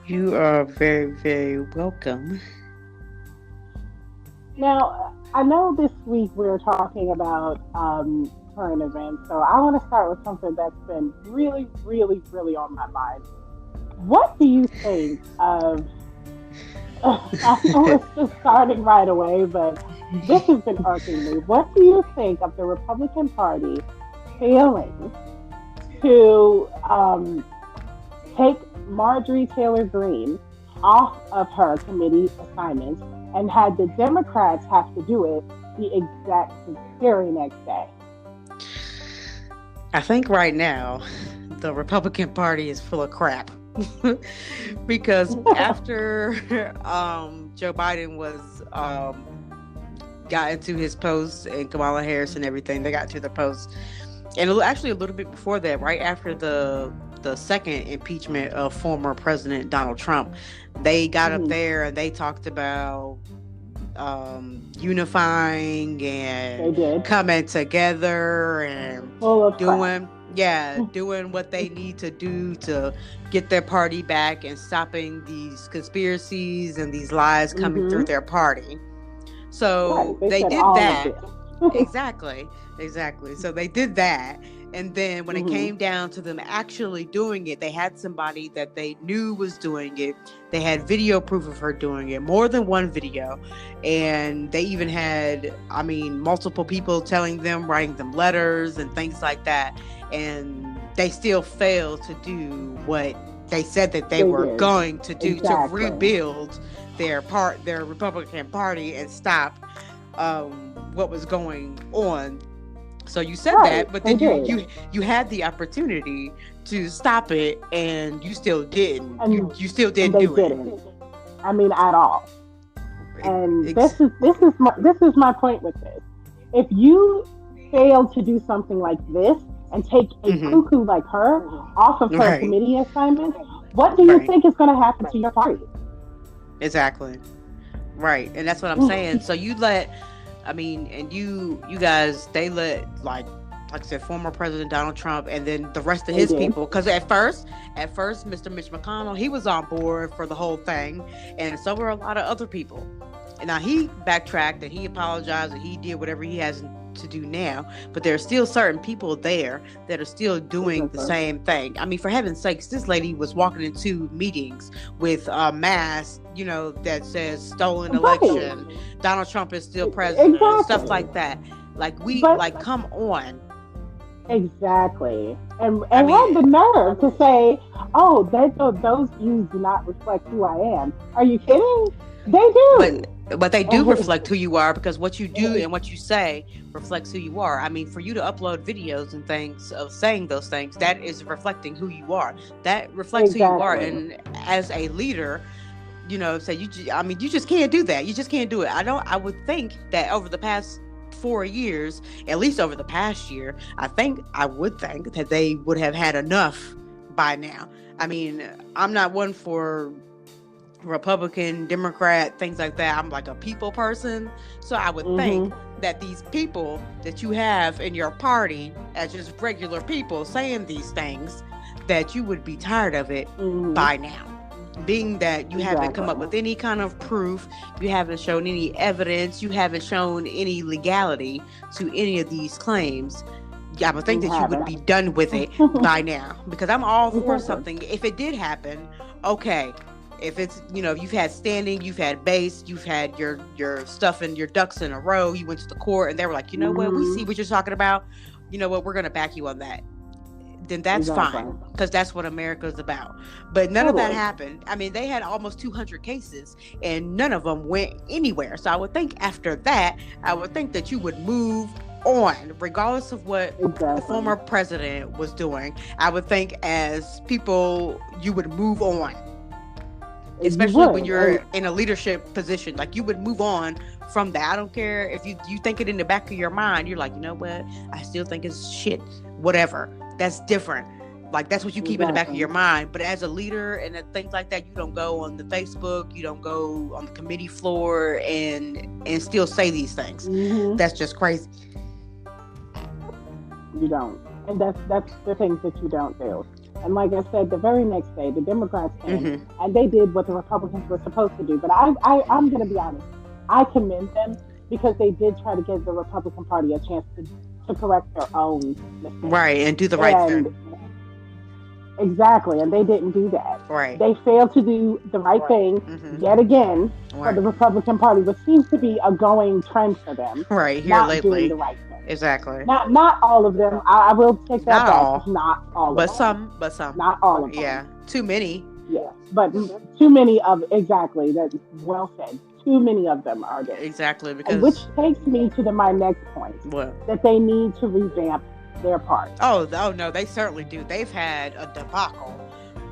You are very, very welcome. Now, I know this week we're talking about current events, so I want to start with something that's been really, really, really on my mind. What do you think of... I know it's just starting right away, but this has been irking me. What do you think of the Republican Party failing to take Marjorie Taylor Greene off of her committee assignments and had the Democrats have to do it the exact very next day? I think right now the Republican Party is full of crap. Because after Joe Biden was got into his post, and Kamala Harris and everything, they got to the post, and actually a little bit before that, right after the second impeachment of former President Donald Trump, they got up there and they talked about unifying and coming together and doing what they need to do to get their party back and stopping these conspiracies and these lies coming through their party. So they did that. Exactly. So they did that. And then when it came down to them actually doing it, they had somebody that they knew was doing it. They had video proof of her doing it, more than one video. And they even had, multiple people telling them, writing them letters and things like that. And they still failed to do what they said that they were going to do to rebuild their Republican Party and stop what was going on. So you said that, but then you had the opportunity to stop it, and you still didn't. You still didn't do it. At all. And Ex- this is my point with this. If you fail to do something like this and take a mm-hmm. cuckoo like her off of her Right. committee assignment, what do you Right. think is going to happen to your party? Exactly. Right. And that's what I'm saying. So you let, I mean, and you guys, they let like I said, former President Donald Trump, and then the rest of They his did. people. Because at first, Mr. Mitch McConnell, he was on board for the whole thing, and so were a lot of other people. And now he backtracked and he apologized and he did whatever he has to do now. But there are still certain people there that are still doing the same thing. I mean, for heaven's sakes, this lady was walking into meetings with a mask, that says stolen election. Right. Donald Trump is still president. Exactly. Stuff like that. Come on. Exactly. And had the nerve to say, oh, those views do not reflect who I am. Are you kidding? They do. But they do reflect who you are, because what you do and what you say reflects who you are. I mean, for you to upload videos and things of saying those things, that is reflecting who you are. That reflects who you are. And as a leader, you just can't do that. You just can't do it. I would think that over the past 4 years, at least over the past year, I would think that they would have had enough by now. I mean, I'm not one for Republican, Democrat, things like that. I'm like a people person. So I would think that these people that you have in your party as just regular people saying these things, that you would be tired of it by now. Being that you haven't come up with any kind of proof, you haven't shown any evidence, you haven't shown any legality to any of these claims, I would think that you would be done with it by now. Because I'm all for something. If it did happen, okay. If it's, you've had standing, you've had base, you've had your stuff and your ducks in a row, you went to the court and they were like, what, we see what you're talking about. You know what, we're going to back you on that. Then that's fine, because that's what America is about. But none of that happened. I mean, they had almost 200 cases and none of them went anywhere. So I would think after that, that you would move on, regardless of what the former president was doing. I would think as people, you would move on. Especially when you're in a leadership position, like you would move on from that. I don't care if you think it in the back of your mind. You're like, you know what? I still think it's shit. Whatever. That's different. Like that's what you keep in the back of your mind. But as a leader and things like that, you don't go on the Facebook, you don't go on the committee floor and still say these things. That's just crazy. You don't, and that's the things that you don't do. And like I said, the very next day, the Democrats came and they did what the Republicans were supposed to do. But I'm going to be honest. I commend them because they did try to give the Republican Party a chance to correct their own mistakes. Right, and do the right thing. Exactly, and they didn't do that. Right. They failed to do the right thing yet again for the Republican Party, which seems to be a going trend for them. Right, here not lately. Doing the right thing. Exactly. Not all of them. I will take that back. Not all but of them. But some. Not all of them. Yeah. Too many. Yeah. But too many of, exactly, that's well said. Too many of them are there. Exactly. Because and which takes me to my next point. What? That they need to revamp their part. Oh no, they certainly do. They've had a debacle.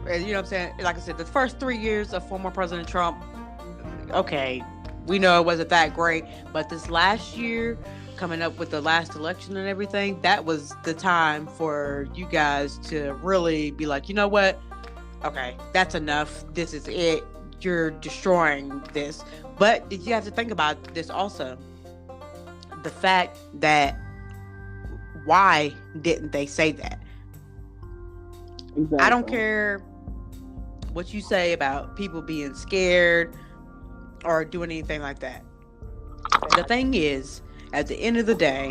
You know what I'm saying? Like I said, the first 3 years of former President Trump, okay, we know it wasn't that great. But this last year, coming up with the last election and everything, that was the time for you guys to really be like, you know what? Okay, that's enough. This is it. You're destroying this. But you have to think about this also. The fact that why didn't they say that? Exactly. I don't care what you say about people being scared or doing anything like that. The thing is, at the end of the day,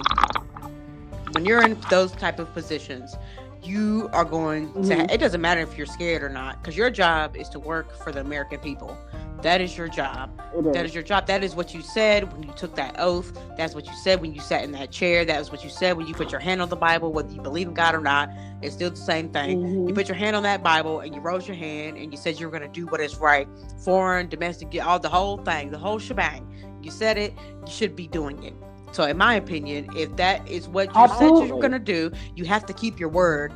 when you're in those type of positions, you are going to, it doesn't matter if you're scared or not, because your job is to work for the American people. That is your job. That is your job. That is what you said when you took that oath. That's what you said when you sat in that chair. That was what you said when you put your hand on the Bible, whether you believe in God or not. It's still the same thing. You put your hand on that Bible and you rose your hand and you said you were going to do what is right. Foreign, domestic, all the whole thing, the whole shebang. You said it, you should be doing it. So in my opinion, if that is what you said you're going to do, you have to keep your word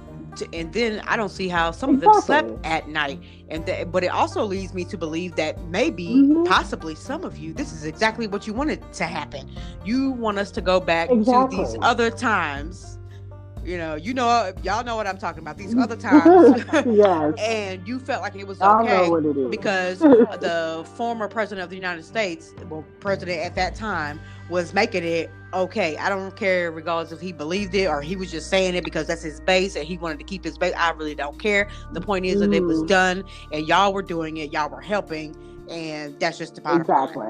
and then I don't see how some of them slept Exactly. at night. But it also leads me to believe that maybe, Mhm. possibly, some of you, this is exactly what you wanted to happen. You want us to go back to Exactly. these other times. Y'all know what I'm talking about. These other times, Yes. and you felt like it was I know okay what it is. because the former president of the United States, well, president at that time, was making it okay. I don't care regardless if he believed it or he was just saying it because that's his base and he wanted to keep his base. I really don't care. The point is that it was done and y'all were doing it. Y'all were helping, and that's just the bottom line. Exactly.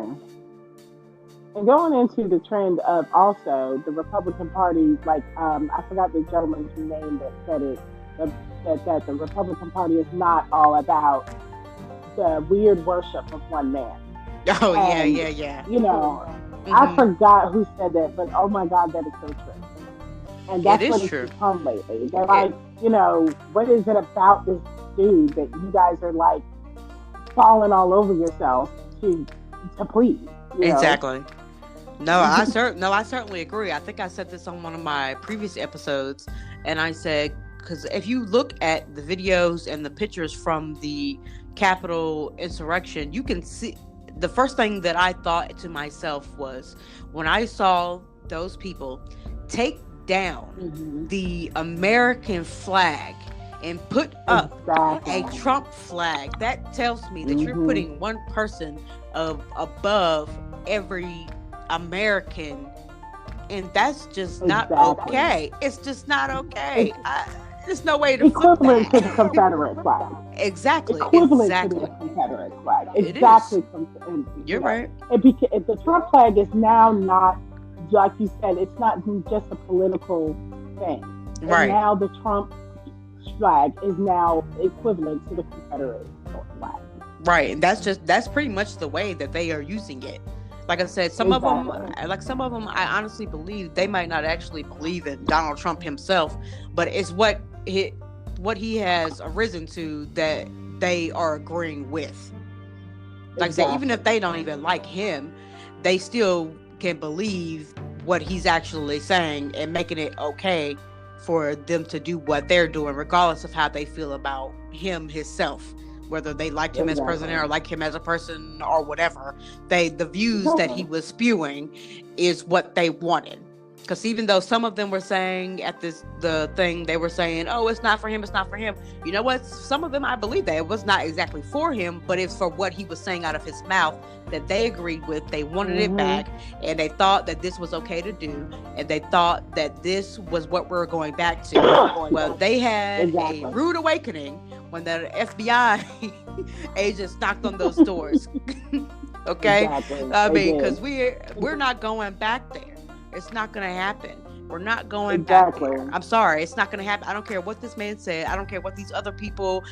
And going into the trend of also the Republican Party, like I forgot the gentleman's name that said it, that the Republican Party is not all about the weird worship of one man. Oh, And, yeah. You know, Mhm. I forgot who said that, but oh my God, that is so true. And that's It is what it's true. become lately. They're like, you know, what is it about this dude that you guys are like falling all over yourself to please? You know? Exactly. No, I certainly agree. I think I said this on one of my previous episodes, and I said, because if you look at the videos and the pictures from the Capitol insurrection, you can see the first thing that I thought to myself was when I saw those people take down Mhm. the American flag and put up Exactly. a Trump flag. That tells me that you're Mhm. putting one person above every American, and that's just not Exactly. okay. It's just not okay. There's no way to flip Equivalent to the that. Confederate flag. Exactly. Equivalent to the Confederate flag. It Exactly. You're right. The Trump flag is now not, like you said, it's not just a political thing. And Right. now the Trump flag is now equivalent to the Confederate flag. Right. And that's pretty much the way that they are using it. Like I said, some of them, I honestly believe they might not actually believe in Donald Trump himself, but it's what he has arisen to that they are agreeing with. Like I said, even if they don't even like him, they still can believe what he's actually saying and making it okay for them to do what they're doing, regardless of how they feel about him himself. Whether they liked him as president or like him as a person or whatever, the views that he was spewing is what they wanted. Because even though some of them were saying at the thing, they were saying, "Oh, it's not for him. It's not for him." You know what? Some of them, I believe that it was not exactly for him, but it's for what he was saying out of his mouth that they agreed with. They wanted it back, and they thought that this was okay to do, and they thought that this was what we're going back to. Well, they had a rude awakening when the FBI agents knocked on those doors. Okay, I mean, because we're not going back there. It's not going to happen. We're not going back there. I'm sorry. It's not going to happen. I don't care what this man said. I don't care what these other people,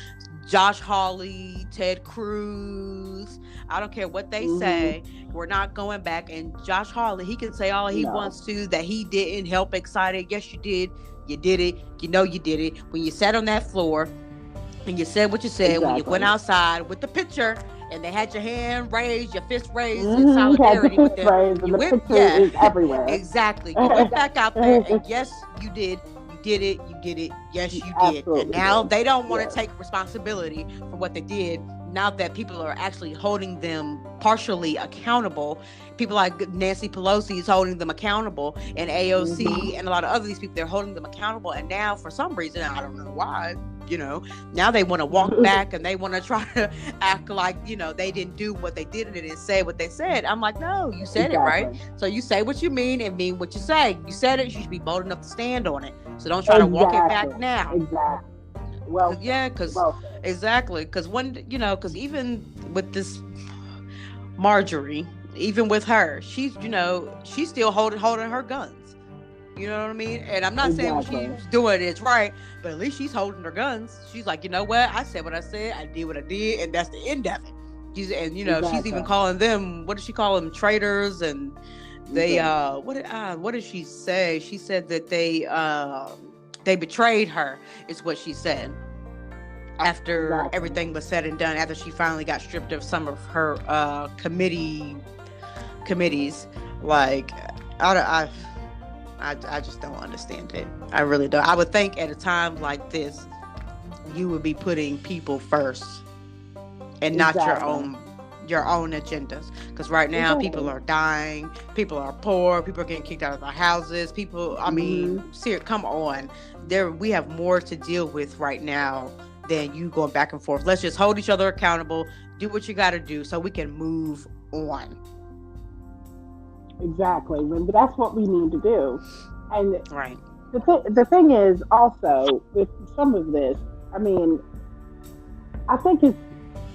Josh Hawley, Ted Cruz, I don't care what they say. We're not going back. And Josh Hawley, he can say all he wants to, that he didn't help excited. Yes, you did. You did it. You know you did it. When you sat on that floor and you said what you said, when you went outside with the picture, and they had your hand raised, your fist raised in solidarity with them. You went, is everywhere. Exactly. You went back out there, and yes, you did. You did it. You did it. Yes, you did. And now they don't want to take responsibility for what they did. Now that people are actually holding them partially accountable, people like Nancy Pelosi is holding them accountable, and AOC and a lot of other these people, they're holding them accountable. And now, for some reason, I don't know why, now they want to walk back and they want to try to act like, they didn't do what they did and they didn't say what they said. I'm like, no, you said it right. So you say what you mean and mean what you say. You said it, you should be bold enough to stand on it. So don't try to walk it back now. Exactly. Well, exactly. Because because even with this Marjorie, even with her, she's still holding her guns. You know what I mean? And I'm not saying what she's doing is right, but at least she's holding her guns. She's like, you know what? I said what I said. I did what I did, and that's the end of it. She's even calling them. What did she call them? Traitors, and they. What did she say? She said that they betrayed her. Is what she said. After everything was said and done, after she finally got stripped of some of her committees, like I just don't understand it. I really don't. I would think at a time like this, you would be putting people first and not your own agendas. Because right now, people are dying, people are poor, people are getting kicked out of their houses. People, I mean, come on, we have more to deal with right now than you going back and forth. Let's just hold each other accountable, do what you got to do, so we can move on. Exactly. That's what we need to do. And right. The thing is also with some of this, I mean, I think it's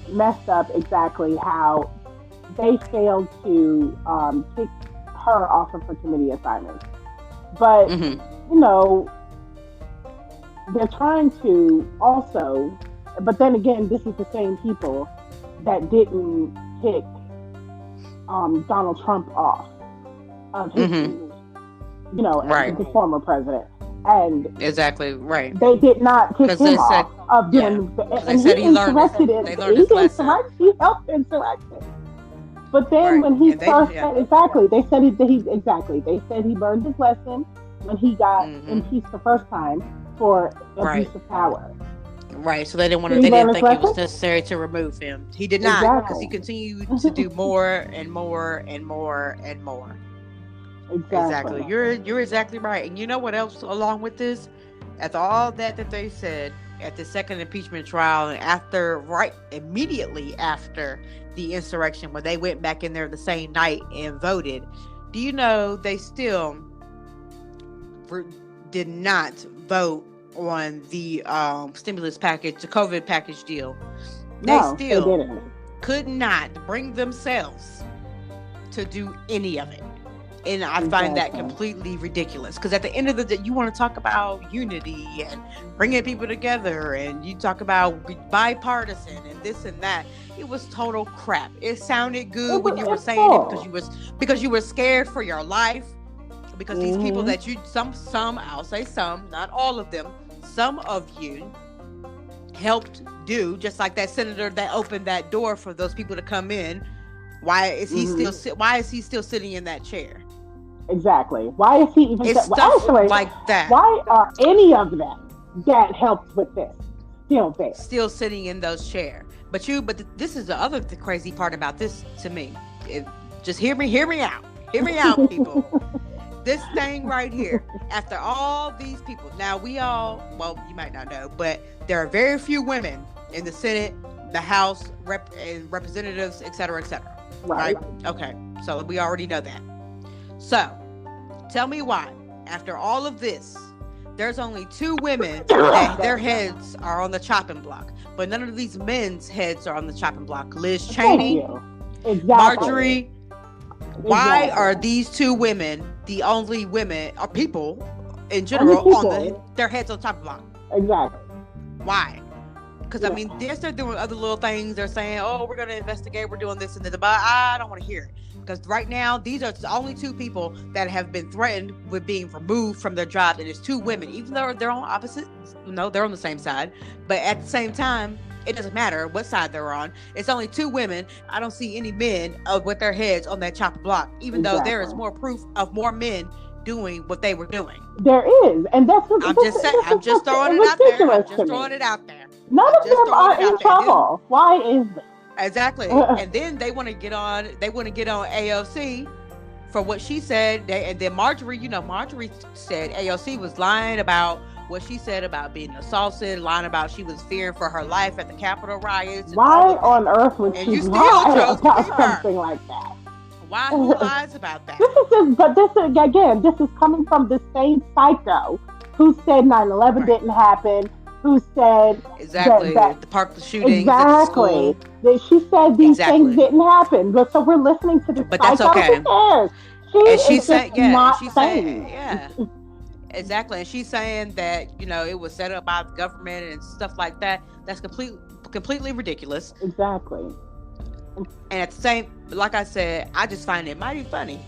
messed up exactly how they failed to kick her off of her committee assignments. But, you know, they're trying to also, but then again, this is the same people that didn't kick Donald Trump off of his, you know, the former president. And exactly right. They did not kick him off of doing. And he insurrected it. He helped insurrect it. But then when he first said they said they said he learned his lesson when he got impeached the first time for abuse of power. Right, so they didn't think it was necessary to remove him. He did not, because he continued to do more and more and more and more. Exactly. You're exactly right. And you know what else along with this? After all that they said at the second impeachment trial, and immediately after the insurrection, when they went back in there the same night and voted, do you know they still did not vote on the stimulus package, the COVID package deal? They still could not bring themselves to do any of it. And I find that completely ridiculous, because at the end of the day, you want to talk about unity and bringing people together, and you talk about bipartisan and this and that. It was total crap. It sounded good when you were saying it because you were scared for your life, because these people that some I'll say some, not all of them, some of you helped do, just like that senator that opened that door for those people to come in. Why is he still sitting in that chair? Exactly. Why is he even like that? Why are any of them that helped with this still there? Still sitting in those chairs. But this is the crazy part about this to me. Just hear me out. Hear me out, people. This thing right here, after all these people, now you might not know, but there are very few women in the Senate, the House, and representatives, et cetera, et cetera. Right? Okay. So we already know that. So, tell me why, after all of this, there's only 2 women that their heads are on the chopping block, but none of these men's heads are on the chopping block. Liz Cheney, Marjorie. Why are these 2 women the only women or people in general on their heads on the chopping block? Exactly. Why? Because I mean, they're doing other little things. They're saying, "Oh, we're going to investigate. We're doing this and that." But I don't want to hear it, because right now these are the only 2 people that have been threatened with being removed from their job, and it's 2 women. Even though they're on opposite, they're on the same side, but at the same time, it doesn't matter what side they're on. It's only 2 women. I don't see any men with their heads on that chopping block, even though there is more proof of more men doing what they were doing. There is, and that's what I'm just throwing it out there. None of them are in trouble. Why is that? Exactly. And then they want to get on AOC for what she said. And then Marjorie said AOC was lying about what she said about being assaulted, lying about she was fearing for her life at the Capitol riots. Why on earth would she lie about something like that? Why? Who lies about that? This is coming from the same psycho who said 9/11 didn't happen, who said the park shootings. Exactly. She said these things didn't happen. But so we're listening to this psycho. That's okay. Who cares? She said, exactly. And she's saying that, it was set up by the government and stuff like that. That's completely ridiculous. Exactly. And at the same, like I said, I just find it mighty funny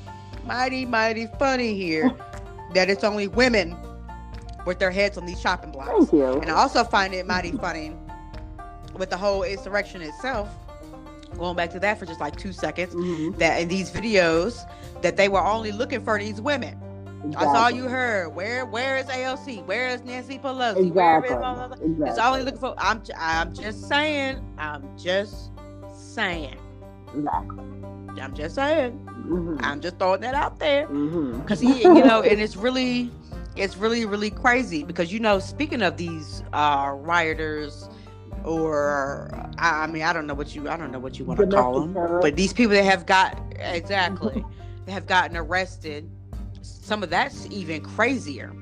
here that it's only women with their heads on these chopping blocks. Thank you. And I also find it mighty funny with the whole insurrection itself, going back to that for just like 2 seconds, that in these videos that they were only looking for these women. That's all Exactly. you heard. Where is AOC? Where is Nancy Pelosi? Exactly. Where is blah, blah, blah. Exactly. That's all you're looking for. I'm just saying. Exactly. I'm just saying. Mm-hmm. I'm just throwing that out there. Mm-hmm. Because and it's really really crazy because speaking of these rioters, or I mean I don't know what you want to call them, but these people that have they have gotten arrested. Some of that's even crazier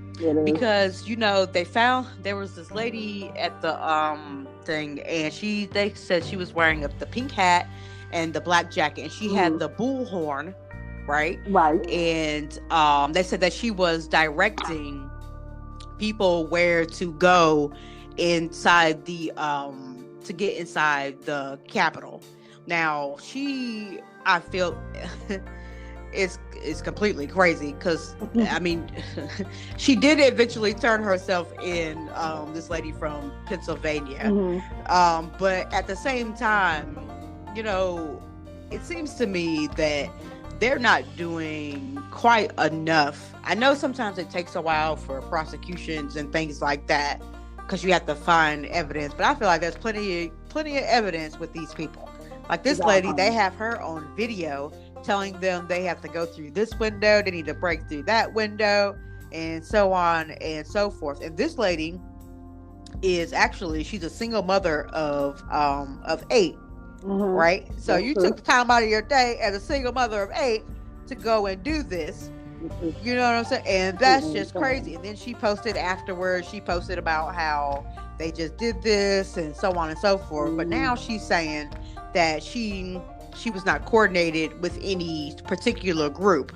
because they found there was this lady at the thing, and they said she was wearing the pink hat and the black jacket, and she had the bullhorn. Right. And they said that she was directing people where to go inside to get inside the Capitol. Now I feel it's completely crazy because I mean she did eventually turn herself in, this lady from Pennsylvania, but at the same time, it seems to me that they're not doing quite enough. I know sometimes it takes a while for prosecutions and things like that because you have to find evidence, but I feel like there's plenty of evidence with these people. Like this lady, they have her on video telling them they have to go through this window, they need to break through that window, and so on and so forth. And this lady she's a single mother of 8. Right, so you took the time out of your day as a single mother of 8 to go and do this. You know what I'm saying? And that's just crazy. And then she posted afterwards. She posted about how they just did this and so on and so forth. But now she's saying that she was not coordinated with any particular group.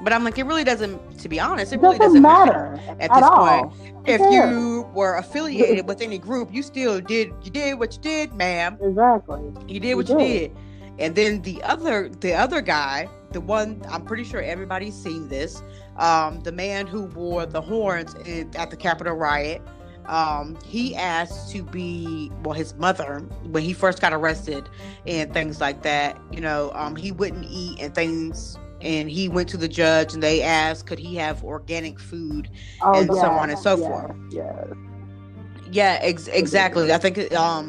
But I'm like, it really doesn't. To be honest, it really doesn't matter at this point. If you were affiliated with any group, you did what you did, ma'am. Exactly. You did what you did. And then the other guy, the one, I'm pretty sure everybody's seen this, the man who wore the horns at the Capitol riot, he asked to be, his mother, when he first got arrested and things like that, he wouldn't eat and things. And he went to the judge and they asked, could he have organic food and so on and so forth. Yeah, exactly. I think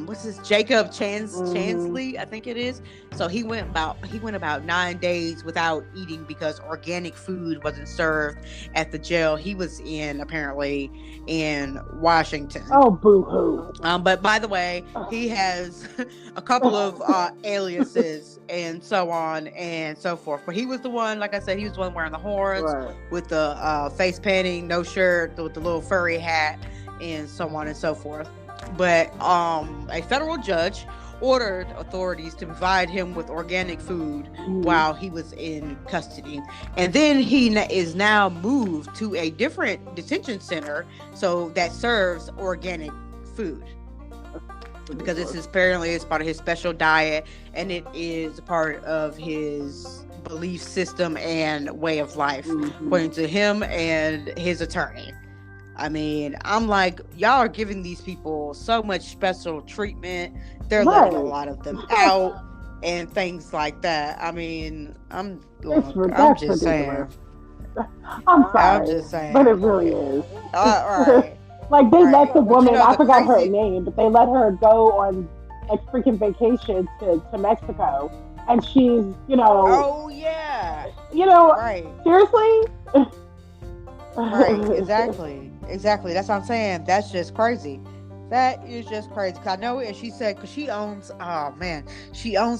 what's this, Jacob Chansley, I think it is. So he went about 9 days without eating because organic food wasn't served at the jail he was in, apparently in Washington. Oh, boo-hoo. But by the way, he has a couple of aliases and so on and so forth. But he was the one, like I said, he was the one wearing the horns with the face painting, no shirt, with the little furry hat, and so on and so forth. But a federal judge ordered authorities to provide him with organic food while he was in custody, and then he is now moved to a different detention center so that serves organic food because apparently it's part of his special diet and it is part of his belief system and way of life, according to him and his attorney. I mean, I'm like, y'all are giving these people so much special treatment. They're letting a lot of them out and things like that. I mean, I'm just saying. I'm sorry. I'm just saying. But it really is. All right. Like, they let the woman, I forgot her name, but they let her go on a freaking vacation to Mexico. And she's, Oh, yeah. Right. Seriously? Right, exactly. That's what I'm saying. That's just crazy. That is just crazy. Cause I know, and she said, cause she owns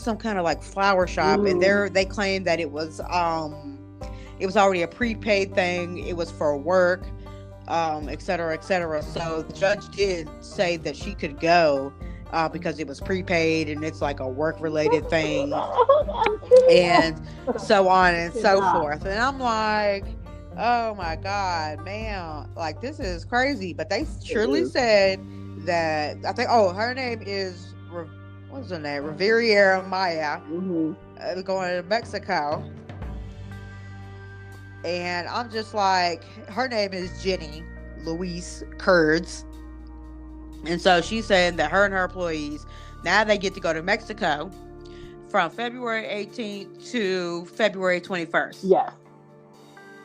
some kind of like flower shop, and they claim that it was already a prepaid thing. It was for work, et cetera, et cetera. So the judge did say that she could go, because it was prepaid and it's like a work related thing, and so on and so forth. And I'm like, oh my God, man, like this is crazy. But they surely said that, I think, her name is, what's her name? Riviera Maya, going to Mexico. And I'm just like, her name is Jenny Louise Kurtz. And so she's saying that her and her employees, now they get to go to Mexico from February 18th to February 21st. Yeah.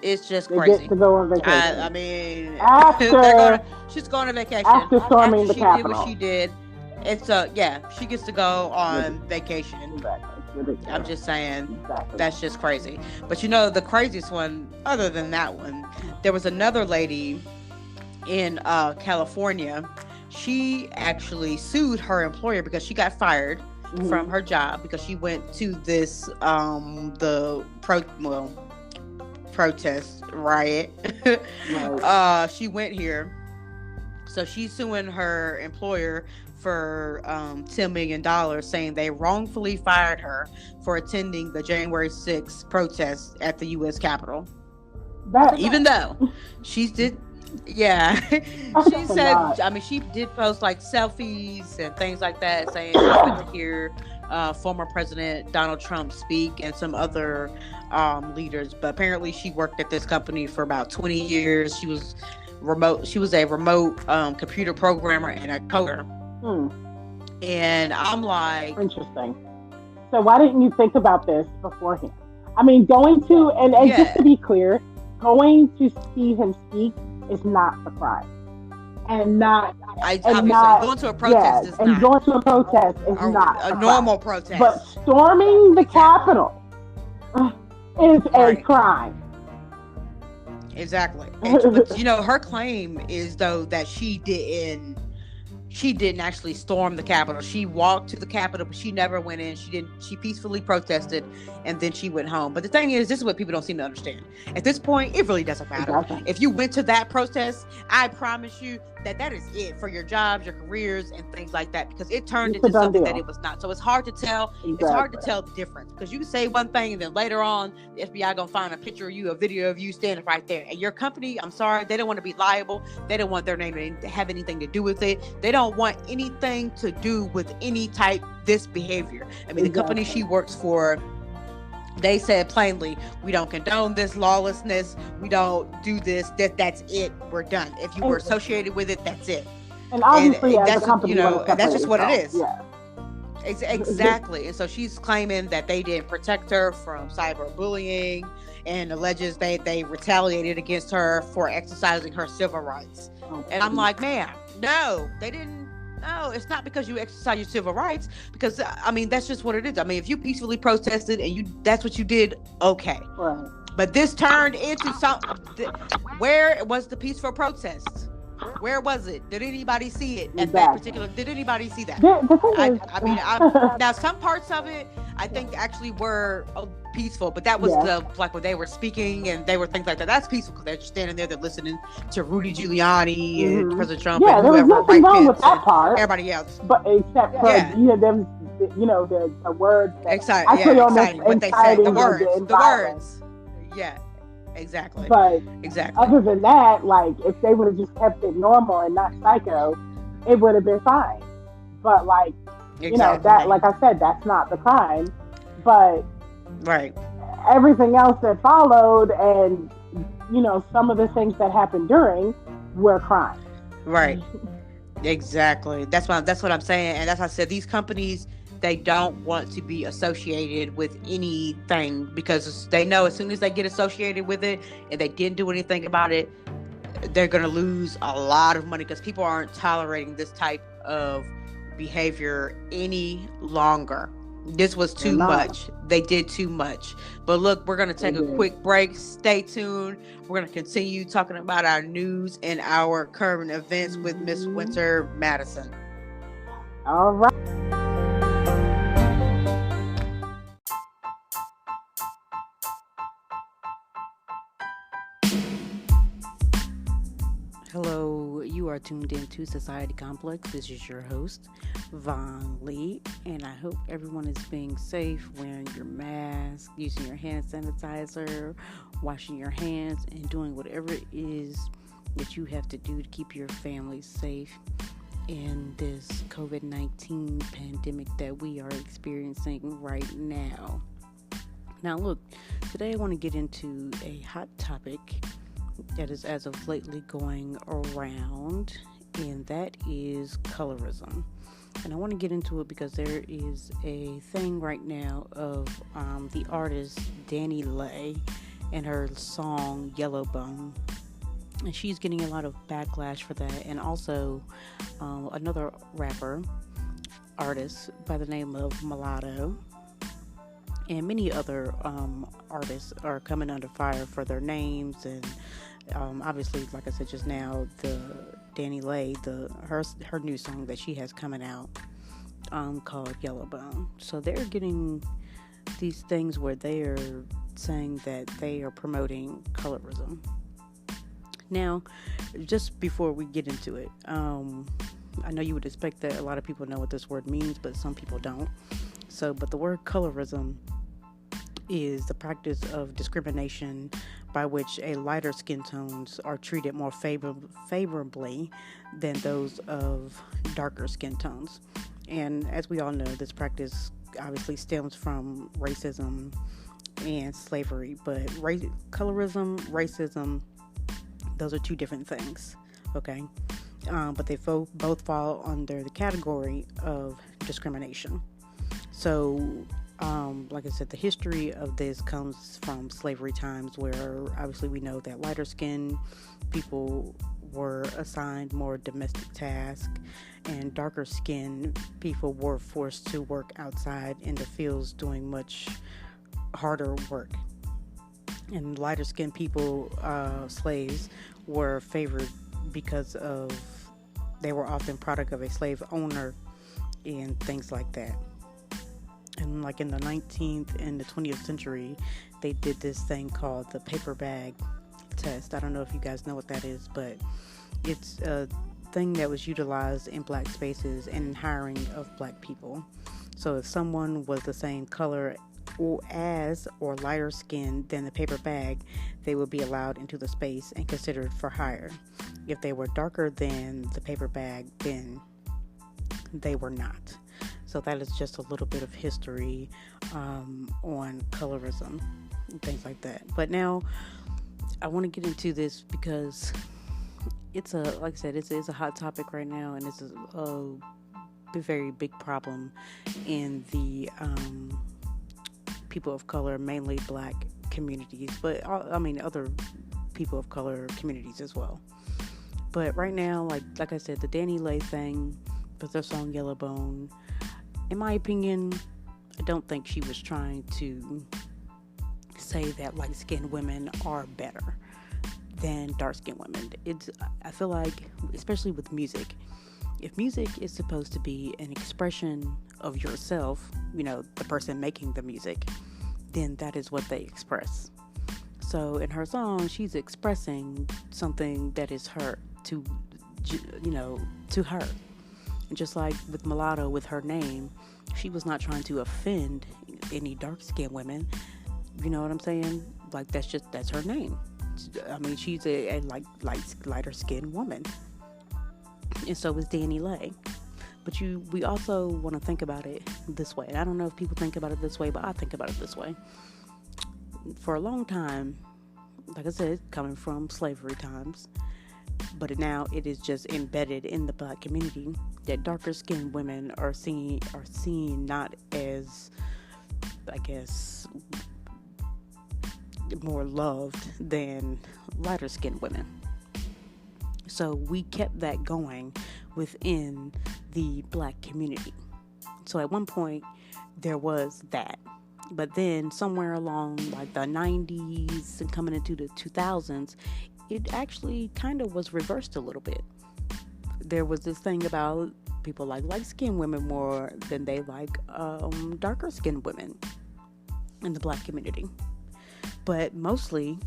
It's just They get crazy. to go on I vacation mean, they're after gonna. She's going on vacation after storming after the she did what Capitol. she did. It's yeah, she gets to go on Ridiculous. vacation. Exactly. I'm Ridiculous. just saying, Exactly. that's just crazy. But the craziest one, other than that one, there was another lady in California. She actually sued her employer because she got fired from her job because she went to this protest riot. Right. She went here, so she's suing her employer for $10 million, saying they wrongfully fired her for attending the January 6th protest at the U.S. Capitol. That Even though she did, yeah, she that's a said, lot. I mean, she did post like selfies and things like that, saying I went to hear former President Donald Trump speak and some other leaders. But apparently, she worked at this company for about 20 years. She was remote. She was a remote computer programmer and a coder. And I'm like, Interesting. So why didn't you think about this beforehand? I mean, going to and Yeah. just to be clear, going to see him speak is not the crime, and not obviously not going to a protest is and not going to a protest is not a the normal crime. protest. But storming the Exactly. Capitol is a Right. crime. Exactly. But her claim is though that she didn't actually storm the Capitol. She walked to the Capitol, but she never went in. She peacefully protested and then she went home. But the thing is, this is what people don't seem to understand. At this point, it really doesn't matter. Exactly. If you went to that protest, I promise you that is it for your jobs, your careers, and things like that, because it turned It's a into done something deal. that it was not. So it's hard to tell. Exactly. It's hard to tell the difference, because you can say one thing and then later on the FBI gonna find a picture of you, a video of you standing right there. And your company, I'm sorry, they don't want to be liable. They don't want their name to have anything to do with it. They don't want anything to do with any type this behavior. I mean, the company she works for, they said plainly, we don't condone this lawlessness. We don't do this. That's it. We're done. If you were associated with it, that's it. And obviously, And as that's a company, and that's just what it is. Yeah. Exactly. And so she's claiming that they didn't protect her from cyberbullying, and alleges they retaliated against her for exercising her civil rights. And I'm like, ma'am, no, they didn't. No, it's not because you exercise your civil rights, because I mean, that's just what it is. I mean, if you peacefully protested and that's what you did, okay. Right. But this turned into where was the peaceful protest? Where was it? Did anybody see it at that particular? Did anybody see that? The thing is, I mean, now some parts of it I think actually were peaceful, but that was like when they were speaking and they were things like that. That's peaceful because they're just standing there, they're listening to Rudy Giuliani and President Trump and there was whoever, nothing wrong with that and part. everybody else. But except for them, the words that Exciting. What they said, the words. Yeah. Exactly. But exactly. Other than that, like if they would have just kept it normal and not psycho, it would have been fine. But like that, like I said, that's not the crime. But right, everything else that followed, and some of the things that happened during were crimes. Right. Exactly. That's what I'm saying, and that's why I said these companies, they don't want to be associated with anything, because they know as soon as they get associated with it and they didn't do anything about it, they're going to lose a lot of money, because people aren't tolerating this type of behavior any longer. This was too much. They did too much. But look, we're going to take a quick break. Stay tuned. We're going to continue talking about our news and our current events with Miss Winter Madison. All right. Hello, you are tuned into Society Complex. This is your host, Von Lee, and I hope everyone is being safe, wearing your mask, using your hand sanitizer, washing your hands, and doing whatever it is that you have to do to keep your family safe in this COVID-19 pandemic that we are experiencing right now. Now, look, today I want to get into a hot topic that is as of lately going around, and that is colorism. And I want to get into it because there is a thing right now of the artist DaniLeigh, and her song Yellow Bone. And she's getting a lot of backlash for that. And also, another rapper, artist by the name of Mulatto, and many other artists are coming under fire for their names. And obviously, like I said just now, the DaniLeigh, her new song that she has coming out, called Yellow Bone. So they're getting these things where they are saying that they are promoting colorism. Now, just before we get into it, I know you would expect that a lot of people know what this word means, but some people don't. But the word colorism is the practice of discrimination by which a lighter skin tones are treated more favorably than those of darker skin tones. And as we all know, this practice obviously stems from racism and slavery. But colorism, racism, those are two different things, okay? But they both fall under the category of discrimination. So, like I said, the history of this comes from slavery times, where obviously we know that lighter skinned people were assigned more domestic tasks, and darker skinned people were forced to work outside in the fields doing much harder work. And lighter skinned people, slaves, were favored because of they were often product of a slave owner and things like that. And like in the 19th and the 20th century, they did this thing called the paper bag test. I don't know if you guys know what that is, but it's a thing that was utilized in black spaces and in hiring of black people. So if someone was the same color or lighter skinned than the paper bag, they would be allowed into the space and considered for hire. If they were darker than the paper bag, then they were not. So that is just a little bit of history on colorism and things like that. But now I want to get into this because it's like I said, it's a hot topic right now, and it's a very big problem in the people of color, mainly black communities, but other people of color communities as well. But right now, like I said, the DaniLeigh thing with their song Yellow Bone, in my opinion, I don't think she was trying to say that light-skinned women are better than dark-skinned women. I feel like, especially with music, if music is supposed to be an expression of yourself, the person making the music, then that is what they express. So in her song, she's expressing something that is her to her. And just like with Mulatto, with her name, she was not trying to offend any dark-skinned women. You know what I'm saying? Like, that's her name. I mean, she's a lighter-skinned woman. And so is DaniLeigh. But we also want to think about it this way. And I don't know if people think about it this way, but I think about it this way. For a long time, like I said, coming from slavery times, but now it is just embedded in the black community that darker skinned women are seen not as, I guess, more loved than lighter skinned women. So we kept that going within the black community. So at one point there was that, but then somewhere along like the 90s and coming into the 2000s, it actually kind of was reversed a little bit. There was this thing about people like light-skinned women more than they like darker-skinned women in the black community. But mostly,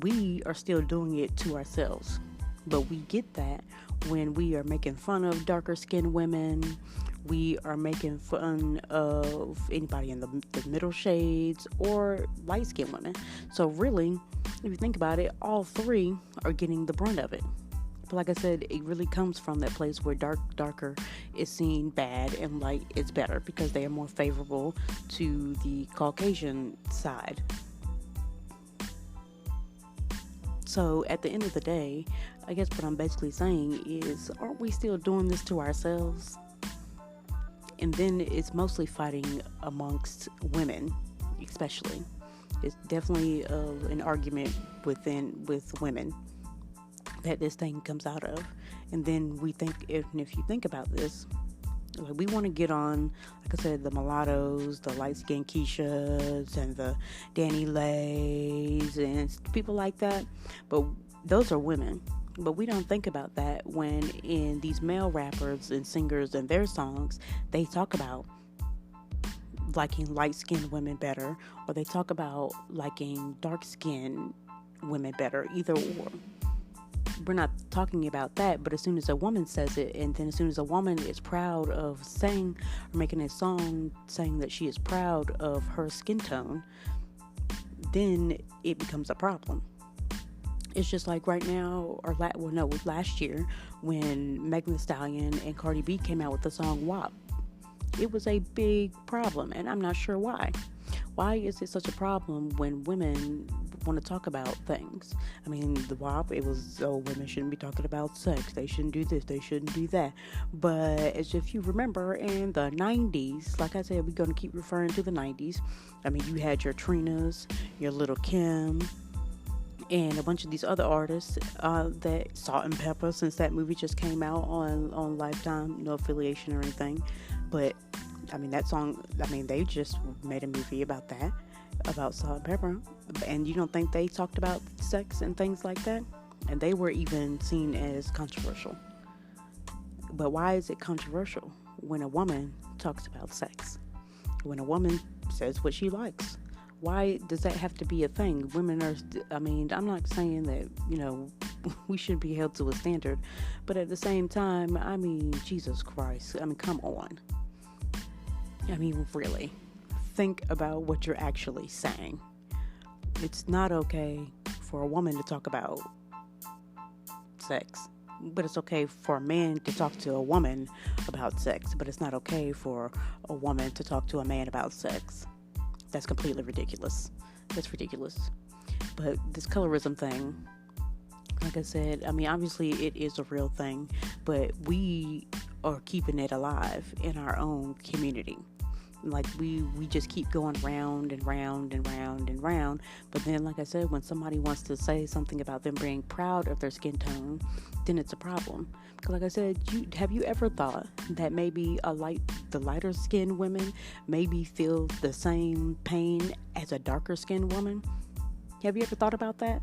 we are still doing it to ourselves. But we get that when we are making fun of darker-skinned women, we are making fun of anybody in the middle shades or light-skinned women. So really, if you think about it, all three are getting the brunt of it. But like I said, it really comes from that place where darker is seen bad and light is better because they are more favorable to the Caucasian side. So at the end of the day, I guess what I'm basically saying is, aren't we still doing this to ourselves? And then it's mostly fighting amongst women, especially. It's definitely an argument with women that this thing comes out of. And then we think, if you think about this, like, we want to get on, like I said, the mulattoes, the light-skinned Keishas, and the Danny Lays, and people like that. But those are women. But we don't think about that when in these male rappers and singers and their songs, they talk about liking light-skinned women better, or they talk about liking dark-skinned women better, either or. We're not talking about that, but as soon as a woman says it, and then as soon as a woman is proud of saying or making a song saying that she is proud of her skin tone, then it becomes a problem. It's just like right now, last year, when Megan Thee Stallion and Cardi B came out with the song WAP. It was a big problem, and I'm not sure why. Why is it such a problem when women want to talk about things? I mean, the WAP, it was, women shouldn't be talking about sex. They shouldn't do this. They shouldn't do that. But as if you remember, in the 90s, like I said, we're going to keep referring to the 90s. I mean, you had your Trinas, your Little Kim, and a bunch of these other artists that Salt-N-Pepa, since that movie just came out on Lifetime, no affiliation or anything. But I mean, that song, they just made a movie about that, about Salt-N-Pepa. And you don't think they talked about sex and things like that? And they were even seen as controversial. But why is it controversial when a woman talks about sex? When a woman says what she likes? Why does that have to be a thing? Women are, I'm not saying that, we should be held to a standard. But at the same time, Jesus Christ. Come on. Really, think about what you're actually saying. It's not okay for a woman to talk about sex, but it's okay for a man to talk to a woman about sex, but it's not okay for a woman to talk to a man about sex. That's completely ridiculous. That's ridiculous. But this colorism thing, like I said, obviously it is a real thing, but we are keeping it alive in our own community. Like we just keep going round and round and round and round. But then, like I said, when somebody wants to say something about them being proud of their skin tone, then it's a problem. Because like I said, have you ever thought that maybe the lighter skinned women maybe feel the same pain as a darker skinned woman? Have you ever thought about that?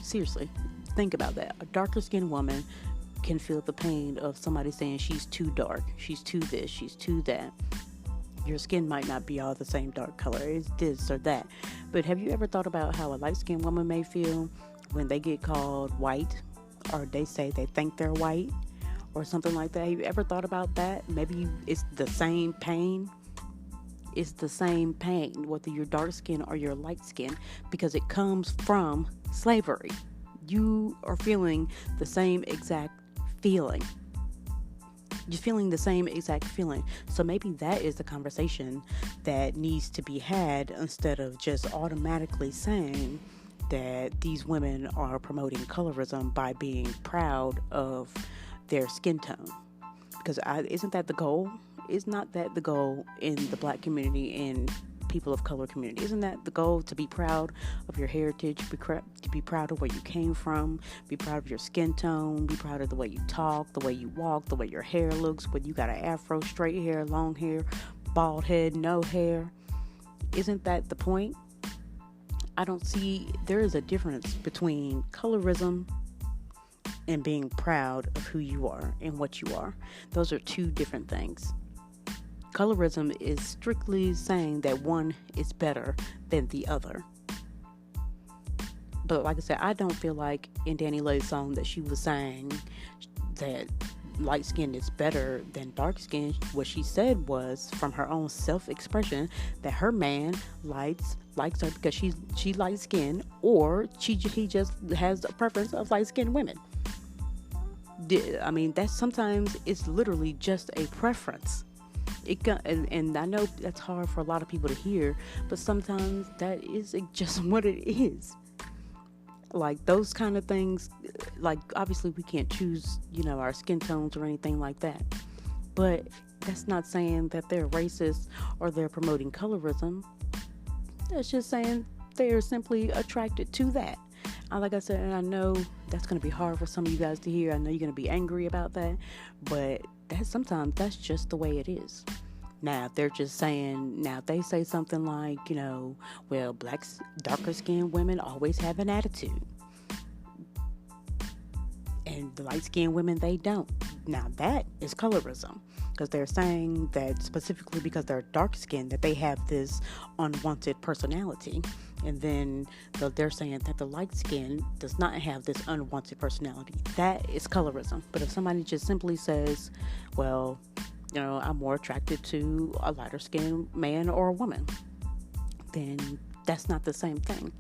Seriously, think about that. A darker skinned woman can feel the pain of somebody saying she's too dark, she's too this, she's too that. Your skin might not be all the same dark color, it's this or that. But have you ever thought about how a light-skinned woman may feel when they get called white, or they say they think they're white, or something like that? Have you ever thought about that? Maybe it's the same pain. It's the same pain, whether you're dark skin or you're light skin, because it comes from slavery. You are feeling the same exact feeling. You're feeling the same exact feeling. So maybe that is the conversation that needs to be had, instead of just automatically saying that these women are promoting colorism by being proud of their skin tone. Because isn't that the goal? Is not that the goal in the Black community and people of color community? Isn't that the goal, to be proud of your heritage, to be proud of where you came from, be proud of your skin tone, be proud of the way you talk, the way you walk, the way your hair looks, whether you got an afro, straight hair, long hair, bald head, no hair? Isn't that the point? I don't see, there is a difference between colorism and being proud of who you are and what you are. Those are two different things. Colorism is strictly saying that one is better than the other. But like I said, I don't feel like in Danny Lay's song that she was saying that light skin is better than dark skin. What she said was, from her own self-expression, that her man likes her because she light skin, or he just has a preference of light skinned women. That's sometimes it's literally just a preference. And I know that's hard for a lot of people to hear, but sometimes that is just what it is. Like those kind of things, like obviously we can't choose, our skin tones or anything like that. But that's not saying that they're racist or they're promoting colorism. That's just saying They are simply attracted to that. Like I said, and I know that's going to be hard for some of you guys to hear. I know you're going to be angry about that, but sometimes that's just the way it is. Now, if they're just saying, now if they say something like, well, darker skinned women always have an attitude. And the light skinned women, they don't. Now, that is colorism. Because they're saying that specifically because they're dark skinned, that they have this unwanted personality. And then they're saying that the light skin does not have this unwanted personality. That is colorism. But if somebody just simply says, well, I'm more attracted to a lighter skinned man or a woman, then that's not the same thing.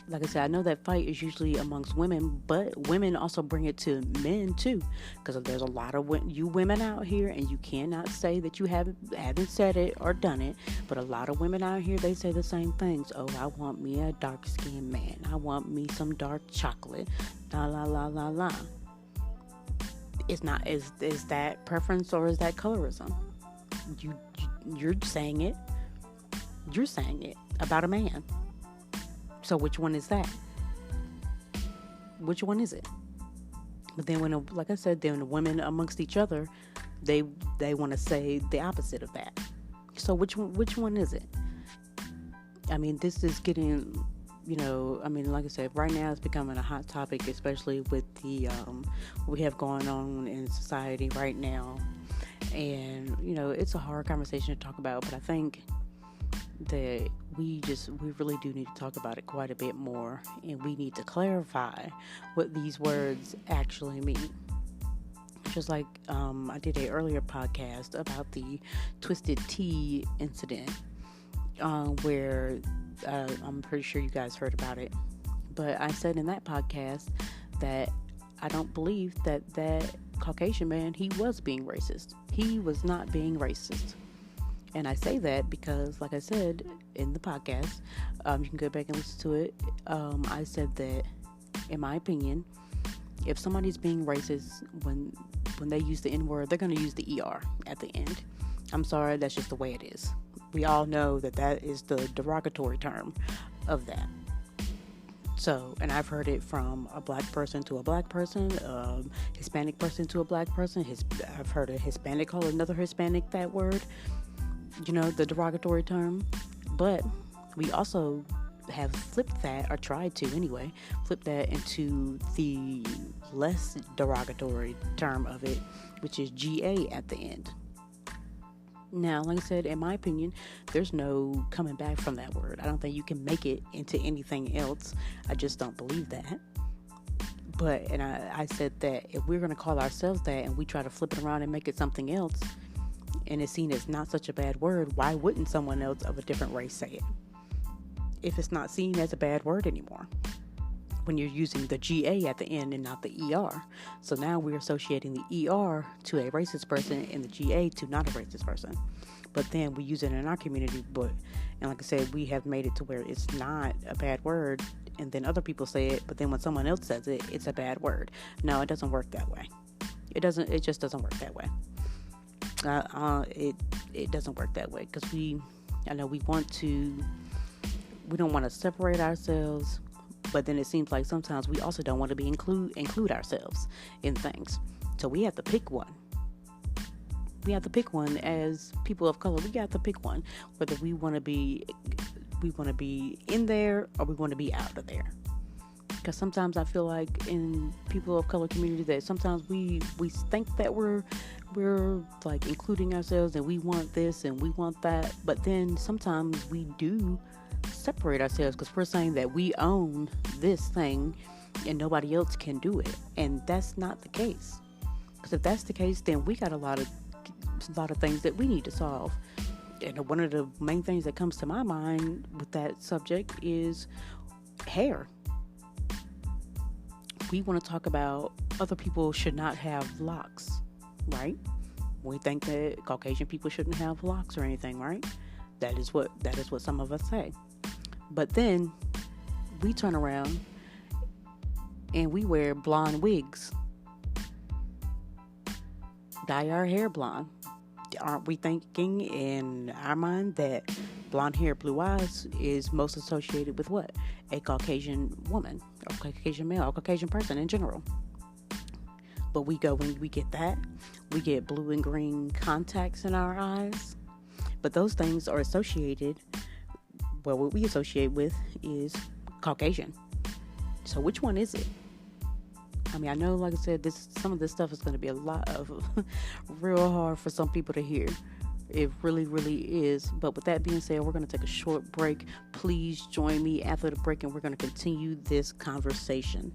Like I said, I know that fight is usually amongst women, but women also bring it to men too, because there's a lot of you women out here, and you cannot say that you haven't said it or done it, but a lot of women out here, they say the same things. Oh, I want me a dark-skinned man. I want me some dark chocolate. La la la la la. It's not. Is that preference or is that colorism? You're saying it. You're saying it about a man. So which one is that? Which one is it? But then like I said, then the women amongst each other, they want to say the opposite of that. So which one is it? I mean, this is getting, like I said, right now it's becoming a hot topic, especially with the what we have going on in society right now. And, it's a hard conversation to talk about, but I think that we really do need to talk about it quite a bit more, and we need to clarify what these words actually mean. Just like I did an earlier podcast about the Twisted Tea incident, where I'm pretty sure you guys heard about it, but I said in that podcast that I don't believe that Caucasian man, he was being racist. He was not being racist. And I say that because, like I said in the podcast, you can go back and listen to it. I said that, in my opinion, if somebody's being racist, when they use the N-word, they're going to use the ER at the end. I'm sorry, that's just the way it is. We all know that is the derogatory term of that. So, and I've heard it from a black person to a black person, Hispanic person to a black person. I've heard a Hispanic call another Hispanic that word. The derogatory term. But we also have flipped that, or tried to anyway, flip that into the less derogatory term of it, which is GA at the end. Now, like I said, in my opinion, there's no coming back from that word. I don't think you can make it into anything else. I just don't believe that. But, and I said that if we're going to call ourselves that and we try to flip it around and make it something else, and it's seen as not such a bad word, why wouldn't someone else of a different race say it? If it's not seen as a bad word anymore, when you're using the GA at the end and not the ER. So now we're associating the ER to a racist person and the GA to not a racist person. But then we use it in our community, and like I said, we have made it to where it's not a bad word, and then other people say it, but then when someone else says it, it's a bad word. No, it doesn't work that way. It just doesn't work that way. It doesn't work that way, because we don't want to separate ourselves, but then it seems like sometimes we also don't want to be include ourselves in things. So we have to pick one. We have to pick one as people of color. We got to pick one, whether we want to be in there or we want to be out of there. Because sometimes I feel like in people of color community that sometimes we think that we're like including ourselves and we want this and we want that, but then sometimes we do separate ourselves because we're saying that we own this thing and nobody else can do it, and that's not the case. Because if that's the case, then we got a lot of things that we need to solve. And one of the main things that comes to my mind with that subject is hair. We want to talk about other people should not have locks, right? We think that Caucasian people shouldn't have locks or anything, right? That is what some of us say. But then we turn around and we wear blonde wigs, dye our hair blonde. Aren't we thinking in our mind that blonde hair, blue eyes is most associated with what? A Caucasian woman, or Caucasian male, or Caucasian person in general. But when we get that, we get blue and green contacts in our eyes. But those things are associated, well, what we associate with is Caucasian. So which one is it? I mean, I know, like I said, some of this stuff is going to be a lot of real hard for some people to hear. It really, really is. But with that being said, we're going to take a short break. Please join me after the break, and we're going to continue this conversation.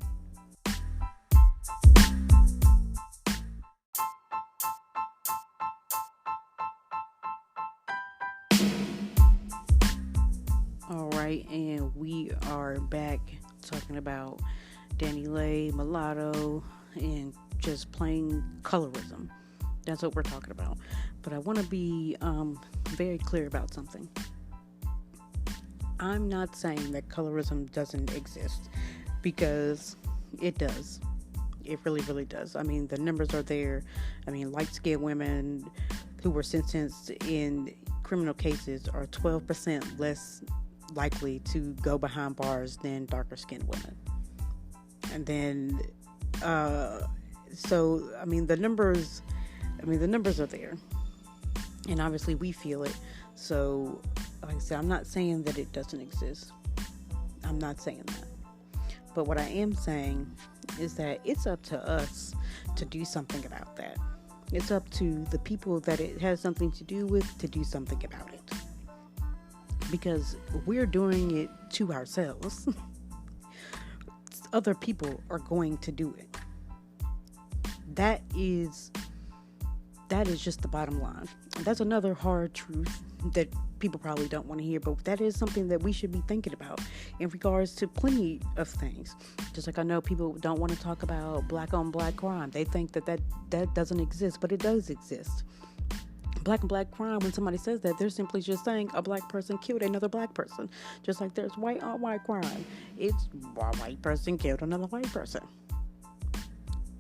All right, and we are back talking about DaniLeigh, mulatto, and just plain colorism. That's what we're talking about. But I want to be very clear about something. I'm not saying that colorism doesn't exist, because it does. It really, really does. I mean, the numbers are there. I mean, light-skinned women who were sentenced in criminal cases are 12% less likely to go behind bars than darker-skinned women. And then, so, I mean, the numbers are there. And obviously we feel it. So, like I said, I'm not saying that it doesn't exist. I'm not saying that. But what I am saying is that it's up to us to do something about that. It's up to the people that it has something to do with to do something about it. Because we're doing it to ourselves. Other people are going to do it. That is just the bottom line. And that's another hard truth that people probably don't want to hear, but that is something that we should be thinking about in regards to plenty of things. Just like I know people don't want to talk about black on black crime. They think that doesn't exist, but it does exist. Black on black crime, when somebody says that, they're simply just saying a black person killed another black person. Just like there's white on white crime. It's a white person killed another white person.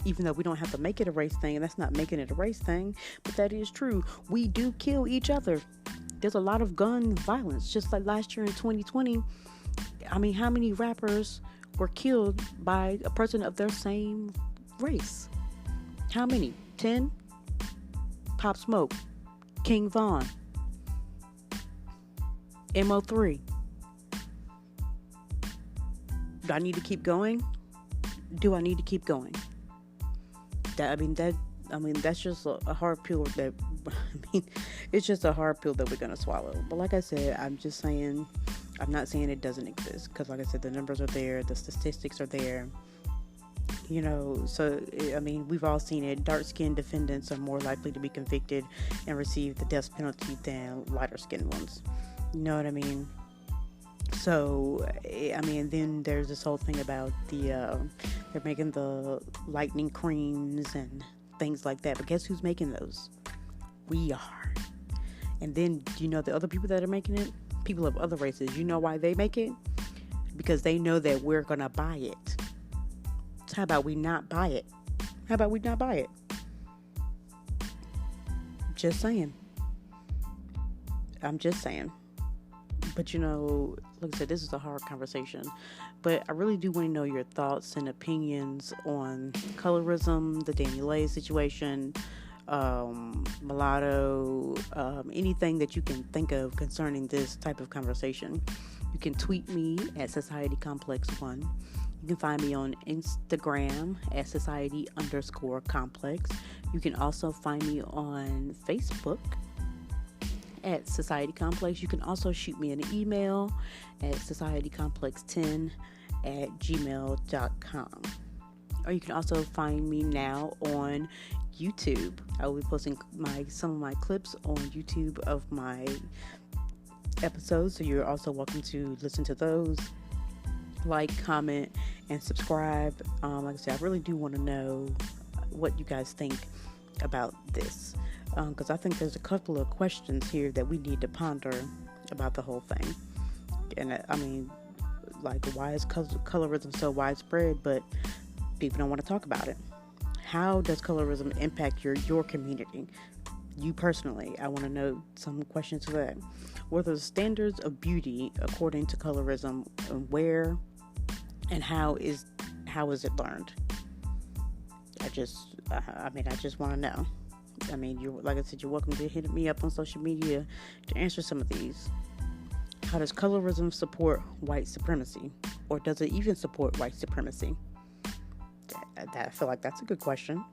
Even though we don't have to make it a race thing, and that's not making it a race thing, but that is true. We do kill each other. There's a lot of gun violence. Just like last year in 2020, I mean, how many rappers were killed by a person of their same race? How many? 10? Pop Smoke, King Von, MO3. Do I need to keep going? Do I need to keep going? That's just a hard pill that, it's just a hard pill that we're going to swallow. But like I said, I'm just saying, I'm not saying it doesn't exist. Because like I said, the numbers are there. The statistics are there. You know, so, I mean, we've all seen it. Dark-skinned defendants are more likely to be convicted and receive the death penalty than lighter-skinned ones. You know what I mean? So, I mean, then there's this whole thing about they're making the lightning creams and things like that. But guess who's making those? We are. And then, you know, the other people that are making it? People of other races. You know why they make it? Because they know that we're going to buy it. So how about we not buy it? How about we not buy it? Just saying. I'm just saying. But, you know, like I said, this is a hard conversation. But I really do want to know your thoughts and opinions on colorism, the DaniLeigh situation, mulatto, anything that you can think of concerning this type of conversation. You can tweet me at SocietyComplex1. You can find me on Instagram at Society_Complex. You can also find me on Facebook at Society Complex. You can also shoot me an email at societycomplex10@gmail.com. Or you can also find me now on YouTube. I will be posting some of my clips on YouTube of my episodes, so you're also welcome to listen to those. Like, comment, and subscribe. Like I said, I really do want to know what you guys think about this, because I think there's a couple of questions here that we need to ponder about the whole thing. And I mean, like, why is colorism so widespread, but people don't want to talk about it? How does colorism impact your community? you personally, I want to know some questions to that. What are the standards of beauty according to colorism, and where and how is it learned? I just want to know. I mean, like I said, you're welcome to hit me up on social media to answer some of these. How does colorism support white supremacy, or does it even support white supremacy? I feel like that's a good question.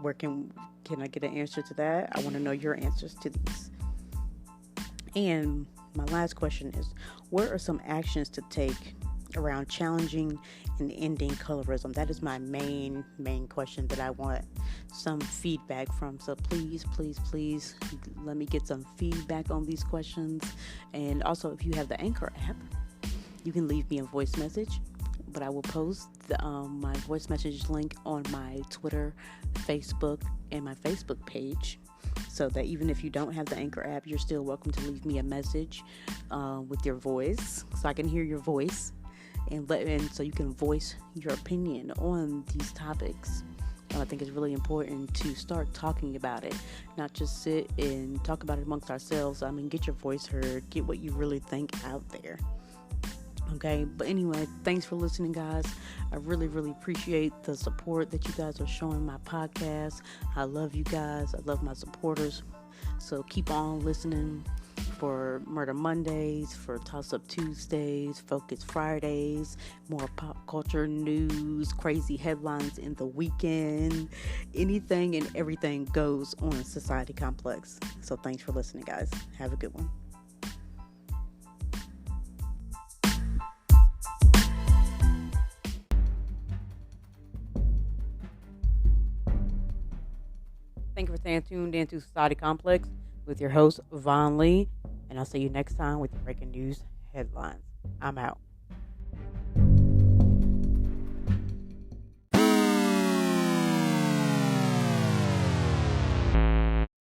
Where can I get an answer to that? I want to know your answers to these. And my last question is, what are some actions to take around challenging and ending colorism? That is my main question that I want some feedback from. So please let me get some feedback on these questions. And also, if you have the Anchor app, you can leave me a voice message, but I will post my voice message link on my Twitter, Facebook, and my Facebook page, so that even if you don't have the Anchor app, you're still welcome to leave me a message with your voice, so I can hear your voice, and so you can voice your opinion on these topics. I think it's really important to start talking about it, not just sit and talk about it amongst ourselves. I mean, get your voice heard, get what you really think out there. Okay, but anyway, thanks for listening, guys. I really appreciate the support that you guys are showing my podcast. I love you guys. I love my supporters. So keep on listening for Murder Mondays, for Toss Up Tuesdays, Focus Fridays, more pop culture news, crazy headlines in the weekend. Anything and everything goes on Society Complex. So thanks for listening, guys. Have a good one. Thank you for staying tuned into Society Complex with your host, Vaughn Lee. And I'll see you next time with breaking news headlines. I'm out.